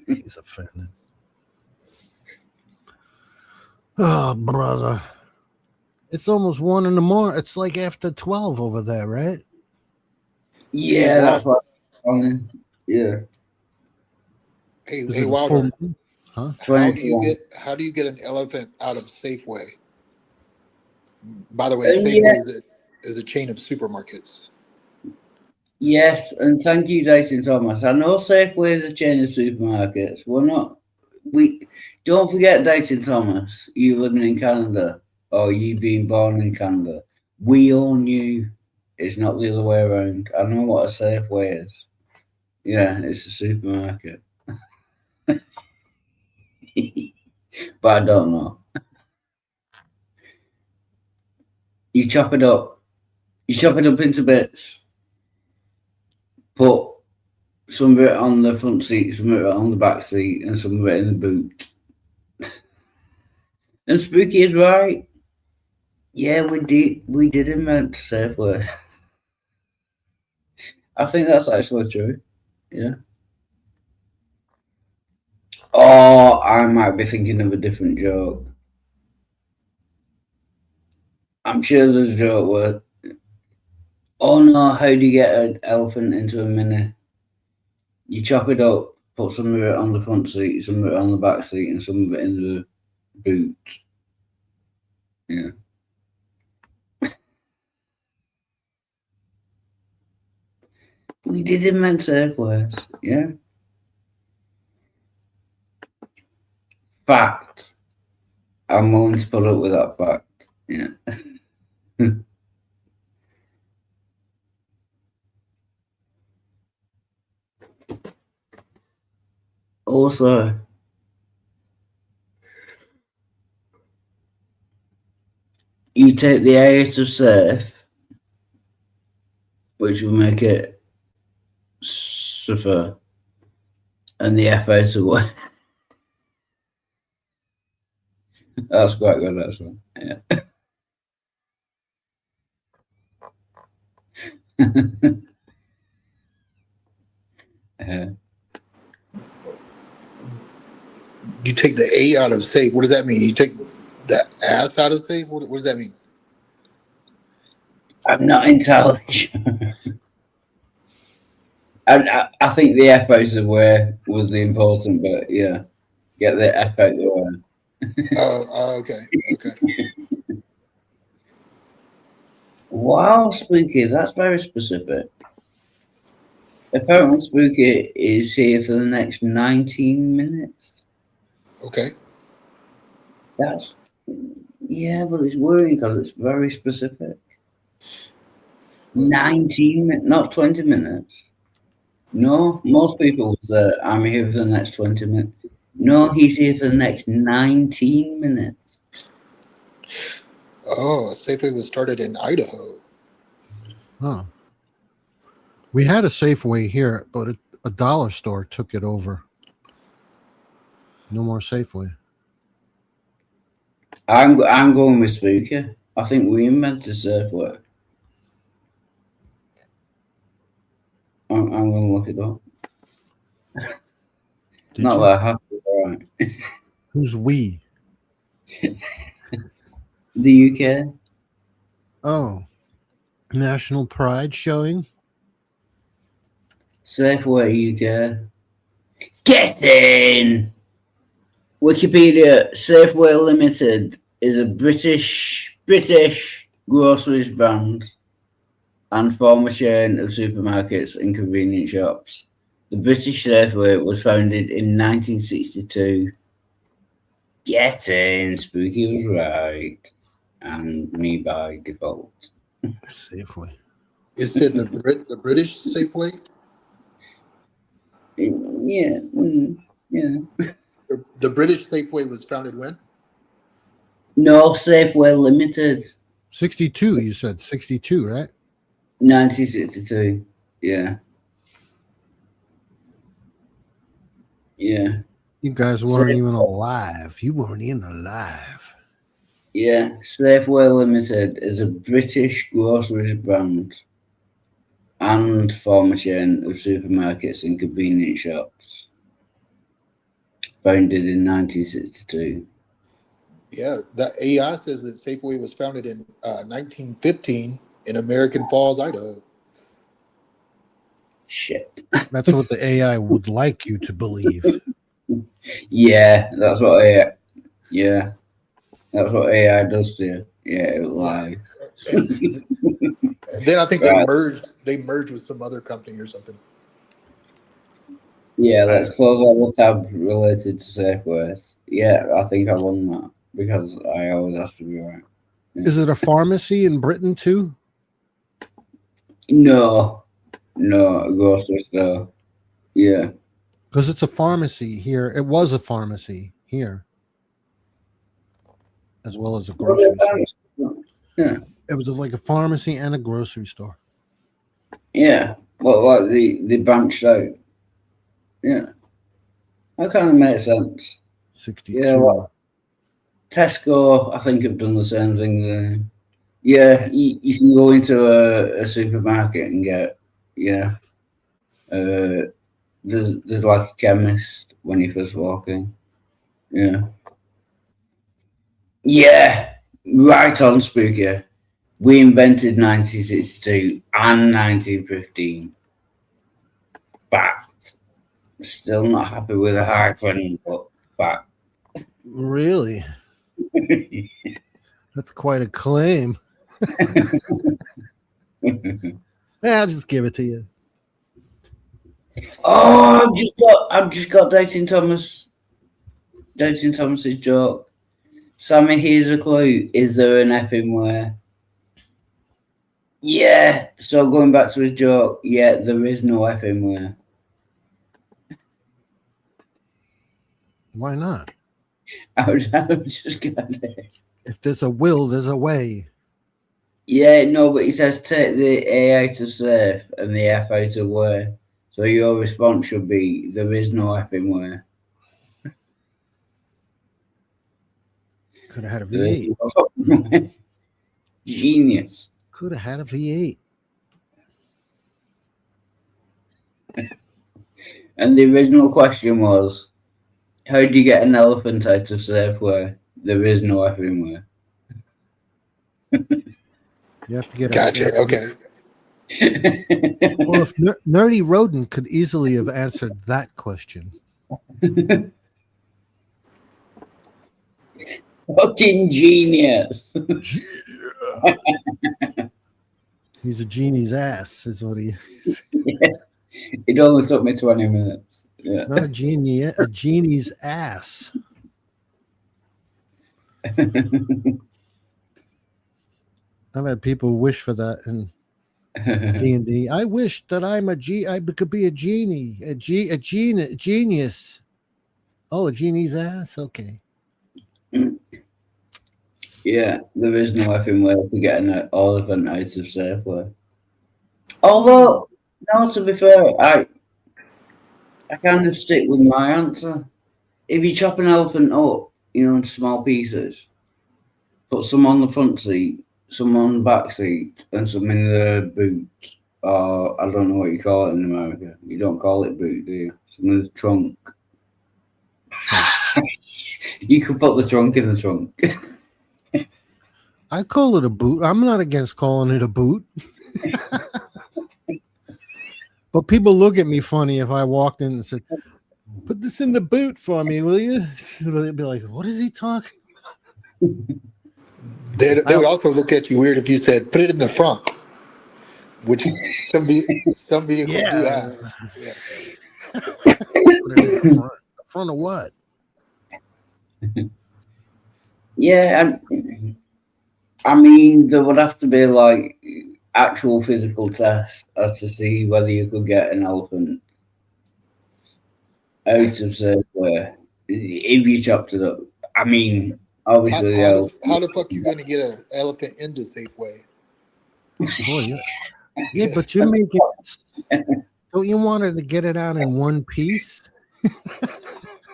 He's offended. Oh, brother. It's almost 1 in the morning. It's like after 12 over there, right? Yeah, that's what I'm yeah. Hey, Wilder. Huh? How do you get an elephant out of Safeway? By the way, Safeway is a chain of supermarkets. Yes, and thank you, Dyson Thomas. I know Safeway is a chain of supermarkets. We don't forget, Dyson Thomas, you living in Canada or you being born in Canada. We own you. It's not the other way around. I know what a Safeway is. Yeah, it's a supermarket. But I don't know. You chop it up. You chop it up into bits. Put some of it on the front seat, some of it on the back seat, and some of it in the boot. And Spooky is right. Yeah, we did invent Safeway. I think that's actually true. Yeah. Oh, I might be thinking of a different joke. I'm sure there's a joke where, oh no, how do you get an elephant into a mini? You chop it up, put some of it on the front seat, some of it on the back seat, and some of it in the boot. Yeah. We did invent Safeways, yeah. Fact. I'm willing to put up with that fact. Yeah. Also, you take the A out of safe, which will make it suffer, and the F out of way. That's quite good, actually. Yeah. You take the A out of safe. What does that mean? You take the ass out of safe? What does that mean? I'm not entirely sure. I think the F out of the way was the important bit, yeah. Get the F out of the way. Oh, okay. Wow, Spooky, that's very specific. Apparently, Spooky is here for the next 19 minutes. Okay. That's, yeah, but it's worrying because it's very specific. 19 minutes, not 20 minutes. No, most people say, I'm here for the next 20 minutes. No, he's here for the next 19 minutes. Oh, Safeway was started in Idaho. Huh. We had a Safeway here, but a dollar store took it over. No more Safeway. I'm going with Spooky. I think we invented Safeway. I'm going to look it up. Not that I have to, right? Who's we? The UK. Oh, National Pride showing. Safeway UK. Get in! Wikipedia, Safeway Limited is a British groceries brand and former chain of supermarkets and convenience shops. The British Safeway was founded in 1962. Get in, Spooky was right. And me by default. Safeway. Is it the British Safeway? Yeah. Yeah. The British Safeway was founded when? No, Safeway Limited. 62, you said 62, right? 1962. Yeah. Yeah. You guys weren't even alive. You weren't even alive. Yeah. Safeway Limited is a British groceries brand and former chain of supermarkets and convenience shops. Founded in 1962. Yeah, that AI says that Safeway was founded in 1915 in American Falls, Idaho. Shit. That's what the AI would like you to believe. Yeah, that's what AI. Yeah, that's what AI does to you. Yeah, it lies. And then I think they merged with some other company or something. Yeah, let's close all the tab related to Safeways. Yeah, I think I won that because I always have to be right. Yeah. Is it a pharmacy in Britain too? No, a grocery store. Yeah. Because it's a pharmacy here. It was a pharmacy here, as well as a grocery store. Yeah. It was like a pharmacy and a grocery store. Yeah. Well, like the branched out. Yeah. That kind of makes sense. 62. Yeah, well, Tesco, I think, have done the same thing there. Yeah, you can go into a supermarket and get, yeah. There's like a chemist when you first walk in. Yeah. Yeah. Right on, Spooky. We invented 1962 and 1915. Fact. Still not happy with a hyphen, but fact. Really? That's quite a claim. Yeah, I'll just give it to you. Oh, I've just got Dating Thomas's joke. Sammy, here's a clue. Is there an effing where? Yeah. So going back to his joke, yeah, there is no effing where. Why not? I was just gonna. If there's a will, there's a way. Yeah, no, but he says take the A out of safe and the F out of where. So your response should be there is no effing where. Could have had a V8. Genius. Could have had a V8. And the original question was, how do you get an elephant out of safe where there is no effing where? You have to get Gotcha. Okay. Well, if Nerdy Rodent could easily have answered that question. Fucking genius. He's a genie's ass, is what he is. Yeah. It only took me 20 minutes. Yeah. Not a genie, a genie's ass. I've had people wish for that in D&D. I wish that I could be a genie, a genius. Oh, a genie's ass? Okay. Yeah, there is no effing way to get an elephant out of Safeway. Although, no, to be fair, I kind of stick with my answer. If you chop an elephant up, into small pieces, put some on the front seat, some on the back seat, and some in the boot, or I don't know what you call it in America. You don't call it boot, do you? Some in the trunk. You could put the trunk in the trunk. I call it a boot. I'm not against calling it a boot. But people look at me funny if I walked in and said, "Put this in the boot for me, will you?" They'd be like, "What is he talking about?" They would also look at you weird if you said, "Put it in the front," which some vehicles do have. Yeah. Put it in the front. The front of what? Yeah, I mean, there would have to be like actual physical tests as to see whether you could get an elephant out of Safeway if you chopped it up. I mean, obviously, how the fuck you going to get an elephant into Safeway? Boy, yeah, but you make it. Don't you want to get it out in one piece?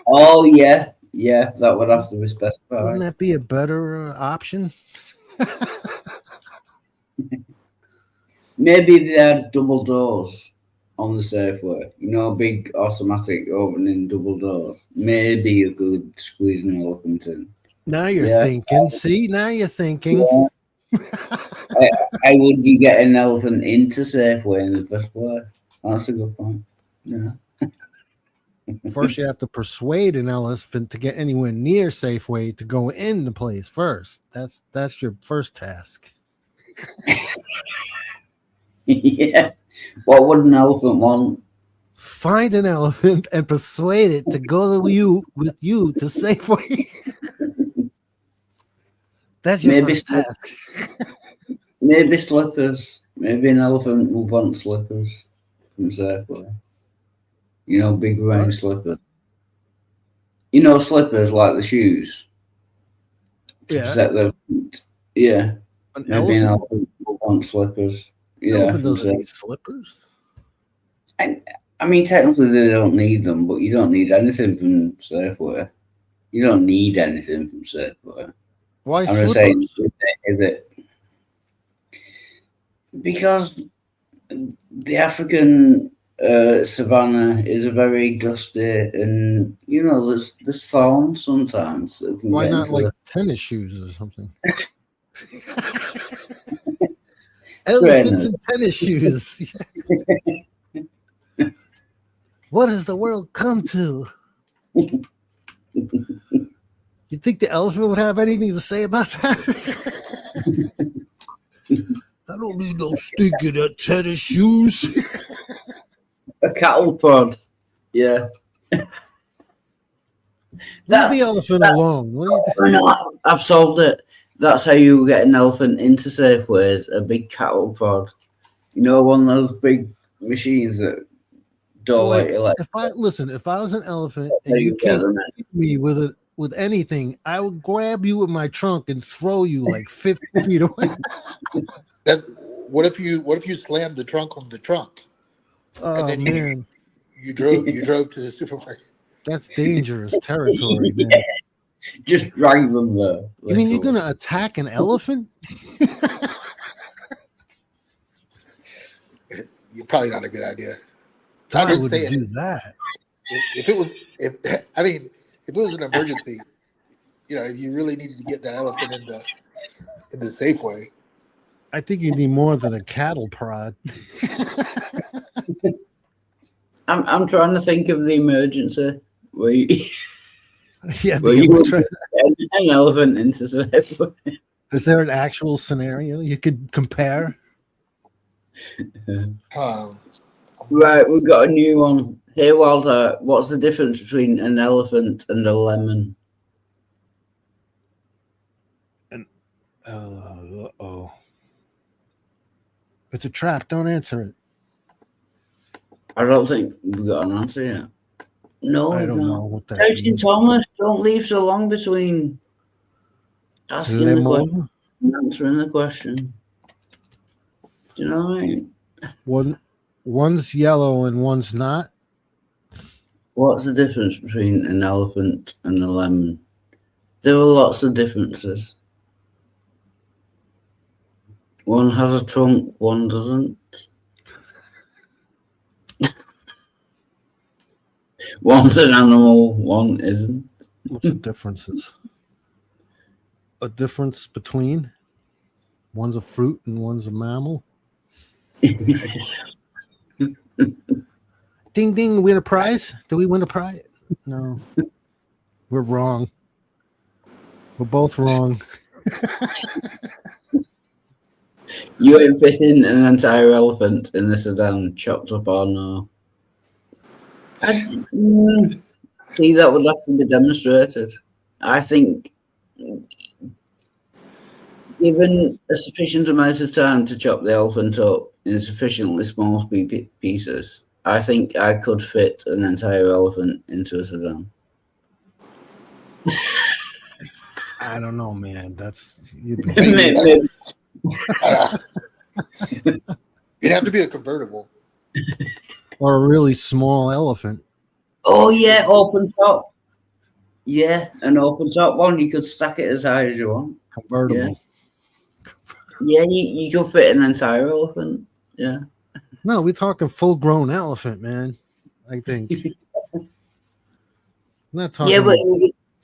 Oh yeah, that would have to be specified. Wouldn't that be a better option? Maybe they had double doors on the Safeway. Big automatic opening double doors. Maybe you could squeeze an elephant in. Now you're thinking. See, now you're thinking. Yeah. How would you get an elephant into Safeway in the first place? That's a good point. Yeah. First, you have to persuade an elephant to get anywhere near Safeway to go in the place first. That's your first task. Yeah. What would an elephant want? Find an elephant and persuade it to go with you to Safeway. That's your first task. Maybe slippers. Maybe an elephant will want slippers from Safeway. Big round slippers. Slippers like the shoes. To protect their feet. Yeah. Maybe an elephant will want slippers. Elephant doesn't need slippers. I mean, technically they don't need them, but you don't need anything from Safeway. You don't need anything from Safeway. Why I'm slippers? Because the African savannah is a very dusty, and there's thorns sometimes. Why not like tennis shoes or something? Elephants in tennis shoes. What has the world come to? You think the elephant would have anything to say about that? I don't need no stinking tennis shoes. A cattle prod. Yeah. Leave the elephant alone. What do you think? No, I've solved it. That's how you get an elephant into Safeways, a big cattle prod. One of those big machines that don't let you if I was an elephant and you came me with anything, I would grab you with my trunk and throw you like 50 feet away. What if you slammed the trunk on the trunk? Oh, and then man. You drove to the supermarket. That's dangerous territory, man. Yeah. Just drag them there. You mean you're gonna attack an elephant? You're probably not a good idea. I would do that. If it was an emergency, if you really needed to get that elephant in the Safeway. I think you need more than a cattle prod. I'm trying to think of the emergency where you an elephant into Safeway. Is there an actual scenario you could compare? Right, we've got a new one. Hey, Walter, what's the difference between an elephant and a lemon? Uh-oh. It's a trap. Don't answer it. I don't think we've got an answer yet. No, I we've don't not. know what that Coaching means. Thomas, don't leave so long between asking the question Lemon? and answering the question. Do you know what I mean? One's yellow and one's not. What's the difference between an elephant and a lemon? There are lots of differences. One has a trunk, one doesn't. One's an animal, one isn't. What's the differences? A difference between one's a fruit and one's a mammal. Ding ding, win a prize? Do we win a prize? No. We're wrong. We're both wrong. You ain't fitting an entire elephant in the sedan, chopped up or no? See, that would have to be demonstrated. I think, given a sufficient amount of time to chop the elephant up in sufficiently small pieces, I think I could fit an entire elephant into a sedan. I don't know, man. That's you'd It'd have to be a convertible. or a really small elephant. Oh yeah, open top. Yeah, an open top one. You could stack it as high as you want. Convertible. Yeah, you could fit an entire elephant. Yeah. No, we're talking full-grown elephant, man. I think. I'm not talking. Yeah, but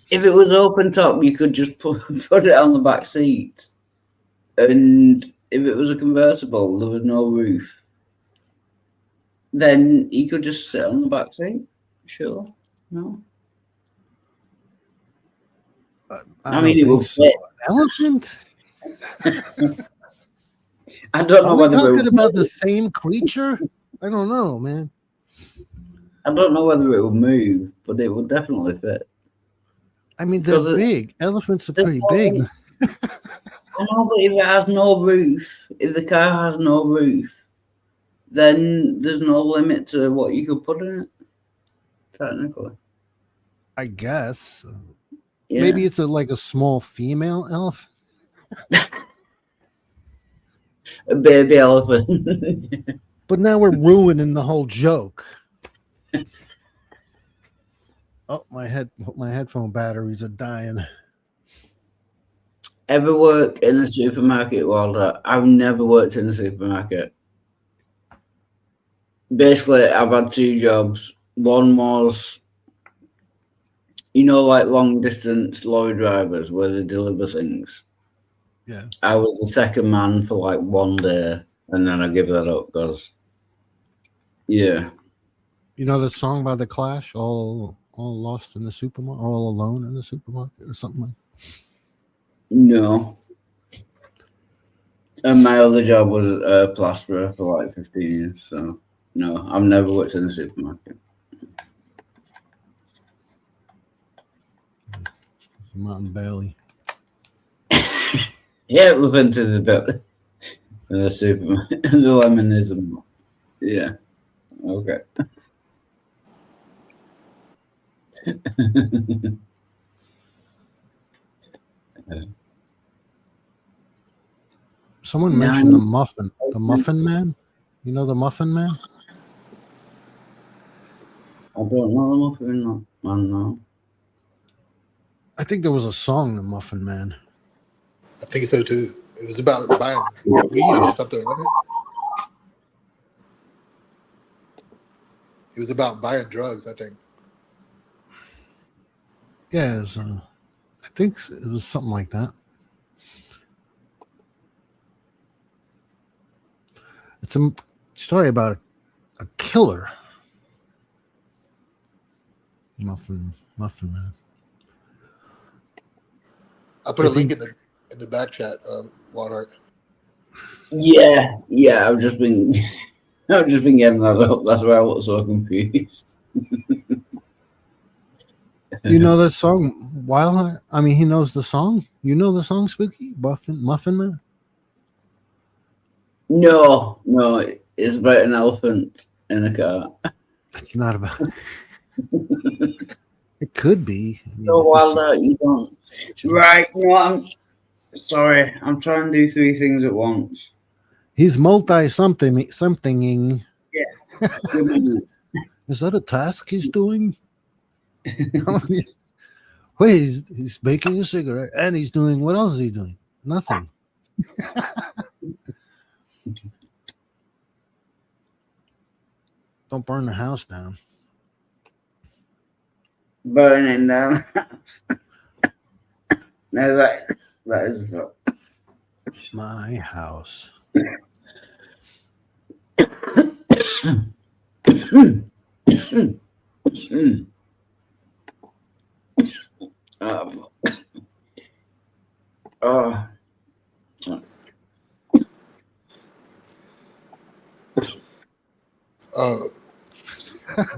if it was open top, you could just put it on the back seat. And if it was a convertible, there was no roof, then you could just sit on the back seat. Sure. No. I mean, it would fit. Elephant? I don't know Are we whether talking about the same creature? I don't know, man. I don't know whether it would move, but it would definitely fit. I mean, they're big. Elephants are pretty big. I know, but if it has no roof, if the car has no roof, then there's no limit to what you could put in it. Technically, I guess. Yeah. Maybe it's like a small female elephant. A baby elephant. But now we're ruining the whole joke. Oh, my headphone batteries are dying. Ever work in a supermarket, Walter? I've never worked in a supermarket. Basically, I've had two jobs. One was, like long distance lorry drivers where they deliver things. Yeah. I was the second man for like one day, and then I give that up because, yeah. You know the song by The Clash, all lost in the supermarket, all alone in the supermarket, or something like that? No. And my other job was a plasterer for like 15 years, so no, I've never worked in a supermarket. Mountain Bailey. Yeah, we've been to the bit in the supermarket, the lemonism. Yeah, okay. Someone mentioned the Muffin Man. You know the Muffin Man? I don't know the Muffin Man, no. I think there was a song, The Muffin Man. I think so too. It was about buying weed or something, wasn't it? It was about buying drugs, I think. Yeah, it was, I think it was something like that. It's a story about a killer. Muffin Man. I put a link in the back chat, Walmart. Yeah. I've just been getting that up. That's why I was so confused. You know that song, Wild Heart? I mean, he knows the song. You know the song, Spooky? Muffin Man? No, it's about an elephant in a car. It's not about. It could be. I mean, So while you don't. Right, no, I'm sorry. I'm trying to do 3 things at once. he's somethinging. Yeah. Is that a task he's doing? Wait, he's making a cigarette and he's doing what else is he doing? Nothing. Don't burn the house down. Burning down the house. No, that is not. My house.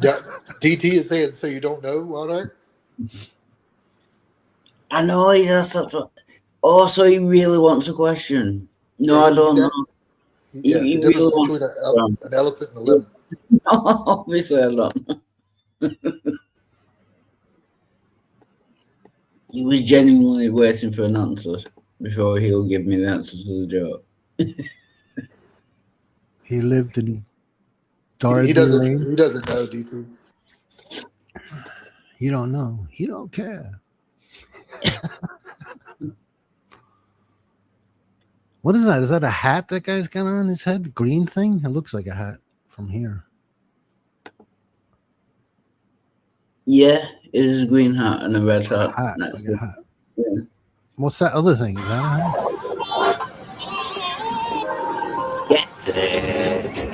Yeah, DT is saying, so you don't know, all right? I know he has such a. Oh, so he really wants a question. No, I don't know. Yeah, the difference between an elephant and a lemon. Obviously, I don't. He was genuinely waiting for an answer before he'll give me the answer to the joke. He lived in Darby He doesn't Lane. know, DT. You don't know. He don't care. What is that? Is that a hat that guy's got on his head? The green thing? It looks like a hat from here. Yeah, it is a green hat and a red hat. Like a hat. Yeah. What's that other thing? Is that a hat? Get it.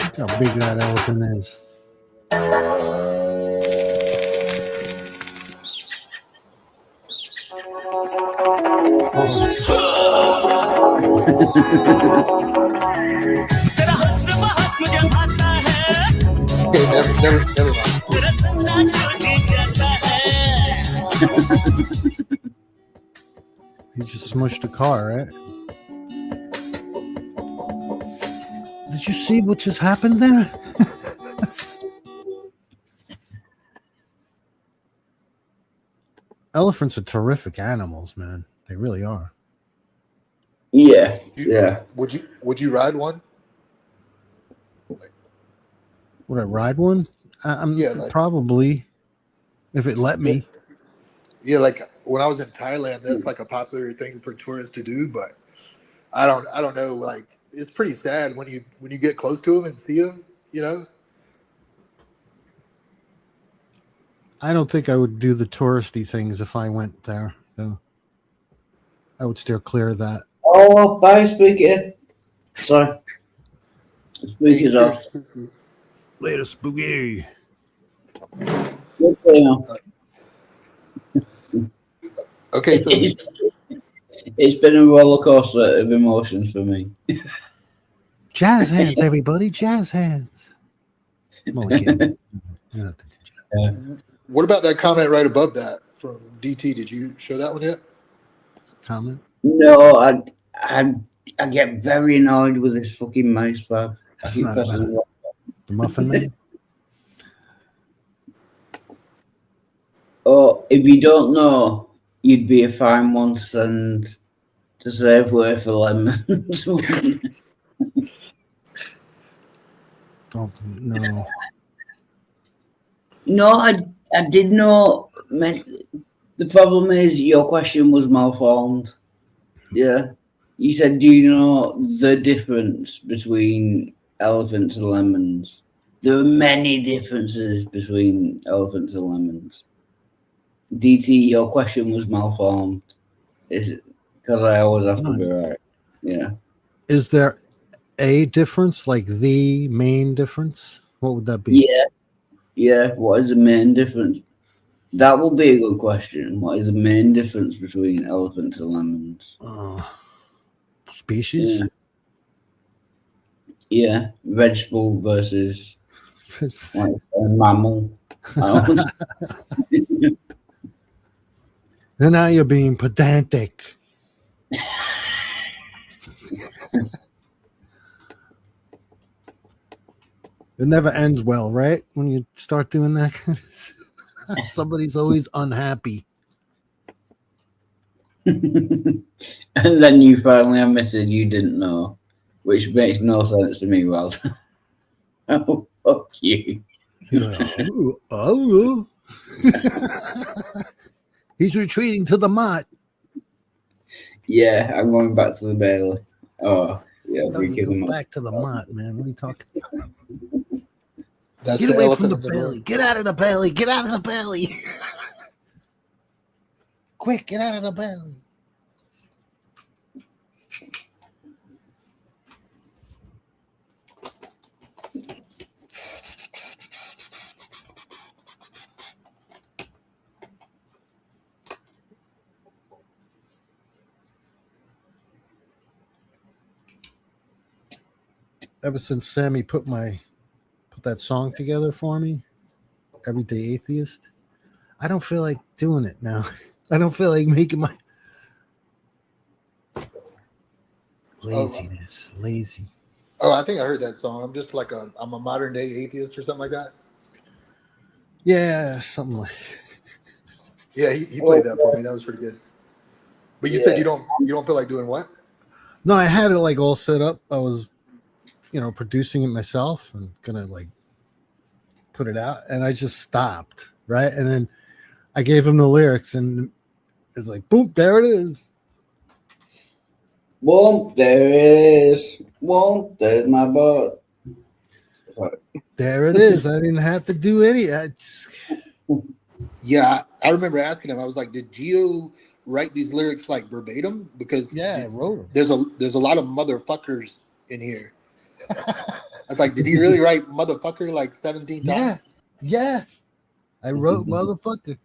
Look how big that elephant is. Never mind. He just smushed a car, right? Did you see what just happened there? Elephants are terrific animals, man. They really are. Yeah. Would you ride one? Would I ride one? Probably, if it let me. Yeah, like when I was in Thailand, that's like a popular thing for tourists to do. But I don't know. Like, it's pretty sad when you get close to them and see them. You know. I don't think I would do the touristy things if I went there, though. I would steer clear of that. Oh, bye, Spooky. Sorry. Spooky's off. Later, Spooky. Good seeing you. Okay, so it's been a roller coaster of emotions for me. Jazz hands, everybody. Jazz hands. What about that comment right above that from DT? Did you show that one yet? Comment? No, I get very annoyed with this fucking mouse pad. It's not about the Muffin Man. Oh, if you don't know, you'd be a fine one to send to Safeway for lemons. Oh, no. No, I did know. The problem is your question was malformed. Yeah. You said, do you know the difference between elephants and lemons? There are many differences between elephants and lemons. DT, your question was malformed. Is it because I always have to be right? Yeah. Is there a difference, like the main difference? What would that be? Yeah. What is the main difference? That will be a good question. What is the main difference between elephants and lemons? Species? Yeah. Vegetable versus like a mammal. And now you're being pedantic. It never ends well, right? When you start doing that, somebody's always unhappy. And then you finally admitted you didn't know, which makes no sense to me, Well, oh, fuck you. He's like, oh. He's retreating to the mott. Yeah, I'm going back to the Bailey. Oh, yeah. No, you go back to the mott, man. What are you talking about? That's Get the away from elephant the in the belly. room. Get out of the belly. Get out of the belly. Quick, get out of the belly. Ever since Sammy put that song together for me, Everyday Atheist, I don't feel like doing it now. I don't feel like making my lazy. Oh, I think I heard that song. I'm just like I'm a modern day atheist or something like that. Yeah, something like. Yeah, he played that for me. That was pretty good. But you said you don't feel like doing what? No, I had it like all set up. I was, producing it myself and gonna like put it out, and I just stopped, right? And then I gave him the lyrics, and it's like, boom, there it is. Boom, there it is. Boom, there's my butt. There it is. I didn't have to do any. Yeah, I remember asking him. I was like, "Did Gio write these lyrics like verbatim?" Because I wrote them. There's a lot of motherfuckers in here. I was like, "Did he really write motherfucker like 17 times?" Yeah. I wrote motherfucker.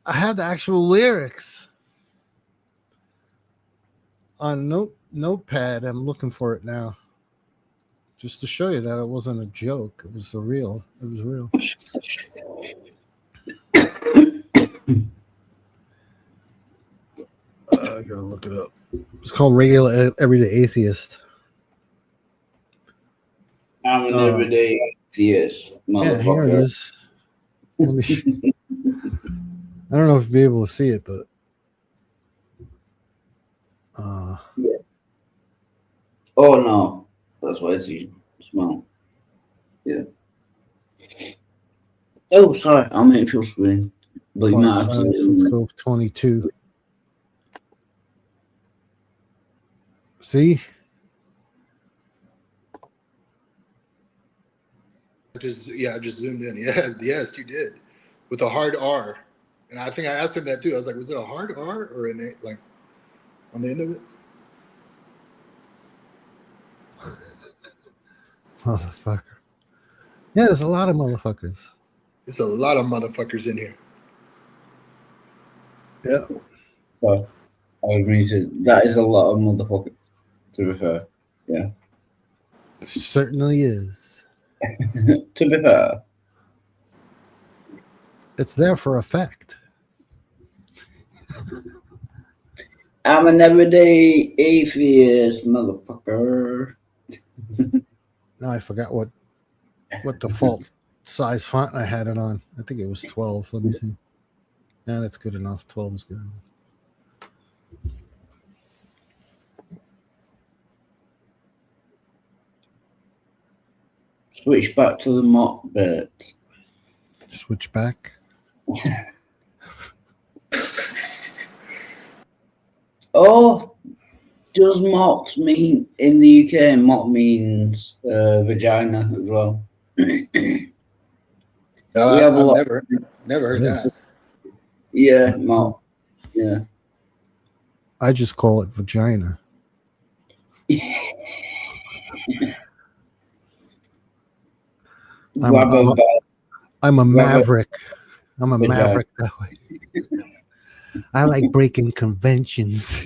I had the actual lyrics on notepad. I'm looking for it now, just to show you that it wasn't a joke. It was real. It was real. I gotta look it up. It's called Regular Everyday Atheist. I'm an everyday atheist, Yeah, here it motherfucker. is. Let me I don't know if you'll be able to see it, but Yeah. Oh no, that's why it's small. Yeah. Oh, sorry, I'm in full screen. But you font might have size, to. let's go 22. See? I just zoomed in. Yeah, yes, you did, with a hard R. And I think I asked him that too. I was like, "Was it a hard R or an A, like on the end of it?" Motherfucker. Yeah, there's a lot of motherfuckers. There's a lot of motherfuckers in here. Yeah. Oh, I agree to that is a lot of motherfucker. To be fair, yeah. Certainly is. To be fair, it's there for effect. I'm an everyday atheist, motherfucker. Now I forgot what default size font I had it on. I think it was 12. Let me see. Yeah, that's good enough. 12 is good enough. Switch back to the mop bit. Switch back. Oh, does mops mean in the UK? Mop means vagina as well. I've never heard that. Yeah, mop. Yeah. I just call it vagina. I'm a maverick. I'm a maverick that way. I like breaking conventions.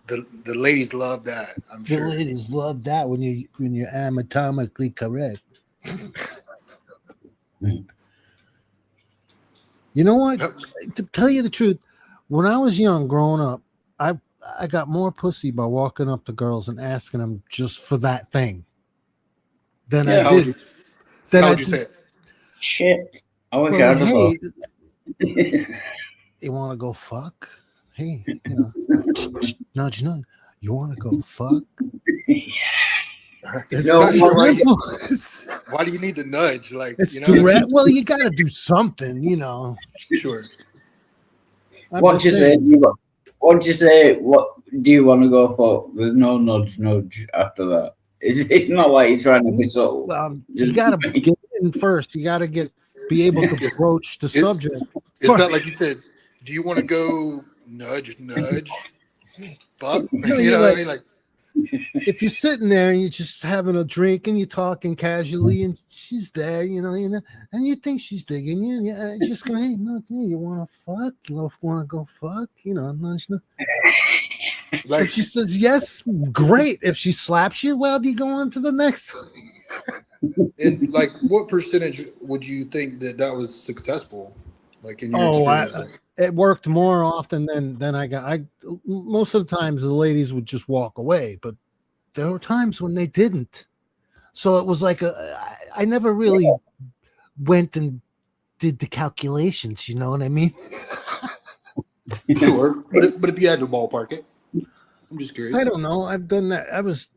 The ladies love that. I'm The sure. ladies love that when you're anatomically correct. You know what? To tell you the truth, when I was young, growing up, I got more pussy by walking up to girls and asking them just for that thing than I did. How would you say it? Shit. I wish Well, I'd have hey, thought. you want to go fuck? Hey, you know, nudge, nudge. You want to go fuck? It's No, pretty simple. why do you need to nudge? Like, It's you know, direct. Well, you got to do something, you know. Sure. What you say? What you say? What do you want to go for? There's no nudge after that. It's not like you're trying to be subtle. Well, you got to get in first. You got to be able to broach the subject. It's not like you said, do you want to go nudge? Fuck. No, You you're know what I like- mean? Like, If you're sitting there and you're just having a drink and you're talking casually and she's there, you know, and you think she's digging you, and you just go, hey, no, you want to fuck? You want to go fuck? You know, nudge, nudge. If she says yes, great. If she slaps you, well, you go on to the next one. and like, what percentage would you think that was successful? Like in your experience? It worked more often than I got. Most of the times the ladies would just walk away, but there were times when they didn't. So it was like I never really went and did the calculations. You know what I mean? Sure, but if you had to ballpark it, I'm just curious. I don't know. I've done that.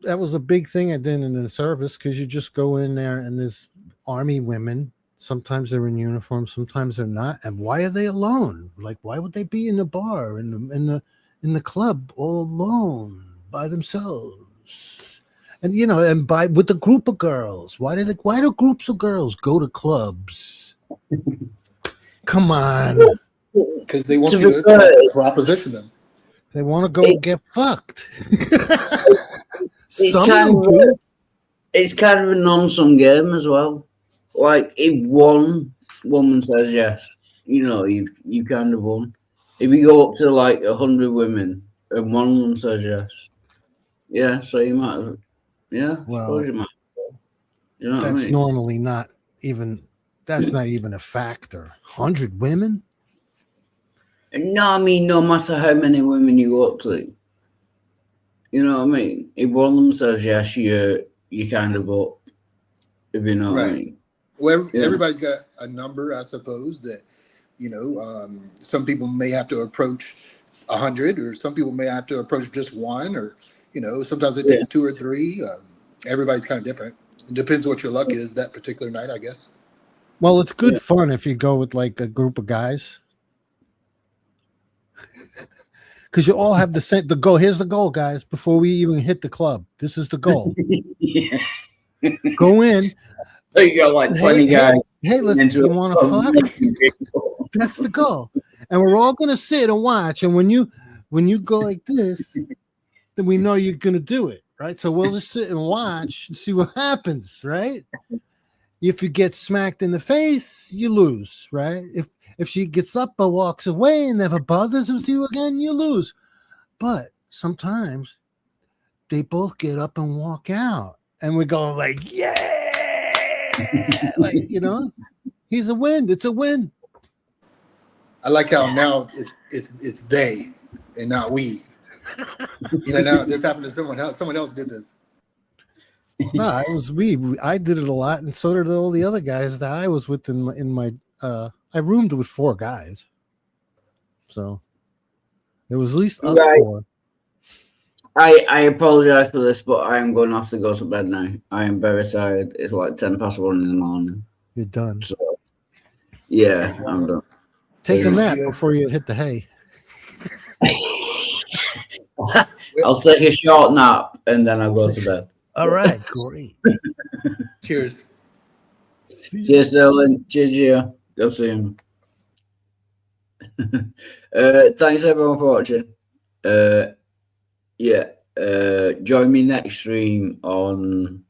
That was a big thing I did in the service because you just go in there and there's army women. Sometimes they're in uniform, sometimes they're not. And why are they alone? Like, why would they be in the bar in the club all alone by themselves? And you know, and with a group of girls. Why do groups of girls go to clubs? Come on, because they want you to proposition them. They want to go get fucked. It's kind of a non-sum game as well. Like, if one woman says yes, you know, you kind of won. If you go up to like 100 women and one of them says yes, yeah, so you might as well, yeah, I suppose you might. You know what I that's mean? normally not even. That's not even a factor. 100 women. No, I mean, no matter how many women you go up to, you know what I mean? If one of them says yes, you kind of up, if you know what I mean. Well, everybody's got a number, I suppose, that, you know, some people may have to approach 100, or some people may have to approach just one, or, you know, sometimes it takes 2 or 3. Everybody's kind of different. It depends what your luck is that particular night, I guess. Well, it's good fun if you go with like a group of guys. Because you all have the goal. Here's the goal, guys. Before we even hit the club, this is the goal. Go in. So you got like 20 guys. Hey, you want to fuck? That's the goal. And we're all gonna sit and watch. And when you go like this, then we know you're gonna do it, right? So we'll just sit and watch and see what happens, right? If you get smacked in the face, you lose, right? If she gets up or walks away and never bothers with you again, you lose. But sometimes they both get up and walk out, and we go like, yeah. Like, you know, he's a win. It's a win. I like how now it's they and not we. You know, now this happened to someone else. Someone else did this. No, it was we. I did it a lot, and so did all the other guys that I was with in my I roomed with 4 guys, so it was at least us 4. I apologize for this, but I am going to have to go to bed now. I am very tired. It's like 10 past 1 in the morning. You're done. So, yeah, I'm done. Take a nap before you hit the hay. I'll take a short nap and then I'll go to bed. All right, great. Cheers. Cheers, Dylan. Cheers, Gio. Go see him. Thanks everyone for watching. Yeah. join me next stream on